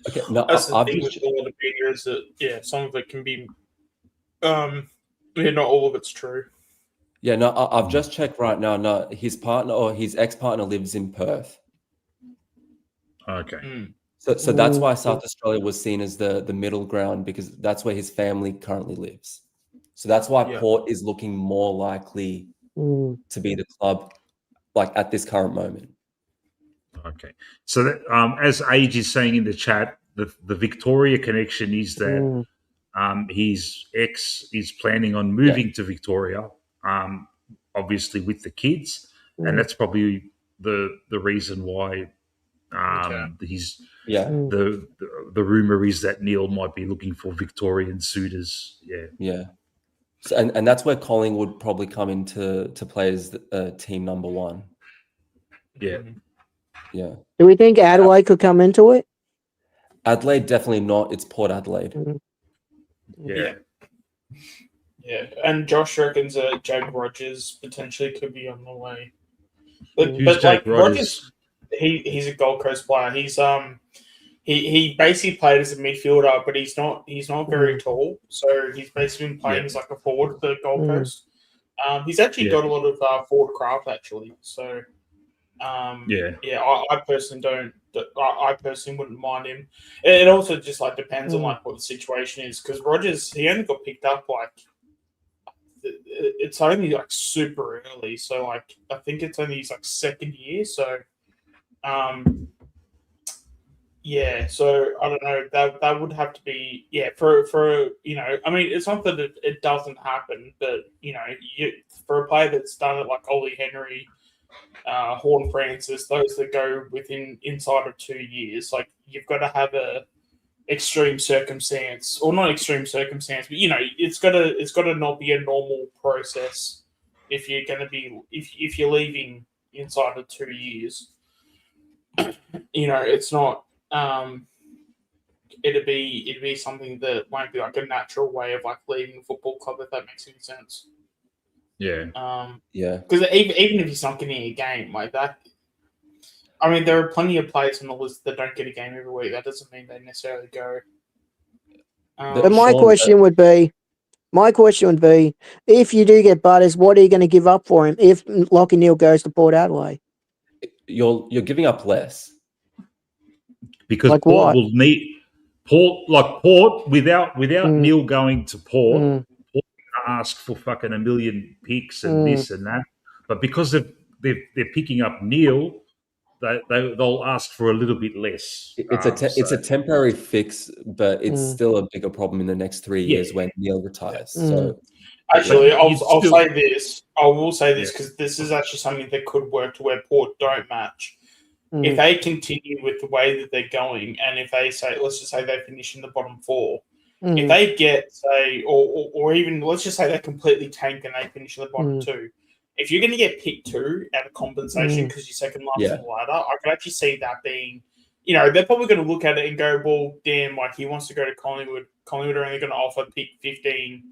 S13: okay. No,
S9: that's the thing with a lot of media is that some of it can be, not all of it's true.
S13: Yeah, no, I've just checked right now. No, his partner or his ex-partner lives in Perth.
S1: Okay.
S13: So that's why South Australia was seen as the middle ground, because that's where his family currently lives. So that's why Port is looking more likely to be the club, like at this current moment.
S1: Okay. So that, as Age is saying in the chat, the Victoria connection is that his ex is planning on moving to Victoria, obviously with the kids, and that's probably the reason why he's the rumor is that Neil might be looking for Victorian suitors.
S13: Yeah. So, and that's where Collingwood probably come into play as team number one.
S1: Yeah.
S10: Do we think Adelaide could come into it?
S13: Adelaide definitely not. It's Port Adelaide.
S9: Yeah, and Josh reckons Jake Rogers potentially could be on the way. But
S1: Jake
S9: like
S1: Rogers?
S9: he's a Gold Coast player. He's he basically played as a midfielder, but he's not very tall. So he's basically been playing as like a forward for the Gold Coast. He's actually got a lot of forward craft actually. So I personally don't. I personally wouldn't mind him. It also just like depends on like what the situation is, because Rogers, he only got picked up like it's only like super early, so like I think it's only his like second year. So so I don't know. That would have to be for I mean, it's not that it doesn't happen, but for a player that's done it like Ollie Henry, Horn Francis, those that go inside of 2 years, like you've got to have a extreme circumstance, or not extreme circumstance, but it's got to not be a normal process if you're going to be if you're leaving inside of 2 years. It's not. It'd be something that won't be like a natural way of like leaving the football club, if that makes any sense.
S1: Yeah.
S9: Because even if he's not getting a game like that, I mean, there are plenty of players on the list that don't get a game every week. That doesn't mean they necessarily go.
S10: But my question would be, if you do get Butters, what are you going to give up for him if Lachie Neale goes to Port Adelaide?
S13: You're giving up less.
S1: Because
S10: like
S1: Port
S10: what?
S1: will need Port without Neil going to Port, Port ask for fucking 1 million picks and this and that. But because they're picking up Neil, they'll ask for a little bit less.
S13: It's a temporary fix, but it's still a bigger problem in the next 3 years when Neil retires. So
S9: actually, I'll say this. I will say this because this is actually something that could work to where Port don't match. If they continue with the way that they're going, and if they say, let's just say they finish in the bottom 4, if they get, say, or even let's just say they completely tank and they finish in the bottom 2, if you're going to get picked 2 out of compensation because you're second last on the ladder, I could actually see that being, they're probably going to look at it and go, well, damn, like he wants to go to Collingwood. Collingwood are only going to offer pick 15,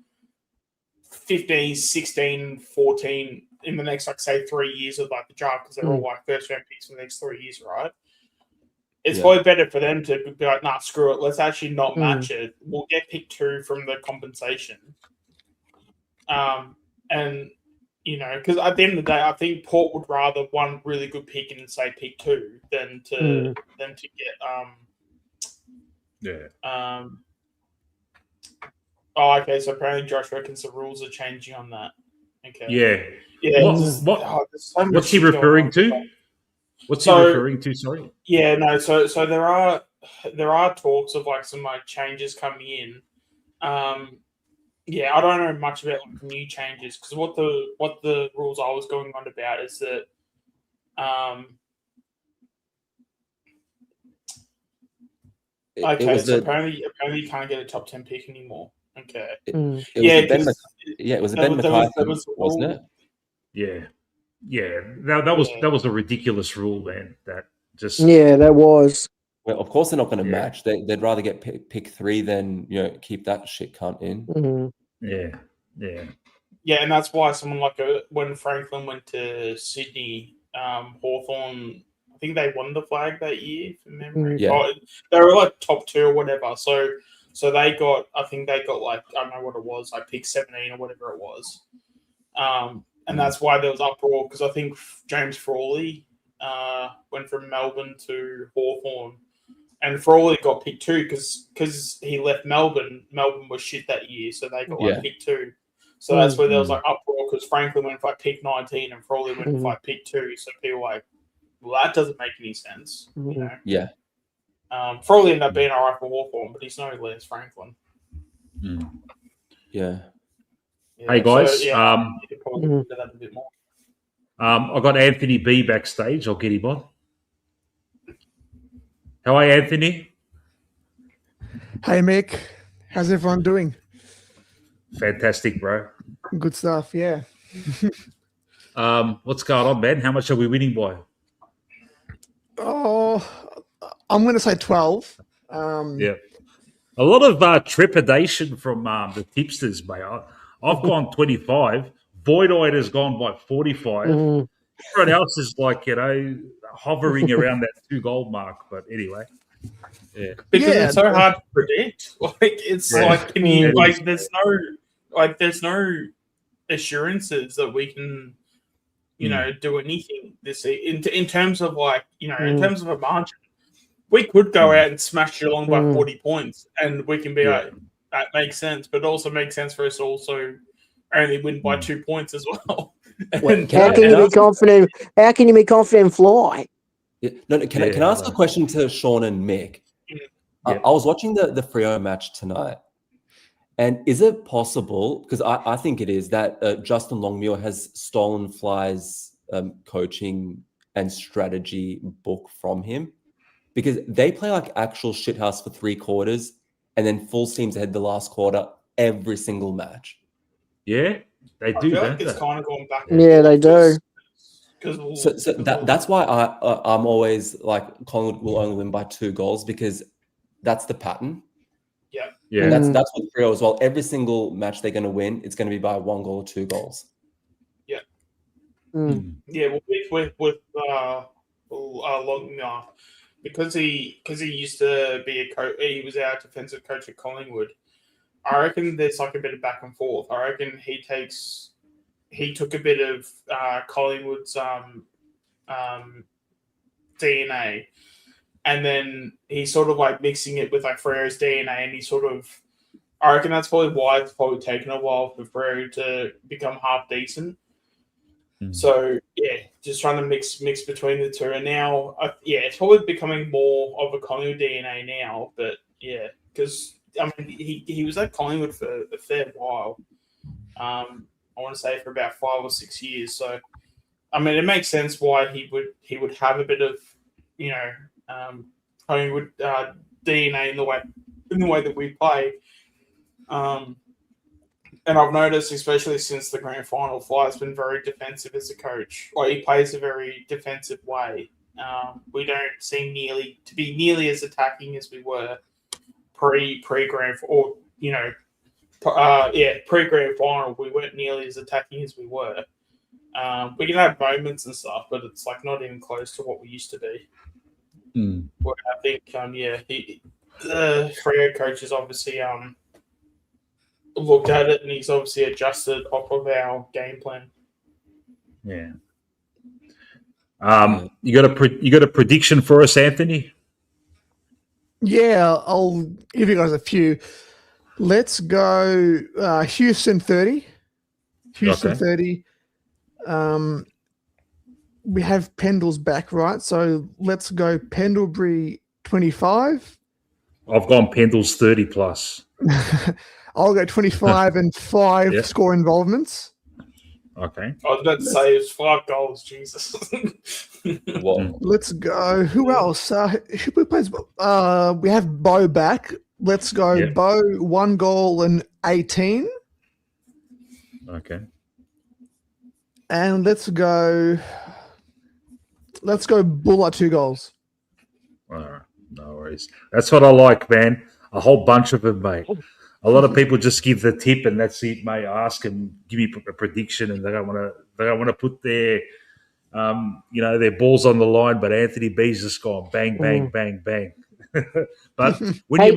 S9: 16, 14 in the next, like, say, 3 years of like the draft, because they're all like first round picks for the next 3 years, right? It's probably better for them to be like, nah, screw it. Let's actually not match it. We'll get pick 2 from the compensation. And, because at the end of the day, I think Port would rather one really good pick and say pick 2 than to get okay, so apparently Josh reckons the rules are changing on that. Okay.
S1: Yeah. What's he referring to? What's he referring to? Sorry.
S9: Yeah, no. So there are talks of like some like changes coming in. Yeah, I don't know much about like new changes because what the rules I was going on about is that apparently you can't get a top 10 pick anymore. Okay.
S13: It was Ben McCarthy, wasn't it?
S1: Yeah. That was a ridiculous rule, man. That just
S10: that was.
S13: Well, of course they're not going to match. They'd rather get pick 3 than keep that shit cunt in.
S10: Mm-hmm.
S9: Yeah, and that's why someone like when Franklin went to Sydney, Hawthorn, I think they won the flag that year from memory.
S13: Yeah.
S9: They were like top 2 or whatever. So they got, I think they got like, I don't know what it was, like pick 17 or whatever it was. And that's why there was uproar because I think James Frawley went from Melbourne to Hawthorn. And Frawley got pick 2 because he left Melbourne. Melbourne was shit that year, so they got like pick 2. So that's where there was like uproar because Franklin went for like pick 19 and Frawley went for like pick 2. So people were like, well, that doesn't make any sense, you know?
S13: Yeah.
S9: Frawley ended up being all right for Hawthorn, but he's no Les Franklin.
S13: Yeah.
S1: Hey guys,
S9: into that a bit more.
S1: I got Anthony B backstage. I'll get him on. How are you, Anthony?
S14: Hey, Mick. How's everyone doing?
S1: Fantastic, bro.
S14: Good stuff, yeah.
S1: What's going on, man? How much are we winning by?
S14: Oh, I'm going to say 12.
S1: Yeah. A lot of trepidation from the tipsters, mate. I've gone 25. Voidoid has gone by 45. Everyone else is like, hovering around that 2-goal mark. But anyway. Yeah.
S9: Because it's so hard to predict. Like it's like there's no assurances that we can, do anything this in terms of like, in terms of a margin. We could go out and smash Geelong by 40 points and we can be like, that makes sense, but it also makes sense for us to also only win by 2 points as well.
S10: How can you be confident? How can you be confident and fly?
S13: Yeah. No, can I ask a question to Sean and Mick? I was watching the Freo match tonight, and is it possible, because I think it is, that Justin Longmuir has stolen Fly's coaching and strategy book from him? Because they play like actual shithouse for 3 quarters and then full steams ahead the last quarter every single match.
S1: Yeah, they do.
S9: I feel like it's kind of going back.
S10: Yeah, they do.
S13: So that's why I'm always like Collingwood will only win by 2 goals, because that's the pattern.
S9: Yeah.
S13: And that's with Freo as well. Every single match they're going to win, it's going to be by 1 goal or 2 goals.
S9: Yeah. Yeah. Well, with Longmuir, because he used to be a coach. He was our defensive coach at Collingwood. I reckon there's like a bit of back and forth. I reckon he took a bit of Collingwood's DNA, and then he's sort of like mixing it with like Frere's DNA, and he sort of, I reckon that's probably why it's probably taken a while for Frere to become half decent. So just trying to mix between the two, and now it's probably becoming more of a Collingwood DNA now. But because I mean he was at Collingwood for a fair while. I want to say for about 5 or 6 years. So I mean it makes sense why he would have a bit of Collingwood DNA in the way that we play. And I've noticed, especially since the grand final, Fly's been very defensive as a coach. Like he plays a very defensive way. We don't seem to be nearly as attacking as we were pre grand or pre grand final. We weren't nearly as attacking as we were. We can have moments and stuff, but it's like not even close to what we used to be. Where I think the Freo coach is obviously looked at it and he's obviously adjusted off of our game plan.
S1: Yeah. You got a prediction for us, Anthony?
S14: Yeah, I'll give you guys a few. Let's go Houston 30. Houston 30. We have Pendle's back, right? So let's go Pendlebury 25.
S1: I've gone Pendle's 30 plus.
S14: I'll go 25 and 5
S1: Yep.
S14: score involvements.
S1: Okay.
S9: I was about to say it's 5 goals. Jesus.
S13: Whoa.
S14: Let's go. Who else? Who plays? We have Bo back. Let's go.
S1: Yep.
S14: Bo, 1 goal and 18.
S1: Okay.
S14: And let's go Buller, 2 goals.
S1: All right. No worries. That's what I like, man. A whole bunch of them, mate. A lot of people just give the tip and that's it, mate. I ask them, give me a prediction, and they don't want to put their, their balls on the line. But Anthony B's just gone bang, bang, bang, bang. But when you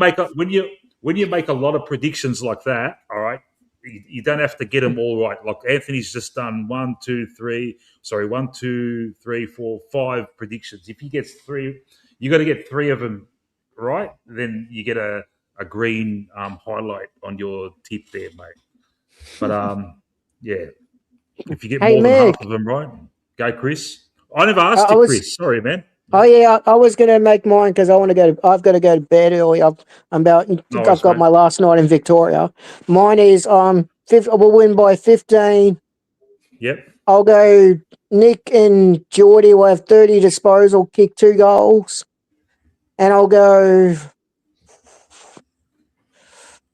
S1: make a lot of predictions like that, all right, you don't have to get them all right. Like Anthony's just done 1, 2, 3, 4, 5 predictions. If he gets 3, you got to get 3 of them right. Then you get a green highlight on your tip there, mate. But yeah, if you get more than half of them right, go, Chris. I never asked you, Chris. Sorry, man.
S10: Oh yeah, I was going to make mine because I've got to go to bed early. I've got my last night in Victoria. Mine is we'll win by 15.
S1: Yep.
S10: I'll go. Nick and Geordie will have 30 disposal, kick 2 goals, and I'll go.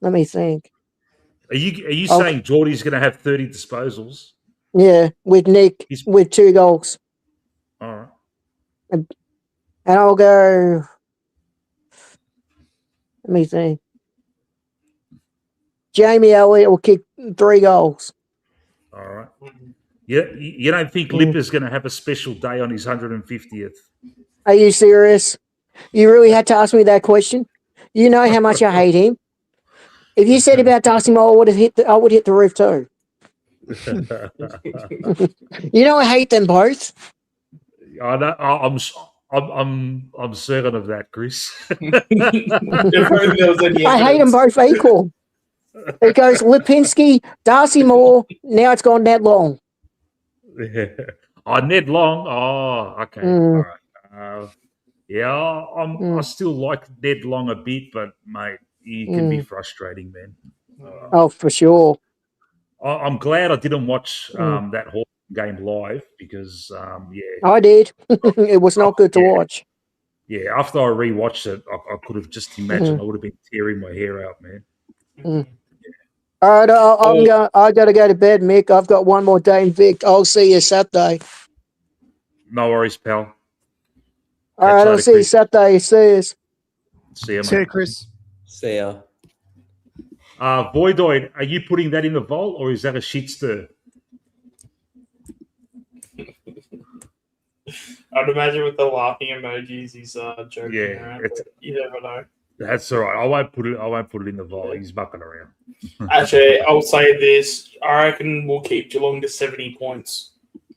S10: Let me think.
S1: Are you saying Geordie's going to have 30 disposals?
S10: Yeah, with Nick with 2 goals.
S1: All right.
S10: And I'll go. Let me think. Jamie Elliott will kick 3 goals.
S1: All right. Yeah, you don't think Lipper's going to have a special day on his 150th?
S10: Are you serious? You really had to ask me that question? You know how much I hate him. If you said about Darcy Moore, I would hit the roof too. You know I hate them both.
S1: I know, I'm certain of that, Chris.
S10: I hate them both equal. It goes Lipinski, Darcy Moore. Now it's gone Ned Long.
S1: Yeah. Oh, Ned Long. Oh, okay. All right. I still like Ned Long a bit, but mate, he can be frustrating, man.
S10: Oh, for sure.
S1: I'm glad I didn't watch that whole game live because,
S10: I did. It was not good to watch.
S1: Yeah, after I rewatched it, I could have just imagined I would have been tearing my hair out, man.
S10: All right, I got to go to bed, Mick. I've got one more day in Vic. I'll see you Saturday.
S1: No worries, pal.
S10: All right, I'll see you Saturday. See you.
S1: See you, mate.
S14: See you, Chris.
S13: See ya.
S1: Voidoid, are you putting that in the vault or is that a shit stir?
S9: I'd imagine with the laughing emojis, he's joking around. But you never know.
S1: That's all right. I won't put it in the vault. He's mucking around.
S9: Actually, I'll say this. I reckon we'll keep Geelong to 70 points.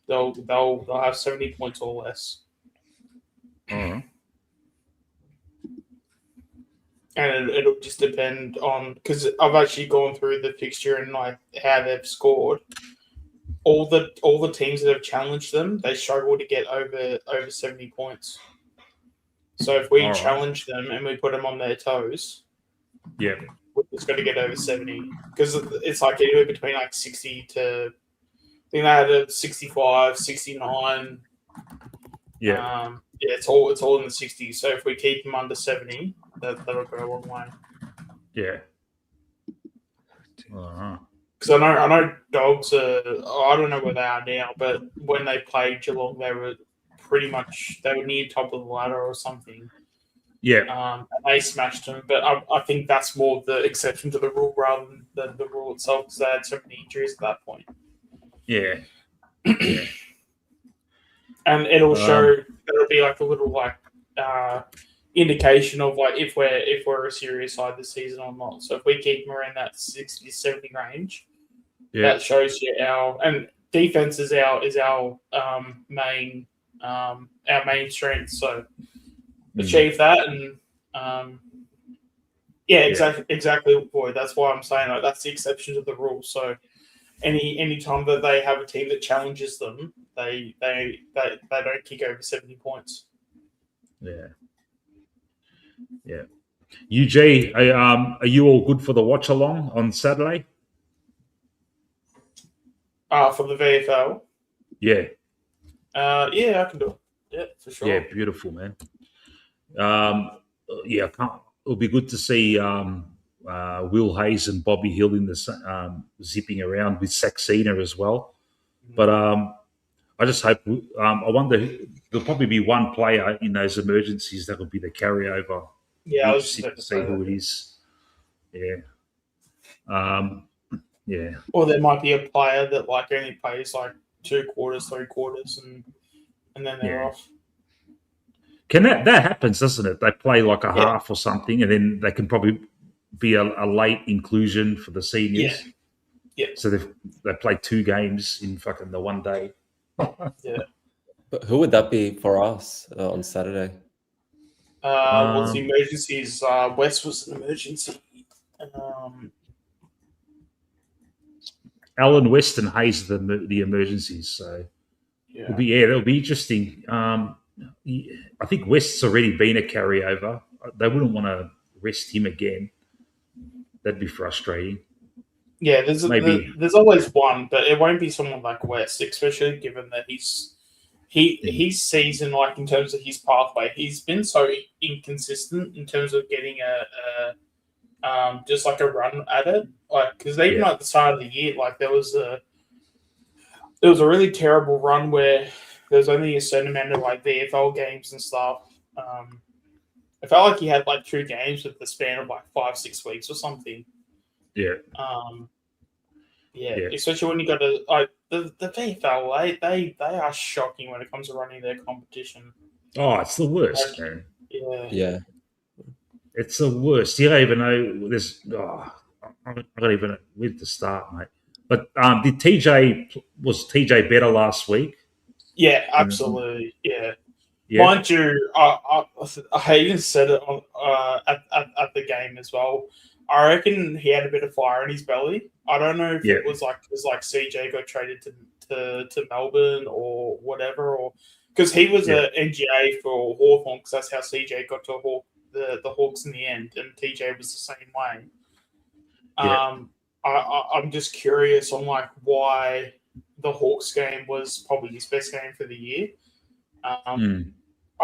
S9: They'll have 70 points or less.
S1: All right.
S9: And it'll just depend on, because I've actually gone through the fixture and like how they've scored. All the teams that have challenged them, they struggle to get over 70 points. So if we challenge them and we put them on their toes,
S1: we're
S9: just got to get over 70 because it's like anywhere between like 60 to, I think they had a 65, 69.
S1: Yeah.
S9: It's all in the 60s. So if we keep them under 70, that'll go a long way.
S1: Yeah.
S9: Because I know Dogs I don't know where they are now, but when they played Geelong, they were near top of the ladder or something.
S1: Yeah.
S9: And they smashed them, but I think that's more the exception to the rule rather than the rule itself because they had so many injuries at that point.
S1: Yeah.
S9: And it'll show. It'll be like a little indication of like if we're a serious side this season or not. So if we keep them around that 60 to 70 range, that shows you and defense is our main strength. So achieve that and exactly, boy. That's why I'm saying like that's the exception to the rule. So any time that they have a team that challenges them, they don't kick over 70 points.
S1: Yeah. UG, are you all good for the watch along on Saturday?
S9: For the VFL?
S1: Yeah.
S9: Yeah, I can do it. Yeah, for sure.
S1: Yeah, beautiful, man. Yeah, it'll be good to see Will Hayes and Bobby Hill in the zipping around with Saxena as well. But I just hope. I wonder. There'll probably be one player in those emergencies that will be the carryover.
S9: Yeah, I was
S1: Interesting
S9: about
S1: to
S9: to
S1: see
S9: say
S1: who
S9: that.
S1: it is. Yeah.
S9: Or there might be a player that like only plays like 2 quarters, 3 quarters, and then they're
S1: Yeah.
S9: off.
S1: Can that happens, doesn't it? They play like a
S9: Yeah.
S1: half or something, and then they can probably be a late inclusion for the seniors.
S9: Yeah.
S1: So they play 2 games in fucking the one day.
S9: Yeah.
S13: But who would that be for us on Saturday?
S9: What's the emergencies? West was an emergency.
S1: Alan West and Hayes are the emergencies. So
S9: Yeah.
S1: that'll be interesting. I think West's already been a carryover. They wouldn't want to rest him again. That'd be frustrating.
S9: Yeah, there's always one, but it won't be someone like West, especially given that his season, like in terms of his pathway, he's been so inconsistent in terms of getting just like a run at it. Like because even at the start of the year, like there was a really terrible run where there's only a certain amount of like VFL games and stuff. I felt like he had like 2 games with the span of like 5-6 weeks or something.
S1: Yeah.
S9: Yeah. Especially when you got to like the VFL, they are shocking when it comes to running their competition.
S1: Oh, it's the worst, man.
S13: Yeah.
S1: It's the worst. You don't even know there's. I don't even know where to start, mate. But was TJ better last week?
S9: Yeah, absolutely. Yeah.
S1: Yeah.
S9: Mind you, I even said it on at the game as well. I reckon he had a bit of fire in his belly. I don't know if it was like because like CJ got traded to Melbourne or whatever, or because he was a NGA for Hawthorn, because that's how CJ got to the Hawks in the end, and TJ was the same way. I'm just curious on like why the Hawks game was probably his best game for the year. I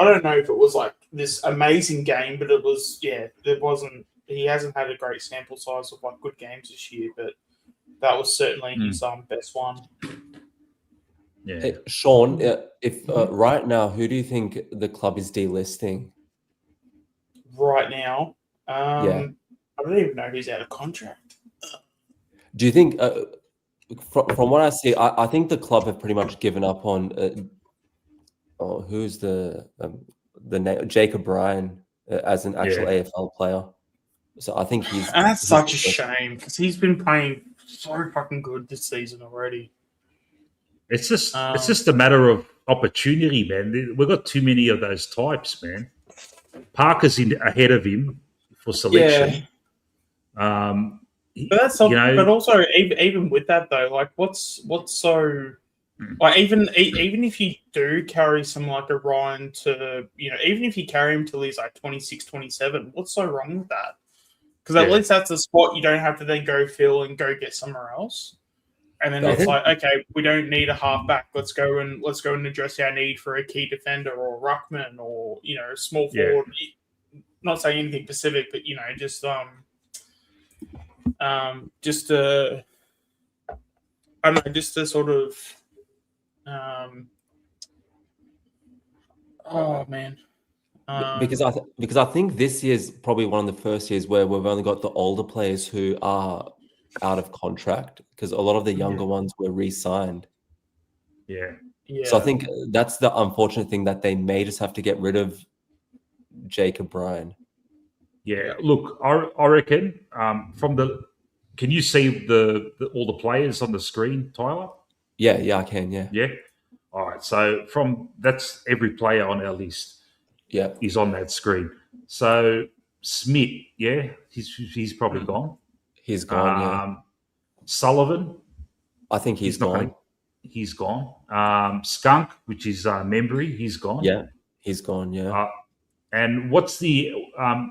S9: don't know if it was like this amazing game, but it was there wasn't. He hasn't had a great sample size of like good games this year, but that was certainly his best one.
S1: Yeah.
S13: Hey, Sean, if right now, who do you think the club is delisting?
S9: Right now, I don't even know who's out of contract.
S13: Do you think, from what I see, I think the club have pretty much given up on. Who's the name? Jacob Bryan as an actual AFL player. So I think
S9: and that's such a shame because he's been playing so fucking good this season already.
S1: It's just a matter of opportunity, man. We've got too many of those types, man. Parker's ahead of him for selection.
S9: But that's but also even with that though, like what's so like even if you do carry someone like a Ryan to even if you carry him till he's like 26, 27, what's so wrong with that? Because at least that's the spot you don't have to then go fill and go get somewhere else. And then it's like, okay, we don't need a halfback. Let's go and address our need for a key defender or a ruckman or a small forward. Not saying anything specific, but just I don't know, just to sort of oh man.
S13: Because I think this year's probably one of the first years where we've only got the older players who are out of contract, because a lot of the younger ones were re-signed.
S1: Yeah.
S13: So I think that's the unfortunate thing, that they may just have to get rid of Jacob Bryan.
S1: Yeah. Look, I reckon can you see all the players on the screen, Tyler?
S13: Yeah, I can.
S1: Yeah. All right. So that's every player on our list.
S13: Yeah,
S1: is on that screen. So Smith, he's probably gone.
S13: He's gone.
S1: Sullivan,
S13: I think he's gone.
S1: He's gone. Skunk, which is Membry, he's gone.
S13: Yeah, he's gone. Yeah.
S1: And what's the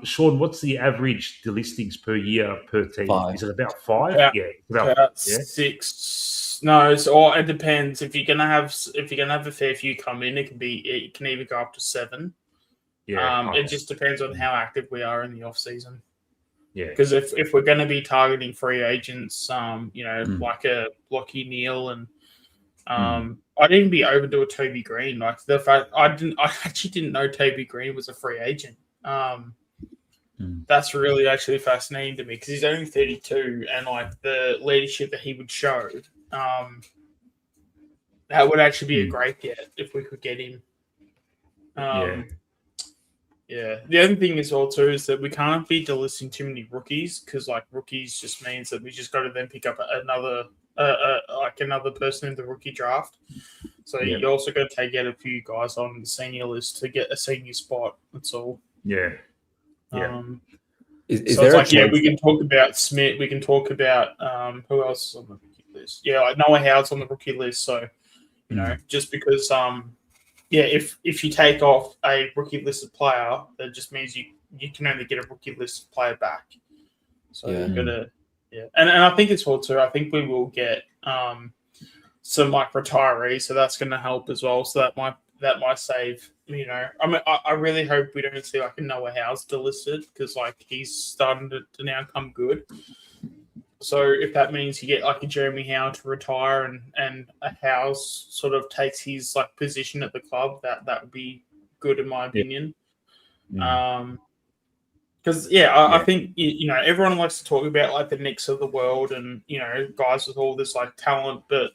S1: Sean? What's the average delistings per year per team?
S13: 5.
S1: Is it about 5?
S9: About-
S1: Yeah, it's about
S9: About 6. No, or it depends. If you're gonna have a fair few come in, it can even go up to 7.
S1: Yeah,
S9: It just depends on how active we are in the off season.
S1: Yeah,
S9: Because if we're going to be targeting free agents, like a Lockie Neal and I'd even be open to a Toby Green. Like the fact I actually didn't know Toby Green was a free agent. That's really actually fascinating to me because he's only 32 and like the leadership that he would show, that would actually be a great get if we could get him. Yeah. The other thing as well too is that we can't be delisting too many rookies because like rookies just means that we just got to then pick up another person in the rookie draft. So you also got to take out a few guys on the senior list to get a senior spot. That's all.
S1: Yeah.
S13: Is
S9: so
S13: there
S9: it's like we
S13: a
S9: can talk about Smith. We can talk about who else is on the rookie list. Yeah, like Noah Howard's on the rookie list. So just because if you take off a rookie listed player, that just means you can only get a rookie listed player back. So you've got to, and I think it's all too. I think we will get some like retirees, so that's going to help as well. So that might save. I mean, I really hope we don't see like a Noah House delisted because like he's starting to now come good. So if that means you get like a Jeremy Howe to retire and a House sort of takes his like position at the club, that would be good in my opinion. Because I think everyone likes to talk about like the Knicks of the world and guys with all this like talent, but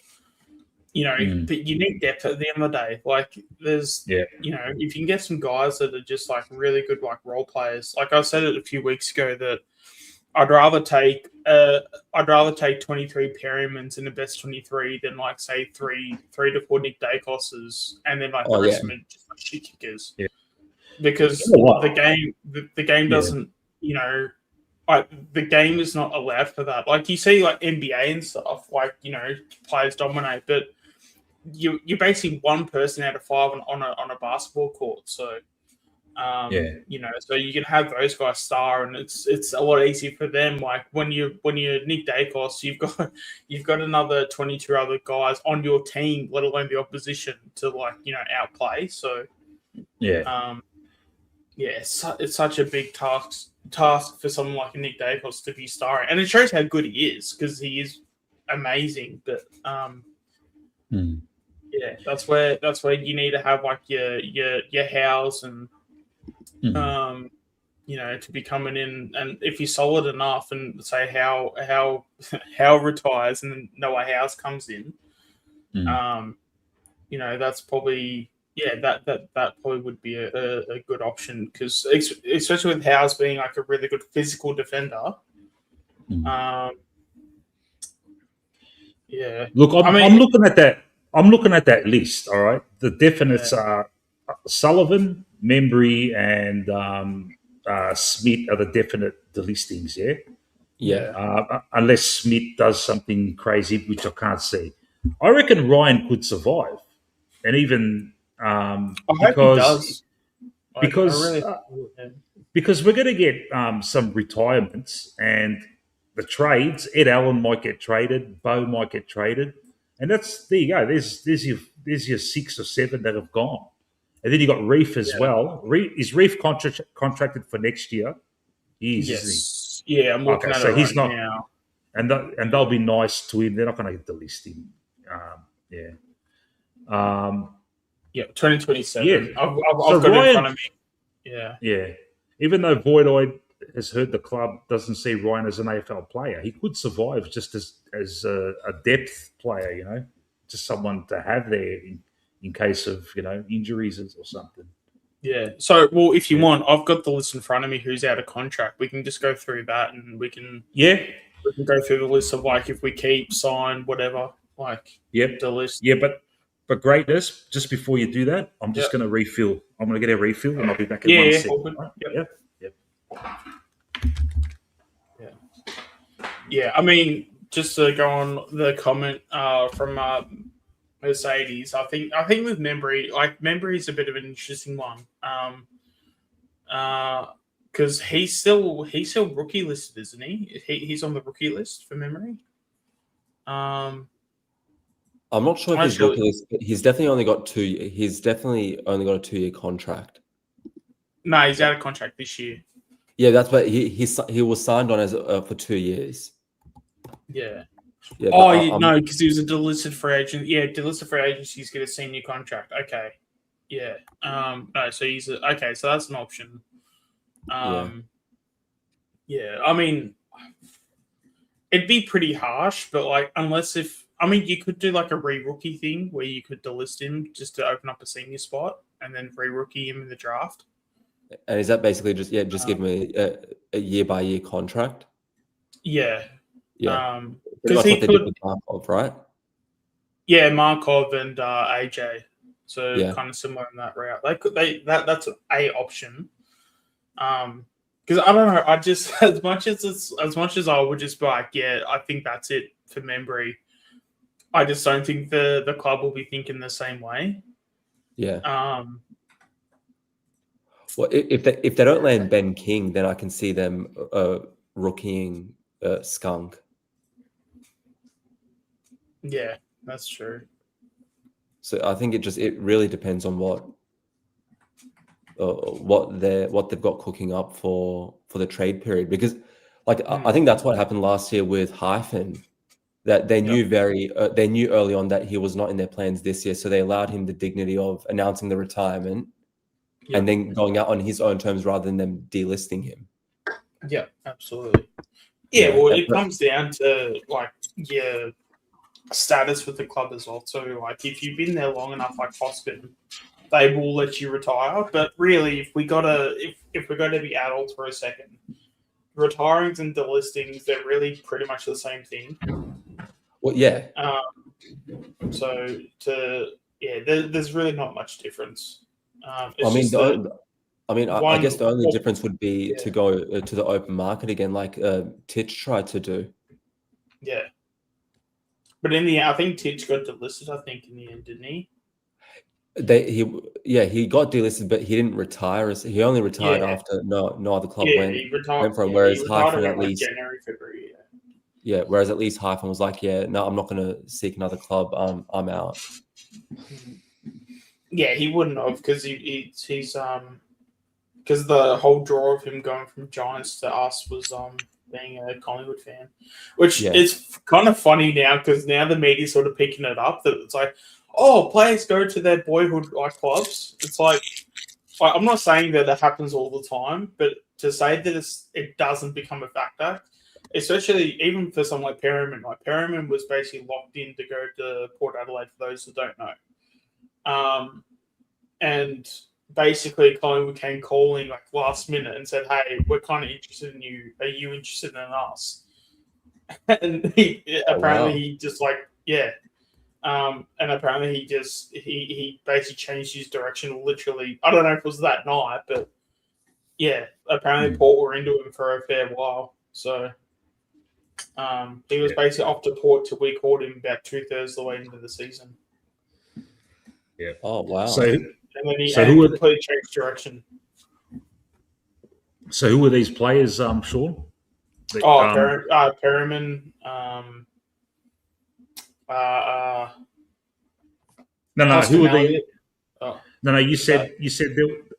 S9: but you need depth at the end of the day. Like there's if you can get some guys that are just like really good like role players. Like I said it a few weeks ago that I'd rather take 23 Perrymans in the best 23 than like say three to 4 Nick Dacos's and then like the rest of them just like shit kickers. Yeah. Because the game doesn't the game is not allowed for that. Like you see like NBA and stuff, like players dominate, but you're basically one person out of 5 on a basketball court. So so you can have those guys star, and it's a lot easier for them. Like when you're Nick Dacos, you've got another 22 other guys on your team, let alone the opposition, to like outplay. So it's such a big task for someone like Nick Dacos to be starring, and it shows how good he is because he is amazing. But that's where you need to have like your Howes and to be coming in, and if you're solid enough, and say how retires and then Noah House comes in, that's probably that probably would be a good option because especially with House being like a really good physical defender.
S1: Look, I'm looking at that. I'm looking at that list. All right, the definites are Sullivan, Membry, and Smith are the definite delistings. Unless Smith does something crazy, which I can't see. I reckon Ryan could survive, and even because we're going to get some retirements and the trades. Ed Allen might get traded. Bo might get traded. And there you go. There's your 6 or 7 that have gone, and then you got Reef as well. Is Reef contracted for next year? He is, isn't he?
S9: Yeah, I'm looking at it he's not now.
S1: And they'll be nice to him. They're not going to delist him.
S9: 2027.
S1: Yeah,
S9: I've got it in front of me.
S1: Yeah. Even though Voidoid has heard the club doesn't see Ryan as an AFL player, he could survive just as a depth player, just someone to have there in case of, injuries or something.
S9: Yeah. So, well, if you want, I've got the list in front of me who's out of contract. We can just go through that and we can go through the list of like if we keep, sign, whatever. Like the list.
S1: Yeah, but greatness, just before you do that, I'm just going to refill. I'm going to get a refill and I'll be back in 1 second. Right?
S9: Yeah, I mean, just to go on the comment from Mercedes, I think with Membry, like Membry is a bit of an interesting one. Because he's still rookie listed, isn't he? He's on the rookie list for memory.
S13: I'm not sure if he's rookie list, but he's definitely only got 2 years. He's definitely only got a 2-year contract.
S9: No, he's out of contract this year.
S13: Yeah, that's what he was signed on as for 2 years.
S9: Yeah.
S13: Yeah.
S9: No, because he was a delisted free agent. Yeah, delisted free agencies get a senior contract. Okay. Yeah. No, so he's okay. So that's an option. Yeah. I mean, it'd be pretty harsh, but like, you could do like a re-rookie thing where you could delist him just to open up a senior spot and then re-rookie him in the draft.
S13: And is that basically just give him a year-by-year contract?
S9: Yeah.
S13: Yeah. Pretty much what they did with Markov, right?
S9: Yeah, Markov and AJ. So kind of similar in that route. That's a option. Because I don't know, I just as much as I would just be like, yeah, I think that's it for Membry. I just don't think the club will be thinking the same way.
S13: Yeah. Well, if they don't land Ben King, then I can see them rookieing Skunk.
S9: Yeah, that's true.
S13: So I think it really depends on what they've got cooking up for the trade period, because I think that's what happened last year with Hyphen, that they knew they knew early on that he was not in their plans this year, so they allowed him the dignity of announcing the retirement and then going out on his own terms rather than them delisting him.
S9: Yeah, absolutely. Yeah, well, it comes down to your status with the club as well. So if you've been there long enough, like Hoskin, they will let you retire. But really, if we're gonna be adults for a second, retirings and delistings, they're really pretty much the same thing.
S13: Well, yeah.
S9: There's really not much difference.
S13: I guess the only difference would be to go to the open market again, like Titch tried to do.
S9: Yeah. But I think Titch got delisted, I think, in the end, didn't he?
S13: He got delisted, but he didn't retire. He only retired after no other club went for him. Whereas Hyphen at least
S9: January, February.
S13: Yeah, whereas at least Hyphen was like, no, I'm not going to seek another club. I'm out.
S9: Yeah, he wouldn't have because he's because the whole draw of him going from Giants to us was being a Collingwood fan, which is kind of funny now because now the media's sort of picking it up that it's like, oh, players go to their boyhood clubs. It's like I'm not saying that happens all the time, but to say that it doesn't become a factor, especially even for someone like Perryman. Like Perryman was basically locked in to go to Port Adelaide, for those who don't know. And basically Collingwood came calling last minute and said, hey, we're kind of interested in you. Are you interested in us? And he just and apparently he basically changed his direction literally. I don't know if it was that night, but apparently Port were into him for a fair while. So he was basically off to Port till we called him about 2/3 of the way into the season.
S1: Yeah.
S13: Oh wow.
S9: And then he completely changed direction.
S1: So who were these players, Sean?
S9: Perryman.
S1: Who are they? No. You said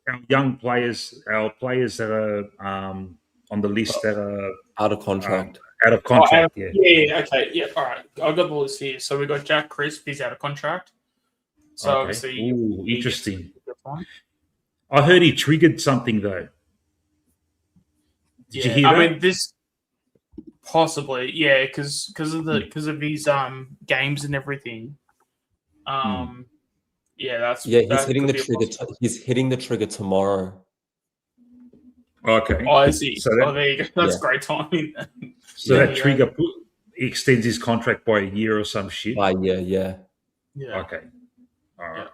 S1: our young players, our players that are on the list that are
S13: out of contract.
S9: Okay. Yeah. All right. I've got the list here. So we've got Jack Crisp. He's out of contract. So obviously,
S1: interesting. I heard he triggered something though. Did you hear that?
S9: I mean, this possibly, because of his games and everything. He's
S13: hitting the trigger. He's hitting the trigger tomorrow.
S1: Okay.
S9: Oh, I see. So there you go. That's great timing.
S1: So that trigger extends his contract by a year or some shit.
S13: By a year, yeah.
S9: Yeah.
S1: Okay. All right.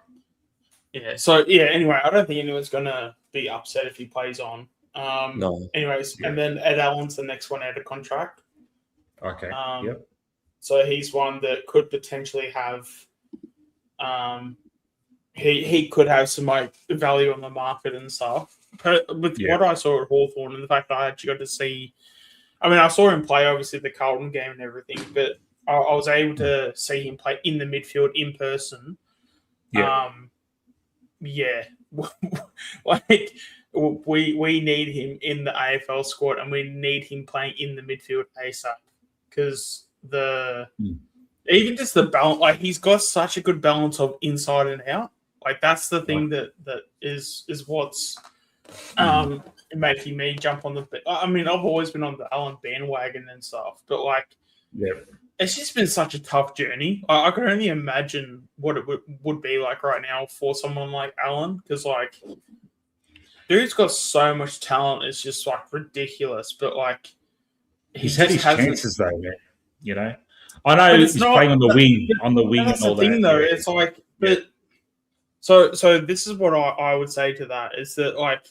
S9: Yeah. So anyway, I don't think anyone's gonna be upset if he plays on.
S13: No.
S9: Anyways, and then Ed Allen's the next one out of contract.
S1: Okay.
S9: So he's one that could potentially have. He could have some value on the market and stuff. what I saw at Hawthorn and the fact that I actually got to see, I mean, I saw him play obviously the Carlton game and everything, but I was able to see him play in the midfield in person.
S1: Yeah.
S9: Like we need him in the AFL squad, and we need him playing in the midfield ASAP, because even just the balance, like he's got such a good balance of inside and out. Like that's the thing that is what's making me jump on the. I mean, I've always been on the Allen bandwagon and stuff, but like, it's just been such a tough journey. I can only imagine what it would be like right now for someone like Allen, because like, dude's got so much talent. It's just like ridiculous, but like,
S1: he's had his chances though, man. You know, I know he's playing on the wing, and all that.
S9: Though, it's like, but so this is what I would say to that is that like,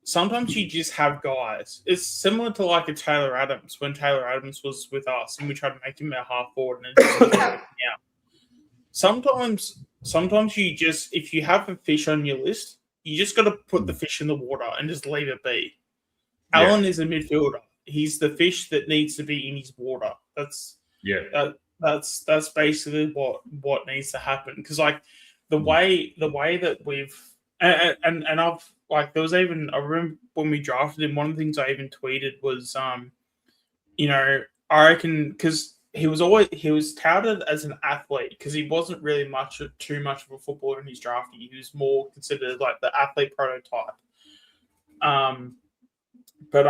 S9: sometimes you just have guys. It's similar to like a Taylor Adams when Taylor Adams was with us and we tried to make him a half forward and it just wasn't working out. Sometimes you just, if you have a fish on your list, you just got to put the fish in the water and just leave it be. Allen is a midfielder. He's the fish that needs to be in his water. That's basically what needs to happen, because like the way that we've and I've like, there was even, I remember when we drafted him, one of the things I even tweeted was you know, I reckon, because he was touted as an athlete, because he wasn't really too much of a footballer in his draft. He was more considered like the athlete prototype. But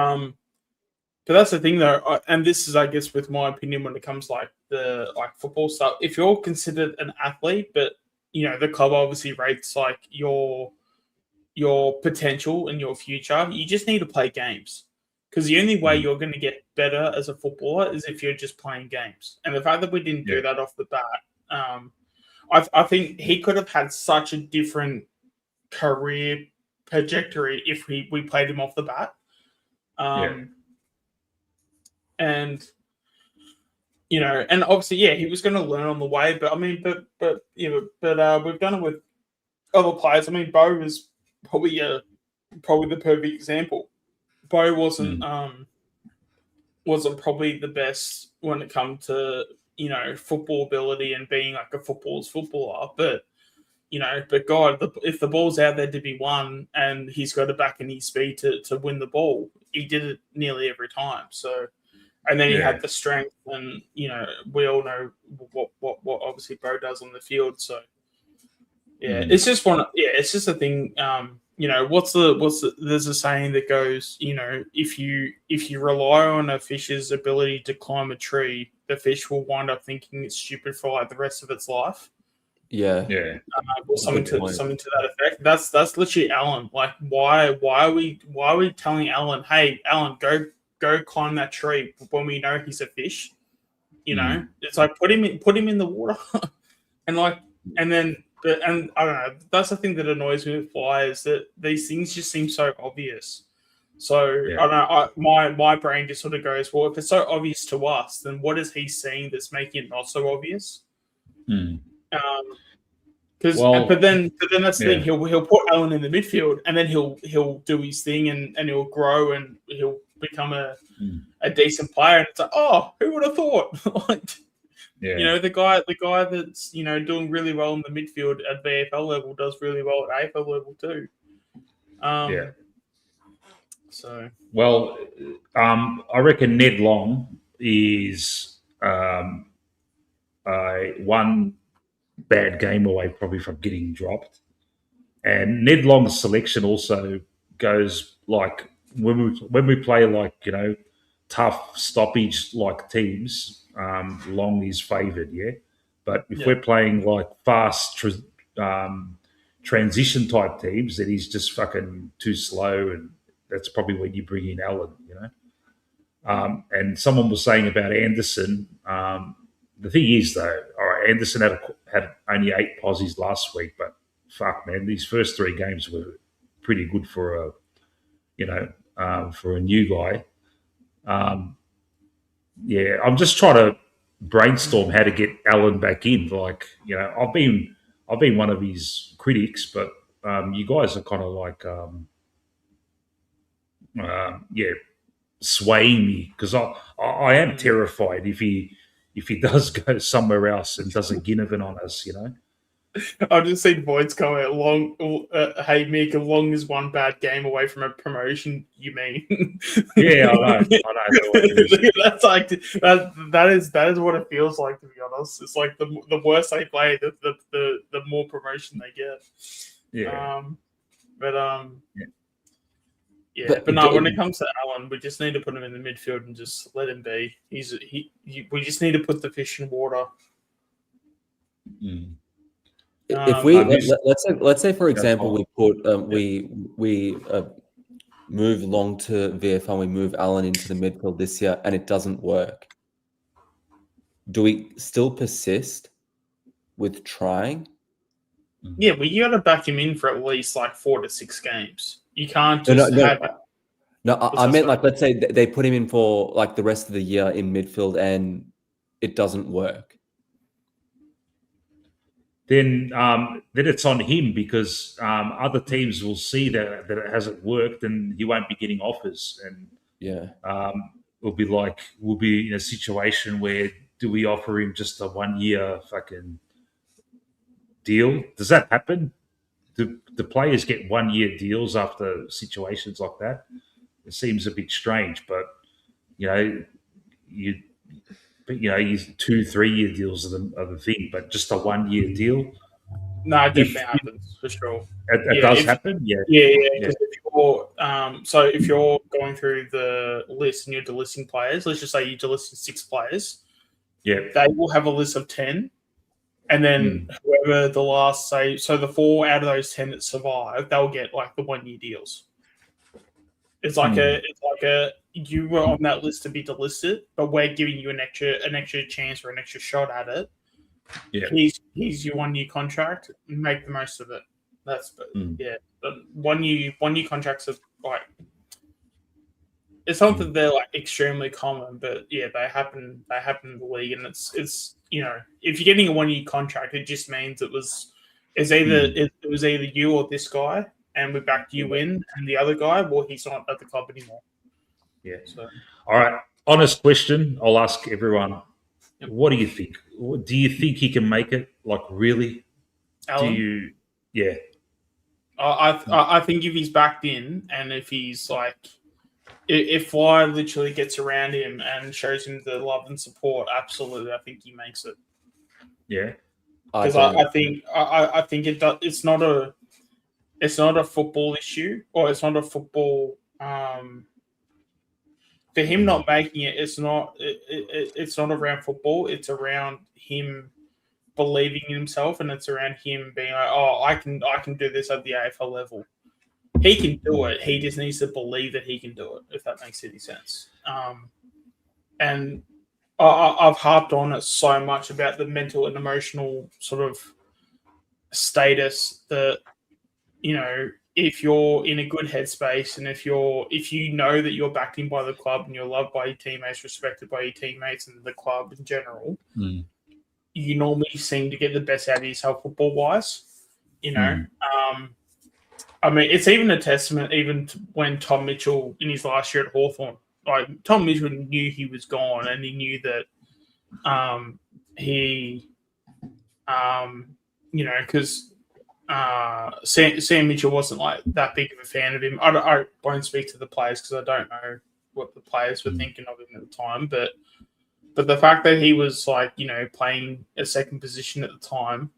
S9: that's the thing though, and this is, I guess, with my opinion when it comes like the football stuff. If you're considered an athlete, but you know the club obviously rates like your potential and your future, you just need to play games, because the only way you're going to get better as a footballer is if you're just playing games. And the fact that we didn't do that off the bat, I think he could have had such a different career trajectory if we played him off the bat. And you know, and obviously, he was going to learn on the way. But I mean, but we've done it with other players. I mean, Bo was probably the perfect example. Bo wasn't probably the best when it comes to, you know, football ability and being like a footballer, but you know, but God, if the ball's out there to be won and he's got it back in his speed to win the ball, he did it nearly every time. So, and then he had the strength, and you know, we all know what obviously Bo does on the field. So it's just it's just a thing. You know, there's a saying that goes, you know, if you rely on a fish's ability to climb a tree, the fish will wind up thinking it's stupid for like the rest of its life. Or something to that effect. That's literally Allen. Like, why are we telling Allen, hey, Allen, go climb that tree when we know he's a fish? You know, it's like put him in the water, and like, and then. And I don't know. That's the thing that annoys me with Fly, is that these things just seem so obvious. So I don't know. My brain just sort of goes, well, if it's so obvious to us, then what is he seeing that's making it not so obvious? But then that's the thing. He'll put Allen in the midfield, and then he'll do his thing, and he'll grow, and he'll become a decent player. And it's like, oh, who would have thought? Like. You know, the guy that's, you know, doing really well in the midfield at VFL level does really well at AFL level too. So.
S1: Well, I reckon Ned Long is one bad game away probably from getting dropped. And Ned Long's selection also goes like when we play like, you know, tough stoppage like teams. Long is favoured, but if we're playing like fast transition type teams, then he's just fucking too slow, and that's probably when you bring in Allen, you know. And someone was saying about Anderson. The thing is, though, all right, Anderson had only 8 posies last week, but fuck, man, these first 3 games were pretty good for a new guy. I'm just trying to brainstorm how to get Allen back in. Like, you know, I've been one of his critics, but you guys are kind of like, swaying me, because I am terrified if he does go somewhere else and doesn't Ginnivan on us,
S9: I've just seen Voids comment hey Mick, as long as one bad game away from a promotion, you mean?
S1: Yeah, I know.
S9: That's like that is what it feels like, to be honest. It's like the worse they play, the more promotion they get.
S1: Yeah.
S9: But no, when it comes to Allen, we just need to put him in the midfield and just let him be. We just need to put the fish in water.
S13: If we let's say for example we put we move Long to VFL and we move Allen into the midfield this year and it doesn't work, do we still persist with trying?
S9: Yeah, well, you got to back him in for at least like 4 to 6 games. You can't just have it.
S13: No, I meant like, let's say they put him in for like the rest of the year in midfield and it doesn't work.
S1: Then it's on him, because other teams will see that it hasn't worked and he won't be getting offers. And we'll be in a situation where, do we offer him just a 1 year fucking deal? Does that happen? Do the players get 1 year deals after situations like that? It seems a bit strange, but you 2-3 year deals are the thing, but just a 1 year deal.
S9: No, it definitely happens for sure.
S1: It does happen, yeah.
S9: Because if you're going through the list and you're delisting players, let's just say you're delisting 6 players.
S1: Yeah,
S9: they will have a list of 10, and then whoever the last the 4 out of those 10 that survive, they'll get like the 1 year deals. It's like you were on that list to be delisted, but we're giving you an extra chance or an extra shot at it.
S1: Yeah,
S9: he's your 1 year contract. Make the most of it. But 1 year contracts are like, it's not that they're like extremely common, but yeah, they happen in the league, and it's if you're getting a 1 year contract, it just means it was either you or this guy, and we backed you in, and the other guy, well, he's not at the club anymore.
S1: Yeah. So, all right. Honest question. I'll ask everyone. What do you think? Do you think he can make it? Like, really?
S9: Alan?
S1: Do you? Yeah.
S9: I think if he's backed in, and if he's like, if Fly literally gets around him and shows him the love and support, absolutely, I think he makes it.
S1: Yeah.
S9: Because I think it does. It's not a football issue, or it's not a football. For him not making it, it's not around football. It's around him believing in himself, and it's around him being like, "Oh, I can do this at the AFL level." He can do it. He just needs to believe that he can do it, if that makes any sense. And I've harped on it so much about the mental and emotional sort of status that, if you're in a good headspace, and if you know that you're backed in by the club and you're loved by your teammates, respected by your teammates and the club in general, you normally seem to get the best out of yourself football-wise. I mean, it's even a testament even to when Tom Mitchell, in his last year at Hawthorn, like Tom Mitchell knew he was gone, and he knew that because Sam Mitchell wasn't like that big of a fan of him. I won't speak to the players because I don't know what the players were thinking of him at the time, but the fact that he was like, playing a second position at the time,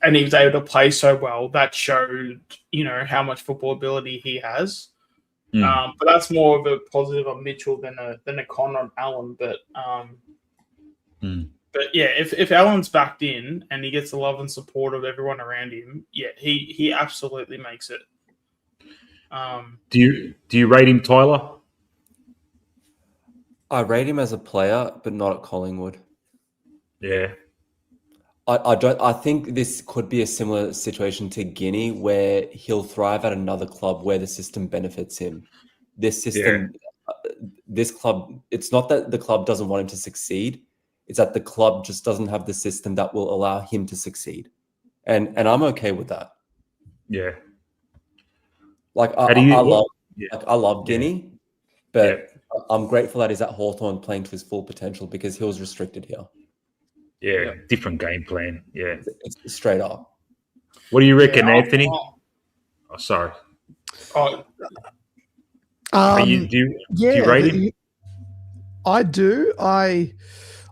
S9: and he was able to play so well, that showed, how much football ability he has. But that's more of a positive on Mitchell than a con on Allen. But yeah, if Allen's backed in and he gets the love and support of everyone around him, yeah, he absolutely makes it.
S1: Do you rate him, Tyler?
S13: I rate him as a player, but not at Collingwood.
S1: Yeah.
S13: I don't. I think this could be a similar situation to Guinea, where he'll thrive at another club where the system benefits him. This system, this club. It's not that the club doesn't want him to succeed; it's that the club just doesn't have the system that will allow him to succeed, and I'm okay with that.
S1: Yeah.
S13: Like I love Like, I love Guinea, but I'm grateful that he's at Hawthorn playing to his full potential because he was restricted here.
S1: Yeah, different game plan. Yeah.
S13: It's straight up.
S1: What do you reckon, Anthony? Oh, sorry. Do you rate him?
S14: I do. I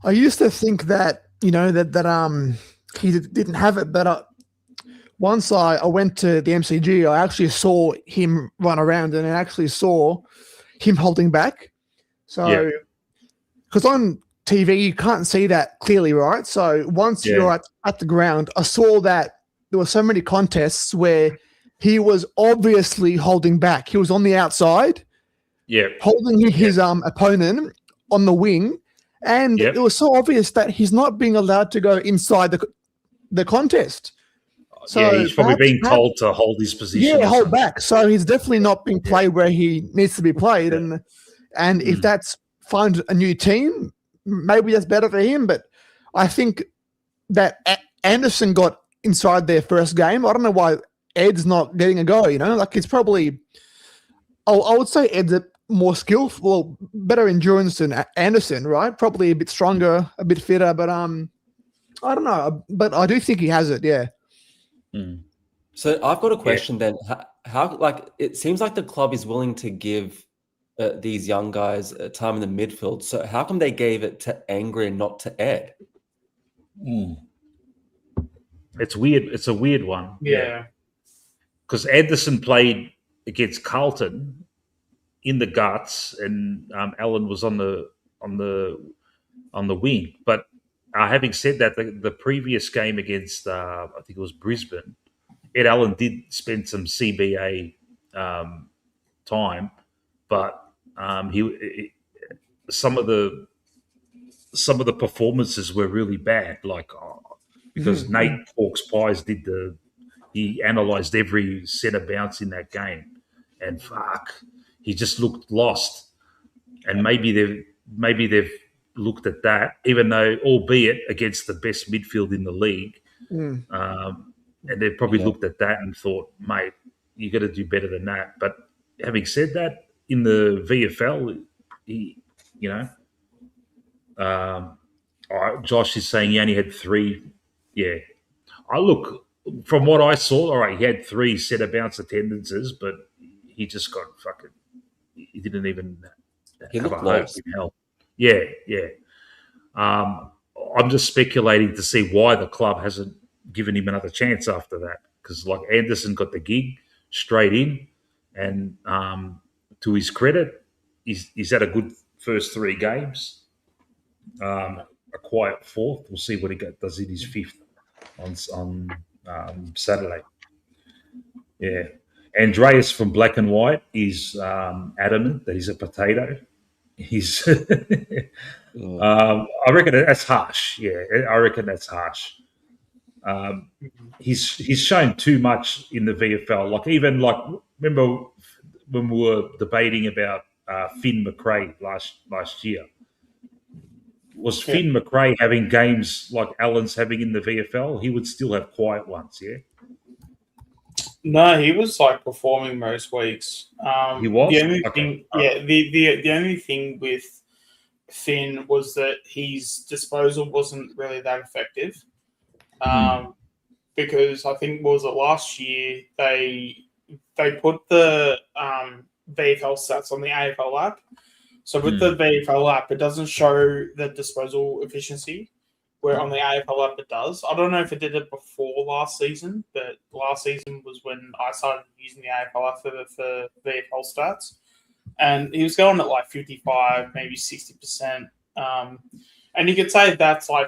S14: used to think that that he didn't have it, but once I went to the MCG, I actually saw him run around and I actually saw him holding back. So, because on TV you can't see that clearly, right? So once you're at the ground, I saw that there were so many contests where he was obviously holding back. He was on the outside, holding his opponent on the wing, and it was so obvious that he's not being allowed to go inside the contest. So
S1: he's probably being told to hold his position.
S14: Yeah, hold back. So he's definitely not being played where he needs to be played, and if that's find a new team, maybe that's better for him. But I think that Anderson got inside their first game. I don't know why Ed's not getting a go. Like it's probably. I would say Ed's more skillful, better endurance than Anderson, right? Probably a bit stronger, a bit fitter, but I don't know. But I do think he has it, yeah.
S13: So I've got a question then. How like it seems like the club is willing to give these young guys time in the midfield. So how come they gave it to Angry and not to Ed?
S1: It's weird. It's a weird one.
S9: Yeah.
S1: Because Anderson played against Carlton in the guts, and Allen was on the wing. But having said that, the previous game against I think it was Brisbane, Ed Allen did spend some CBA time, but some of the performances were really bad. Like because Nate Hawks Pies he analysed every centre bounce in that game, and he just looked lost. And maybe they've looked at that, even though, albeit against the best midfield in the league, and they've probably looked at that and thought, mate, you got to do better than that. But having said that, in the VFL, Josh is saying he only had 3. Yeah, from what I saw, all right, he had 3 centre bounce attendances, but he just got fucking. He didn't even have a hope in hell. Yeah. I'm just speculating to see why the club hasn't given him another chance after that. Because like Anderson got the gig straight in, and to his credit, he's had a good first 3 games. A quiet 4th. We'll see what he does in his 5th on Saturday. Yeah. Andreas from Black and White is adamant that he's a potato. He's I reckon that's harsh. Yeah, I reckon that's harsh. He's shown too much in the VFL. Like even remember when we were debating about Finn McRae last year? Was Finn McRae having games like Allen's having in the VFL? He would still have quiet ones, yeah?
S9: No, he was performing most weeks.
S1: He was?
S9: The only thing, the only thing with Finn was that his disposal wasn't really that effective. Because I think last year they put the VFL stats on the AFL app. So with the VFL app, it doesn't show the disposal efficiency, where on the AFL app it does. I don't know if it did it before last season, but last season was when I started using the AFL app for VFL stats. And he was going at 55, maybe 60%. And you could say that's that's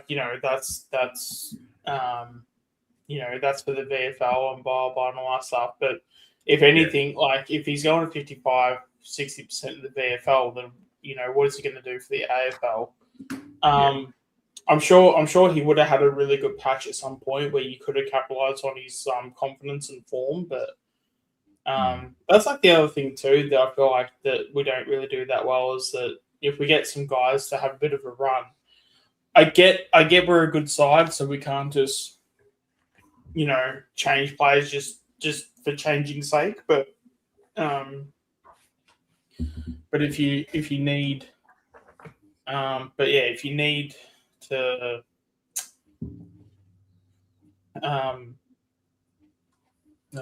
S9: for the VFL and blah, blah, and all that stuff. But if anything, if he's going at 55, 60% of the VFL, then, what is he going to do for the AFL? I'm sure he would have had a really good patch at some point where you could have capitalized on his confidence and form, but that's the other thing too that I feel like that we don't really do that well, is that if we get some guys to have a bit of a run, I get we're a good side, so we can't just change players just for changing's sake, but But if you need, if you need to, no,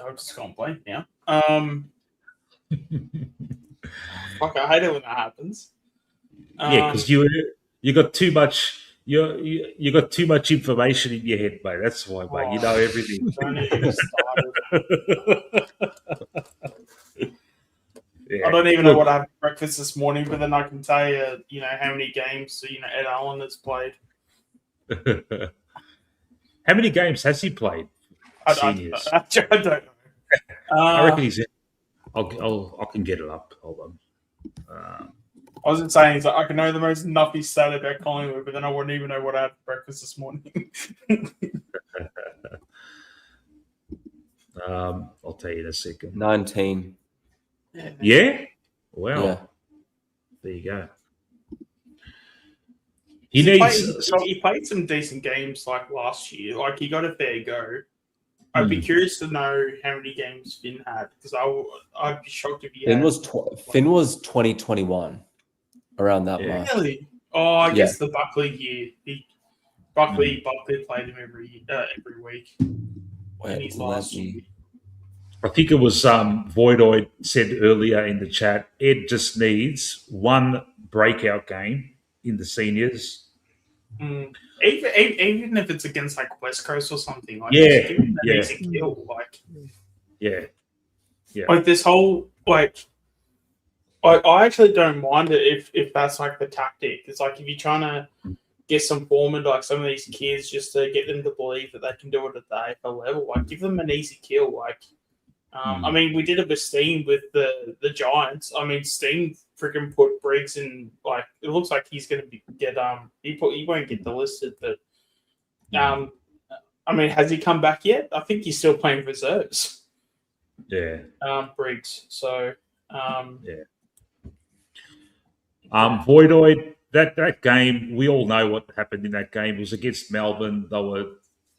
S9: I've just gone blank now. Fuck, I hate it when that happens.
S1: Yeah, because you got too much. You got too much information in your head, mate. That's why, mate. You know everything.
S9: Don't even start.
S1: Yeah.
S9: I don't even know what I had for breakfast this morning, but then I can tell you, how many games, Ed Allen has played.
S1: How many games has he played?
S9: I don't know.
S1: I reckon he's in. I can get it up. Hold on.
S9: I wasn't saying I can know the most nuffy stat about Collingwood, but then I wouldn't even know what I had for breakfast this morning.
S1: I'll tell you in a second.
S13: 19.
S1: Yeah? Wow.
S13: Yeah.
S1: There you go.
S9: He played some decent games like last year. Like he got a fair go. I'd be curious to know how many games Finn had because I'd be shocked if he
S13: Finn
S9: had.
S13: was 2021 around that mark.
S9: Really? Oh, I guess the Buckley year. Buckley played him every week.
S13: Wait,
S9: last year.
S1: I think it was Voidoid said earlier in the chat, Ed just needs one breakout game in the seniors.
S9: Even if it's against like West Coast or something, like
S1: yeah,
S9: give him an easy kill. Like like this whole like I actually don't mind it if that's like the tactic. It's like if you're trying to get some form into like some of these kids just to get them to believe that they can do it at the AFL level, like give them an easy kill. Like I mean, we did it with Steen with the Giants. I mean, Steen freaking put Briggs in. Like, it looks like he's going to get he won't get delisted, but I mean, has he come back yet? I think he's still playing reserves.
S1: Yeah.
S9: Briggs. So
S1: Voidoid. That game, we all know what happened in that game. It was against Melbourne. They were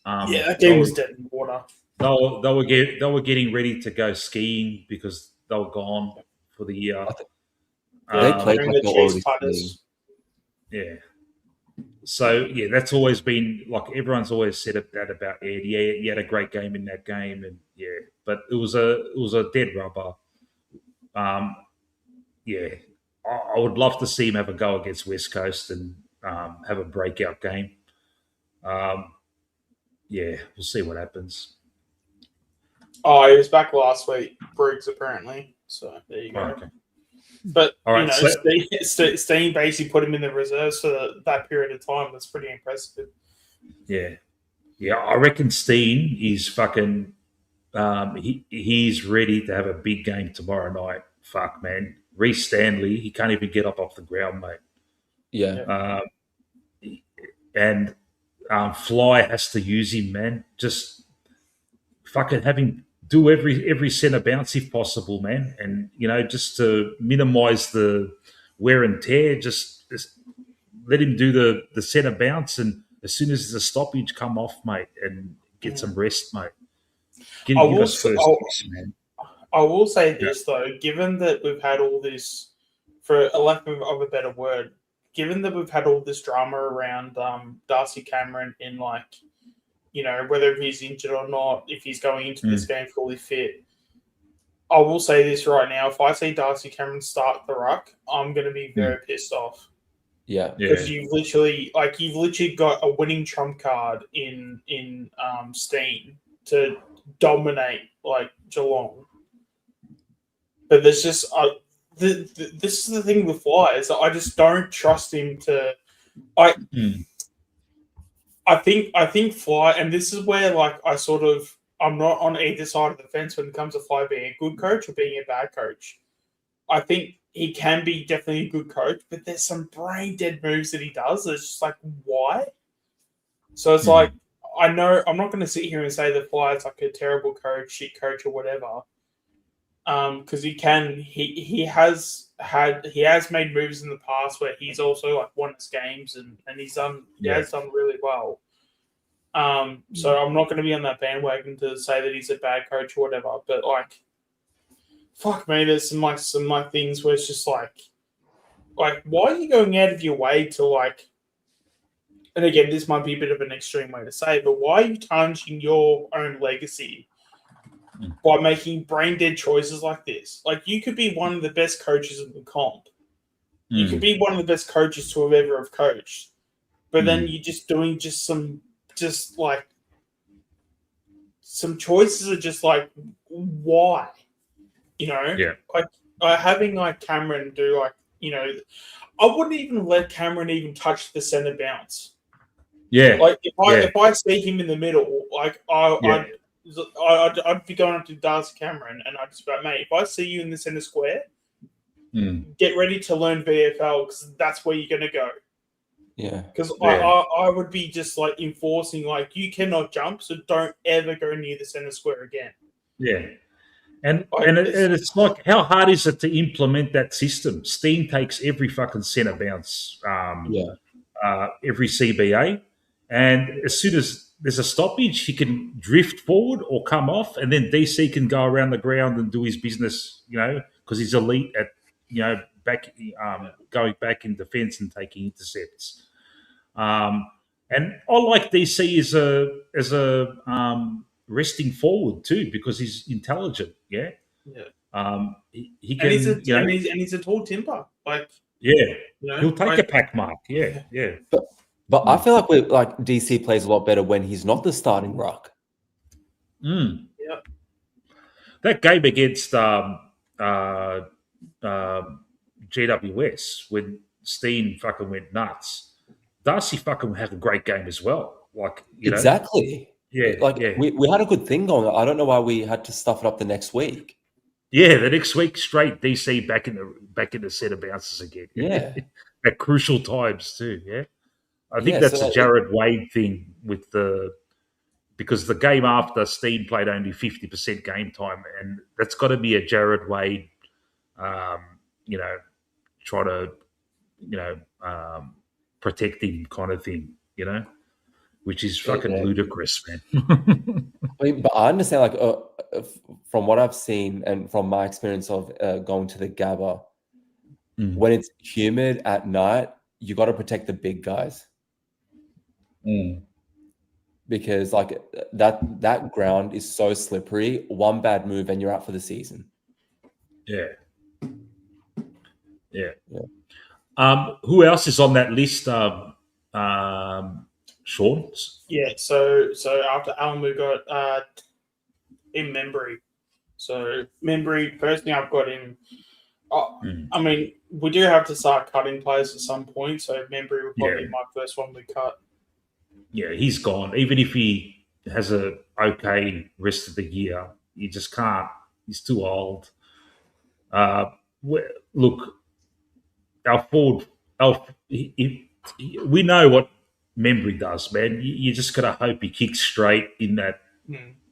S9: that game was dead in the water.
S1: They were getting ready to go skiing because they were gone for the year.
S13: They played like they already skiing.
S1: Yeah. So that's always been like everyone's always said that about Ed. Yeah, he had a great game in that game, and but it was a dead rubber. I would love to see him have a go against West Coast and have a breakout game. We'll see what happens.
S9: Oh, he was back last week, Briggs, apparently. So there you go.
S1: Okay.
S9: But,
S1: all right,
S9: Steen basically put him in the reserves for that period of time. That's pretty impressive.
S1: Yeah. I reckon Steen is fucking he's ready to have a big game tomorrow night. Fuck, man. Reece Stanley, he can't even get up off the ground, mate.
S13: Yeah.
S1: And Fly has to use him, man. Just fucking have him do every centre bounce if possible, man. And, just to minimise the wear and tear, just let him do the centre bounce. And as soon as the stoppage, come off, mate, and get some rest, mate. Give us first place, man.
S9: I will say this, though, given that we've had all this, for a lack of a better word, given that we've had all this drama around Darcy Cameron in, like, whether he's injured or not, if he's going into this game fully fit, I will say this right now. If I see Darcy Cameron start the ruck, I'm going to be very pissed off.
S13: Yeah.
S9: Because you've literally got a winning trump card in Steen to dominate, like, Geelong. But there's just this is the thing with Fly is that I just don't trust him to. I think Fly, and this is where like I'm not on either side of the fence when it comes to Fly being a good coach or being a bad coach. I think he can be definitely a good coach, but there's some brain dead moves that he does. It's just like, why? So it's like, I know I'm not going to sit here and say that Fly is like a terrible coach, shit coach, or whatever. Because he has made moves in the past where he's also like won his games and he has done really well. So I'm not going to be on that bandwagon to say that he's a bad coach or whatever. But like, fuck me, there's some things where it's just like like, why are you going out of your way to like? And again, this might be a bit of an extreme way to say, but why are you tarnishing your own legacy by making brain dead choices like this? Like, you could be one of the best coaches in the comp. You could be one of the best coaches to have ever have coached, but then you're just doing some choices are just like, why? You know, like having like Cameron do like, you know, I wouldn't even let Cameron even touch the centre bounce.
S1: Yeah.
S9: Like if I see him in the middle, like I'd be going up to Darcy Cameron and I'd just be like, mate, if I see you in the centre square, get ready to learn VFL because that's where you're going to go.
S13: Yeah.
S9: Because I would be just like enforcing, like, you cannot jump, so don't ever go near the centre square again.
S1: Yeah. And it's like, how hard is it to implement that system? Steen takes every fucking centre bounce, every CBA, and as soon as there's a stoppage, he can drift forward or come off, and then DC can go around the ground and do his business, you know, because he's elite at, you know, going back in defence and taking intercepts. And I like DC as a resting forward too, because he's intelligent. Yeah. He can.
S9: And he's a tall timber. Like,
S1: yeah,
S9: you know,
S1: he'll take a pack mark. Yeah.
S13: But I feel like DC plays a lot better when he's not the starting ruck.
S9: Yeah.
S1: That game against GWS when Steen fucking went nuts, Darcy fucking had a great game as well. Like, you know,
S13: exactly.
S1: Yeah.
S13: Like we had a good thing going. I don't know why we had to stuff it up the next week.
S1: Yeah, the next week straight, DC back in the set of bounces again.
S13: Yeah.
S1: At crucial times too. Yeah. I think that's a Jared Wade thing because the game after Steen played only 50% game time, and that's got to be a Jared Wade, you know, try to, you know, protect him kind of thing, you know, which is fucking ludicrous, man.
S13: I mean, but I understand, like, from what I've seen and from my experience of going to the Gabba, when it's humid at night, you got to protect the big guys. Because like that ground is so slippery. One bad move and you're out for the season.
S1: Yeah. Who else is on that list? Sean?
S9: Yeah. So after Alan, we got in Membry. So Membry, personally, I've got him. I mean, we do have to start cutting players at some point. So Membry will probably be my first one we cut.
S1: Yeah, he's gone. Even if he has a okay rest of the year, you just can't. He's too old. Look, our forward, we know what Membry does, man. You just got to hope he kicks straight in that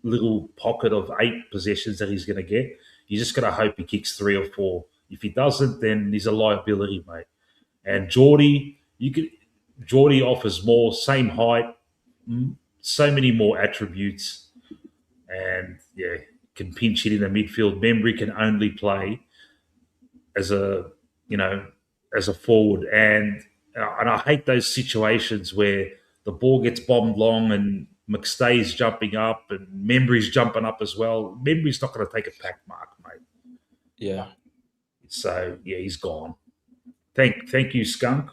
S1: little pocket of 8 possessions that he's going to get. You just got to hope he kicks 3 or 4. If he doesn't, then he's a liability, mate. And Geordie offers more, same height, so many more attributes, and can pinch hit in the midfield. Membry can only play as a forward, and I hate those situations where the ball gets bombed long and McStay's jumping up and Membry's jumping up as well. Membry's not going to take a pack mark, mate.
S13: Yeah.
S1: So he's gone. Thank you, Skunk.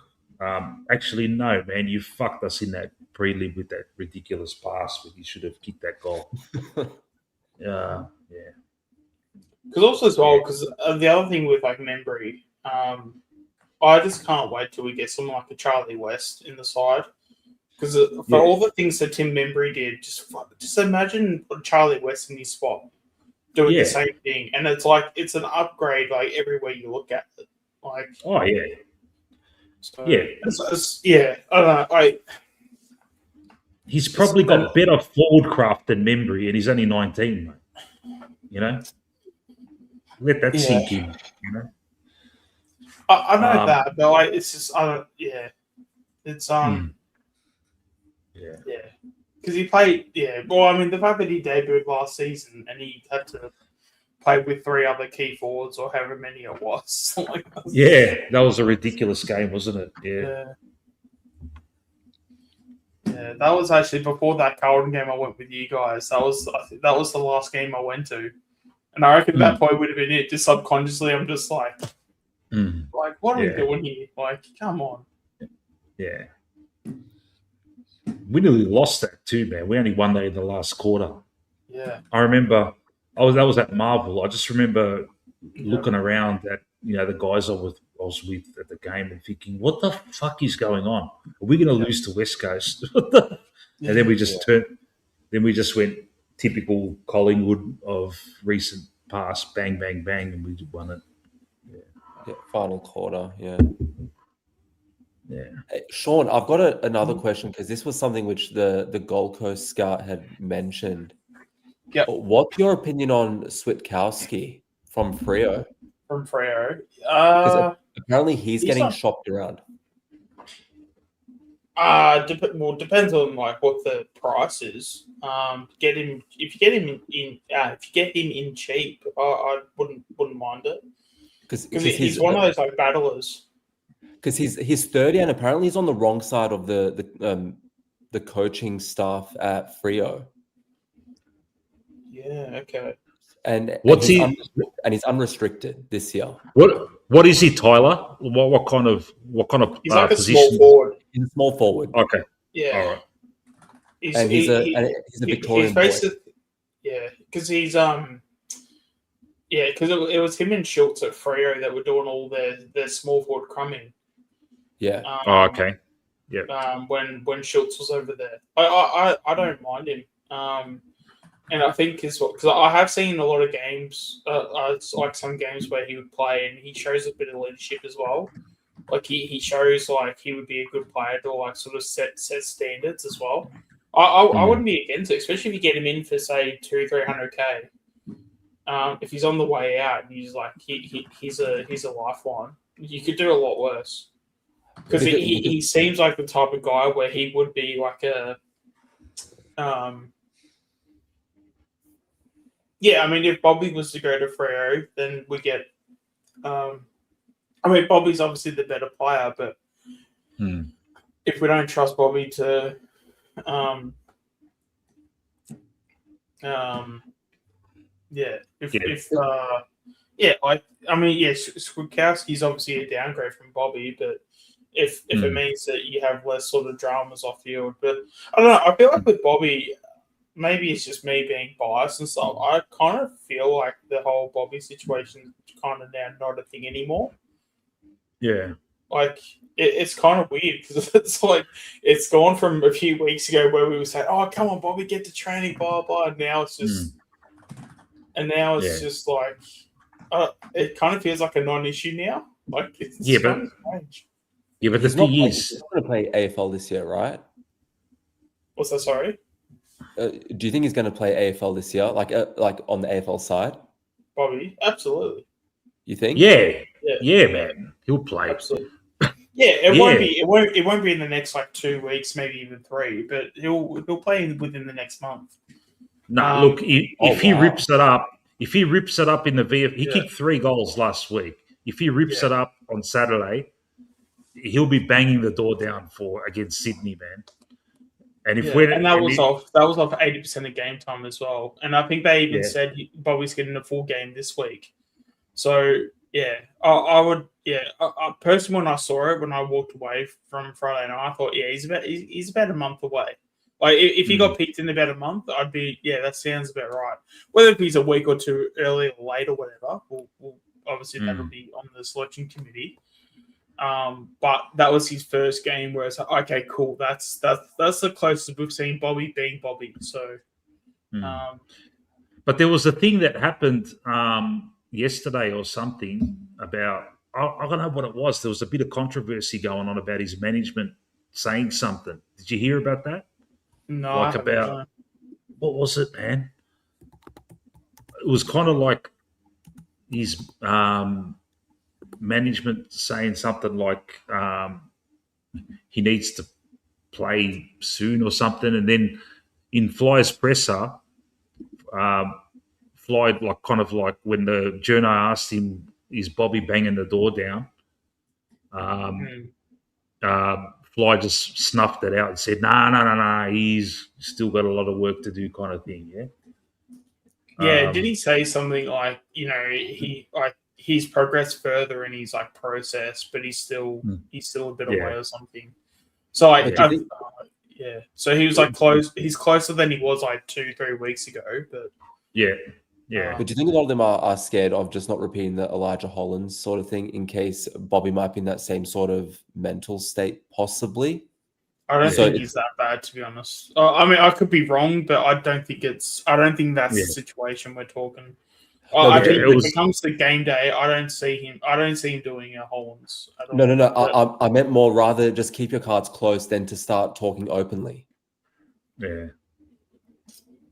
S1: Actually, no, man, you fucked us in that prelim with that ridiculous pass when you should have kicked that goal. Yeah.
S9: Because also as well, because the other thing with like Membry, I just can't wait till we get someone like a Charlie West in the side. Because for all the things that Tim Membry did, just imagine Charlie West in his spot doing the same thing, and it's like it's an upgrade like everywhere you look at it. Like,
S1: oh yeah.
S9: So, I don't know.
S1: He's probably got better forward craft than Membry, and he's only 19, mate. You know, let that sink in. You know,
S9: I know that, but like, it's just it's because he played. Yeah, well, I mean, the fact that he debuted last season and he had to played with 3 other key forwards or however many it was.
S1: Yeah, that was a ridiculous game, wasn't it?
S9: Yeah. Yeah, that was actually before that Carlton game I went with you guys. I think that was the last game I went to. And I reckon that probably would have been it. Just subconsciously, I'm just like, what are we doing here? Like, come on.
S1: Yeah. We nearly lost that too, man. We only won that in the last quarter.
S9: Yeah.
S1: I remember that was at Marvel. I just remember looking around at the guys I was with at the game and thinking, what the fuck is going on? Are we going to lose to West Coast? And then we just went typical Collingwood of recent past, bang, bang, bang, and we won it.
S13: Yeah, final quarter, yeah.
S1: Yeah.
S13: Hey, Sean, I've got another question because this was something which the Gold Coast scout had mentioned.
S9: Yeah.
S13: What's your opinion on Switkowski from Freo?
S9: From Freo?
S13: Because apparently he's getting shopped around.
S9: Depends on like what the price is. If you get him in cheap, I wouldn't mind it. Because he's one of those like battlers.
S13: Because he's 30 and apparently he's on the wrong side of the coaching staff at Freo.
S9: Yeah. Okay.
S13: And he's unrestricted this year.
S1: What is he, Tyler? What kind of
S9: he's like a
S1: position?
S9: Small forward.
S13: He's a small forward.
S1: Okay.
S9: Yeah.
S1: All right.
S13: He's a Victorian boy.
S9: Because he's because it was him and Schultz at Freo that were doing all their small forward crumbing.
S13: Yeah.
S1: Okay. Yeah.
S9: When Schultz was over there, I don't mind him. And I think because I have seen a lot of games, it's like some games where he would play and he shows a bit of leadership as well. Like he shows like he would be a good player to like sort of set standards as well. I wouldn't be against it, especially if you get him in for say 200-300K. If he's on the way out and he's like he's a lifeline, you could do a lot worse. Because he seems like the type of guy where he would be like a yeah, I mean, if Bobby was to go to Freo, then we get. I mean, Bobby's obviously the better player, but if we don't trust Bobby to, Switkowski's obviously a downgrade from Bobby, but if it means that you have less sort of dramas off field, but I don't know. I feel like with Bobby. Maybe it's just me being biased and stuff. I kind of feel like the whole Bobby situation is kind of now not a thing anymore.
S1: Yeah.
S9: Like, it's kind of weird because it's like, it's gone from a few weeks ago where we were saying, oh, come on, Bobby, get to training, blah, blah. And now it's just, just like, it kind of feels like a non-issue now. Like, it's kind of strange.
S1: Yeah, but the thing is,
S13: he's going to play AFL this year, right?
S9: What's that, sorry?
S13: Do you think he's going to play AFL this year, like on the AFL side?
S9: Bobby, absolutely.
S13: You think?
S1: Yeah, man, he'll play.
S9: Absolutely. Yeah, it won't be in the next like 2 weeks, maybe even 3, but he'll play within the next month.
S1: No, look, if he rips it up, in the VF, he kicked 3 goals last week. If he rips it up on Saturday, he'll be banging the door down against Sydney, man. And
S9: that was off 80% of game time as well. And I think they even said Bobby's getting a full game this week. So I would personally, when I saw it, when I walked away from Friday night, I thought he's about a month away. Like if he got picked in about a month, I'd be that sounds about right. Whether he's a week or 2 early or late or whatever, we'll obviously that'll be on the selection committee. But that was his first game where it's like, okay, cool. That's the closest we've seen Bobby being Bobby. So,
S1: but there was a thing that happened yesterday or something about I don't know what it was. There was a bit of controversy going on about his management saying something. Did you hear about that?
S9: No,
S1: like about what was it, man? It was kind of like his management saying something like he needs to play soon or something, and then in Flyers presser, Fly like kind of like when the journo asked him, "Is Bobby banging the door down?" Fly just snuffed it out and said, "No, he's still got a lot of work to do," kind of thing. Yeah.
S9: Yeah, did he say something like, he's progressed further in his like process, but he's still a bit away or something. So so he was like close. He's closer than he was like 2-3 weeks ago. But
S1: yeah.
S13: But do you think a lot of them are scared of just not repeating the Elijah Hollands sort of thing in case Bobby might be in that same sort of mental state, possibly?
S9: I don't think he's that bad, to be honest. I mean, I could be wrong, but I don't think that's the situation we're talking. I think if it comes to game day, I don't see him doing a Hollands at all.
S13: No. I meant more rather just keep your cards close than to start talking openly.
S1: Yeah.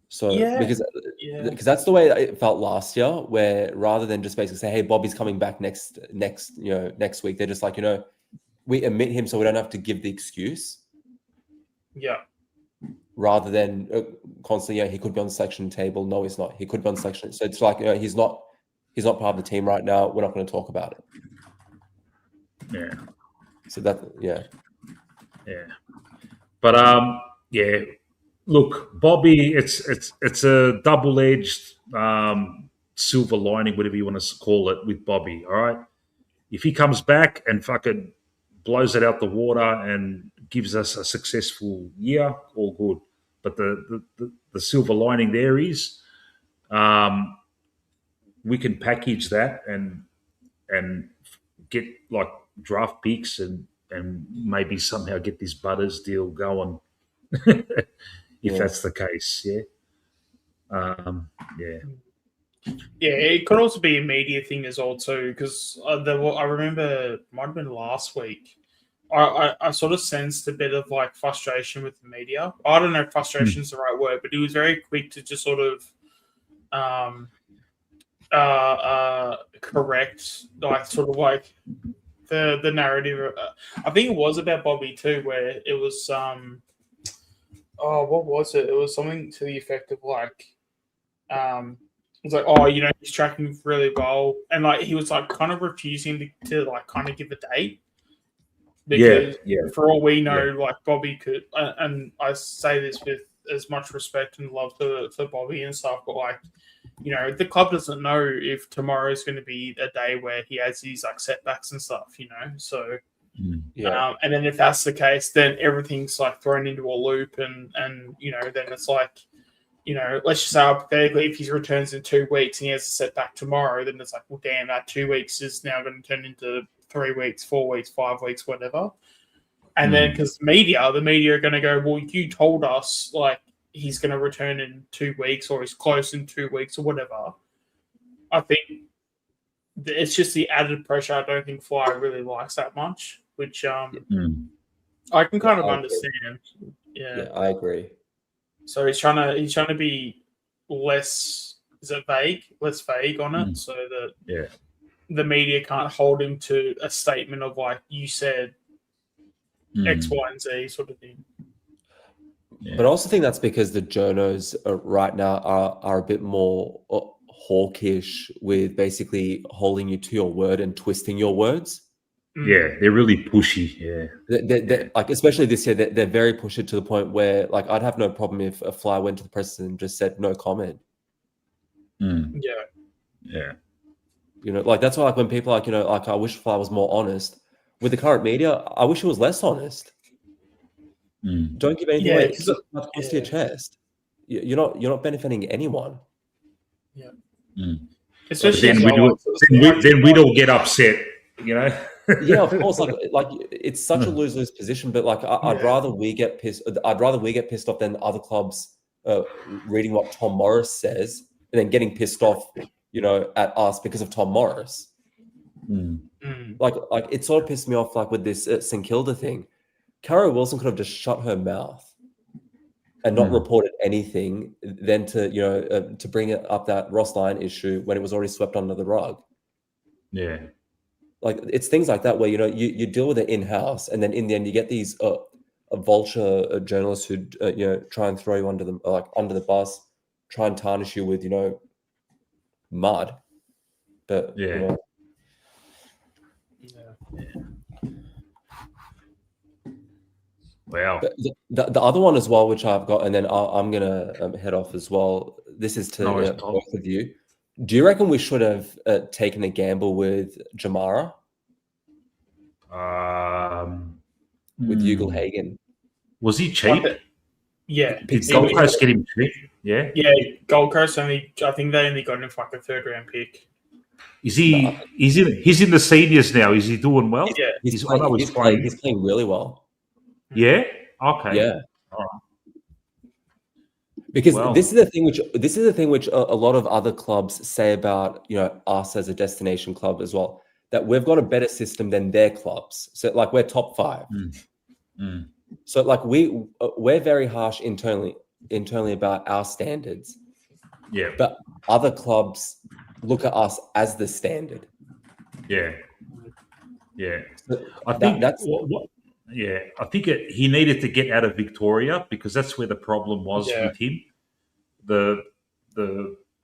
S13: So because that's the way it felt last year, where rather than just basically say, "Hey, Bobby's coming back next week," they're just like, we omit him so we don't have to give the excuse.
S9: Yeah.
S13: Rather than constantly, he could be on the selection table. No, he's not. He could be on the selection. So it's like, he's not part of the team right now. We're not going to talk about it.
S1: Yeah.
S13: So that,
S1: Yeah. But look, Bobby, it's a double-edged silver lining, whatever you want to call it, with Bobby. All right. If he comes back and fucking blows it out the water and gives us a successful year, all good. But the silver lining there is we can package that and get like draft picks and maybe somehow get this Butters deal going if that's the case.
S9: Yeah, it could also be a media thing as well too, because I remember it might have been last week. I sort of sensed a bit of like frustration with the media. I don't know if frustration is the right word, but he was very quick to just sort of correct the narrative. I think it was about Bobby too, where it was what was it? It was something to the effect of like it was like, he's tracking really well, and like he was like kind of refusing to like kind of give a date. Because for all we know, like Bobby could, and I say this with as much respect and love for Bobby and stuff, but like, the club doesn't know if tomorrow is going to be a day where he has these like setbacks and stuff, so and then if that's the case, then everything's like thrown into a loop, and then it's like, let's just say hypothetically, if he returns in 2 weeks and he has a setback tomorrow, then it's like, well, damn, that 2 weeks is now going to turn into 3 weeks, 4 weeks, 5 weeks, whatever. And then because the media are going to go, well, you told us like he's going to return in 2 weeks or he's close in 2 weeks or whatever. I think it's just the added pressure. I don't think Fly really likes that much, which I can kind of understand.
S13: Yeah, I agree.
S9: So he's trying to be less vague on it, so that the media can't hold him to a statement of like, you said X, Y, and Z sort of thing.
S13: But I also think that's because the journos right now are a bit more hawkish with basically holding you to your word and twisting your words.
S1: Yeah, they're really pushy. Yeah,
S13: they're, like especially this year, they're very pushy to the point where like I'd have no problem if a Fly went to the press and just said no comment.
S1: Yeah.
S13: Like that's why like when people are like I wish Fly was more honest. With the current media, I wish it was less honest. Don't give anything away. Keep it close to your chest. You're not benefiting anyone.
S9: Yeah.
S1: Especially then we'd all get upset.
S13: Yeah, of course. Like it's such a lose-lose position. But like I'd rather we get pissed. I'd rather we get pissed off than other clubs reading what Tom Morris says and then getting pissed off, at us because of Tom Morris. Like it sort of pissed me off. Like with this St Kilda thing, Cara Wilson could have just shut her mouth and not reported anything. Then to bring it up that Ross Lyon issue when it was already swept under the rug.
S1: Yeah.
S13: Like it's things like that where you deal with it in house, and then in the end you get these vulture journalists who try and throw you under the bus, try and tarnish you with mud. But
S1: Yeah. Wow.
S13: But the other one as well, which I've got, and then I'm going to head off as well. This is to both of you. Do you reckon we should have taken a gamble with Jamara? With Ugle-Hagen.
S1: Was he cheap?
S9: Yeah.
S1: Did Gold Coast get him cheap? Yeah.
S9: Yeah, Gold Coast I think they only got him for like a 3rd round pick.
S1: Is he? He's in the seniors now. Is he doing well?
S9: Yeah,
S13: he's playing really well.
S1: Yeah. Okay.
S13: Yeah.
S1: All right.
S13: Because this is the thing which a lot of other clubs say about us as a destination club as well, that we've got a better system than their clubs. So like we're top 5. So like we're very harsh internally about our standards.
S1: Yeah.
S13: But other clubs look at us as the standard.
S1: Yeah. Yeah.
S13: So
S1: I think I think he needed to get out of Victoria because that's where the problem was with him. The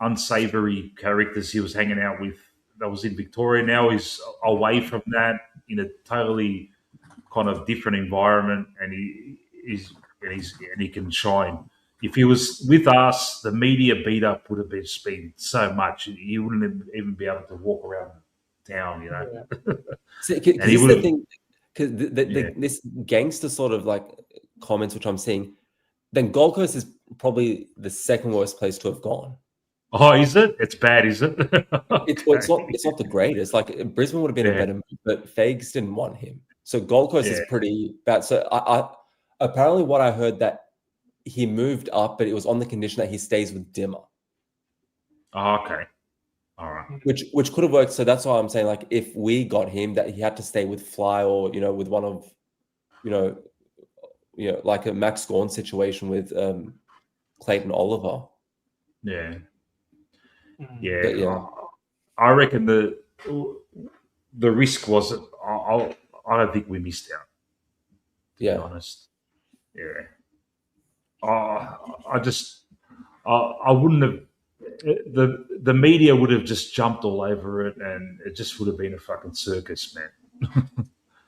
S1: unsavory characters he was hanging out with that was in Victoria. Now he's away from that in a totally kind of different environment, and he can shine. If he was with us, the media beat up would have been so much he wouldn't even be able to walk around town.
S13: See, this is the thing, because this gangster sort of like comments which I'm seeing, then Gold Coast is probably the 2nd worst place to have gone.
S1: Oh, is it? It's bad, is it?
S13: It's not the greatest. Like Brisbane would have been a better move, but Fags didn't want him. So Gold Coast is pretty bad. So I apparently what I heard that he moved up, but it was on the condition that he stays with Dimmer.
S1: Oh, okay. All right.
S13: Which could have worked. So that's why I'm saying, like, if we got him, that he had to stay with Fly or with one of, like a Max Gorn situation with Clayton Oliver.
S1: Yeah.
S13: Yeah. But, yeah.
S1: I reckon the risk was I don't think we missed out. To be honest. Yeah. I wouldn't have. The media would have just jumped all over it, and it just would have been a fucking circus, man.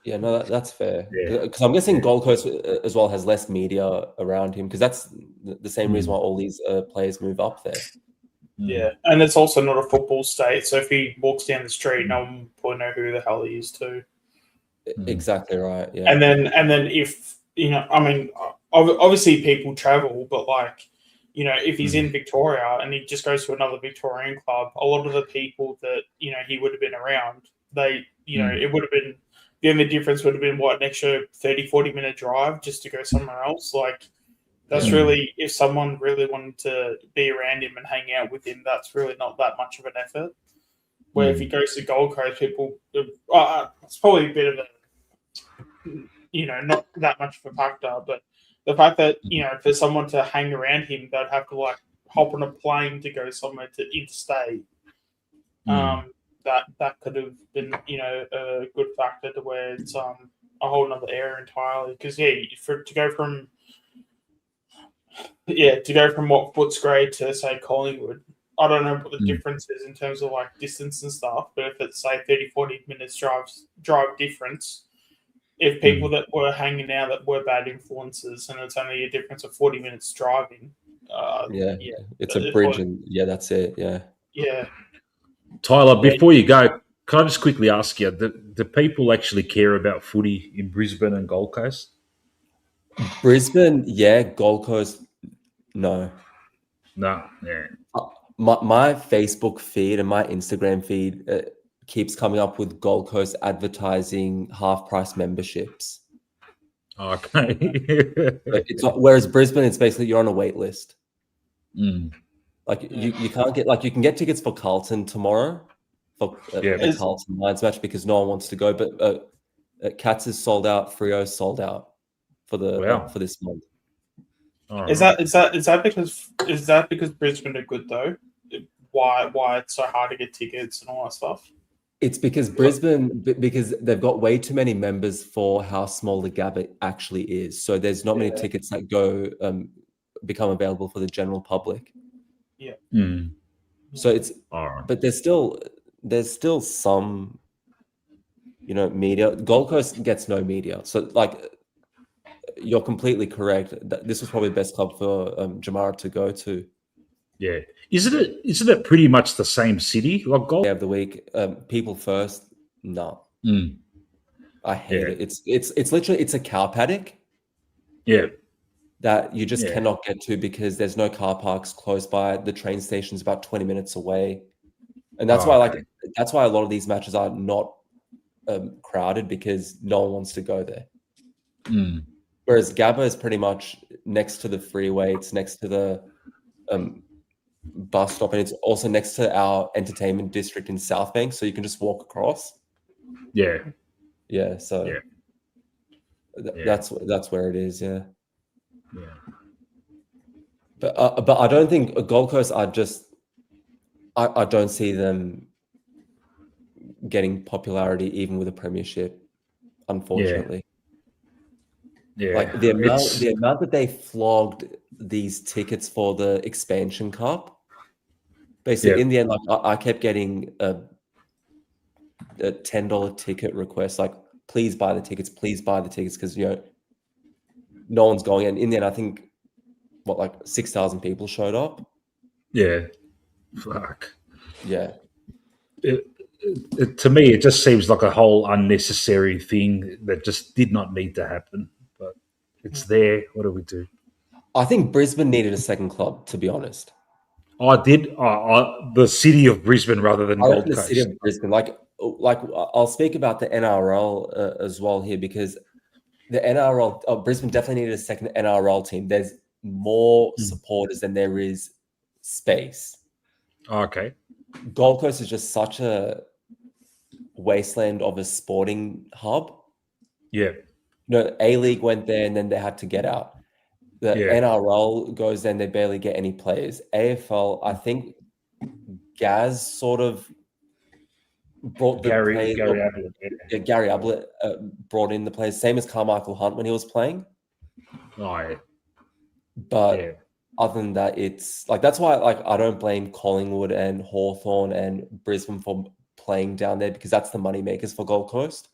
S13: Yeah, no, that's fair. Because I'm guessing Gold Coast as well has less media around him, because that's the same reason why all these players move up there.
S9: Yeah, and it's also not a football state, so if he walks down the street, no one will know who the hell he is too.
S13: Exactly right. Yeah,
S9: and then if I mean, obviously people travel, but like, if he's in Victoria and he just goes to another Victorian club, a lot of the people that he would have been around, they it would have been the only difference would have been an extra 30-40 minute drive just to go somewhere else. Like, that's really, if someone really wanted to be around him and hang out with him, that's really not that much of an effort. Where if he goes to Gold Coast, people, it's probably a bit of a, not that much of a factor, but the fact that, for someone to hang around him, they'd have to like hop on a plane to go somewhere to interstate. That could have been, a good factor to where it's a whole nother area entirely. Because to go from what Footscray to say Collingwood, I don't know what the difference is in terms of like distance and stuff, but if it's say 30-40 minutes drive difference, if people that were hanging out that were bad influences and it's only a difference of 40 minutes driving,
S13: it's a bridge, and that's it.
S9: Yeah.
S1: Tyler, before you go, can I just quickly ask you, do people actually care about footy in Brisbane and Gold Coast?
S13: Brisbane, Gold Coast, no.
S1: No, yeah.
S13: My Facebook feed and my Instagram feed keeps coming up with Gold Coast advertising half-price memberships.
S1: Okay.
S13: It's not, whereas Brisbane, it's basically you're on a wait list. Like you can't get, like, you can get tickets for Carlton tomorrow for the Carlton Lions match because no one wants to go, but Cats is sold out, Frio's sold out for for this month.
S9: Is that because Brisbane are good though? Why it's so hard to get tickets and all that stuff?
S13: It's because Brisbane, because they've got way too many members for how small the gap it actually is. So there's not many tickets that become available for the general public.
S9: Yeah.
S13: So it's, but there's still some, media. Gold Coast gets no media. So like, you're completely correct. This was probably the best club for Jamara to go to.
S1: Yeah. Isn't it pretty much the same city? Like Gold
S13: of the week, people first. No.
S1: Mm.
S13: I hate it. It's literally a cow paddock.
S1: Yeah.
S13: That you just cannot get to because there's no car parks close by. The train station's about 20 minutes away. And that's why that's why a lot of these matches are not crowded, because no one wants to go there.
S1: Mm.
S13: Whereas Gabba is pretty much next to the freeway. It's next to the bus stop, and it's also next to our entertainment district in South Bank, so you can just walk across.
S1: Yeah.
S13: Yeah. So that's where it is. Yeah.
S1: Yeah.
S13: But I don't think Gold Coast are just. I don't see them getting popularity even with a premiership, unfortunately.
S1: Yeah.
S13: Like the amount that they flogged these tickets for the expansion cup. Basically, in the end, like I kept getting a $10 ticket request, like, please buy the tickets, because no one's going. And in the end, I think like 6,000 people showed up.
S1: Yeah. Fuck.
S13: Yeah.
S1: To me, it just seems like a whole unnecessary thing that just did not need to happen. But it's there. What do we do?
S13: I think Brisbane needed a second club, to be honest.
S1: I did. The city of Brisbane rather than Gold Coast.
S13: The city of Brisbane. Like I'll speak about the NRL as well here, because the NRL, Brisbane definitely needed a second NRL team. There's more supporters than there is space.
S1: Okay.
S13: Gold Coast is just such a wasteland of a sporting hub.
S1: Yeah.
S13: A-League went there and then they had to get out. The NRL goes there and they barely get any players. AFL, I think Gaz sort of brought the players. Gary Ablett brought in the players, same as Carmichael Hunt when he was playing.
S1: Oh, yeah.
S13: But other than that, it's like, that's why I don't blame Collingwood and Hawthorn and Brisbane for playing down there, because that's the money makers for Gold Coast.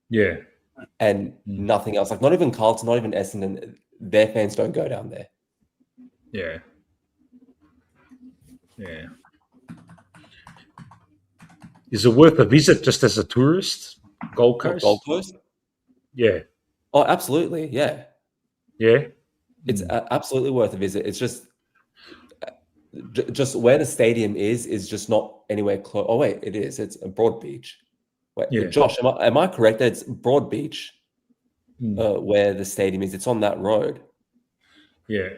S1: Yeah.
S13: And nothing else. Like, not even Carlton, not even Essendon, their fans don't go down there.
S1: Yeah. Yeah. Is it worth a visit just as a tourist? Gold Coast?
S13: Gold Coast?
S1: Yeah.
S13: Oh, absolutely. Yeah.
S1: Yeah.
S13: It's absolutely worth a visit. It's just where the stadium is just not anywhere close. Oh, wait, it is. It's a Broadbeach. Wait, Josh, am I correct that it's Broadbeach where the stadium is? It's on that road.
S1: Yeah.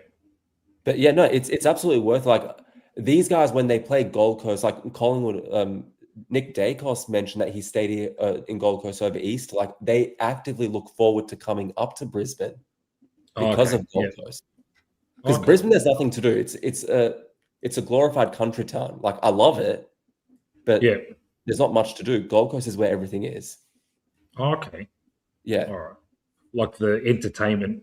S13: But yeah, no, it's absolutely worth. Like, these guys, when they play Gold Coast, like Collingwood, Nick Dacos mentioned that he stayed here in Gold Coast over Easter. Like, they actively look forward to coming up to Brisbane because of Gold Coast. Because Brisbane, there's nothing to do. It's a glorified country town. Like, I love it, but there's not much to do. Gold Coast is where everything is.
S1: Okay.
S13: Yeah.
S1: All right. Like the entertainment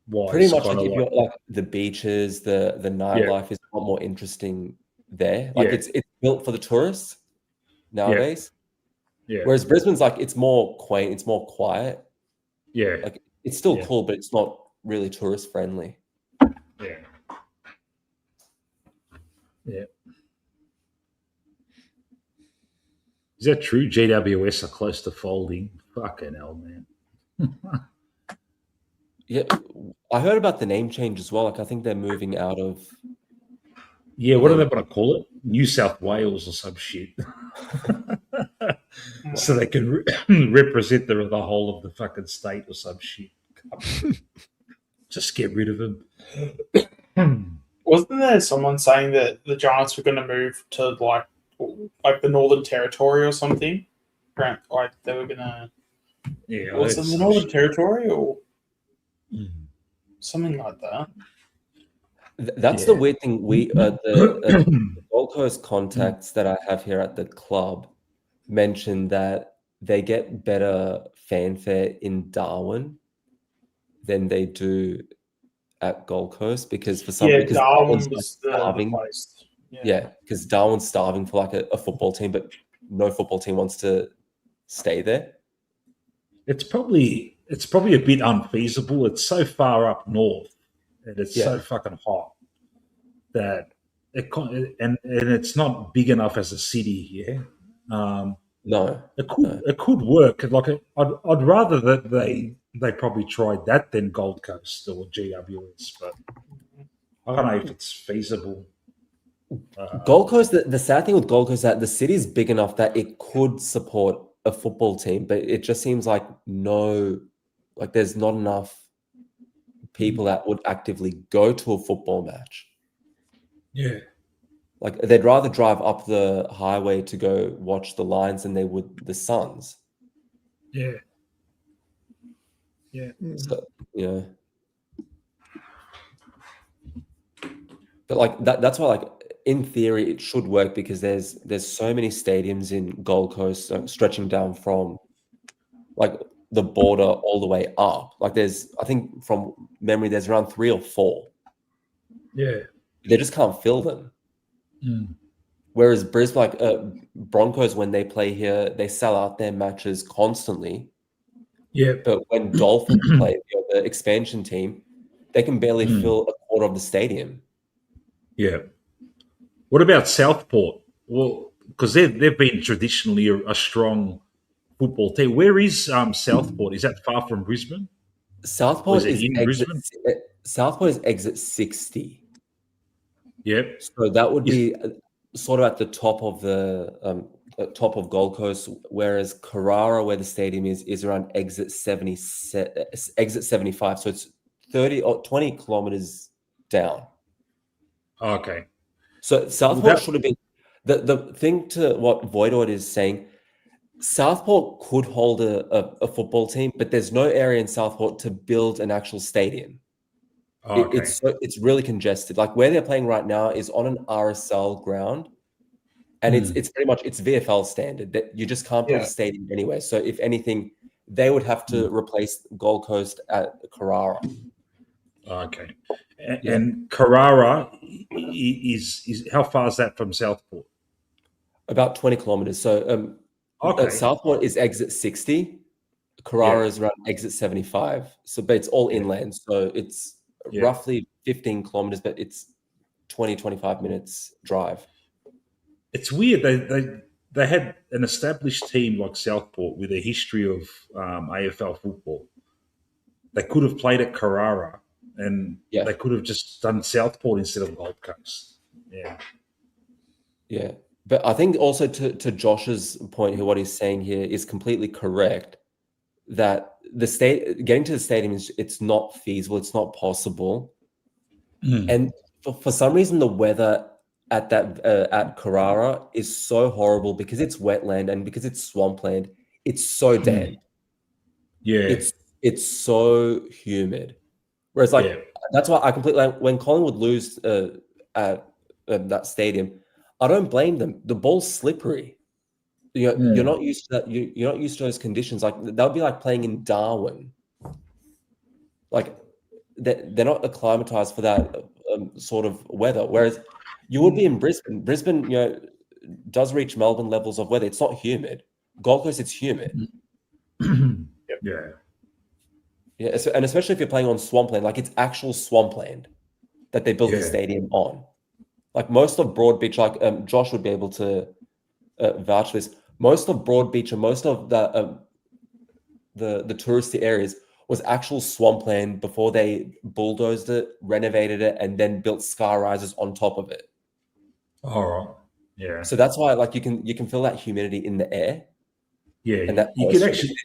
S1: wise.
S13: Pretty much, like, if you're like the beaches, the nightlife is a lot more interesting there. Like, it's built for the tourists nowadays.
S1: Yeah.
S13: Whereas Brisbane's like, it's more quaint, it's more quiet.
S1: Yeah.
S13: Like, it's still cool, but it's not really tourist friendly.
S1: Yeah. Yeah. Is that true? GWS are close to folding. Fucking hell, man.
S13: Yeah, I heard about the name change as well. Like, I think they're moving out of.
S1: Yeah, what are they going to call it? New South Wales or some shit. So they can represent the whole of the fucking state or some shit. Just get rid of them.
S9: Wasn't there someone saying that the Giants were going to move to like the Northern Territory or something? Like, they were going to.
S1: Yeah,
S9: was it the Northern Territory or something like that?
S13: That's the weird thing. The Gold Coast contacts that I have here at the club mentioned that they get better fanfare in Darwin than they do at Gold Coast, because for some reason
S9: Darwin was the place.
S13: Yeah, because Darwin's starving for like a football team, but no football team wants to stay there.
S1: It's probably a bit unfeasible. It's so far up north, and it's so fucking hot that and it's not big enough as a city here.
S13: No,
S1: it could work. Like I'd rather that they probably tried that than Gold Coast or GWS, but I don't know if it's feasible.
S13: Gold Coast. The sad thing with Gold Coast is that the city is big enough that it could support a football team, but it just seems like there's not enough people that would actively go to a football match.
S1: Yeah.
S13: Like they'd rather drive up the highway to go watch the Lions than they would the Suns.
S1: Yeah. Yeah.
S13: So, but like that's why, like, in theory it should work, because there's so many stadiums in Gold Coast stretching down from like the border all the way up. Like I think from memory there's around 3 or 4.
S1: Yeah.
S13: They just can't fill them. Whereas Brisbane, Broncos, when they play here, they sell out their matches constantly.
S1: Yeah.
S13: But when Dolphins play, the expansion team, they can barely fill a quarter of the stadium.
S1: Yeah. What about Southport? Well, because they've been traditionally a strong football team. Where is Southport? Is that far from Brisbane?
S13: Southport is
S1: in Brisbane?
S13: Southport is exit 60.
S1: Yep.
S13: So that would be sort of at the top of the top of Gold Coast, whereas Carrara, where the stadium is around exit 75. So it's 30 or 20 kilometers down.
S1: Okay.
S13: So Southport should have been the thing to what Voidoid is saying. Southport could hold a football team, but there's no area in Southport to build an actual stadium.
S1: Okay.
S13: It's really congested. Like where they're playing right now is on an RSL ground, and it's pretty much it's VFL standard that you just can't build a stadium anyway. So if anything, they would have to replace Gold Coast at Carrara.
S1: Okay. And Carrara is how far is that from Southport?
S13: About 20 kilometers. So Southport is exit 60. Carrara is around exit 75. So, but it's all inland. So it's roughly 15 kilometers, but it's 20-25 minutes drive.
S1: It's weird. They had an established team like Southport with a history of AFL football. They could have played at Carrara, and they could have just done Southport instead of Gold Coast. Yeah.
S13: Yeah. But I think also to Josh's point here, what he's saying here is completely correct, that getting to the stadium it's not feasible, it's not possible. And for some reason the weather at Carrara is so horrible because it's wetland and because it's swampland. It's so damp.
S1: Yeah.
S13: It's so humid. Whereas that's why I completely when Collingwood lose at that stadium, I don't blame them. The ball's slippery. You're not used to that. You're not used to those conditions. Like that would be like playing in Darwin. Like they're not acclimatized for that sort of weather. Whereas you would be in Brisbane. Brisbane, does reach Melbourne levels of weather. It's not humid. Gold Coast, it's humid.
S1: Yeah.
S13: Yeah, and especially if you're playing on swampland, like it's actual swampland that they built the stadium on. Like most of Broadbeach, like Josh would be able to vouch for this. Most of Broadbeach and most of the touristy areas was actual swampland before they bulldozed it, renovated it, and then built sky rises on top of it.
S1: All right. Yeah.
S13: So that's why, like, you can feel that humidity in the air.
S1: Yeah.
S13: And that
S1: you can actually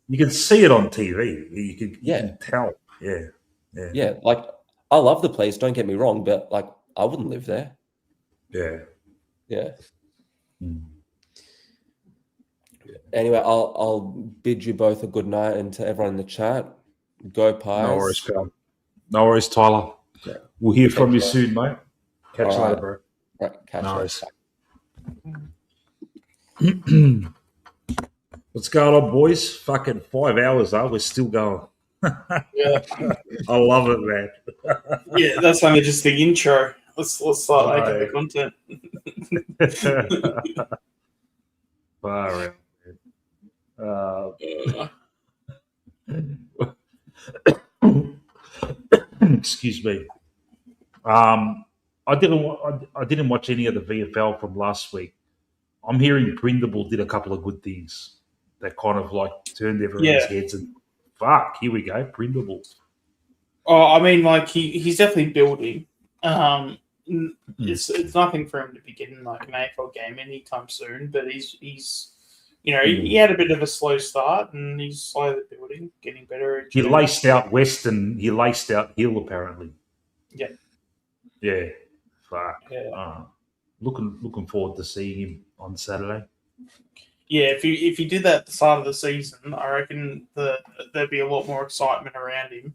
S1: you can see it on TV. You can tell. Yeah. Yeah.
S13: Yeah. Like I love the place. Don't get me wrong, but like I wouldn't live there.
S1: Yeah.
S13: Yeah. Anyway, I'll bid you both a good night, and to everyone in the chat, go Pies.
S1: No worries, pal. No worries, Tyler.
S13: Yeah.
S1: We'll hear from you soon, mate. Catch you later, bro.
S13: Right, catch
S1: you. What's going on, boys? Fucking 5 hours, we're still going.
S9: Yeah.
S1: I love it, man.
S9: Yeah, that's only just the intro. Let's start making the content.
S1: Far out. Excuse me. I didn't watch any of the VFL from last week. I'm hearing Brindable did a couple of good things that kind of like turned everyone's heads and fuck, here we go, Brindable.
S9: Oh, I mean, like he's definitely building. It's nothing for him to be getting like an AFL game anytime soon, but he's he had a bit of a slow start and he's slowly building, getting better.
S1: He laced out West and he laced out Hill apparently.
S9: Yeah.
S1: Yeah. Fuck.
S9: Yeah.
S1: Looking forward to seeing him on Saturday.
S9: Yeah, if he did that at the start of the season, I reckon there'd be a lot more excitement around him.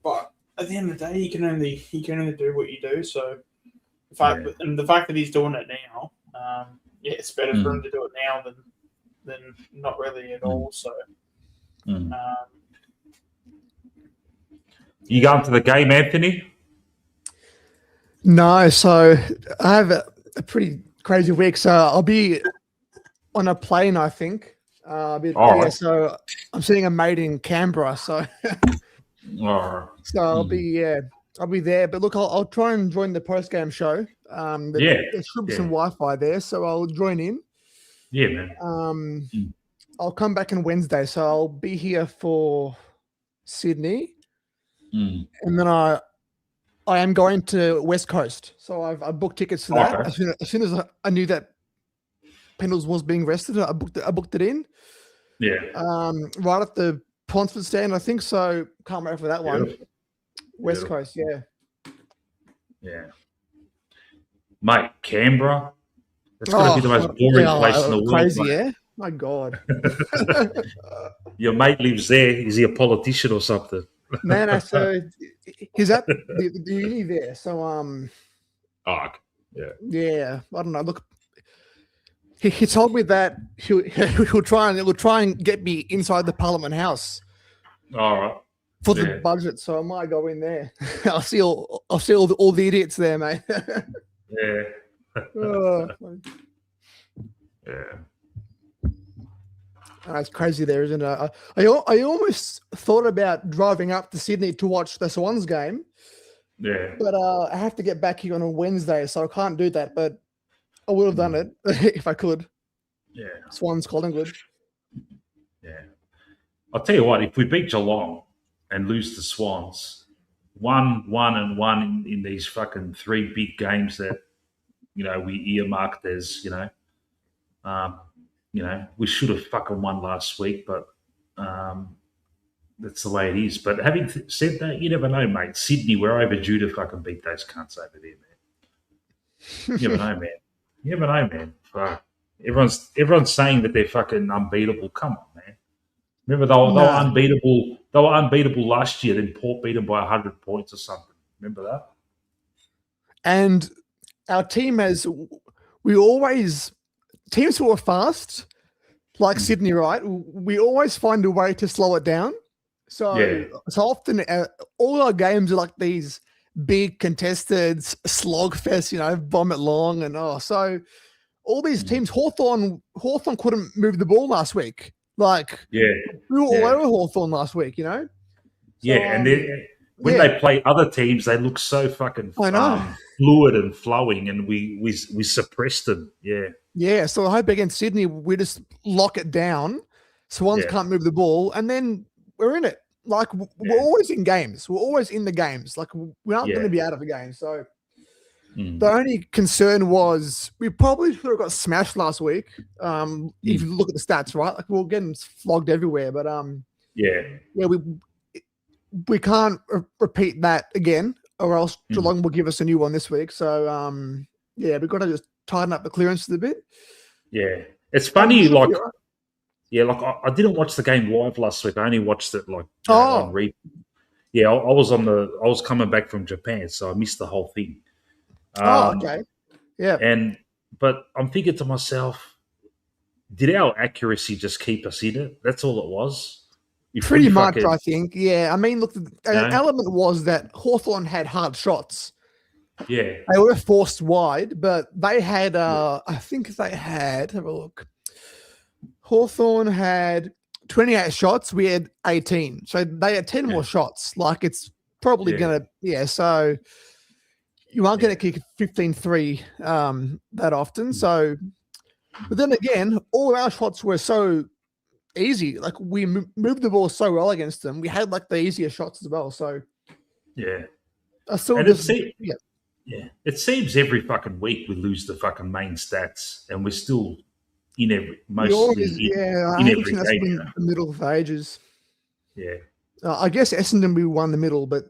S9: But at the end of the day, he can only do what you do. So the fact that he's doing it now, it's better for him to do it now than not really at all. So,
S1: you going to the game, Anthony?
S14: No, so I have a pretty crazy week. So I'll be on a plane, I think.
S1: Right.
S14: So I'm seeing a mate in Canberra. So, so I'll be there. But look, I'll try and join the post game show. There should be some Wi-Fi there, so I'll join in.
S1: Yeah, man.
S14: I'll come back on Wednesday, so I'll be here for Sydney, and then I am going to West Coast. So I booked tickets for that.
S1: Okay.
S14: As soon as I knew that Pendles was being rested, I booked it in.
S1: Yeah.
S14: Right at the Ponsford stand, I think. So can't wait for that one. West Coast, yeah.
S1: Yeah. Mate, Canberra. That's going to be the most boring place in the world.
S14: Crazy,
S1: mate.
S14: yeah? My God.
S1: Your mate lives there. Is he a politician or something?
S14: Man, so he's at the uni there. So yeah, I don't know. Look, he told me that he'll try and get me inside the Parliament House.
S1: All right.
S14: For the budget, so I might go in there. I'll see all the idiots there, mate.
S1: Yeah.
S14: It's crazy there, isn't it? I almost thought about driving up to Sydney to watch the Swans game.
S1: Yeah.
S14: But I have to get back here on a Wednesday, so I can't do that. But I would have done it if I could.
S1: Yeah.
S14: Swans, Collingwood.
S1: Yeah. I'll tell you what, if we beat Geelong and lose the Swans, 1-1 in these fucking three big games that, we earmarked as, we should have fucking won last week, but that's the way it is. But having said that, you never know, mate. Sydney, we're overdue to fucking beat those cunts over there, man. You never know, man. You never know, man. Fuck. Everyone's saying that they're fucking unbeatable. Come on, man. Remember, they were unbeatable. They were unbeatable last year. Then Port beat them by 100 points or something. Remember that?
S14: And our team teams who are fast, like Sydney, right? We always find a way to slow it down. So often all our games are like these big contested slog fest, vomit long and so all these teams. Hawthorn couldn't move the ball last week. Like we were all over Hawthorn last week, So,
S1: and when they play other teams, they look so fucking fluid and flowing, and we suppressed them. Yeah.
S14: So I hope against Sydney we just lock it down. Swans can't move the ball, and then we're in it. Like we're always in games. We're always in the games. Like we aren't going to be out of the game. So the only concern was we probably should have got smashed last week. If you look at the stats, right? Like we're getting flogged everywhere. But we can't repeat that again, or else Geelong will give us a new one this week. So we've got to just tighten up the clearances a bit.
S1: Yeah, it's funny. I didn't watch the game live last week. I only watched it on replay. Yeah, I was coming back from Japan, so I missed the whole thing.
S14: Okay. Yeah.
S1: But I'm thinking to myself, did our accuracy just keep us in it? That's all it was.
S14: Pretty much, I think. Yeah. I mean, look, the element was that Hawthorn had hard shots,
S1: Yeah.
S14: They were forced wide, but they had, I think they had, have a look. Hawthorn had 28 shots. We had 18. So they had 10 more shots. Like, it's probably going to, so you aren't going to kick 15-3 that often. So, but then again, all our shots were so easy. Like, we moved the ball so well against them. We had, like, the easier shots as well. So,
S1: yeah.
S14: I still
S1: And
S14: just,
S1: it seems every fucking week we lose the fucking main stats, and we're still in every
S14: I haven't
S1: every
S14: seen us
S1: game.
S14: win the middle for ages.
S1: Yeah.
S14: I guess Essendon we won the middle, but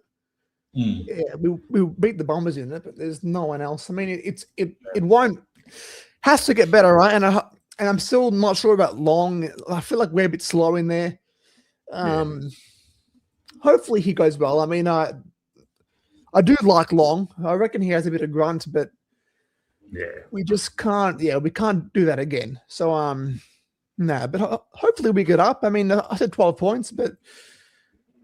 S14: yeah, we beat the Bombers in it, but there's no one else. I mean, it won't has to get better, right? And I'm still not sure about Long. I feel like we're a bit slow in there. Hopefully he goes well. I mean, I do like Long. I reckon he has a bit of grunt, but we just can't. Yeah, we can't do that again. So but hopefully we get up. I mean, I said 12 points, but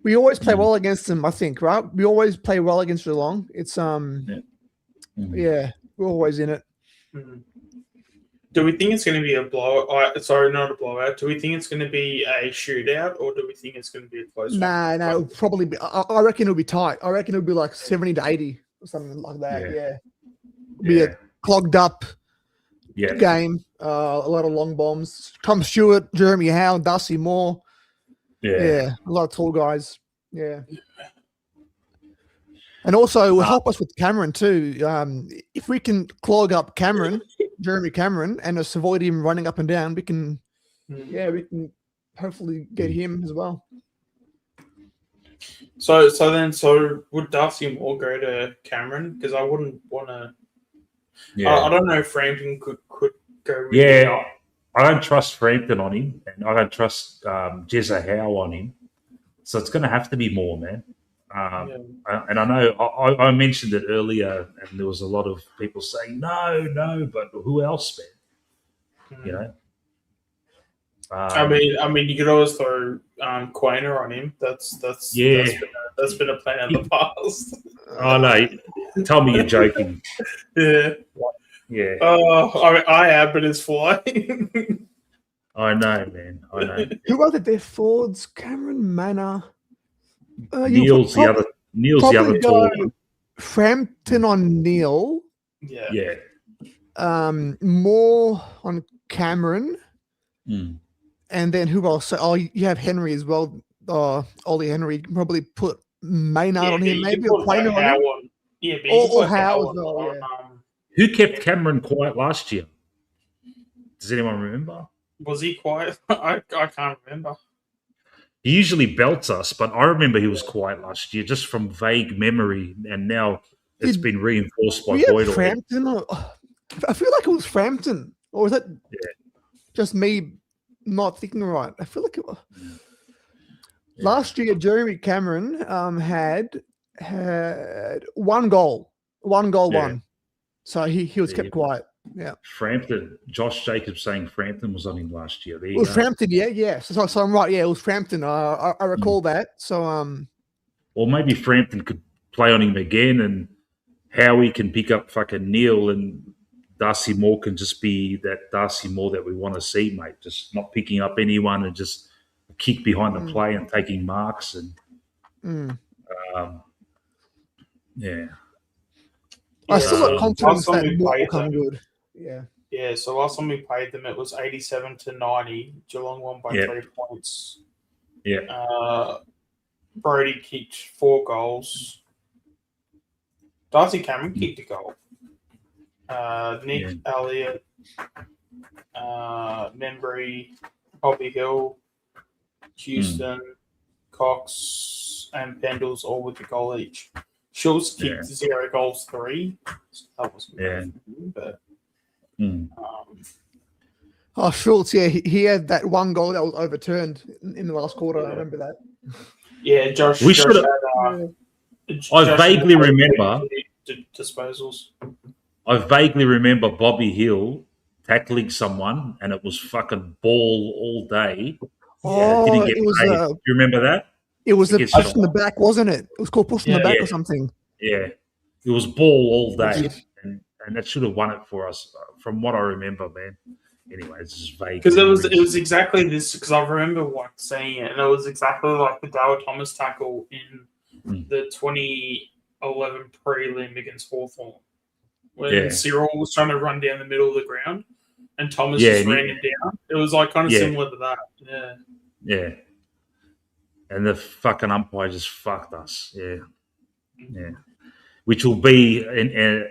S14: we always play well against them. I think, right? We always play well against Geelong. It's we're always in it.
S9: Do we think it's going to be a blowout? Sorry, not a blowout. Do we think it's going to be a shootout, or do we think it's going to be a close one?
S14: No, it'll probably be. I reckon it'll be tight. I reckon it'll be like 70-80 or something like that. Yeah. Be a clogged up game. A lot of long bombs. Tom Stewart, Jeremy Howe, Darcy Moore. Yeah, a lot of tall guys. Yeah. And also, it will help us with Cameron too. If we can clog up Jeremy Cameron, and just avoid him running up and down, we can hopefully get him as well.
S9: So would Darcy Moore go to Cameron? Because I wouldn't want to. I don't know if Frampton could go.
S1: I don't trust Frampton on him, and I don't trust Jezza Howe on him. So it's going to have to be more, man. And I know I mentioned it earlier, and there was a lot of people saying no, but who else, man? You know.
S9: I mean, you could always throw Quainer on him. That's been a plan in the past.
S1: Oh no! Tell me you're joking. Yeah.
S9: Oh, I am, but it's flying.
S1: I know, man. I know.
S14: Who are their forwards? Cameron Manor.
S1: Neil's the other tall one.
S14: Frampton on Neil.
S1: Yeah.
S14: More on Cameron.
S1: And
S14: then who else? You have Henry as well. Ollie Henry. You can probably put Maynard on him, maybe, or Quainer on him.
S9: Yeah,
S14: or Howe as well.
S1: Who kept Cameron quiet last year? Does anyone remember?
S9: Was he quiet? I can't remember.
S1: He usually belts us, but I remember he was quiet last year, just from vague memory, and now it's been reinforced by Boyd.
S14: Frampton? I feel like it was Frampton, or was that just me not thinking right? I feel like it was. Last year, Jeremy Cameron had one goal, one. So he was kept quiet. Yeah.
S1: Frampton. Josh Jacobs saying Frampton was on him last year.
S14: It was Frampton, yeah. So I'm right. Yeah, it was Frampton. I recall that. So
S1: or maybe Frampton could play on him again, and Howie can pick up fucking Neil, and Darcy Moore can just be that Darcy Moore that we want to see, mate. Just not picking up anyone and just kick behind the play and taking marks and
S14: I still got confidence that Moore will come good.
S9: Yeah, so last time we played them, it was 87-90. Geelong won by 3 points.
S1: Yeah.
S9: Brody kicked 4 goals. Darcy Cameron kicked a goal. Nick Elliott, Membry, Bobby Hill, Houston, Cox, and Pendles all with a goal each. Schultz kicked 0 goals, 3. So that wasn't bad for him, but
S14: Schultz, he had that one goal that was overturned in the last quarter. I remember that.
S9: Yeah, Josh.
S1: We should have. I vaguely remember
S9: disposals.
S1: I vaguely remember Bobby Hill tackling someone, and it was fucking ball all day. Didn't get paid. Do you remember that?
S14: It was a push in the back, wasn't it? It was called push in the back or something.
S1: Yeah. It was ball all day, and that should have won it for us, from what I remember, man. Anyway, it's just vague.
S9: Because it was exactly this. Because I remember seeing it, and it was exactly like the Dale Thomas tackle in the 2011 prelim against Hawthorn, when Cyril was trying to run down the middle of the ground, and Thomas just ran him down. It was like kind of similar to that. Yeah.
S1: Yeah. And the fucking umpire just fucked us. Yeah. Yeah. Which will be an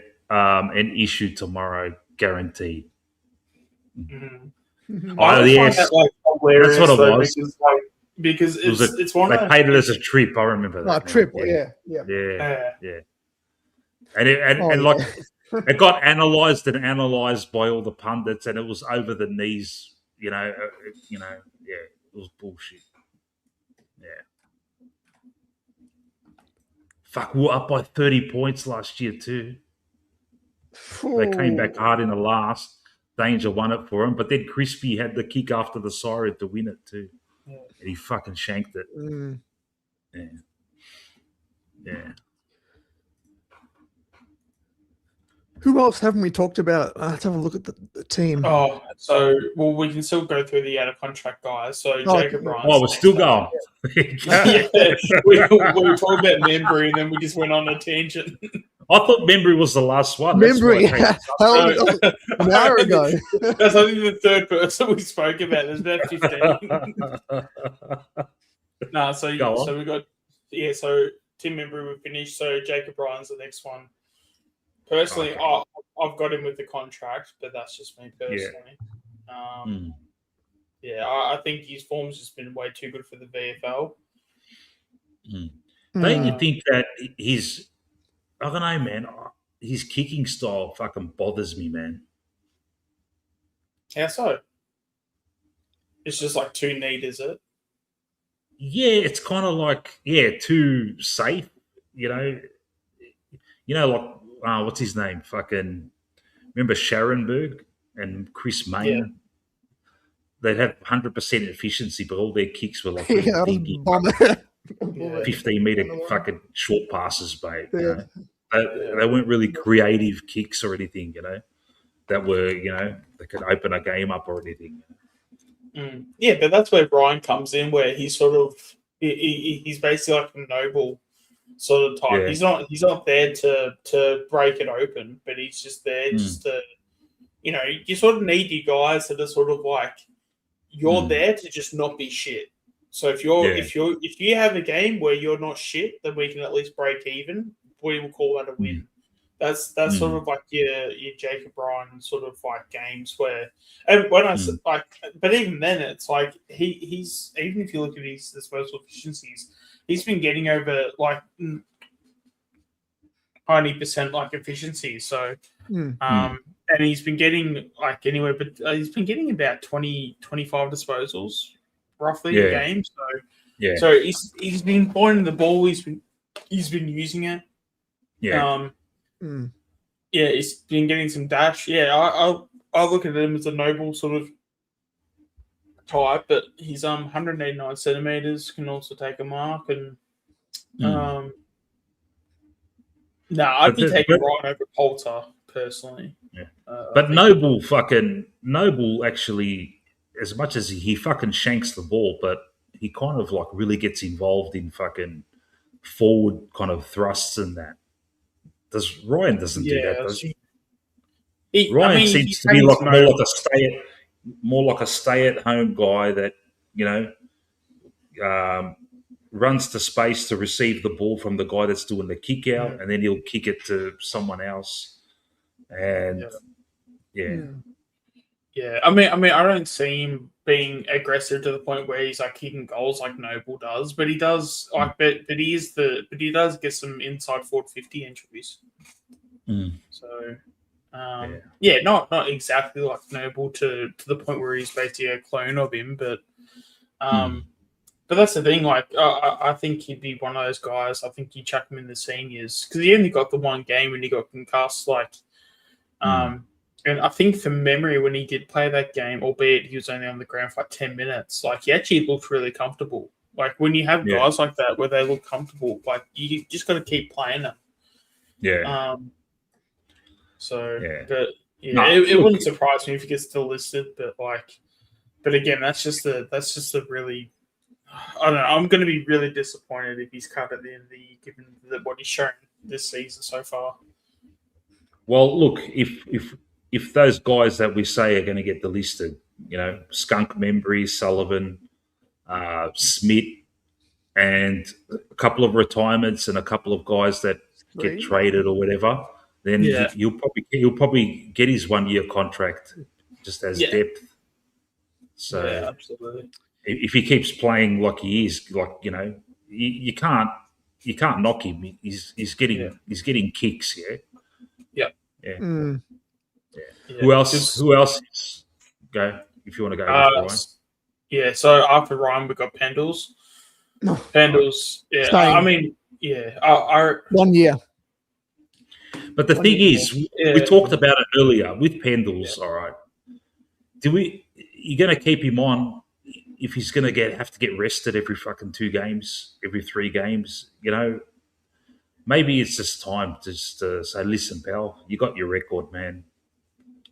S1: issue tomorrow, guaranteed.
S9: Mm-hmm. Yes,
S1: that's what it was.
S9: Because it's one.
S1: They paid it as a trip. I remember that.
S14: Oh, trip.
S1: Yeah.
S14: Yeah.
S1: And it got analysed by all the pundits, and it was over the knees. It was bullshit. Yeah. Fuck, we were up by 30 points last year too. They came back hard in the last. Danger won it for him, but then Crispy had the kick after the siren to win it too. Yeah. And he fucking shanked it. Yeah.
S14: Who else haven't we talked about? Let's have a look at the team.
S9: Oh, we can still go through the out of contract guys. So Jacob Ryan.
S1: Oh, we're still going.
S9: Yeah. we were talking about Membry, and then we just went on a tangent.
S1: I thought Membry was the last one.
S14: Membry, an hour ago.
S9: That's only the third person we spoke about. There's about 15. So we got So Tim Membry we finished. So Jacob Ryan's the next one. Personally, I've got him with the contract, but that's just me personally. I think his form's just been way too good for the VFL.
S1: Don't you think that I don't know, man, his kicking style fucking bothers me, man.
S9: How so? It's just like too neat, is it?
S1: Yeah, it's kind of like, too safe, like, what's his name? Fucking, remember Scharenberg and Chris Mayne? Yeah. They'd have 100% efficiency, but all their kicks were like 15-meter fucking short passes, mate. Yeah. They weren't really creative kicks or anything, that were, they could open a game up or anything.
S9: Yeah, but that's where Ryan comes in, where he's sort of he's basically like a noble sort of type. Yeah. He's not there to break it open, but he's just there just to, you sort of need your guys that are sort of like you're there to just not be shit. So if you have a game where you're not shit, then we can at least break even. We will call that a win. That's sort of like your Jacob Ryan sort of like games where, and when I but even then it's like he's even if you look at his disposal efficiencies, he's been getting over like 90% like efficiency. So, and he's been getting like anywhere, but he's been getting about 20-25 disposals roughly a game. So, so he's been pointing the ball. He's been using it.
S1: Yeah.
S9: He's been getting some dash. Yeah, I look at him as a noble sort of type, but he's 189 centimeters, can also take a mark, and I'd be taking Ryan over Poulter personally.
S1: Yeah. But Noble actually, as much as he fucking shanks the ball, but he kind of like really gets involved in fucking forward kind of thrusts and that. Ryan doesn't do that, does he? Ryan seems to be like more like a stay-at-home guy that runs to space to receive the ball from the guy that's doing the kick out, and then he'll kick it to someone else. And
S9: I mean, I don't see him being aggressive to the point where he's like kicking goals like Noble does, but he does like, but he does get some inside forward 50 entries. So, not exactly like Noble to the point where he's basically a clone of him, but that's the thing. Like, I think he'd be one of those guys. I think you chuck him in the seniors because he only got the one game when he got concussed. Like, and I think from memory, when he did play that game, albeit he was only on the ground for like 10 minutes, like he actually looked really comfortable. Like when you have guys like that where they look comfortable, like you just got to keep playing them.
S1: Yeah.
S9: But
S1: No,
S9: it
S1: look,
S9: wouldn't surprise me if he gets still listed. But again, that's just a really. I don't know. I'm going to be really disappointed if he's cut at the end of the year, given what he's shown this season so far.
S1: well, look, if those guys that we say are going to get delisted, Skunk Membry, Sullivan, Smith, and a couple of retirements and a couple of guys that get traded or whatever, then he'll probably get his 1 year contract just as depth. So
S9: absolutely.
S1: If he keeps playing like he is, you can't knock him. He's getting kicks. Yeah. Who else? Go if you want to go. Ryan.
S9: Yeah. So after Ryan, we got Pendles.
S14: No.
S9: Pendles. Yeah.
S14: Staying.
S9: I mean, yeah.
S14: 1 year.
S1: But the thing is, we talked about it earlier with Pendles. All right. You're going to keep him on if he's going to have to get rested every fucking 2 games, every 3 games? Maybe it's just time to say, listen, pal, you got your record, man.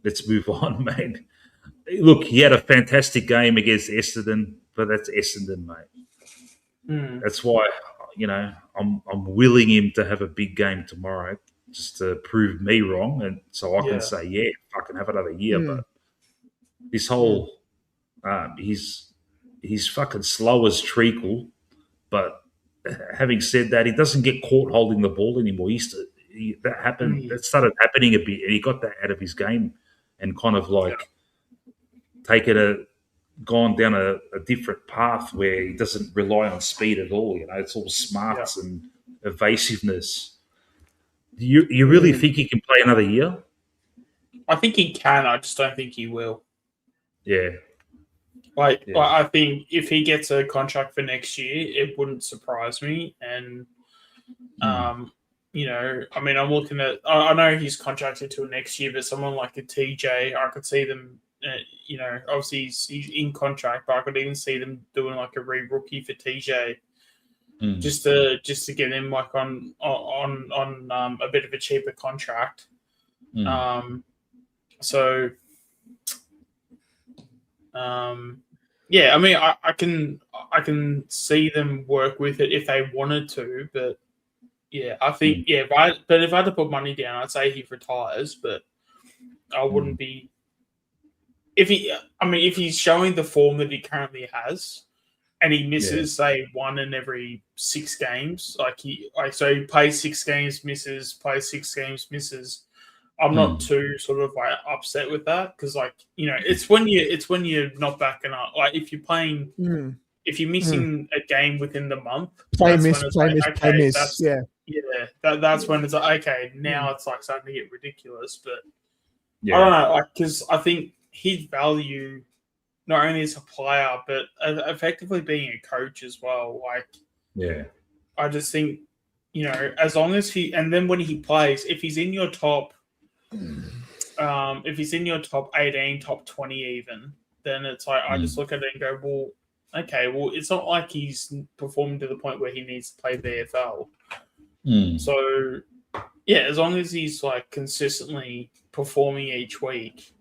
S1: Let's move on, man. Look, he had a fantastic game against Essendon, but that's Essendon, mate. That's why, I'm willing him to have a big game tomorrow just to prove me wrong, and so I can say, fucking have another year. But this whole, he's fucking slow as treacle. But having said that, he doesn't get caught holding the ball anymore. That started happening a bit, and he got that out of his game, and kind of gone down a different path where he doesn't rely on speed at all. It's all smarts and evasiveness. Do you really think he can play another year?
S9: I think he can. I just don't think he will.
S1: Yeah.
S9: I think if he gets a contract for next year, it wouldn't surprise me. And, I'm looking at, I know he's contracted till next year, but someone like a TJ, I could see them, obviously he's in contract, but I could even see them doing like a re-rookie for TJ. Just to get him on a bit of a cheaper contract. I can see them work with it if they wanted to, but I think if I had to put money down, I'd say he retires, but I wouldn't be if he's showing the form that he currently has. And he misses, say, 1 in every 6 games. So he plays 6 games, misses, plays 6 games, misses. I'm not too sort of upset with that because, it's when you're not backing up. Like if you're playing, if you're missing a game within the month,
S14: play miss.
S9: That's when it's like, okay, now it's starting to get ridiculous. But I don't know, because I think his value, not only as a player, but effectively being a coach as well. I just think, as long as and then when he plays, if he's in your top, if he's in your top 18, top 20 even, then it's I just look at it and go, well, okay, it's not like he's performing to the point where he needs to play the AFL. So, as long as he's consistently performing each week,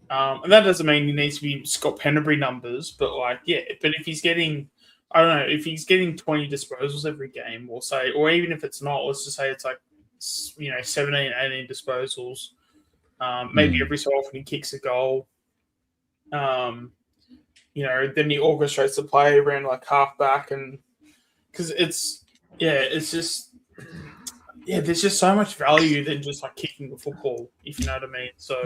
S9: and that doesn't mean he needs to be Scott Penderbury numbers, but but if he's getting, I don't know, if he's getting 20 disposals every game, or even if it's not, let's just say it's 17, 18 disposals, maybe every so often he kicks a goal, then he orchestrates the play around half back, and because it's just, there's just so much value than just kicking the football, if you know what I mean. So,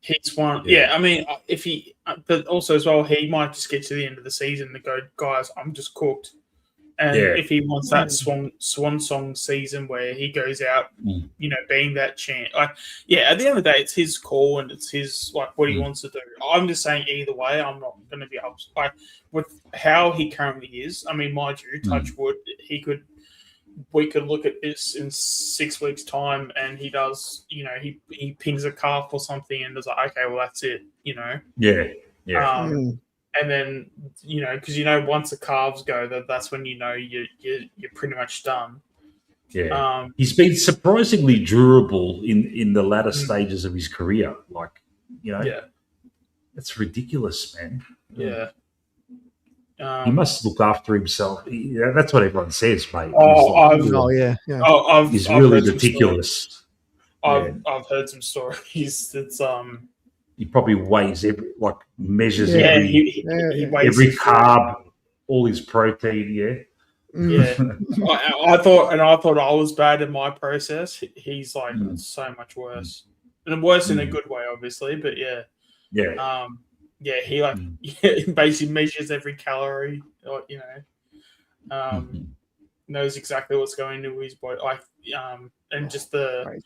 S9: he's one. If he, but also as well, he might just get to the end of the season and go, guys, I'm just cooked. And if he wants that swan song season where he goes out, being that champ, at the end of the day, it's his call and it's his what he wants to do. I'm just saying either way, I'm not going to be upset with how he currently is. I mean, mind you, touch wood, we could look at this in 6 weeks' time, and he does, he pings a calf or something, and it's okay, well that's it, And then, because once the calves go, that's when you're pretty much done.
S1: Yeah, he's been surprisingly durable in the latter stages of his career. Like, it's ridiculous, man.
S9: Yeah.
S1: He must look after himself. That's what everyone says, mate. He's really meticulous.
S9: I've heard some stories. It's
S1: He probably weighs measures
S9: he weighs
S1: every carb, all his protein. Yeah.
S9: Yeah, I thought I was bad in my process. He's like so much worse, and worse in a good way, obviously. But he basically measures every calorie, knows exactly what's going into his body, and just the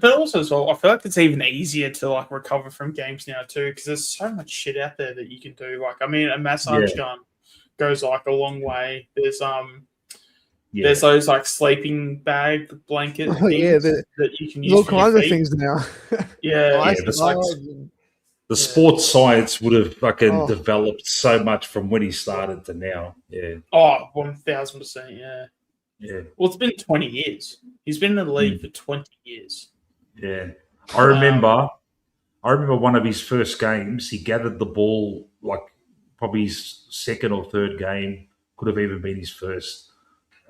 S9: But also as well, I feel like it's even easier to like recover from games now too, because there's so much shit out there that you can do. Like, I mean, a massage gun goes like a long way. There's there's those like sleeping bag blanket things that you can use.
S14: All
S9: for your
S14: kinds of
S9: feet.
S14: things now.
S1: The sports science would have fucking developed so much from when he started to now. Yeah.
S9: Oh, 1,000%. Yeah.
S1: Yeah.
S9: Well, it's been 20 years. He's been in the league for 20 years.
S1: Yeah. I remember one of his first games, he gathered the ball like probably his second or third game, could have even been his first.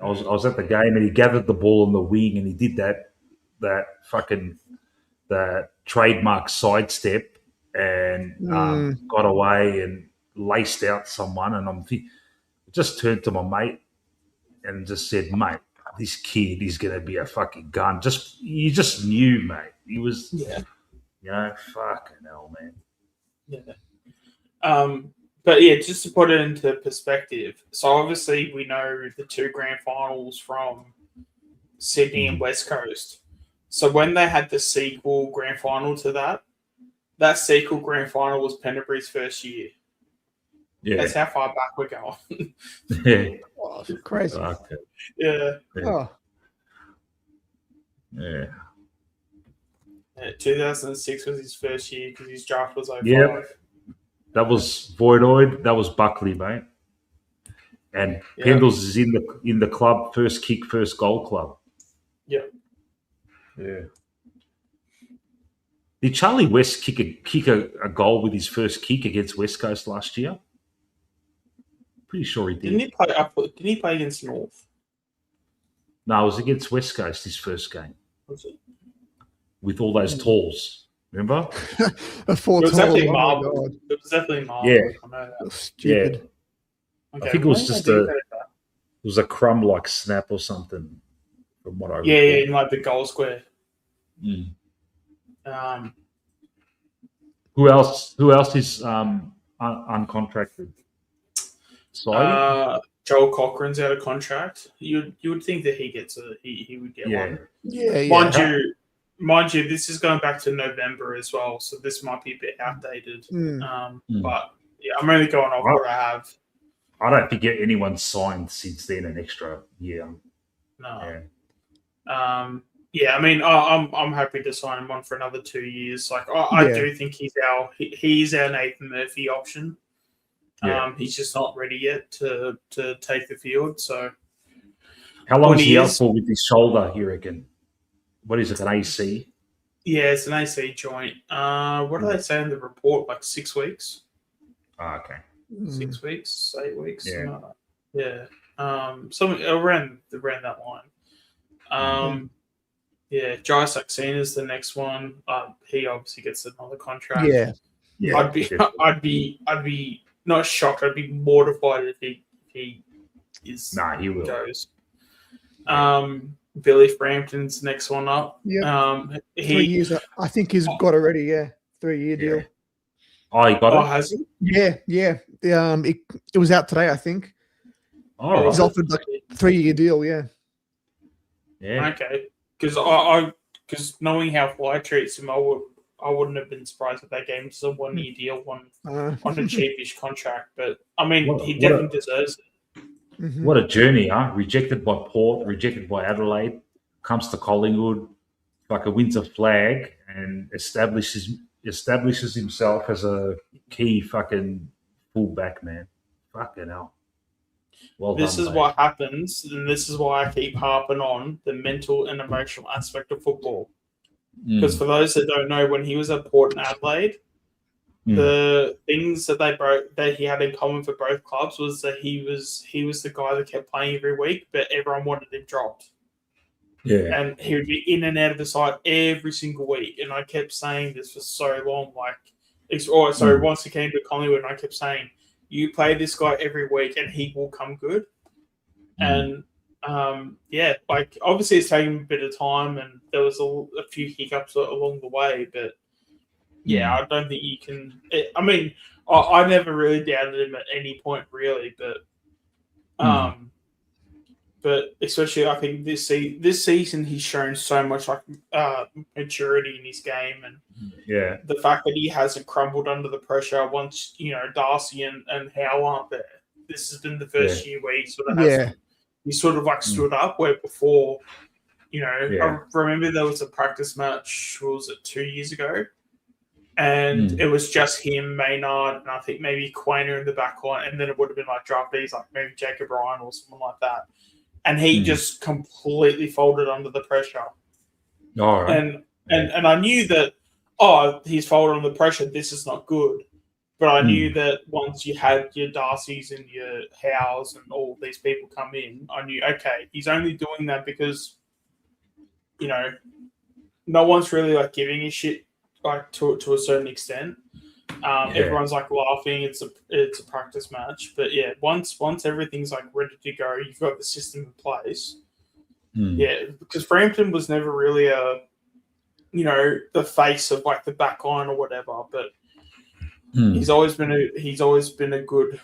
S1: I was at the game and he gathered the ball on the wing and he did that trademark sidestep and got away and laced out someone. And I just turned to my mate and just said, mate, this kid is going to be a fucking gun. You just knew, mate. He was, fucking hell, man.
S9: Yeah. But yeah, just to put it into perspective. So obviously we know the two grand finals from Sydney and West Coast. So when they had the sequel grand final to that sequel grand final was Pendlebury's first year.
S1: Yeah.
S9: That's how far back we're going.
S1: Yeah.
S14: Oh, crazy.
S1: Okay.
S9: Yeah.
S14: Oh.
S1: Yeah.
S9: 2006 was his first year because his draft was 05.
S1: Yeah. That was Voidoid. That was Buckley, mate. And Pendles is in the club, first kick, first goal club.
S9: Yeah.
S1: Yeah. Did Charlie West kick a goal with his first kick against West Coast last year? Pretty sure he did.
S9: Didn't he play against North?
S1: No, it was against West Coast, his first game.
S9: Was it?
S1: With all those talls. Remember?
S14: It was
S9: definitely marble. It was definitely marble.
S1: Yeah.
S9: I know that.
S14: Stupid.
S1: Yeah. Okay, I think it was just it was a crumb like snap or something from what I recall.
S9: Yeah, in like the goal square.
S1: Mm. Who else is uncontracted?
S9: Joel Cochran's out of contract. You would think that he would get one.
S14: Yeah.
S9: Mind you, this is going back to November as well, so this might be a bit outdated. But yeah, I'm only going off what I have.
S1: I don't think anyone's signed since then an extra year.
S9: No. Yeah. I mean, I'm happy to sign him on for another 2 years. Like, I do think he's our Nathan Murphy option. He's just not ready yet to take the field. So,
S1: how long is he out for with his shoulder? You reckon? What is it? An AC?
S9: Yeah, it's an AC joint. What do they say in the report? Like 6 weeks?
S1: Oh, okay.
S9: 6 weeks, 8 weeks.
S1: Yeah.
S9: Something around that line. Yeah, Jai Saxena is the next one. He obviously gets another contract.
S14: Yeah.
S9: I'd be not shocked. I'd be mortified if he is.
S1: Nah, he will.
S9: Goes. Billy Frampton's next one up.
S14: Yeah. 3 years. I think he's got already. Yeah, 3-year deal.
S1: Oh, he got it.
S9: Has he?
S14: Yeah. It was out today, I think.
S1: Oh,
S14: he's offered like a 3-year deal. Yeah.
S1: Yeah.
S9: Okay. Because knowing how Fly treats him, I wouldn't have been surprised if they gave him a 1-year deal on a cheapish contract. But I mean, he definitely deserves it.
S14: Mm-hmm.
S1: What a journey, huh? Rejected by Port, rejected by Adelaide, comes to Collingwood, fucking wins a flag, and establishes himself as a key fucking fullback, man. Fucking hell.
S9: This is what happens, and this is why I keep harping on the mental and emotional aspect of football. Because for those that don't know, when he was at Port and Adelaide, the things that he had in common for both clubs was that he was the guy that kept playing every week, but everyone wanted him dropped.
S1: Yeah.
S9: And he would be in and out of the side every single week. And I kept saying this for so long. Once he came to Collingwood, and I kept saying, you play this guy every week and he will come good. And obviously it's taken a bit of time and there was a few hiccups along the way, but I don't think you can. I never really doubted him at any point, really, but especially I think this season he's shown so much maturity in his game, and the fact that he hasn't crumbled under the pressure once Darcy and Howe aren't there. This has been the first year where he sort of has. He sort of stood up where before, I remember there was a practice match. What was it, 2 years ago? And it was just him, Maynard, and I think maybe Quainer in the back line, and then it would have been like draftees, like maybe Jacob Ryan or someone like that. And he just completely folded under the pressure.
S1: All right.
S9: And I knew that, he's folded under the pressure, this is not good. But I knew that once you had your Darcys and your Howes and all these people come in, I knew, okay, he's only doing that because, no one's really giving a shit to a certain extent. Everyone's laughing. It's a practice match, but once everything's ready to go, you've got the system in place. Because Frampton was never really the face of the back line or whatever, but he's always been a good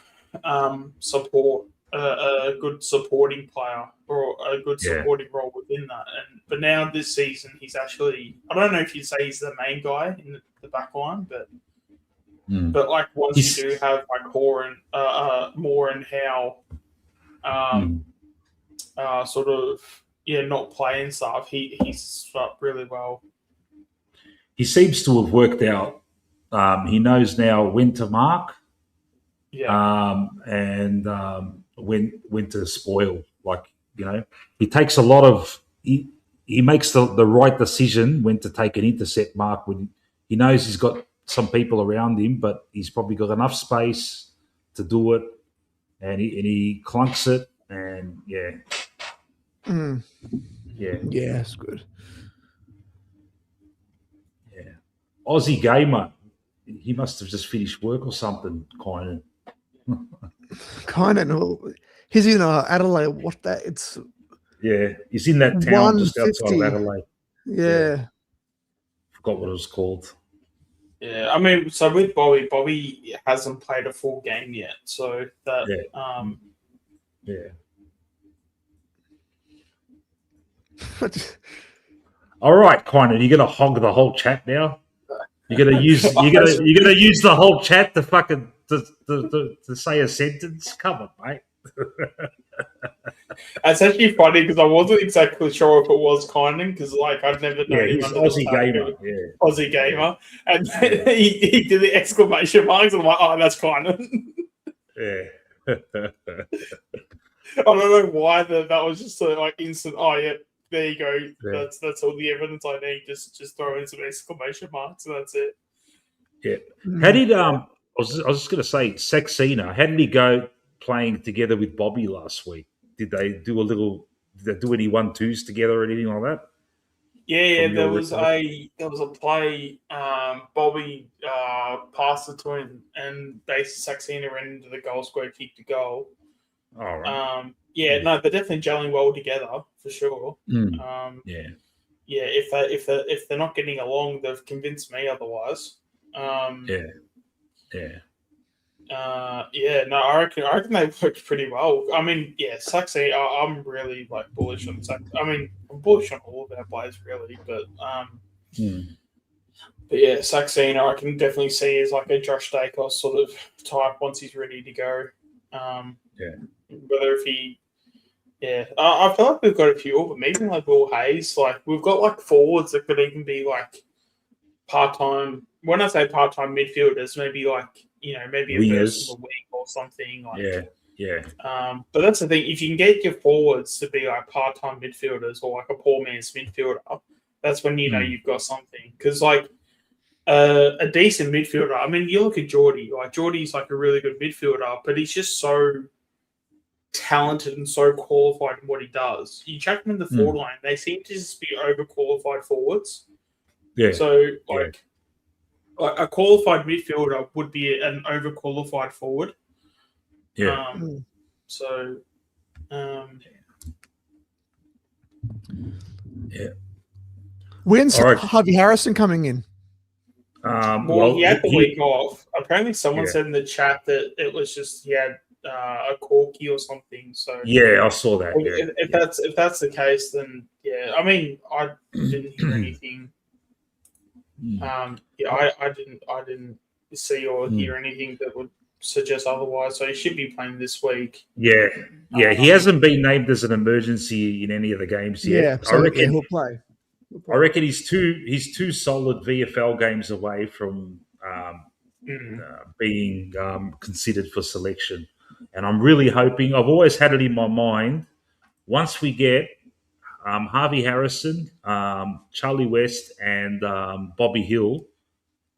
S9: support, a good supporting player or a good supporting role within that. But now this season, he's actually, I don't know if you'd say he's the main guy in the back line, but once you do have Moore and Howe not playing stuff, he's up really well.
S1: He seems to have worked out. He knows now when to mark, and when to spoil. He takes a lot of. He makes the right decision when to take an intercept mark when he knows he's got some people around him, but he's probably got enough space to do it, and he clunks it, and
S14: it's good.
S1: Aussie gamer, he must have just finished work or something.
S14: Kynan, he's in Adelaide. What that? It's
S1: he's in that town just outside of Adelaide. Forgot what it was called.
S9: Yeah, so with Bobby hasn't played a full game yet, so that
S1: All right, Kynan, you're gonna hog the whole chat now. You're gonna use the whole chat to fucking to say a sentence. Come on, mate.
S9: It's actually funny because I wasn't exactly sure if it was Kynan because I'd never known him.
S1: He's Aussie gamer.
S9: Aussie gamer, and he did the exclamation marks, and I'm like, oh, that's Kynan. I don't know why that was just instant. Oh yeah, there you go. That's all the evidence I need. Just throw in some exclamation marks, and that's it.
S1: Yeah. How did I was just going to say Saxena? How did he go playing together with Bobby last week? Did they do any 1-2s together or anything like that?
S9: Yeah. There was a play. Bobby passed it to him, and basically Saxena ran into the goal square, kicked the goal.
S1: All right.
S9: They're definitely gelling well together for sure. If they're not getting along, they've convinced me otherwise. I reckon they worked pretty well. Saxena, I'm really bullish on Sax. I'm bullish on all of our players really, but Saxena, I can definitely see as a Josh Dacos sort of type once he's ready to go. Whether if he, I feel like we've got a few of them, even Will Hayes. We've got forwards that could even be part-time. When I say part-time midfielders, maybe maybe a
S1: wingers.
S9: person a week or something.
S1: Yeah.
S9: But that's the thing. If you can get your forwards to be like part-time midfielders or like a poor man's midfielder, that's when you know you've got something. Because like a decent midfielder, I mean, you look at Geordie. Like Geordie's like a really good midfielder, but he's just so talented and so qualified in what he does. You chuck him in the forward line, they seem to just be overqualified forwards.
S1: Yeah.
S9: So like a qualified midfielder would be an overqualified forward.
S1: Yeah.
S14: Yeah. When's Harvey Harrison coming in?
S9: Well, he had the week off. Apparently, someone said in the chat that it was just he had a corky or something. So
S1: yeah, I saw that.
S9: If that's the case, then yeah. I mean, I didn't hear anything. I didn't see or hear anything that would suggest otherwise. So he should be playing this week.
S1: Yeah, he hasn't been named as an emergency in any of the games yet.
S14: Yeah, so
S1: I reckon
S14: he'll play.
S1: I reckon he's two solid VFL games away from being considered for selection, and I'm really hoping. I've always had it in my mind. Once we get Harvey Harrison, Charlie West, and Bobby Hill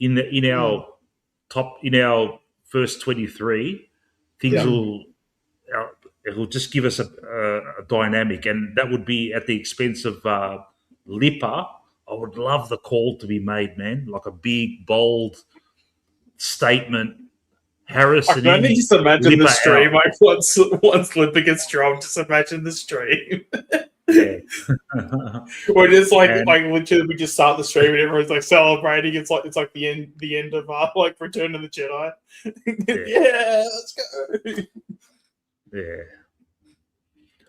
S1: in our first 23, things it'll just give us a dynamic, and that would be at the expense of Lipper. I would love the call to be made, man, like a big, bold statement. Harrison.
S9: I can only just imagine
S1: Lipper
S9: the stream.
S1: out.
S9: Like once Lipper gets dropped, just imagine the stream.
S1: Yeah.
S9: Or just like literally we just start the stream and everyone's like celebrating. It's like the end of like Return of the Jedi. Yeah, let's go.
S1: Yeah.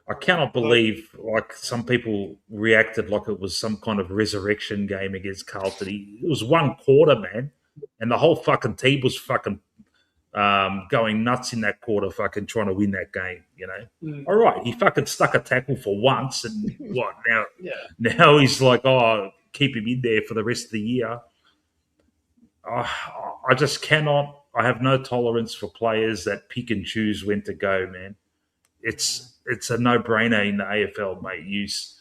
S1: I cannot believe like some people reacted like it was some kind of resurrection game against Carlton. It was one quarter, man, and the whole fucking team was fucking going nuts in that quarter, fucking trying to win that game. You know, all right, he fucking stuck a tackle for once, and what now? Now he's like, oh, keep him in there for the rest of the year. I just cannot. I have no tolerance for players that pick and choose when to go, man. It's a no-brainer in the AFL, mate. Use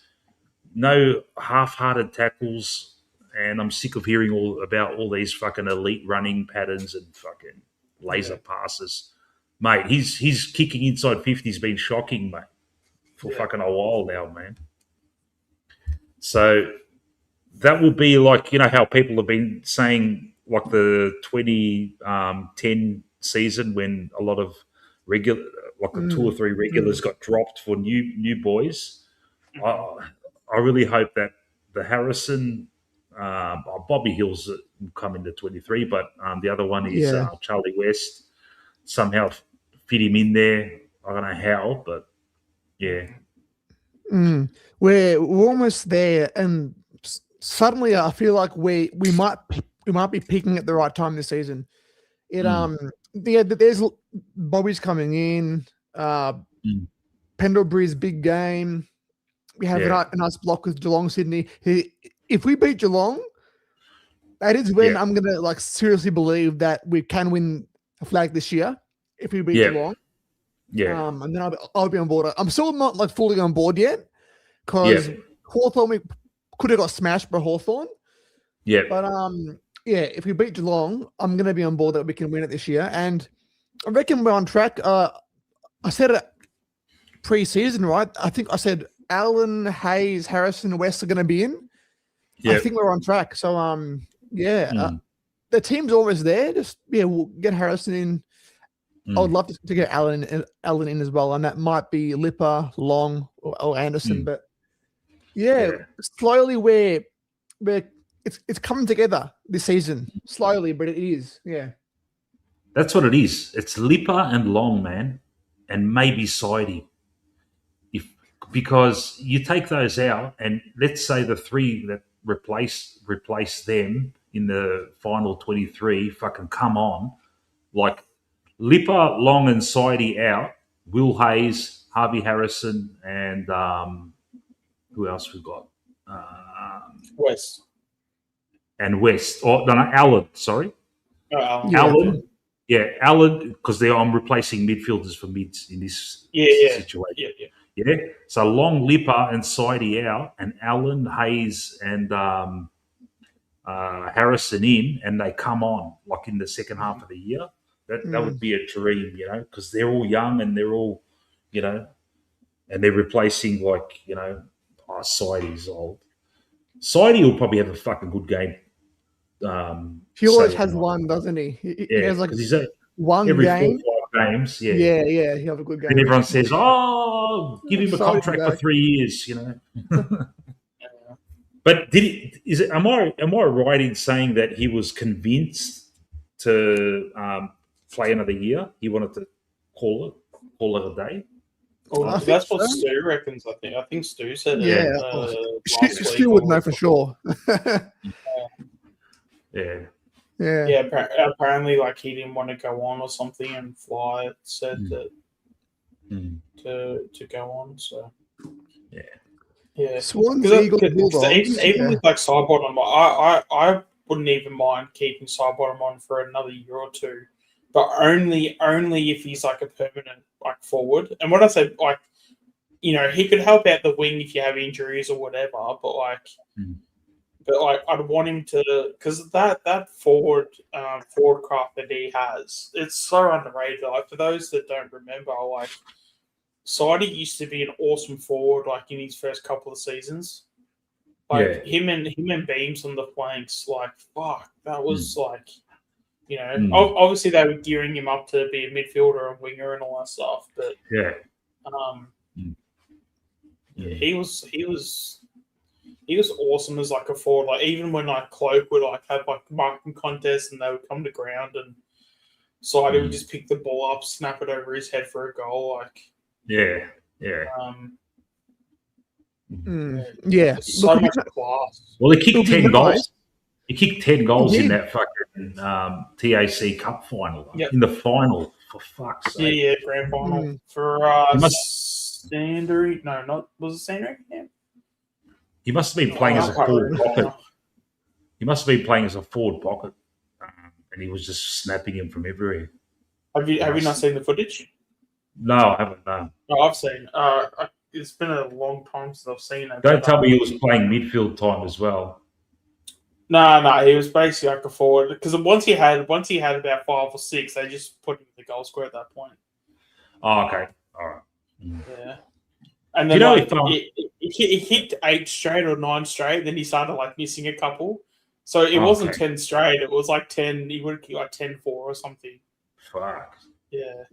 S1: no half-hearted tackles, and I'm sick of hearing about all these fucking elite running patterns and fucking laser passes. Mate, he's kicking inside 50's been shocking, mate, for fucking a while now, man. So that will be like, you know how people have been saying like the 2010 season when a lot of regular, like two or three regulars got dropped for new boys. I really hope that the Harrison, Bobby Hill's come into 23, but the other one is Charlie West. Somehow fit him in there. I don't know how, but yeah.
S14: We're almost there, and suddenly I feel like we might be peaking at the right time this season. There's Bobby's coming in. Pendlebury's big game. We have a nice block with Geelong, Sydney. If we beat Geelong, that is when I'm gonna like seriously believe that we can win a flag this year. If we beat Geelong, and then I'll be on board. I'm still not like fully on board yet because Hawthorn, we could have got smashed by Hawthorn.
S1: Yeah,
S14: but if we beat Geelong, I'm gonna be on board that we can win it this year, and I reckon we're on track. I said it pre-season, right? I think I said Allen, Hayes, Harrison, West are going to be in. I think we're on track. So, the team's almost there. Just we'll get Harrison in. I would love to get Allen in as well, and that might be Lipper, Long, or Anderson. But slowly it's coming together this season. Slowly, but it is. Yeah,
S1: that's what it is. It's Lipper and Long, man, and maybe Sidey. Because you take those out, and let's say the three that replace them in the final 23 fucking come on, like Lipper, Long, and Sidey out. Will Hayes, Harvey Harrison, and who else we got?
S9: West.
S1: And West. Oh no, Allen. Sorry,
S9: Allen.
S1: Allen. Yeah, Allen, because I'm replacing midfielders for mids in this situation. Yeah. So Long, Lipper, and Sidey out, and Allen, Hayes, and Harrison in, and they come on like in the second half of the year. That would be a dream, because they're all young and they're all, and they're replacing Sidey's old. Sidey will probably have a fucking good game.
S14: He always has one, doesn't he? He has like
S1: he's
S14: one
S1: every
S14: game.
S1: 4 or 5 games.
S14: Yeah, he have a good game.
S1: And everyone says, "Oh, give him a
S14: Sorry,
S1: contract
S14: guy.
S1: for 3 years," But am I right in saying that he was convinced to play another year? He wanted to call it a day.
S9: Oh, that's what Stu reckons. I think Stu said it.
S14: Yeah,
S9: last week
S14: Stu would know for sure.
S1: Yeah.
S14: Yeah.
S9: Apparently, like he didn't want to go on or something, and Fly said that to go on. So yeah.
S14: Swans, Eagles, Bulldogs.
S9: Even with like Sidebottom, I wouldn't even mind keeping Sidebottom on for another year or two, but only if he's like a permanent like forward. And when I say like, he could help out the wing if you have injuries or whatever, but like. But like, I'd want him to, because that forward craft that he has, it's so underrated. Like for those that don't remember, like Sidey used to be an awesome forward, like in his first couple of seasons. Like him and Beams on the flanks, like fuck, that was like, obviously they were gearing him up to be a midfielder and winger and all that stuff. But he was awesome as like a forward. Like even when like Cloak would like have like marking contests and they would come to ground and Sidey would just pick the ball up, snap it over his head for a goal. Like so much class.
S1: Well, he kicked 10 goals. He kicked 10 goals in that fucking TAC Cup final. In the final, for fuck's sake.
S9: Yeah, grand final for Sandry. No, not was it Sandry? Yeah.
S1: He must have been playing as a forward pocket. He must have been playing as a forward pocket, and he was just snapping him from everywhere.
S9: Have you not seen the footage?
S1: No, I haven't. No,
S9: I've seen. It's been a long time since I've seen it.
S1: Don't tell me he was playing midfield time as well.
S9: No, he was basically like a forward because once he had about 5 or 6, they just put him in the goal square at that point.
S1: Oh, okay, all right.
S9: Yeah. And then he hit 8 straight or 9 straight. Then he started like missing a couple. So it wasn't 10 straight. It was like 10. He would kick like 10-4 or something.
S1: Fuck.
S9: Yeah.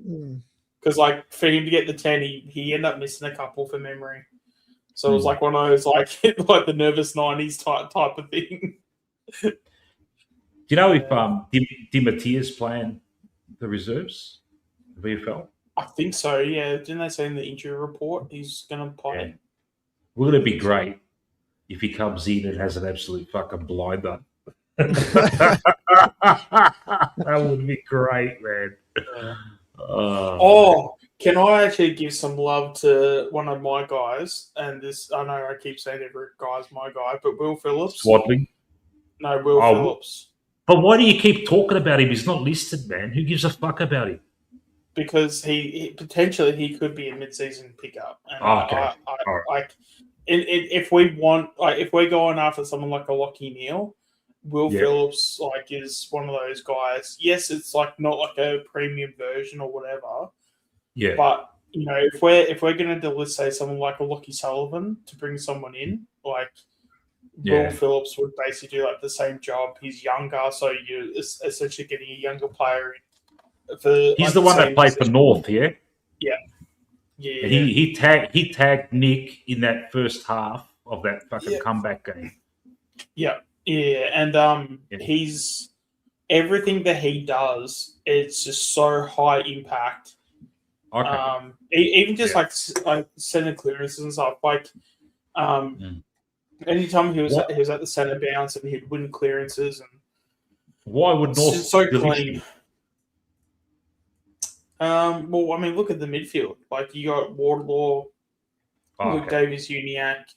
S9: Because like for him to get the 10, he ended up missing a couple for memory. So it was like one of those like the nervous 90s type of thing.
S1: Do you know if Di Mattia's playing the reserves, the VFL?
S9: I think so, yeah. Didn't they say in the injury report he's going to play?
S1: Yeah. Wouldn't it be great if he comes in and has an absolute fucking blinder? That would be great, man.
S9: Can I actually give some love to one of my guys? And this, I know I keep saying every guy's my guy, but Will Phillips.
S1: Swaddling?
S9: No, Will Phillips.
S1: But why do you keep talking about him? He's not listed, man. Who gives a fuck about him?
S9: Because he potentially he could be a mid-season pickup. And if we want, like, if we're going after someone like a Lockie Neal, Will Phillips like is one of those guys. Yes, it's like not like a premium version or whatever.
S1: Yeah.
S9: But if we're going to list say someone like a Lockie Sullivan to bring someone in, like Will Phillips would basically do like the same job. He's younger, so you're essentially getting a younger player in.
S1: He's the one that played for North, yeah?
S9: Yeah.
S1: He tagged Nick in that first half of that fucking comeback game.
S9: Yeah. And he's everything that he does, it's just so high impact.
S1: Okay.
S9: Even just like center clearances and stuff. Like anytime he was at the center bounce and he'd win clearances and
S1: why would North
S9: so clean? Well, I mean, look at the midfield. Like you got Wardlaw, Luke Davies, Uniacke,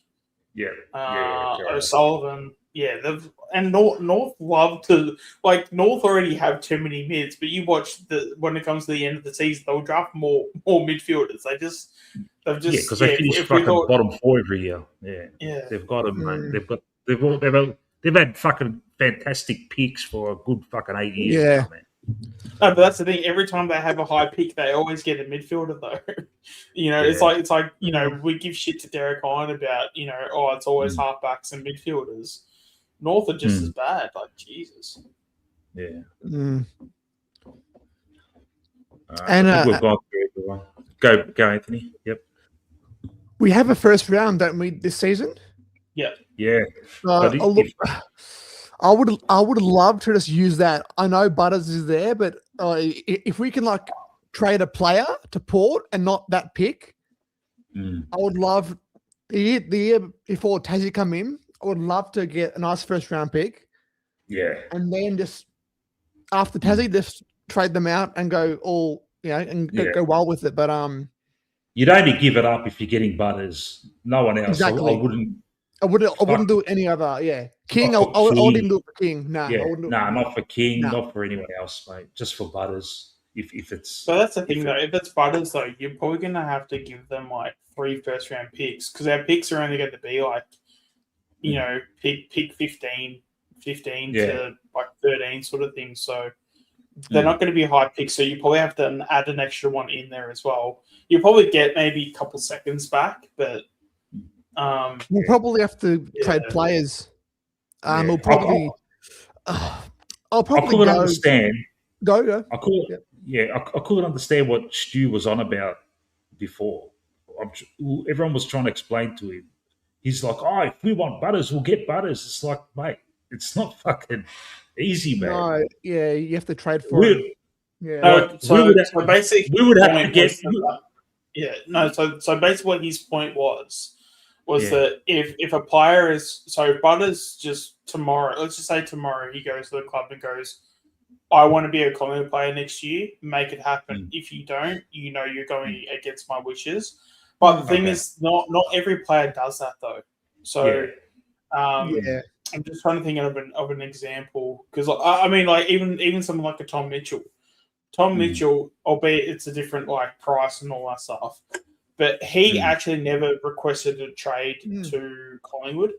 S9: O'Sullivan. Yeah, North love to North already have too many mids, but you watch when it comes to the end of the season, they'll draft more midfielders.
S1: Because they finish fucking bottom 4 every year. Yeah, they've got them, mate. They've had fucking fantastic picks for a good fucking 8 years.
S14: Yeah.
S1: Now, man.
S9: No, but that's the thing. Every time they have a high pick, they always get a midfielder, though. It's like we give shit to Derek Hine about it's always halfbacks and midfielders. North are just as bad. Like Jesus.
S1: Yeah.
S14: And
S1: I think we've gone through everyone. Go, Anthony. Yep.
S14: We have a first round, don't we, this season?
S9: Yeah.
S1: Yeah.
S14: I would love to just use that. I know Butters is there, but if we can trade a player to Port and not that pick, I would love the year before Tassie come in. I would love to get a nice first round pick.
S1: Yeah.
S14: And then just after Tassie, just trade them out and go all go well with it. But
S1: you'd only give it up if you're getting Butters. No one else.
S14: Exactly.
S1: I
S14: wouldn't do it any other. Yeah, King. I wouldn't even do it for King. No,
S1: not for King, not for anyone else, mate. Just for Butters. If it's.
S9: So that's the thing, though. If it's Butters, though, you're probably gonna have to give them 3 first round picks because our picks are only going to be pick 15 to 13 sort of thing. So they're not going to be high picks. So you probably have to add an extra one in there as well. You'll probably get maybe a couple seconds back, but.
S14: We'll probably have to trade players. We'll probably. I'll probably
S1: couldn't understand.
S14: Go.
S1: I couldn't understand what Stu was on about before. Everyone was trying to explain to him. He's like, if we want Butters, we'll get Butters. It's like, mate, it's not fucking easy, man.
S14: No, you have to trade for it.
S9: Yeah. So basically,
S1: we would have to get.
S9: So basically, what his point was that if a player is Butters just tomorrow, let's just say tomorrow he goes to the club and goes, I want to be a Collingwood player next year, make it happen. If you don't, you're going against my wishes. But the thing is, not every player does that though. So I'm just trying to think of an example because even someone like a Tom Mitchell. Tom Mitchell, albeit it's a different price and all that stuff, but he actually never requested a trade to Collingwood.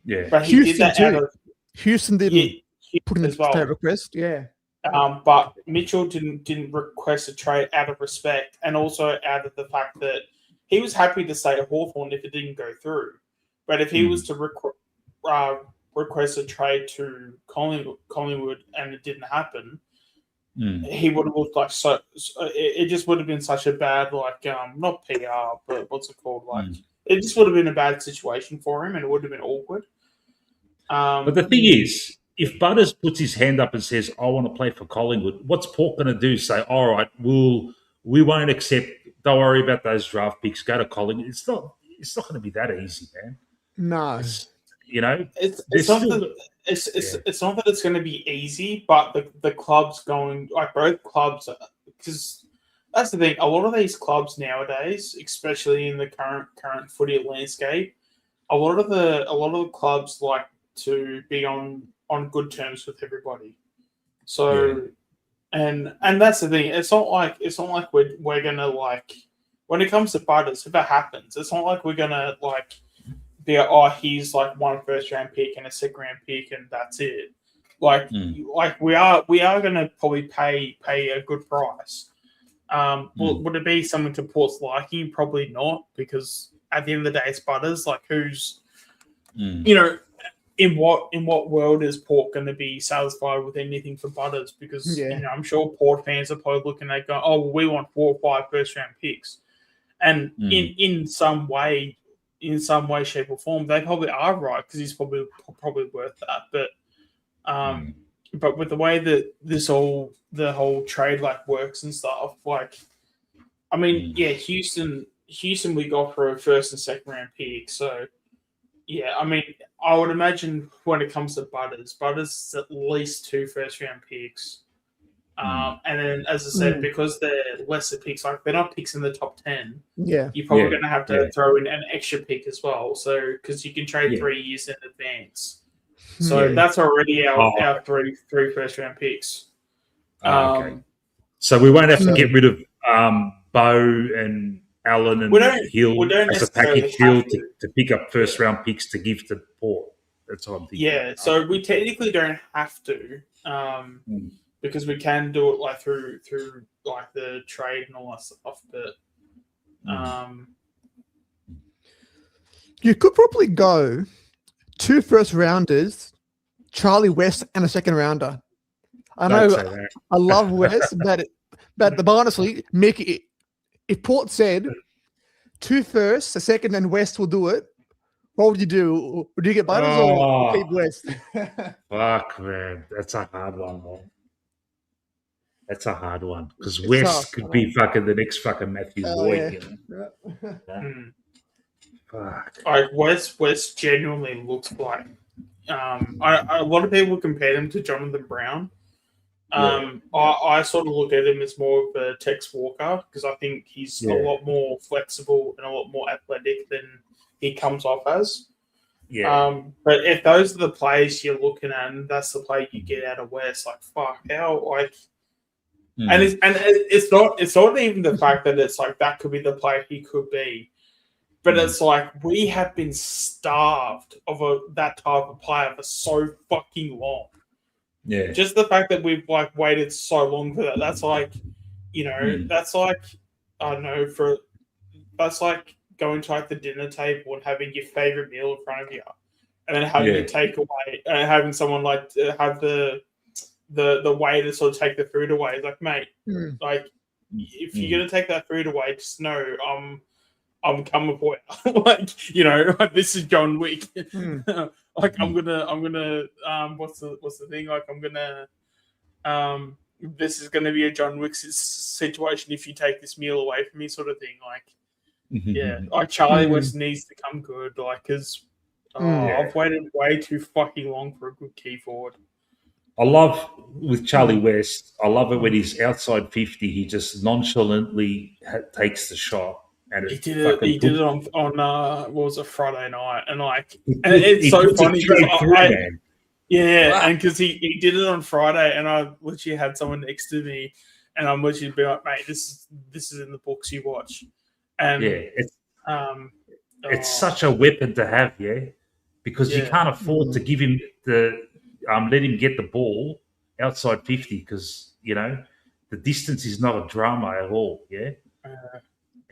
S1: Yeah,
S9: but he did that out of
S14: Houston didn't put in
S9: as well.
S14: A request. Yeah,
S9: but Mitchell didn't request a trade out of respect, and also out of the fact that he was happy to stay at Hawthorn if it didn't go through. But if he was to request a trade to Collingwood and it didn't happen. He would have looked like so. It just would have been such a bad, not PR, but what's it called? It just would have been a bad situation for him, and it would have been awkward.
S1: But the thing is, if Butters puts his hand up and says, "I want to play for Collingwood," what's Port going to do? Say, "All right, we won't accept. Don't worry about those draft picks. Go to Collingwood." It's not going to be that easy, man.
S14: No.
S9: It's not that it's going to be easy, but the clubs going both clubs, because that's the thing. A lot of these clubs nowadays, especially in the current footy landscape, a lot of the clubs like to be on good terms with everybody. So, and that's the thing. It's not like we're gonna when it comes to Butters, if it happens, it's not like we're gonna he's 1 first round pick and a second round pick and that's it. We are gonna probably pay a good price. Would it be something to Port's liking? Probably not, because at the end of the day, it's Butters. Who's in what world is Port going to be satisfied with anything for Butters? Because I'm sure Port fans are probably looking at going, oh, well, we want 4 or 5 first round picks, and in some way, shape, or form, they probably are right, because he's probably worth that. But with the way that the whole trade works and stuff, Houston we got for a first and second round pick. So I would imagine when it comes to Butters is at least 2 first round picks. And then, as I said, because they're lesser picks, they're not picks in the top 10.
S14: Yeah,
S9: you're probably going to have to throw in an extra pick as well. So because you can trade 3 years in advance, So that's already our three first round picks.
S1: Okay. So we won't have to get rid of Bo and Allen and Hill as a package deal to pick up first round picks to give to Port. That's what I'm thinking.
S9: Yeah, so we technically don't have to, because we can do it like through like the trade and all that stuff. But
S14: you could probably go 2 first rounders, Charlie West, and a second rounder. I know I love West, but honestly, Mick, if Port said 2 firsts, a second, and West will do it, what would you do? Would you get Butters or keep West?
S1: Fuck, man. That's a hard one, man. That's a hard one. Because West could be fucking the next fucking Matthew Boyd. You know? Fuck.
S9: Like West genuinely looks like a lot of people compare him to Jonathan Brown. I sort of look at him as more of a Tex Walker because I think he's a lot more flexible and a lot more athletic than he comes off as. But if those are the plays you're looking at, and that's the play you get out of West, like fuck, how like, and it's not even the fact that it's like that could be the player he could be, but it's like we have been starved of that type of player for so fucking long.
S1: Yeah,
S9: just the fact that we've like waited so long for that. That's like, that's like I don't know that's like going to like the dinner table and having your favorite meal in front of you, and then having to take away and having someone like have the waiter sort of take the food away. It's like, mate, like if you're gonna take that food away, just know I'm coming for you. Like this is John Wick. Like I'm gonna what's the thing? Like I'm gonna this is gonna be a John Wick situation if you take this meal away from me, sort of thing. Like. Yeah, like Charlie West needs to come good, like because I've waited way too fucking long for a good key forward.
S1: I love with Charlie West. I love it when he's outside 50. He just nonchalantly takes the shot, and
S9: he did it on what was it, Friday night, and like, and it's so funny because and because he did it on Friday, and I literally had someone next to me, and I'm literally be like, mate, this is in the books, you watch. And
S1: it's such a weapon to have, because you can't afford to give him let him get the ball outside 50 because the distance is not a drama at all, and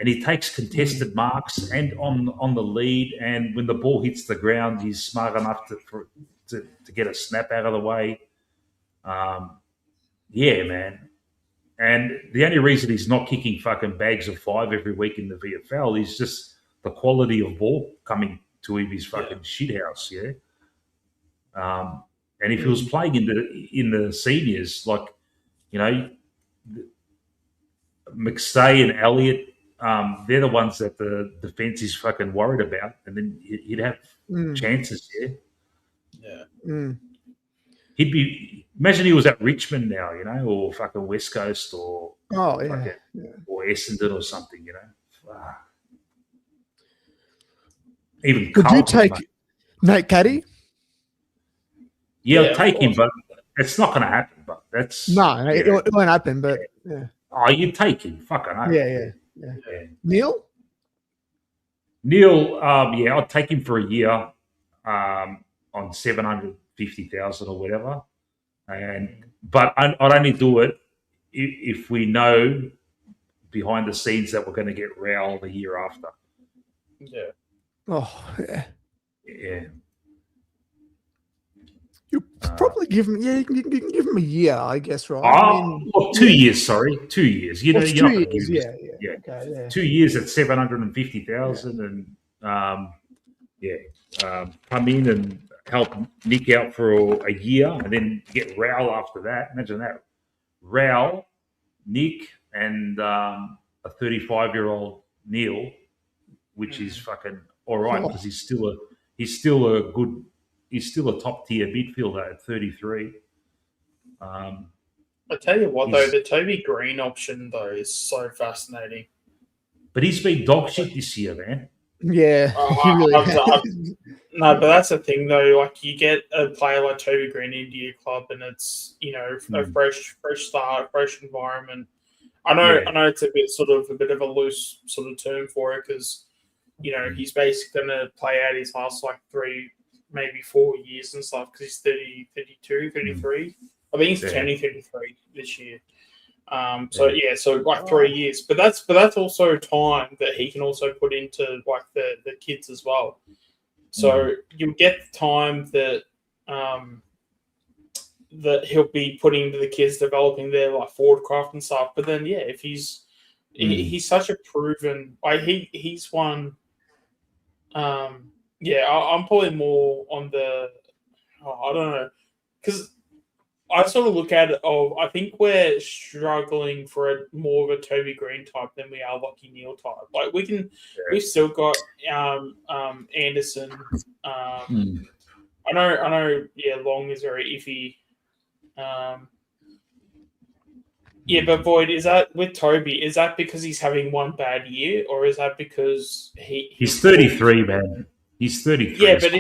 S1: he takes contested marks and on the lead, and when the ball hits the ground, he's smart enough to get a snap out of the way. Man. And the only reason he's not kicking fucking bags of 5 every week in the VFL is just the quality of ball coming to him is fucking shithouse, and if he was playing in the seniors, like, McStay and Elliott, they're the ones that the defense is fucking worried about, and then he'd have chances, He'd be. Imagine he was at Richmond now, or fucking West Coast, or or Essendon or something, Even
S14: would
S1: Carlton,
S14: you take Nate Caddy?
S1: Yeah, I'll take him, but it's not going to happen. But that's
S14: it won't happen. But
S1: you take him, fucking hell.
S14: Yeah. Neil,
S1: I'll take him for a year, on 750,000 or whatever. But I'd only do it if we know behind the scenes that we're going to get Rowell the year after.
S9: Yeah.
S14: Oh, yeah.
S1: Yeah.
S14: You probably give him. Yeah, you can give him a year, I guess, right?
S1: 2 years. Sorry, 2 years. You're not going to give him.
S14: Yeah. Okay,
S1: 2 years at 750,000, and come in and help Nick out for a year, and then get Rowell after that. Imagine that. Rowell, Nick, and a 35-year-old Neil, which is fucking all right because he's still a top tier midfielder at 33.
S9: I tell you what, though, the Toby Green option though is so fascinating.
S1: But he's been dog shit this year, man.
S14: Yeah, he really
S9: No, but that's the thing though. Like you get a player like Toby Green into your club, and it's a fresh start, fresh environment. I know it's a bit of a loose sort of term for it because he's basically going to play out his last like 3, maybe 4 years and stuff because he's 30, 32, 33. I think he's turning 33 this year. So like 3 years, but that's also time that he can also put into like the kids as well. So you'll get the time that that he'll be putting into the kids, developing their like forward craft and stuff. But then if he's such a proven he's one. I'm probably more on the I don't know because I sort of look at it. I think we're struggling for more of a Toby Green type than we are Lockie Neal type. Like we've still got Anderson. I know. Yeah, Long is very iffy. But Void, is that with Toby? Is that because he's having one bad year, or is that because
S1: he's 33, man? He's 33.
S9: Yeah, but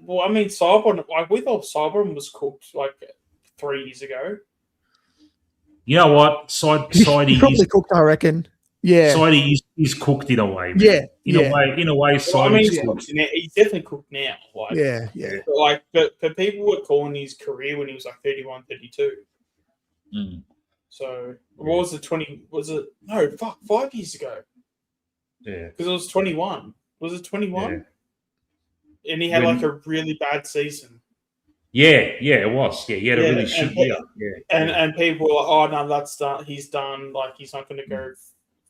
S9: Cyborn, like we thought Cyborn was cooked like 3 years ago.
S1: You know what? Sidey
S14: probably cooked, I reckon. Yeah,
S1: Sidey is cooked in a way. Man.
S14: Yeah,
S1: in a way, Sidey's cooked.
S9: He's definitely cooked now. Like,
S14: yeah.
S9: But people were calling his career when he was like 31, 32. So what was it? 20? Was it 5 years ago?
S1: Yeah,
S9: because it was 21. Was it 21? Yeah. And he had like a really bad season.
S1: Yeah, it was. Yeah, he had a really shit year.
S9: And people were like, "Oh no, that's done. He's done. Like he's not going to go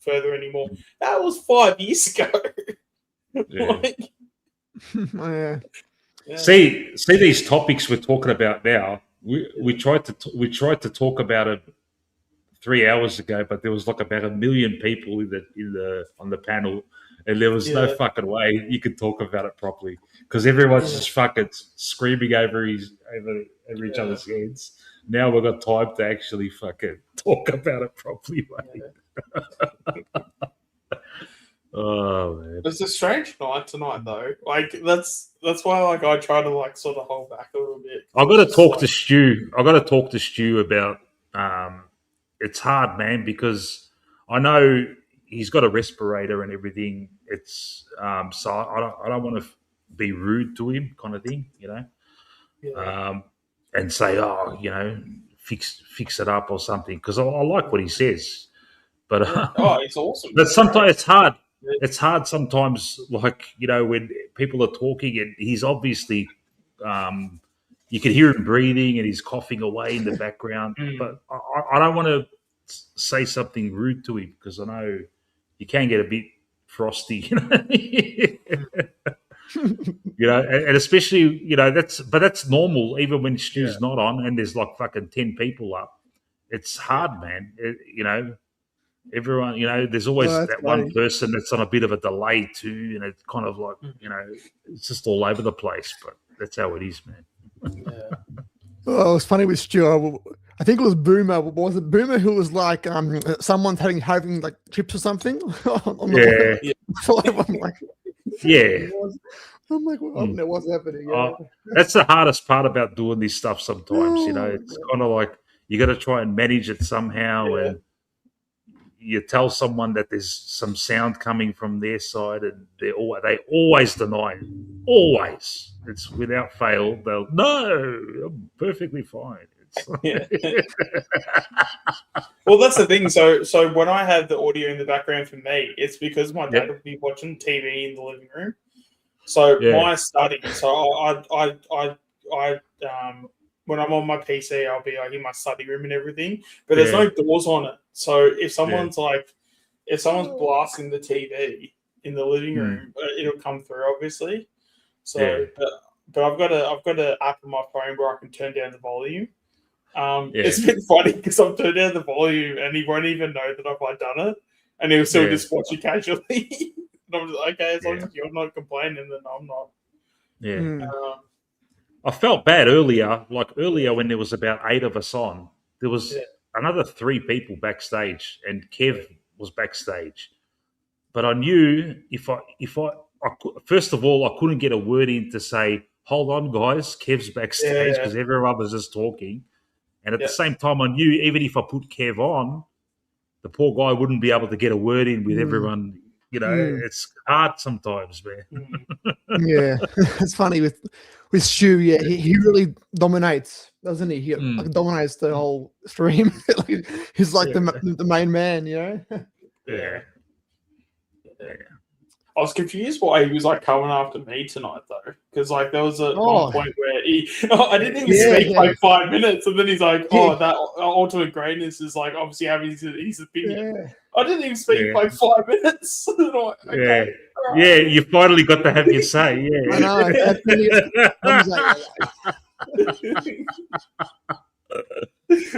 S9: further anymore." That was 5 years ago.
S1: See these topics we're talking about now. We tried to talk about it 3 hours ago, but there was like about 1 million people on the panel, and there was no fucking way you could talk about it properly because everyone's just fucking screaming over each other's heads. Now we've got time to actually fucking talk about it properly, mate. Oh man,
S9: it's a strange night tonight, though. Like that's why like I try to like sort of hold back a little bit.
S1: I got to talk to Stu. I got to talk to Stu about. It's hard, man, because I know he's got a respirator and everything. It's so I don't want to be rude to him, kind of thing, and say, fix it up or something, because I like what he says. But
S9: it's awesome.
S1: But sometimes it's hard. It's hard sometimes, like when people are talking and he's obviously, you can hear him breathing and he's coughing away in the background. But I don't want to say something rude to him because I know you can get a bit frosty, and especially that's normal even when Stu's not on and there's like fucking 10 people up. It's hard, man. Everyone, there's always that one person that's on a bit of a delay too, and it's kind of like it's just all over the place. But that's how it is, man.
S14: Well, it was funny with Stu. I think it was Boomer. Was it Boomer who was like, someone's having like chips or something? I'm like, I don't know what's happening.
S1: That's the hardest part about doing this stuff. Sometimes, it's kind of like you got to try and manage it somehow, and you tell someone that there's some sound coming from their side, and they always deny it. Always, it's without fail. They'll I'm perfectly fine.
S9: Well, that's the thing. So when I have the audio in the background for me, it's because my dad will be watching TV in the living room. So my study. So I when I'm on my PC, I'll be like in my study room and everything, but there's no doors on it. So if someone's blasting the TV in the living room, it'll come through, obviously. So, but I've got an app on my phone where I can turn down the volume. It's been funny because I've turned down the volume and he won't even know that I've done it, and he'll still just watch it casually. And I'm just like, okay, as long as you're not complaining, then I'm not.
S1: Yeah. I felt bad earlier. Like earlier when there was about 8 of us on, there was another 3 people backstage, and Kev was backstage. But I knew if I first of all, I couldn't get a word in to say, hold on, guys, Kev's backstage, because everyone was just talking. And at the same time, I knew even if I put Kev on, the poor guy wouldn't be able to get a word in with everyone. You know, it's hard sometimes, man.
S14: Yeah, it's funny with Stu. Yeah, he really dominates, doesn't he? He like, dominates the whole stream. Like, he's like the main man, you know.
S1: Yeah.
S9: I was confused why he was like coming after me tonight though, because like there was a one point where I didn't even speak like 5 minutes, and then he's like, "Oh, that ultimate greatness is like obviously having his opinion."
S14: Yeah.
S9: I didn't even speak like 5 minutes. And I'm like, okay, all right.
S1: Yeah, you finally got to have your say. Yeah,
S14: I know.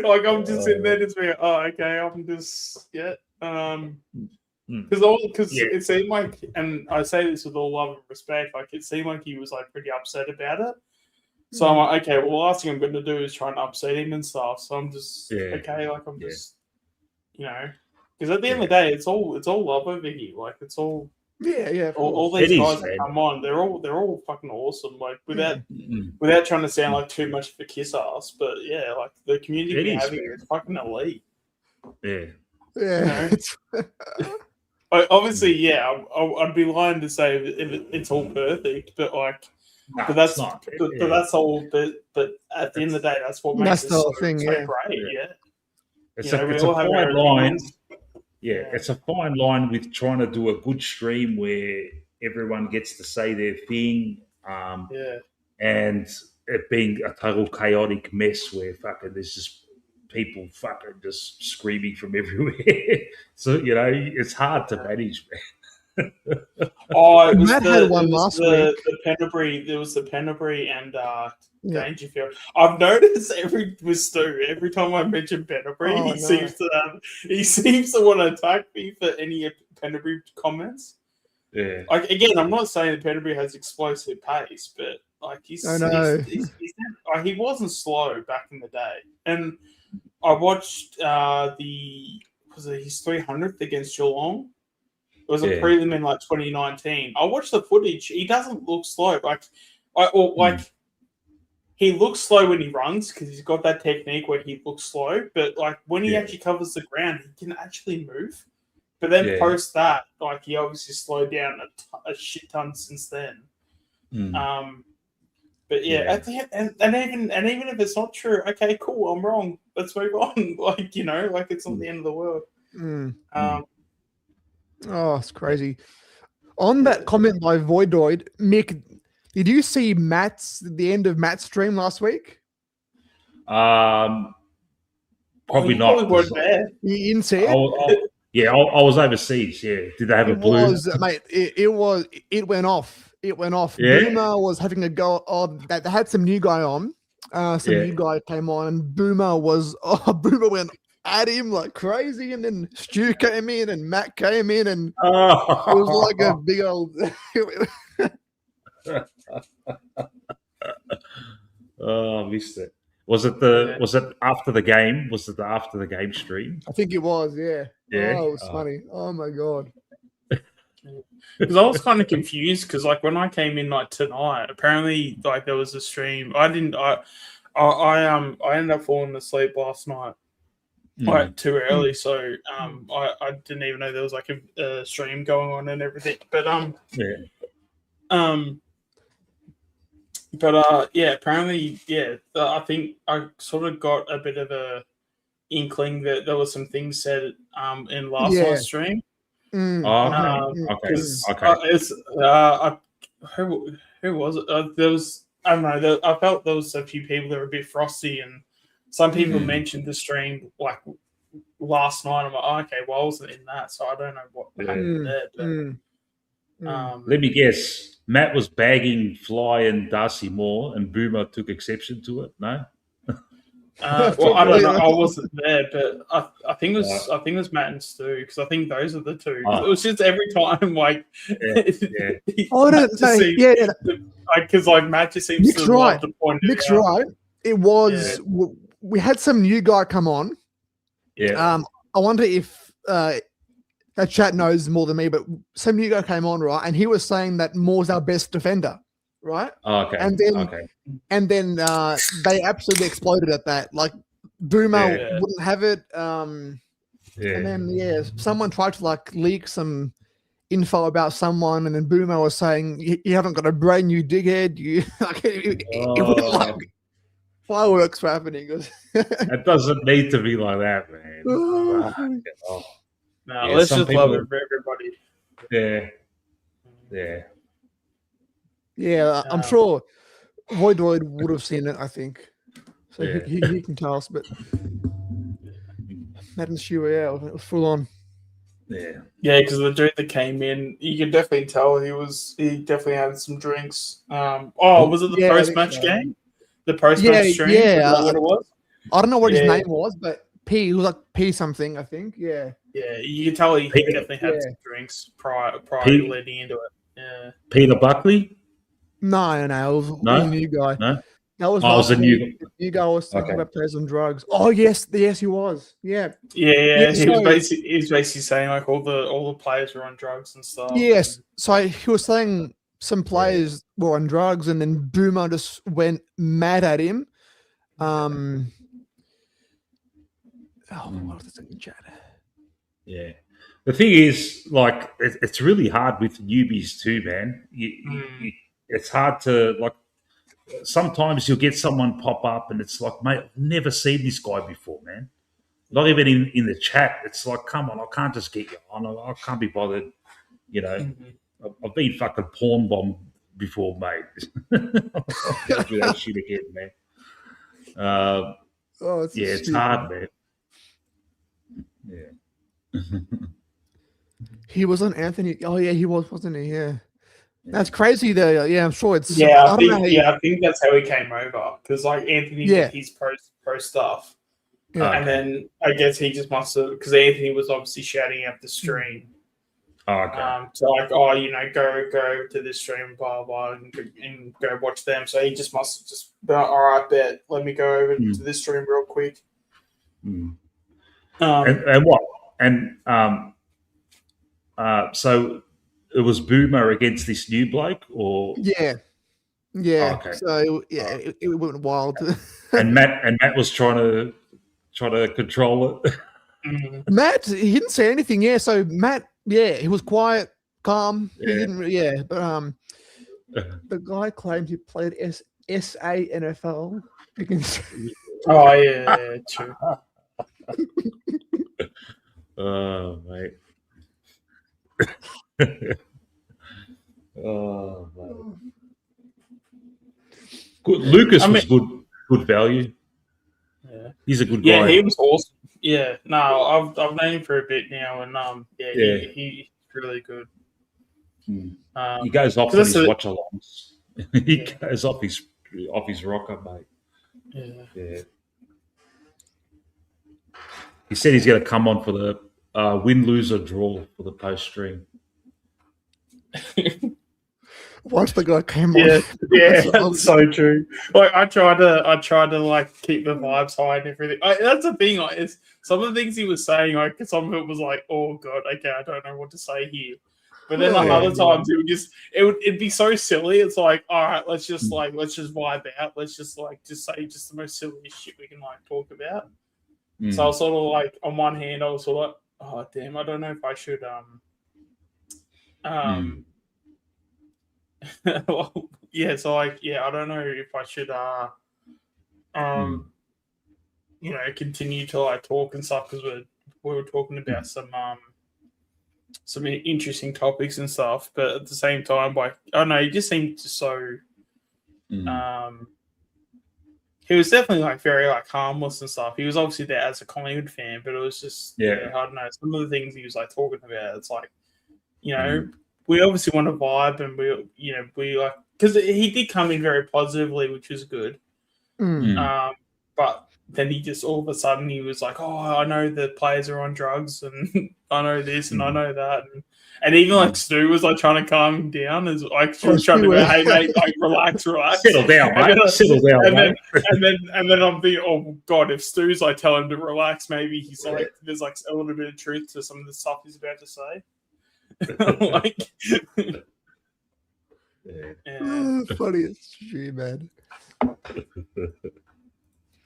S9: Like I'm just sitting there, just being, oh, okay, I'm just because it seemed like, and I say this with all love and respect, like it seemed like he was like pretty upset about it. So I'm like, okay, well, the last thing I'm going to do is try and upset him and stuff. So I'm just okay, like I'm just, you know, because at the end of the day, it's all love over here. Like it's all all these guys that come on, they're all fucking awesome. Like without trying to sound like too much of a kiss ass, but yeah, like the community we're having is fucking elite.
S1: Yeah.
S14: Yeah.
S9: You know? Obviously, I'd be lying to say if it's all perfect, but like, but that's not. But that's all. But at the end of the day, that's what makes it so great. Yeah,
S1: it's a fine line. Yeah, it's a fine line with trying to do a good stream where everyone gets to say their thing. And it being a total chaotic mess where fucking there's just people fucking just screaming from everywhere. So, you know, it's hard to manage, man.
S9: It was
S14: Matt had one last week.
S9: The Penderbury. There was the Penderbury and Dangerfield. I've noticed with Stu, every time I mention Penderbury, he seems to want to attack me for any Penderbury comments.
S1: Yeah.
S9: Like again, I'm not saying that Penderbury has explosive pace, but like he wasn't slow back in the day. And I watched his 300th against Geelong. It was a prelim in like 2019. I watched the footage. He doesn't look slow. He looks slow when he runs because he's got that technique where he looks slow. But like when he actually covers the ground, he can actually move. But then post that, like he obviously slowed down a shit ton since then. But at the end, and even if it's not true, okay, cool, I'm wrong. Let's move on. Like, you know, like it's not the end of the world.
S14: Oh, it's crazy. On that comment by Voidoid, Mick, did you see the end of Matt's stream last week?
S1: Probably not.
S14: You didn't see it?
S1: I was overseas. Yeah, did they have a blue?
S14: Mate, it went off. It went off.
S1: Yeah?
S14: Boomer was having a go. They had some new guy on. New guy came on, and Boomer went at him like crazy, and then Stu came in, and Matt came in, and it was like a big old.
S1: I missed it. Was it after the game? Was it the after the game stream?
S14: I think it was. Yeah.
S1: Yeah.
S14: Oh, it was funny. Oh my god.
S9: Because I was kind of confused because like when I came in like tonight, apparently like there was a stream. I ended up falling asleep last night like too early, so I didn't even know there was like a stream going on and everything. But apparently I think I sort of got a bit of a inkling that there was some things said in last night's stream.
S1: Okay.
S9: Who was it? There was, I don't know. I felt there was a few people that were a bit frosty, and some people mentioned the stream like last night. I'm like, oh, okay, well, I wasn't in that, so I don't know what happened there. But,
S1: let me guess. Matt was bagging Fly and Darcy Moore, and Boomer took exception to it. No.
S9: Well, I don't know. I wasn't there, but I think it was Matt and Stu because I think those are the two. It was just every time, like, because like Matt just seems
S14: Nick's
S9: to
S14: right.
S9: love to point it
S14: Nick's
S9: out.
S14: right. It was we had some new guy come on.
S1: Yeah.
S14: I wonder if that chat knows more than me, but some new guy came on, right? And he was saying that Moore's our best defender, right?
S1: Oh, okay.
S14: And then they absolutely exploded at that. Like Boomer wouldn't have it. And then someone tried to like leak some info about someone, and then Boomer was saying, "You haven't got a brain, you dickhead." You like it went like fireworks were happening.
S1: It doesn't need to be like that, man.
S9: No, let's just love it for everybody.
S14: Yeah. I'm sure Void would have seen it. I think so. He can tell us, but Matt and Stu, it was full on.
S9: Yeah, because the dude that came in, you could definitely tell he definitely had some drinks. Was it the post-match game? The post-match stream?
S14: Yeah.
S9: What it was?
S14: I don't know what his name was, but P. He was like P something, I think. Yeah.
S9: Yeah, you could tell he definitely had some drinks prior to leading into it. Yeah.
S1: Peter Buckley?
S14: No. It was a new guy.
S1: No?
S14: That was
S1: a new
S14: guy was talking about players on drugs. Oh yes, he was. Yeah.
S9: Yeah. He was basically saying like all the players were on drugs and stuff.
S14: Yes. So he was saying some players were on drugs, and then Boomer just went mad at him. What was this in chat?
S1: Yeah. The thing is, like, it's really hard with newbies too, man. It's hard to, like, sometimes you'll get someone pop up and it's like, mate, I've never seen this guy before, man. Not even in the chat. It's like, come on, I can't just get you on. I can't be bothered. You know, I've been fucking porn bombed before, mate. I'll do that shit again, man. It's hard, man. Yeah.
S14: He was on Anthony. Oh yeah, he was, wasn't he? Yeah. That's crazy though. Yeah, I'm sure it's.
S9: I think that's how he came over, because like Anthony did his pro stuff, and then I guess he just must have, because Anthony was obviously shouting out the stream.
S1: Oh, okay.
S9: So like, go to this stream, blah blah, and go watch them. So he just must have just been like, all right, bet, let me go over to this stream real quick.
S1: And what? And so it was Boomer against this new bloke, or
S14: yeah.
S1: Oh, okay.
S14: So it went wild.
S1: and Matt was trying to control it.
S14: Matt, he didn't say anything. Yeah, so Matt, he was quiet, calm. He didn't. But the guy claimed he played SANFL against.
S9: Oh yeah, true.
S1: Oh mate. Oh man. Good. Lucas was good value.
S9: Yeah.
S1: He's a good guy.
S9: Yeah, he was awesome. Yeah, no, I've known him for a bit now, and he's really good.
S1: He goes off his watch-alongs. He goes off his rocker, mate. Yeah. He said he's going to come on for the win, lose, or draw for the post stream.
S14: Once the guy came on,
S9: that's so true. Like I tried to like keep the vibes high and everything. That's the thing. Like, it's some of the things he was saying. Like some of it was like, oh god, okay, I don't know what to say here. But then other times it'd be so silly. It's like, all right, let's just vibe out. Let's just say just the most silliest shit we can like talk about. So I was sort of like, on one hand, I was sort of like, oh damn, I don't know if I should so like, I don't know if I should continue to like talk and stuff, because we were talking about some interesting topics and stuff, but at the same time, like, I don't know, he just seemed so he was definitely like very like harmless and stuff. He was obviously there as a Collingwood fan, but it was just I don't know, some of the things he was like talking about, it's like, you know, we obviously want to vibe, and we like, because he did come in very positively, which was good. But then he just all of a sudden he was like, oh, I know the players are on drugs, and I know this and I know that, And even like Stu was like trying to calm him down, as like she was trying to go, "Hey mate, like relax,
S1: settle down, mate, settle down, mate."
S9: And then I'm thinking, oh god, if Stu's like telling him to relax, maybe he's like, there's like a little bit of truth to some of the stuff he's about to say. Like,
S14: funny as shit, man.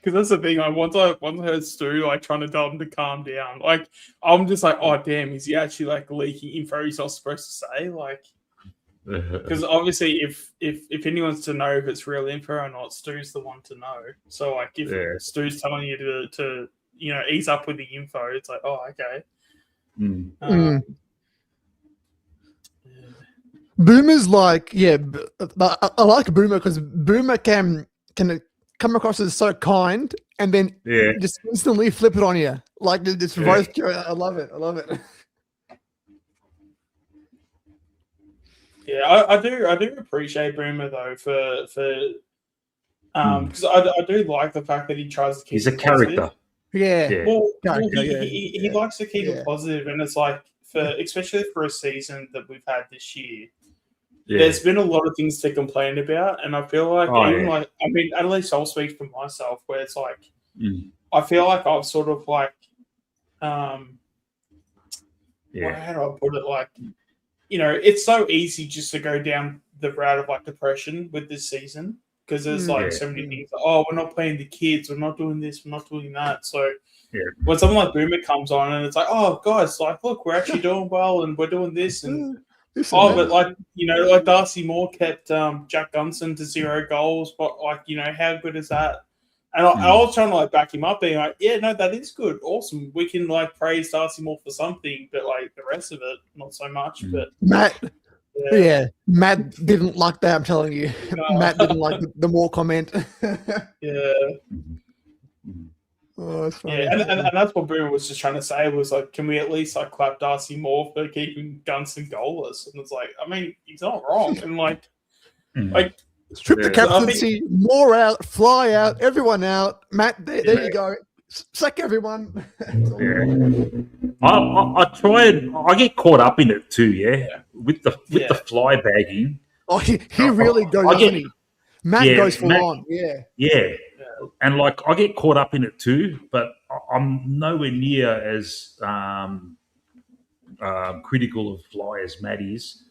S9: Because that's the thing. Like once I heard Stu like trying to tell him to calm down, like I'm just like, oh damn, is he actually like leaking info he's not supposed to say? Like, because obviously, if anyone's to know if it's real info or not, Stu's the one to know. So like, if Stu's telling you to ease up with the info, it's like, oh okay.
S14: Boomer's like, I like Boomer because Boomer can come across as so kind and then just instantly flip it on you. Like just roast you. I love it.
S9: Yeah, I do appreciate Boomer though for because I do like the fact that he tries to keep.
S1: He's a character.
S14: Yeah.
S9: Well, he likes to keep it positive, and it's like especially for a season that we've had this year. There's been a lot of things to complain about, and I feel like at least I'll speak for myself, where it's like I feel like I've sort of like how do I put it? Like, it's so easy just to go down the route of like depression with this season because there's like so many things. Like, oh, we're not playing the kids, we're not doing this, we're not doing that. So when someone like Boomer comes on and it's like, oh guys, like look, we're actually doing well and we're doing this and but like like Darcy Moore kept Jack Gunson to 0 goals, but like how good is that? And I was trying to like back him up, being like, yeah, no, that is good, awesome. We can like praise Darcy Moore for something, but like the rest of it, not so much. But
S14: Matt, Matt didn't like that. I'm telling you, Matt didn't like the Moore comment. Oh, that's funny.
S9: And that's what Boomer was just trying to say was like, can we at least like clap Darcy Moore for keeping Gunson goalless? And it's like, I mean, he's not wrong. And like
S14: strip the captaincy, Moore out, fly out, everyone out. Matt, there you go. Sack everyone.
S1: I try and I get caught up in it too, with the fly bagging.
S14: Oh, he really goes on. Matt goes full on.
S1: And like I get caught up in it too, but I'm nowhere near as critical of Fly as Matt is.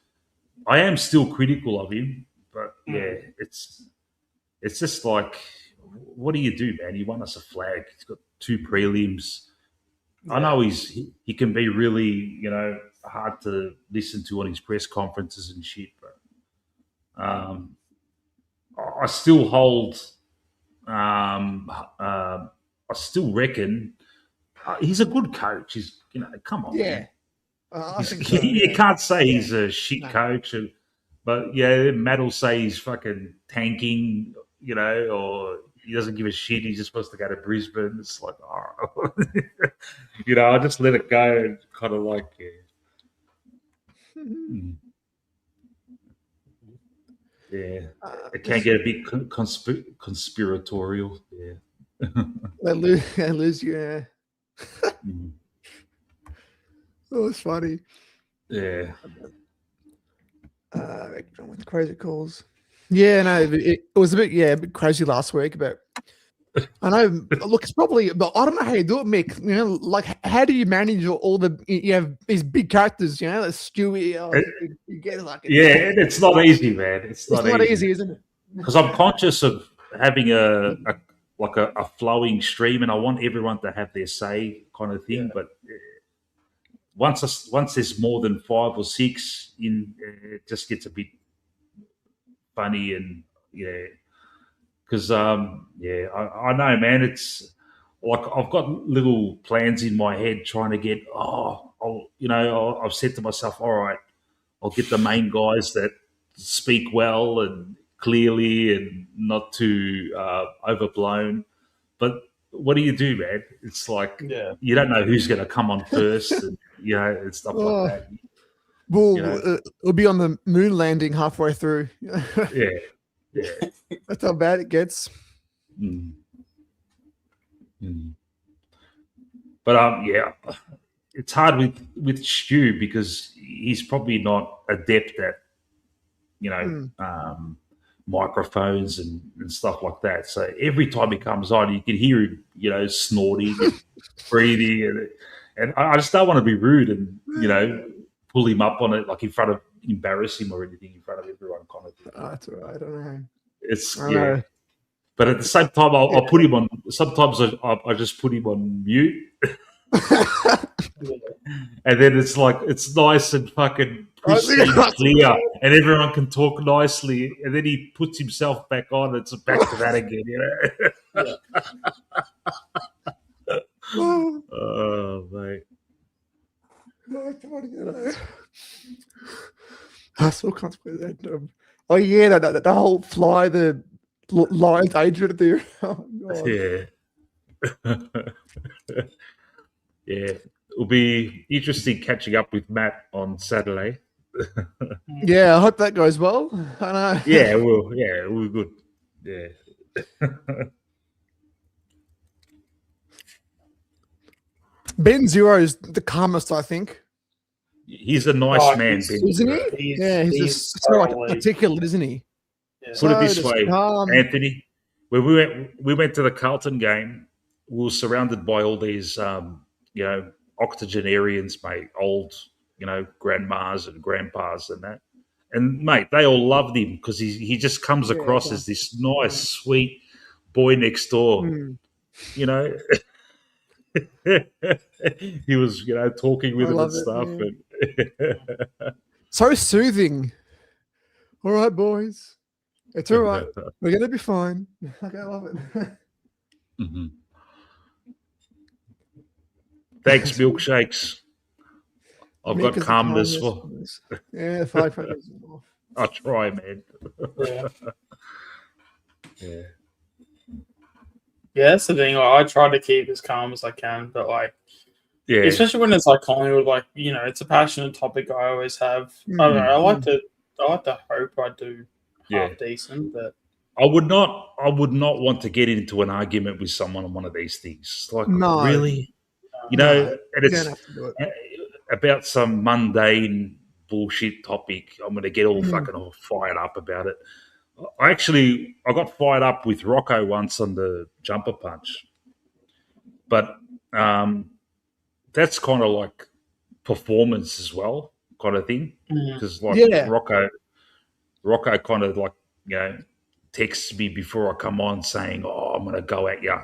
S1: I am still critical of him, but it's just like, what do you do, man? He won us a flag. He's got 2 prelims. I know he can be really hard to listen to on his press conferences and shit, but I still hold. I still reckon he's a good coach. He's come on, man.
S14: I think so,
S1: you can't say he's a shit coach, but Matt will say he's fucking tanking, or he doesn't give a shit. He's just supposed to go to Brisbane. It's like, I just let it go and kind of like, it can get a bit conspiratorial.
S14: They lose you. Oh, it's funny.
S1: Yeah.
S14: With crazy calls. Yeah, no, it was a bit crazy last week, but I know. Look, it's probably, but I don't know how you do it, Mick. Like how do you manage all the? You have these big characters, like Stewie. You get like
S1: it's not easy, man. It's not
S14: easy, isn't it?
S1: Because I'm conscious of having a flowing stream, and I want everyone to have their say, kind of thing. But once there's more than 5 or 6 in, it just gets a bit funny, and because I know, man, it's like I've got little plans in my head trying to get I've said to myself, all right, I'll get the main guys that speak well and clearly and not too overblown. But what do you do, man? It's like you don't know who's going to come on first, and and stuff like that.
S14: Well, it'll be on the moon landing halfway through. That's how bad it gets.
S1: But it's hard with Stu because he's probably not adept at, microphones and stuff like that. So every time he comes on, you can hear him, snorting and breathing, and I just don't want to be rude and pull him up on it, like embarrass him or anything in front of everyone, kind of thing.
S14: Oh, that's all right. I don't know.
S1: It's but at the same time, I'll put him on. Sometimes I just put him on mute. And then it's like it's nice and fucking pristine clear, and everyone can talk nicely. And then he puts himself back on. It's back to that again, Oh, mate.
S14: I still can't play that. Oh yeah, the whole fly the Lions agent there. Oh, God.
S1: Yeah. It'll be interesting catching up with Matt on Saturday.
S14: Yeah, I hope that goes well. I know.
S1: Yeah, we're good. Yeah.
S14: Ben Zero is the calmest, I think.
S1: He's a nice man, Ben.
S14: Isn't he? He's so articulate, isn't he?
S1: Yeah. Put it this way, Anthony. When we went to the Carlton game, we were surrounded by all these octogenarians, mate, old, grandmas and grandpas and that. And mate, they all loved him because he just comes across as this nice, sweet boy next door. He was, talking with him and stuff.
S14: So soothing. All right, boys. It's all right. We're gonna be fine. Okay, I love it.
S1: Mm-hmm. Thanks, milkshakes. I've got calmness for.
S14: Yeah, 5
S1: I try, man.
S9: Yeah, that's the thing. I try to keep as calm as I can, but especially when it's like Collingwood, it's a passionate topic. I always have. I don't know. I like to hope I do half decent, but
S1: I would not want to get into an argument with someone on one of these things. Really, and it's about some mundane bullshit topic. I'm going to get all fucking fired up about it. I got fired up with Rocco once on the jumper punch, but that's kind of like performance as well, kind of thing. Because Rocco kind of texts me before I come on saying, "Oh, I'm going to go at you,"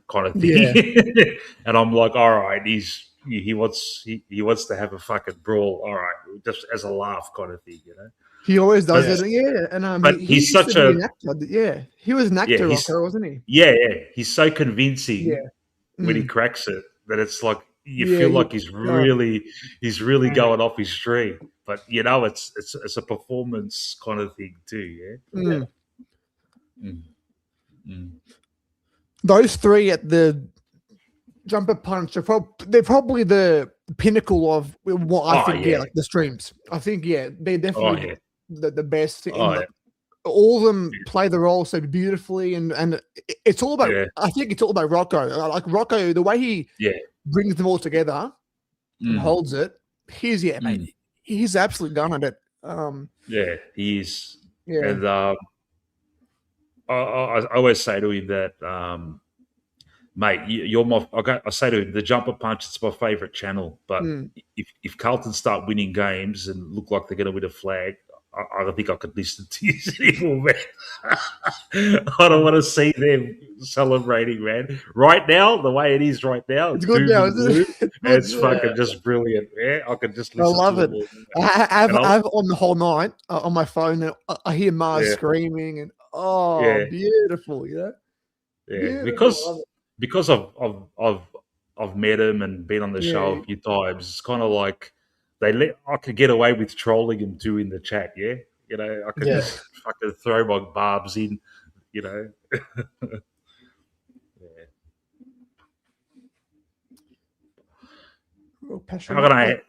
S1: kind of thing. Yeah. And I'm like, "All right, he wants to have a fucking brawl. All right, just as a laugh, kind of thing,
S14: He always does it, and
S1: but he's such an
S14: actor. Yeah, he was an actor, Rocco, wasn't he?
S1: Yeah. He's so convincing when he cracks it that it's like you feel like he's really going off his tree. But it's a performance kind of thing too. Yeah.
S14: Those three at the jumper punch they're probably the pinnacle of what I think. Like the streams. I think they're definitely the best. All of them play the role so beautifully, and it's all about. I think it's all about Rocco. Like Rocco, the way he brings them all together and holds it. Mate. He's absolutely done at it.
S1: He is.
S14: Yeah.
S1: And I always say to him that, mate, you're my. I say to him, the jumper punch. It's my favourite channel. But if Carlton start winning games and look like they're going to win a flag, I don't think I could listen to you anymore, man. I don't want to see them celebrating, man. Right now, the way it is right now,
S14: it's good now, isn't it?
S1: It's fucking just brilliant. Yeah, I can just listen.
S14: I love
S1: to
S14: it. I have on the whole night on my phone, and I hear Mars screaming, and beautiful,
S1: Yeah,
S14: beautiful.
S1: because I've met him and been on the show a few times. It's kind of like. I could get away with trolling him too in the chat, I could just fucking throw my barbs in,
S14: Real passionate.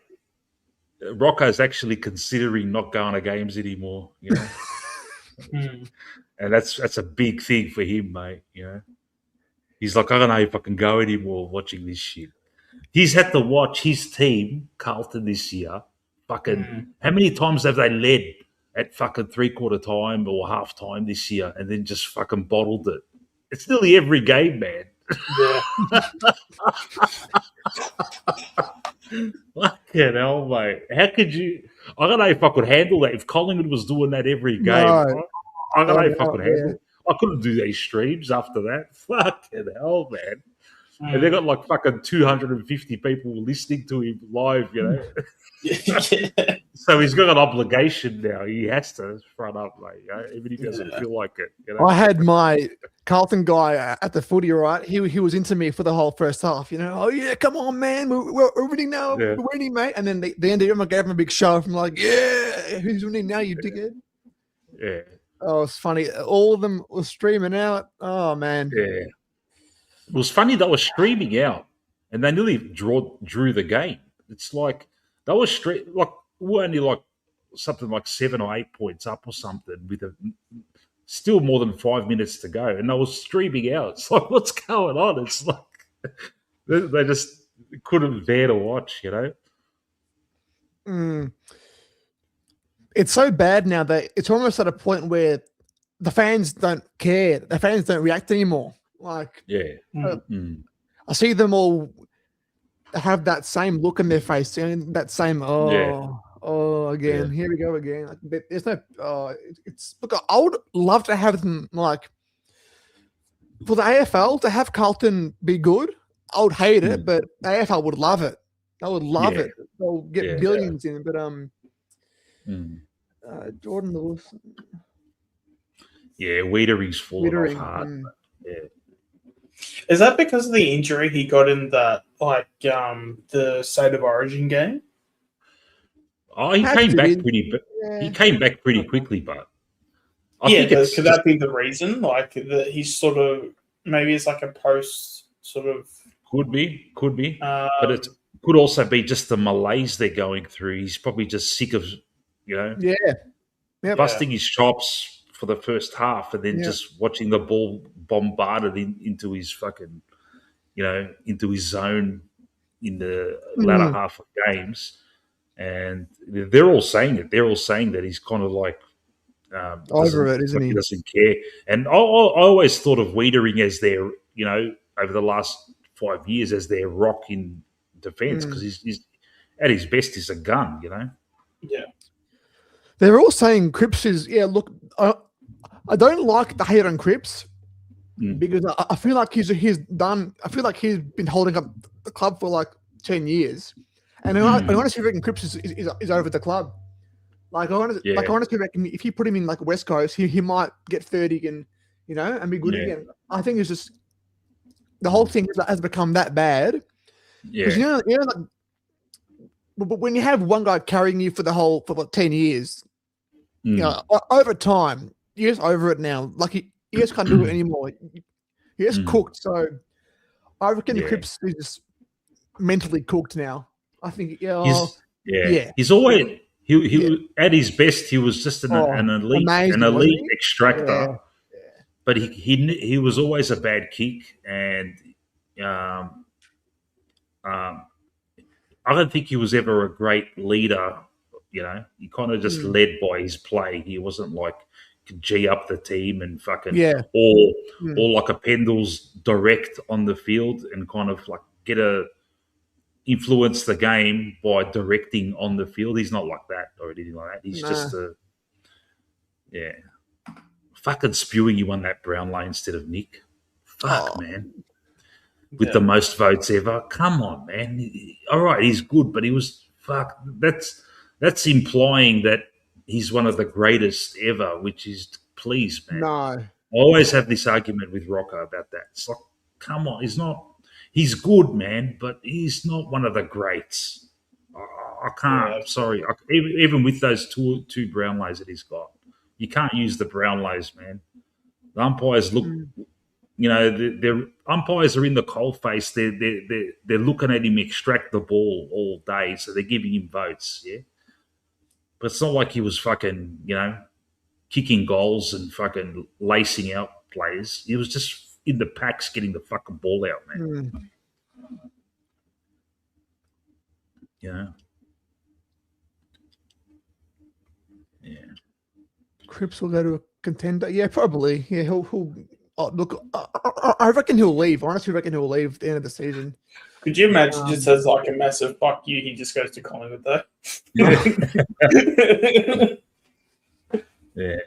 S1: Rocco's actually considering not going to games anymore, and that's a big thing for him, mate. He's like, I don't know if I can go anymore watching this shit. he's had to watch his team, Carlton, this year. Fucking, how many times have they led at fucking 3/4 time or half time this year and then just fucking bottled it? It's nearly every game, man.
S9: Yeah.
S1: Fucking hell, mate. How could you? I don't know if I could handle that. If Collingwood was doing that every game,
S14: No.
S1: I don't know if I
S14: no,
S1: could handle it. I couldn't do these streams after that. Fucking hell, man. And they got like fucking 250 people listening to him live, you know. So he's got an obligation now. He has to front up, mate. You know? Even if he doesn't feel like it. You know?
S14: I had my Carlton guy at the footy, right? He was into me for the whole first half. You know, oh yeah, come on, man, we're winning now, we're winning, mate. And then the end of the game, I gave him a big shove. I'm like, yeah, who's winning now, you dickhead?
S1: Yeah.
S14: Oh, it's funny. All of them were streaming out. Oh man.
S1: Yeah. It was funny they were streaming out, and they nearly drew the game. It's like they were we're only like something like 7 or 8 points up or something with still more than 5 minutes to go, and they were streaming out. It's like, what's going on? It's like they just couldn't bear to watch, you know.
S14: It's so bad now that it's almost at a point where the fans don't care. The fans don't react anymore. Like, I see them all have that same look in their face and that same again. Here we go again. Like, there's no. It's look. I would love to have them like for the AFL to have Carlton be good. I would hate it, but the AFL would love it. They would love it. They'll get billions in. But Jordan Lewis.
S1: Yeah, Wiedering's falling off hard. Yeah.
S9: Is that because of the injury he got in that the State of Origin game?
S1: Oh, he came back He came back pretty quickly, but I think
S9: could that be the reason? Like that he's sort of maybe it's like a post sort of
S1: could be, but it could also be just the malaise they're going through. He's probably just sick of, you know, busting his chops for the first half and then just watching the ball bombarded into his fucking, you know, into his zone in the latter half of games. And they're all saying it. They're all saying that he's kind of like
S14: over it, isn't he?
S1: He doesn't care. And I always thought of Wiedering as their, you know, over the last 5 years as their rock in defence because he's at his best is a gun, you know.
S9: Yeah.
S14: They're all saying Cripps is look. I don't like the hate on Cripps because I feel like he's done. I feel like he's been holding up the club for like 10 years, and I honestly reckon Cripps is over the club. Like I honestly reckon if you put him in like West Coast, he might get 30 and you know and be good again. I think it's just the whole thing has become that bad.
S1: Yeah,
S14: because you know like. But when you have one guy carrying you for about 10 years, you know, over time, you're just over it now. Like he just can't do it anymore. He just cooked. So I reckon Cripps is just mentally cooked now. I think
S1: he's always he at his best he was just an elite extractor. But he was always a bad kick and I don't think he was ever a great leader, you know. He kind of just led by his play. He wasn't like could G up the team and fucking or like a Pendle's direct on the field and kind of like influence the game by directing on the field. He's not like that or anything like that. He's just fucking spewing you on that Brownlow instead of Nick. Fuck, man. With the most votes ever. Come on, man. All right, he's good, but he was that's implying that he's one of the greatest ever, which is please, man.
S14: No.
S1: I always have this argument with Rocco about that. It's like, come on, he's good, man, but he's not one of the greats. I can't, sorry. Even with those two Brownlows that he's got, you can't use the Brownlows, man. The umpires look you know, the umpires are in the coalface. They're looking at him extract the ball all day, so they're giving him votes, yeah? But it's not like he was fucking, you know, kicking goals and fucking lacing out players. He was just in the packs getting the fucking ball out, man. Yeah. Yeah.
S14: Cripps will go to a contender. Yeah, probably. Yeah, he'll. Look, I reckon he'll leave. I honestly reckon he'll leave at the end of the season.
S9: Could you imagine just as like a massive fuck you, he just goes to Collingwood though?
S1: Yeah.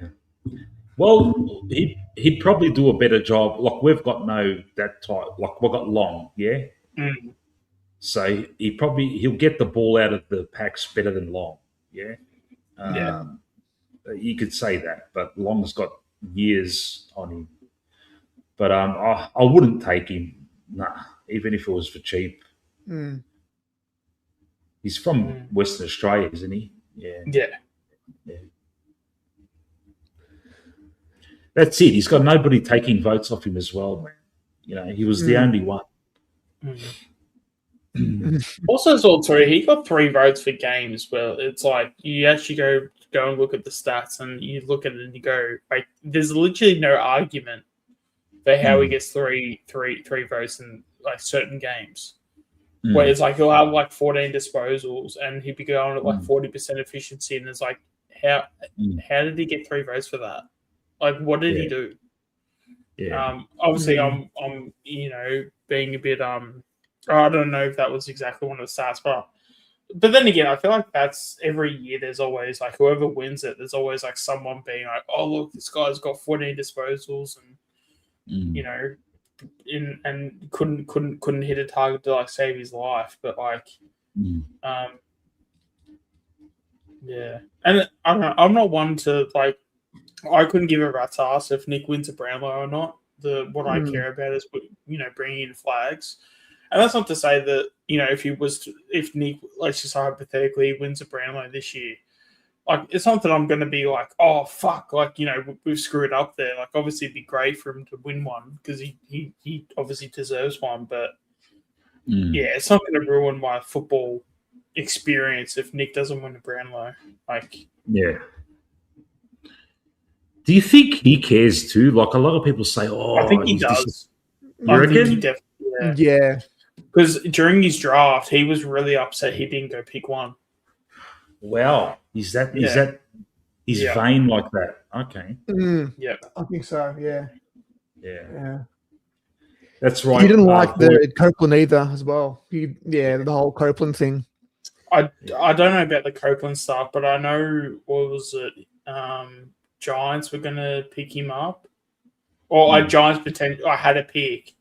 S1: Well, he'd probably do a better job. Like we've got that type. Like we've got Long, yeah.
S9: Mm.
S1: So he'll get the ball out of the packs better than Long, yeah. You could say that, but Long's got years on him. But I wouldn't take him, even if it was for cheap.
S14: Mm.
S1: He's from Western Australia, isn't he? Yeah.
S9: Yeah.
S1: That's it. He's got nobody taking votes off him as well, man. You know, he was the only one.
S9: Also, as well, too, he got 3 votes for games. Well, it's like you actually go and look at the stats, and you look at it and you go, like, there's literally no argument for how he gets three votes in like certain games. Where it's like he'll have like 14 disposals, and he'd be going at like 40% efficiency, and it's like, how did he get 3 votes for that? Like, what did he do?
S1: Yeah.
S9: Obviously, I'm being a bit I don't know if that was exactly one of the stats, but then again, I feel like that's every year. There's always like whoever wins it. There's always like someone being like, "Oh, look, this guy's got 14 disposals, and and couldn't hit a target to like save his life." But like, yeah, and I don't know. I'm not one to like. I couldn't give a rat's ass if Nick wins a Brownlow or not. What I care about is bringing in flags. And that's not to say that, if Nick, let's just say hypothetically, wins a Brownlow this year, like, it's not that I'm going to be like, oh, fuck, like, we've screwed up there. Like, obviously it'd be great for him to win one because he obviously deserves one. But, yeah, it's not going to ruin my football experience if Nick doesn't win a Brownlow. Like,
S1: yeah. Do you think he cares too? Like, a lot of people say, oh,
S9: I think he does.
S1: You reckon?
S9: Think he definitely,
S14: yeah.
S9: Because during his draft, he was really upset he didn't go pick one.
S1: Wow. Is that his vein like that? Okay.
S9: Yeah.
S14: I think so, yeah.
S1: Yeah. That's right.
S14: He didn't like the Copeland either as well. The whole Copeland thing.
S9: I don't know about the Copeland stuff, but I know, what was it? Giants were going to pick him up. Or Giants I had a pick.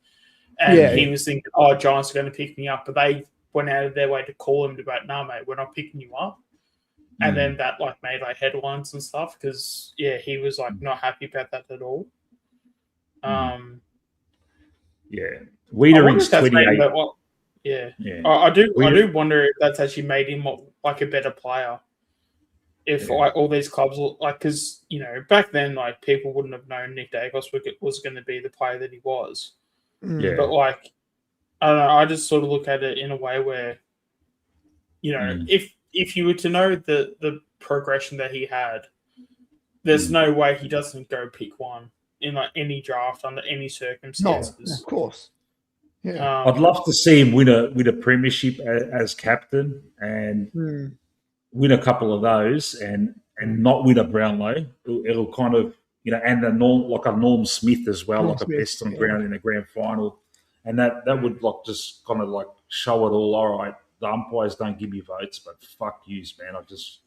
S9: And he was thinking, oh, Giants are going to pick me up. But they went out of their way to call him about, no, mate, we're not picking you up. And then that like made like headlines and stuff because, he was like not happy about that at all.
S1: Wiedering's 28.
S9: I do wonder if that's actually made him like a better player. If like all these clubs, like, because back then, like, people wouldn't have known Nick Dacos was going to be the player that he was. But like, I don't know. I just sort of look at it in a way where, if you were to know the progression that he had, there's no way he doesn't go pick one in like any draft under any circumstances.
S14: No, of course. Yeah,
S1: I'd love to see him win a premiership as captain and win a couple of those and not win a Brownlow. It'll kind of, and a Norm Smith as well, like a best on ground in a grand final. And that would like just kind of like show it all. All right, the umpires don't give me votes, but fuck yous, man. I just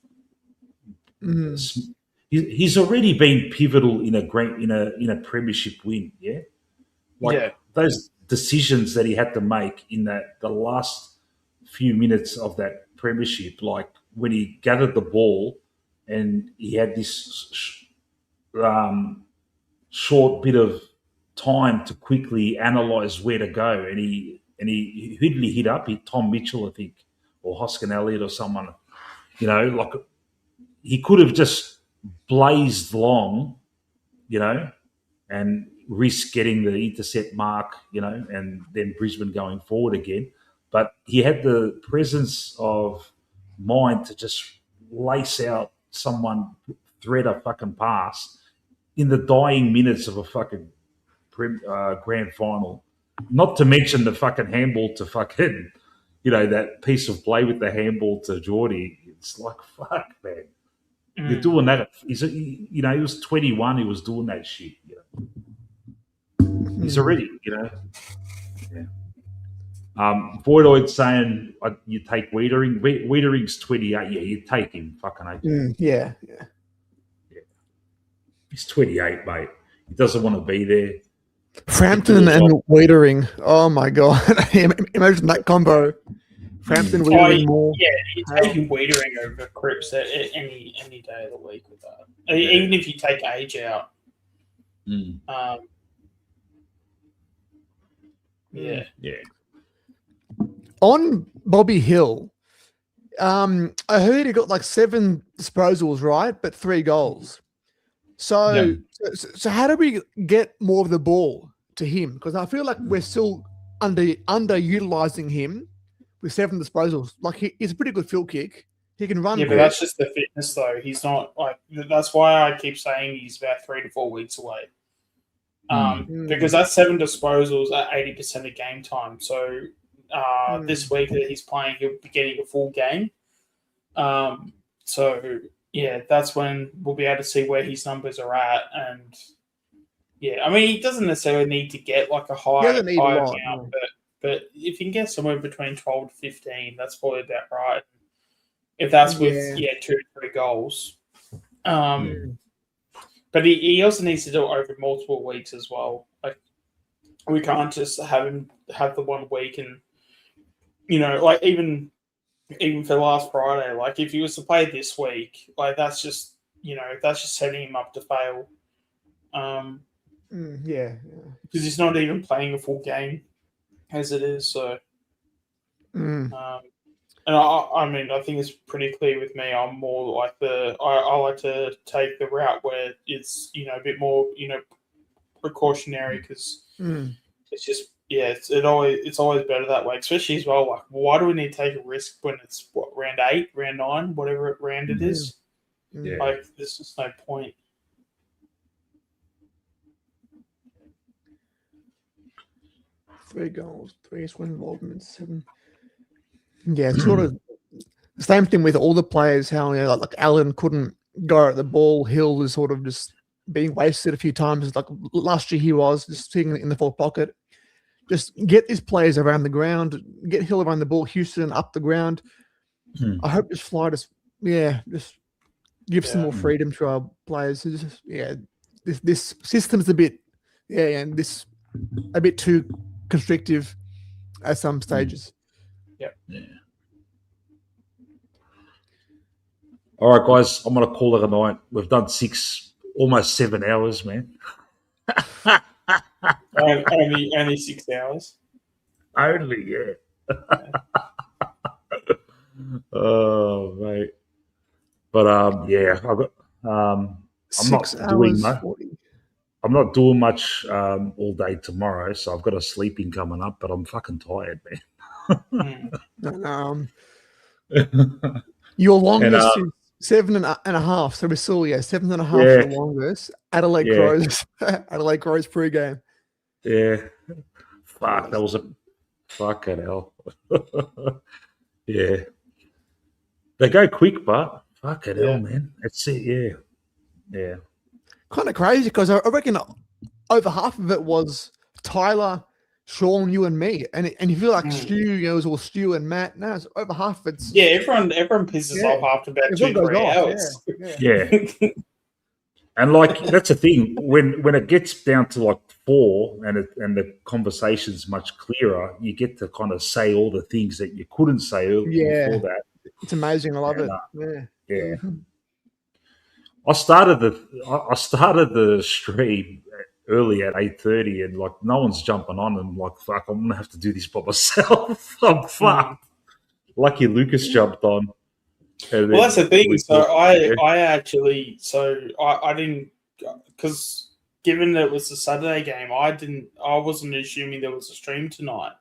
S1: he's already been pivotal in a premiership win. Yeah, those decisions that he had to make in the last few minutes of that premiership, like when he gathered the ball and he had this short bit of time to quickly analyse where to go, and he who did he hit up? Tom Mitchell, I think, or Hoskin Elliott or someone. Like he could have just blazed long, and risk getting the intercept mark, and then Brisbane going forward again. But he had the presence of mind to just lace out someone, thread a fucking pass in the dying minutes of a fucking grand final. Not to mention the fucking handball to fucking, that piece of play with the handball to Geordie. It's like, fuck, man. You're doing that. He was 21. He was doing that shit. He's already, Yeah. Voidoid saying you take Wiedering. Wiedering's 28. Yeah, you take him. Fucking hate him.
S14: Yeah.
S1: He's 28, mate. He doesn't want to be there.
S14: Frampton and Wiedering. Oh my god! Imagine that combo. Frampton, Wiedering, Moore.
S9: Yeah, you're taking Wiedering over Cripps any day of the week with that. Even if you take age out. Yeah.
S14: On Bobby Hill, I heard he got like 7 disposals, right? But 3 goals. So how do we get more of the ball to him? Because I feel like we're still underutilizing him with 7 disposals. Like he's a pretty good field kick. He can run.
S9: Yeah, but that's just the fitness, though. He's not like. That's why I keep saying he's about 3 to 4 weeks away. Because that's 7 disposals at 80% of game time. So this week that he's playing, he'll be getting a full game. So yeah, that's when we'll be able to see where his numbers are at. And yeah, I mean, he doesn't necessarily need to get like a high amount, but if you can get somewhere between 12 to 15, that's probably about right. If that's with 2 to 3 goals. But he also needs to do it over multiple weeks as well. Like we can't just have him have the 1 week and like even for last Friday, like if he was to play this week, like that's just setting him up to fail.
S14: Because
S9: he's not even playing a full game as it is. So, and I mean, I think it's pretty clear with me. I'm more like I like to take the route where it's a bit more precautionary because it's just it's always better that way. Especially as well, like why do we need to take a risk when it's round 8, round 9, whatever round it is?
S1: Yeah.
S9: Like there's just no point.
S14: Three goals, 3 swing involvements, 7. Yeah, sort of the same thing with all the players. How like Allen couldn't go at the ball. Hill is sort of just being wasted a few times. Like last year, he was just sitting in the forward pocket. Just get these players around the ground. Get Hill around the ball. Houston up the ground. I hope this fly just give some more freedom to our players. This system's a bit and this a bit too constrictive at some stages.
S9: Yeah.
S1: All right, guys, I'm going to call it a night. We've done almost 7 hours, man.
S9: only 6 hours.
S1: Only, yeah. Oh, mate. But I've got. I'm not doing much all day tomorrow, so I've got a sleeping coming up. But I'm fucking tired, man.
S14: Your longest is 7.5, so we're still 7.5 for the longest. Adelaide Crows, Adelaide Crows pre-game.
S1: Yeah, fuck, that was a fucking hell. Yeah, they go quick, but fucking hell, man. That's it. Yeah.
S14: Kind of crazy because I reckon over half of it was Tyler, Sean, you and me, and you feel like Stu, it was all Stu and Matt. No, it's over half. It's
S9: everyone pisses off after about 2-3 hours.
S1: Yeah. And like that's the thing when it gets down to like 4 and the conversation's much clearer, you get to kind of say all the things that you couldn't say before that.
S14: It's amazing. I love it.
S1: Yeah. I started the stream early at 8:30, and like no one's jumping on, and like fuck, I'm gonna have to do this by myself. I'm fucked. Lucky Lucas jumped on.
S9: Well, that's the thing. So I didn't, because given that it was a Saturday game, I wasn't assuming there was a stream tonight.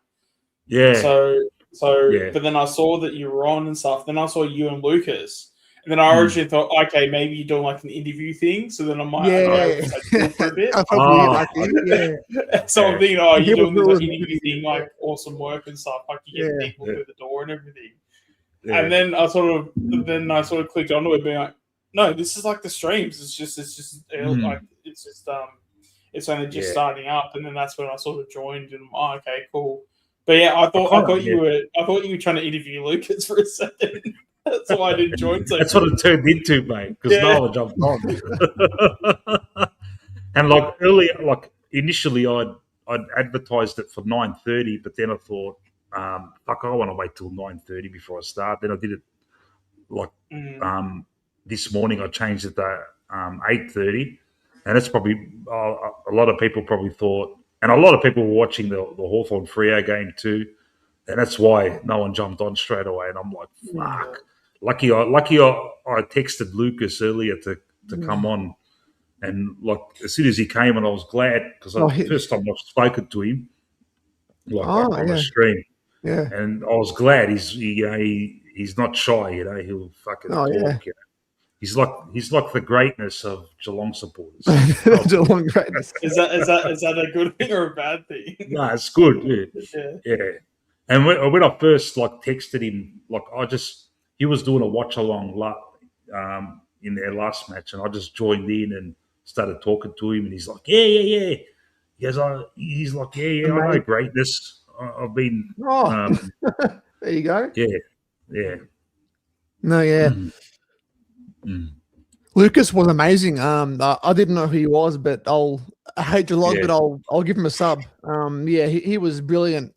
S1: Yeah.
S9: So but then I saw that you were on and stuff. Then I saw you and Lucas, And then I originally thought, okay, maybe you're doing like an interview thing. So then I might go for a bit.
S14: I thought I think,
S9: So I'm thinking, oh, you're doing this like, interview thing, like awesome work and stuff, like you get people through the door and everything. Yeah. And then I sort of clicked onto it, being like, no, this is like the streams. It's just like it's only just starting up, and then that's when I sort of joined, and okay, cool. But yeah, I thought you were trying to interview Lucas for a second. That's why I didn't join.
S1: That's what it turned into, mate. Because no one jumped on. And like earlier, like initially, I'd advertised it for 9:30, but then I thought, fuck, I want to wait till 9:30 before I start. Then I did it like this morning. I changed it to 8:30, and it's probably a lot of people probably thought, and a lot of people were watching the Hawthorn Freo game too, and that's why no one jumped on straight away. And I'm like, fuck. Lucky I texted Lucas earlier to come on, and like as soon as he came, and I was glad because the first time I've spoken to him, like on the stream, and I was glad he's not shy, you know, he'll fucking talk. You know? He's like the greatness of Geelong supporters.
S14: Geelong greatness.
S9: Is that a good thing or a bad thing?
S1: No, it's good. Yeah. And when I first like texted him, like he was doing a watch along in their last match, and I just joined in and started talking to him, and he's like, yeah. He's like, I know greatness. I've been.
S14: There you go.
S1: Yeah.
S14: No, yeah. Lucas was amazing. I didn't know who he was, but I hate Geelong, but I'll give him a sub. He was brilliant.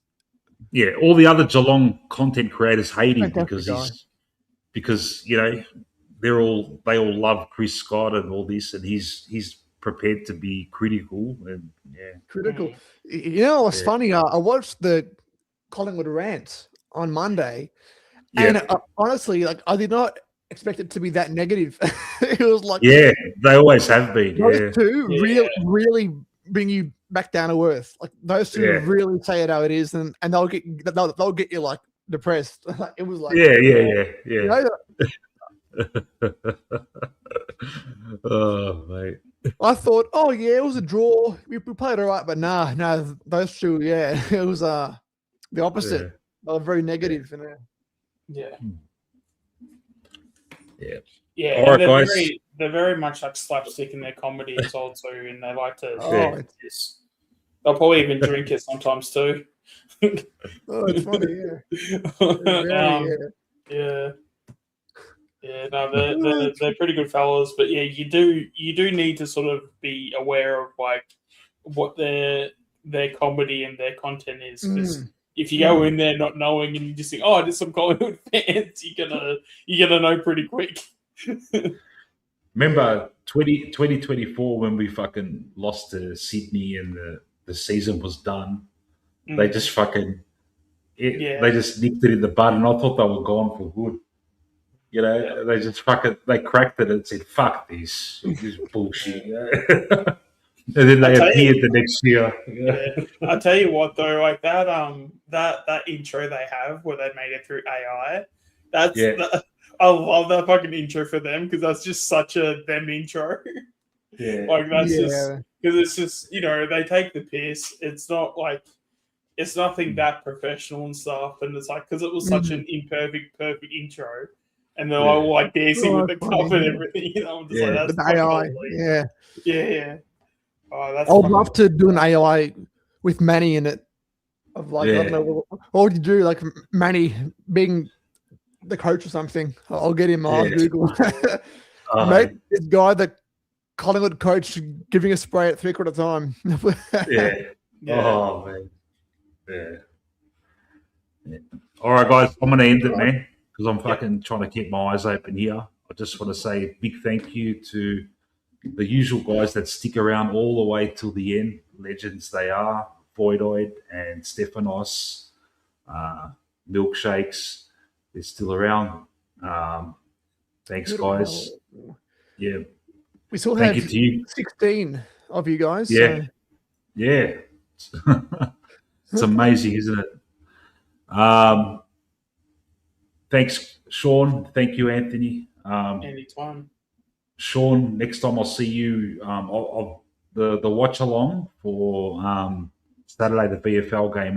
S1: Yeah, all the other Geelong content creators hate him because you know they all love Chris Scott and all this, and he's prepared to be critical and
S14: critical. You know, what's funny? I watched the Collingwood rant on Monday, and honestly, like I did not expect it to be that negative. It was like
S1: they always have been.
S14: Those two really bring you back down to earth. Like those two really say it how it is, and they'll get you like depressed. It was like
S1: You know, oh mate.
S14: I thought, it was a draw. We played all right, but nah, those two, it was the opposite. They were very negative.
S9: Yeah,
S1: all right, guys.
S9: They're very much like slapstick in their comedy as well too, and they like to. They'll probably even drink it sometimes too.
S14: It's funny,
S9: No, they're pretty good fellas, but you do need to sort of be aware of like what their comedy and their content is, because if you go in there not knowing and you just think, there's some Collingwood fans, you're gonna know pretty quick.
S1: Remember 2024 when we fucking lost to Sydney and the season was done? They just fucking they just nipped it in the bud, and I thought they were gone for good. You know, they just they cracked it and said, "Fuck this is bullshit." And then they appeared the next year.
S9: I tell you what, though, like that intro they have where they made it through AI, I love that fucking intro for them, because that's just such a them intro. Like that's just because it's just, you know, they take the piss. It's not like it's nothing that professional and stuff, and it's like because it was such an imperfect, perfect intro. And they're all like dancing with the cup and everything. You know, I'm just like, that's
S14: AI.
S9: Yeah. Oh, that's
S14: I would love to do an AI with Manny in it. Of like, I don't know, what would you do? Like Manny being the coach or something. I'll get him on Google. Mate, this guy, the Collingwood coach, giving a spray at 3/4 time.
S1: Oh, man. Yeah. All right, guys, I'm going to end it, man, because I'm fucking trying to keep my eyes open here. I just want to say a big thank you to the usual guys that stick around all the way till the end. Legends they are. Voidoid and Stephanos, Milkshakes, they're still around. Thanks, guys. Yeah.
S14: We still have 16 of you guys.
S1: Yeah. It's amazing, isn't it? Thanks, Sean. Thank you, Anthony.
S9: Anytime.
S1: Sean, next time I'll see you. The watch along for Saturday, the VFL game.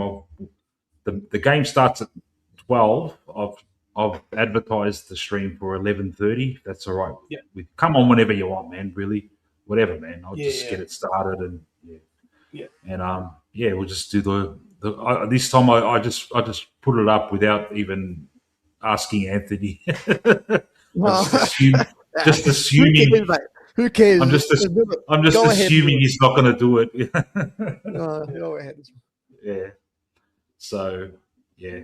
S1: The game starts at 12. I've advertised the stream for 11:30. That's all right.
S9: Yeah.
S1: Come on whenever you want, man. Really, whatever, man. I'll just
S9: Yeah.
S1: get it started and
S9: Yeah.
S1: and we'll just do this time. I just put it up without even asking Anthony. I just assuming.
S14: Who cares?
S1: I'm just
S14: Go ahead,
S1: assuming
S14: do it.
S1: he's not going to do it.
S14: Go ahead.
S1: Yeah. So yeah.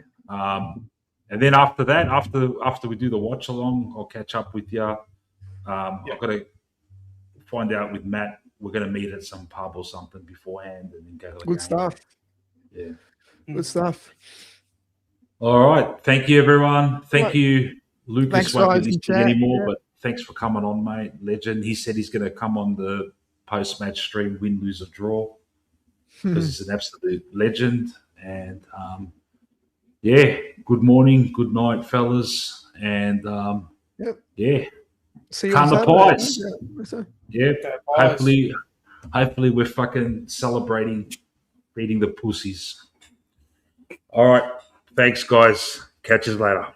S1: And then after that, after we do the watch along, I'll catch up with you. I've got to find out with Matt. We're going to meet at some pub or something beforehand, and then go to the
S14: Good
S1: game.
S14: stuff.
S1: Yeah.
S14: Good stuff.
S1: All right. Thank you, everyone. Thank you, Lucas.
S14: Thanks,
S1: Won't
S14: guys,
S1: be
S14: in
S1: listening
S14: chat.
S1: anymore,
S14: Yeah.
S1: but thanks for coming on, mate. Legend. He said he's going to come on the post-match stream, win, lose, or draw, because he's an absolute legend. And good morning, good night, fellas, and
S14: See you
S1: Can
S14: on
S1: the
S14: Saturday.
S1: pies.
S14: Yeah.
S1: Hopefully we're fucking celebrating beating the pussies. All right. Thanks, guys. Catch you later.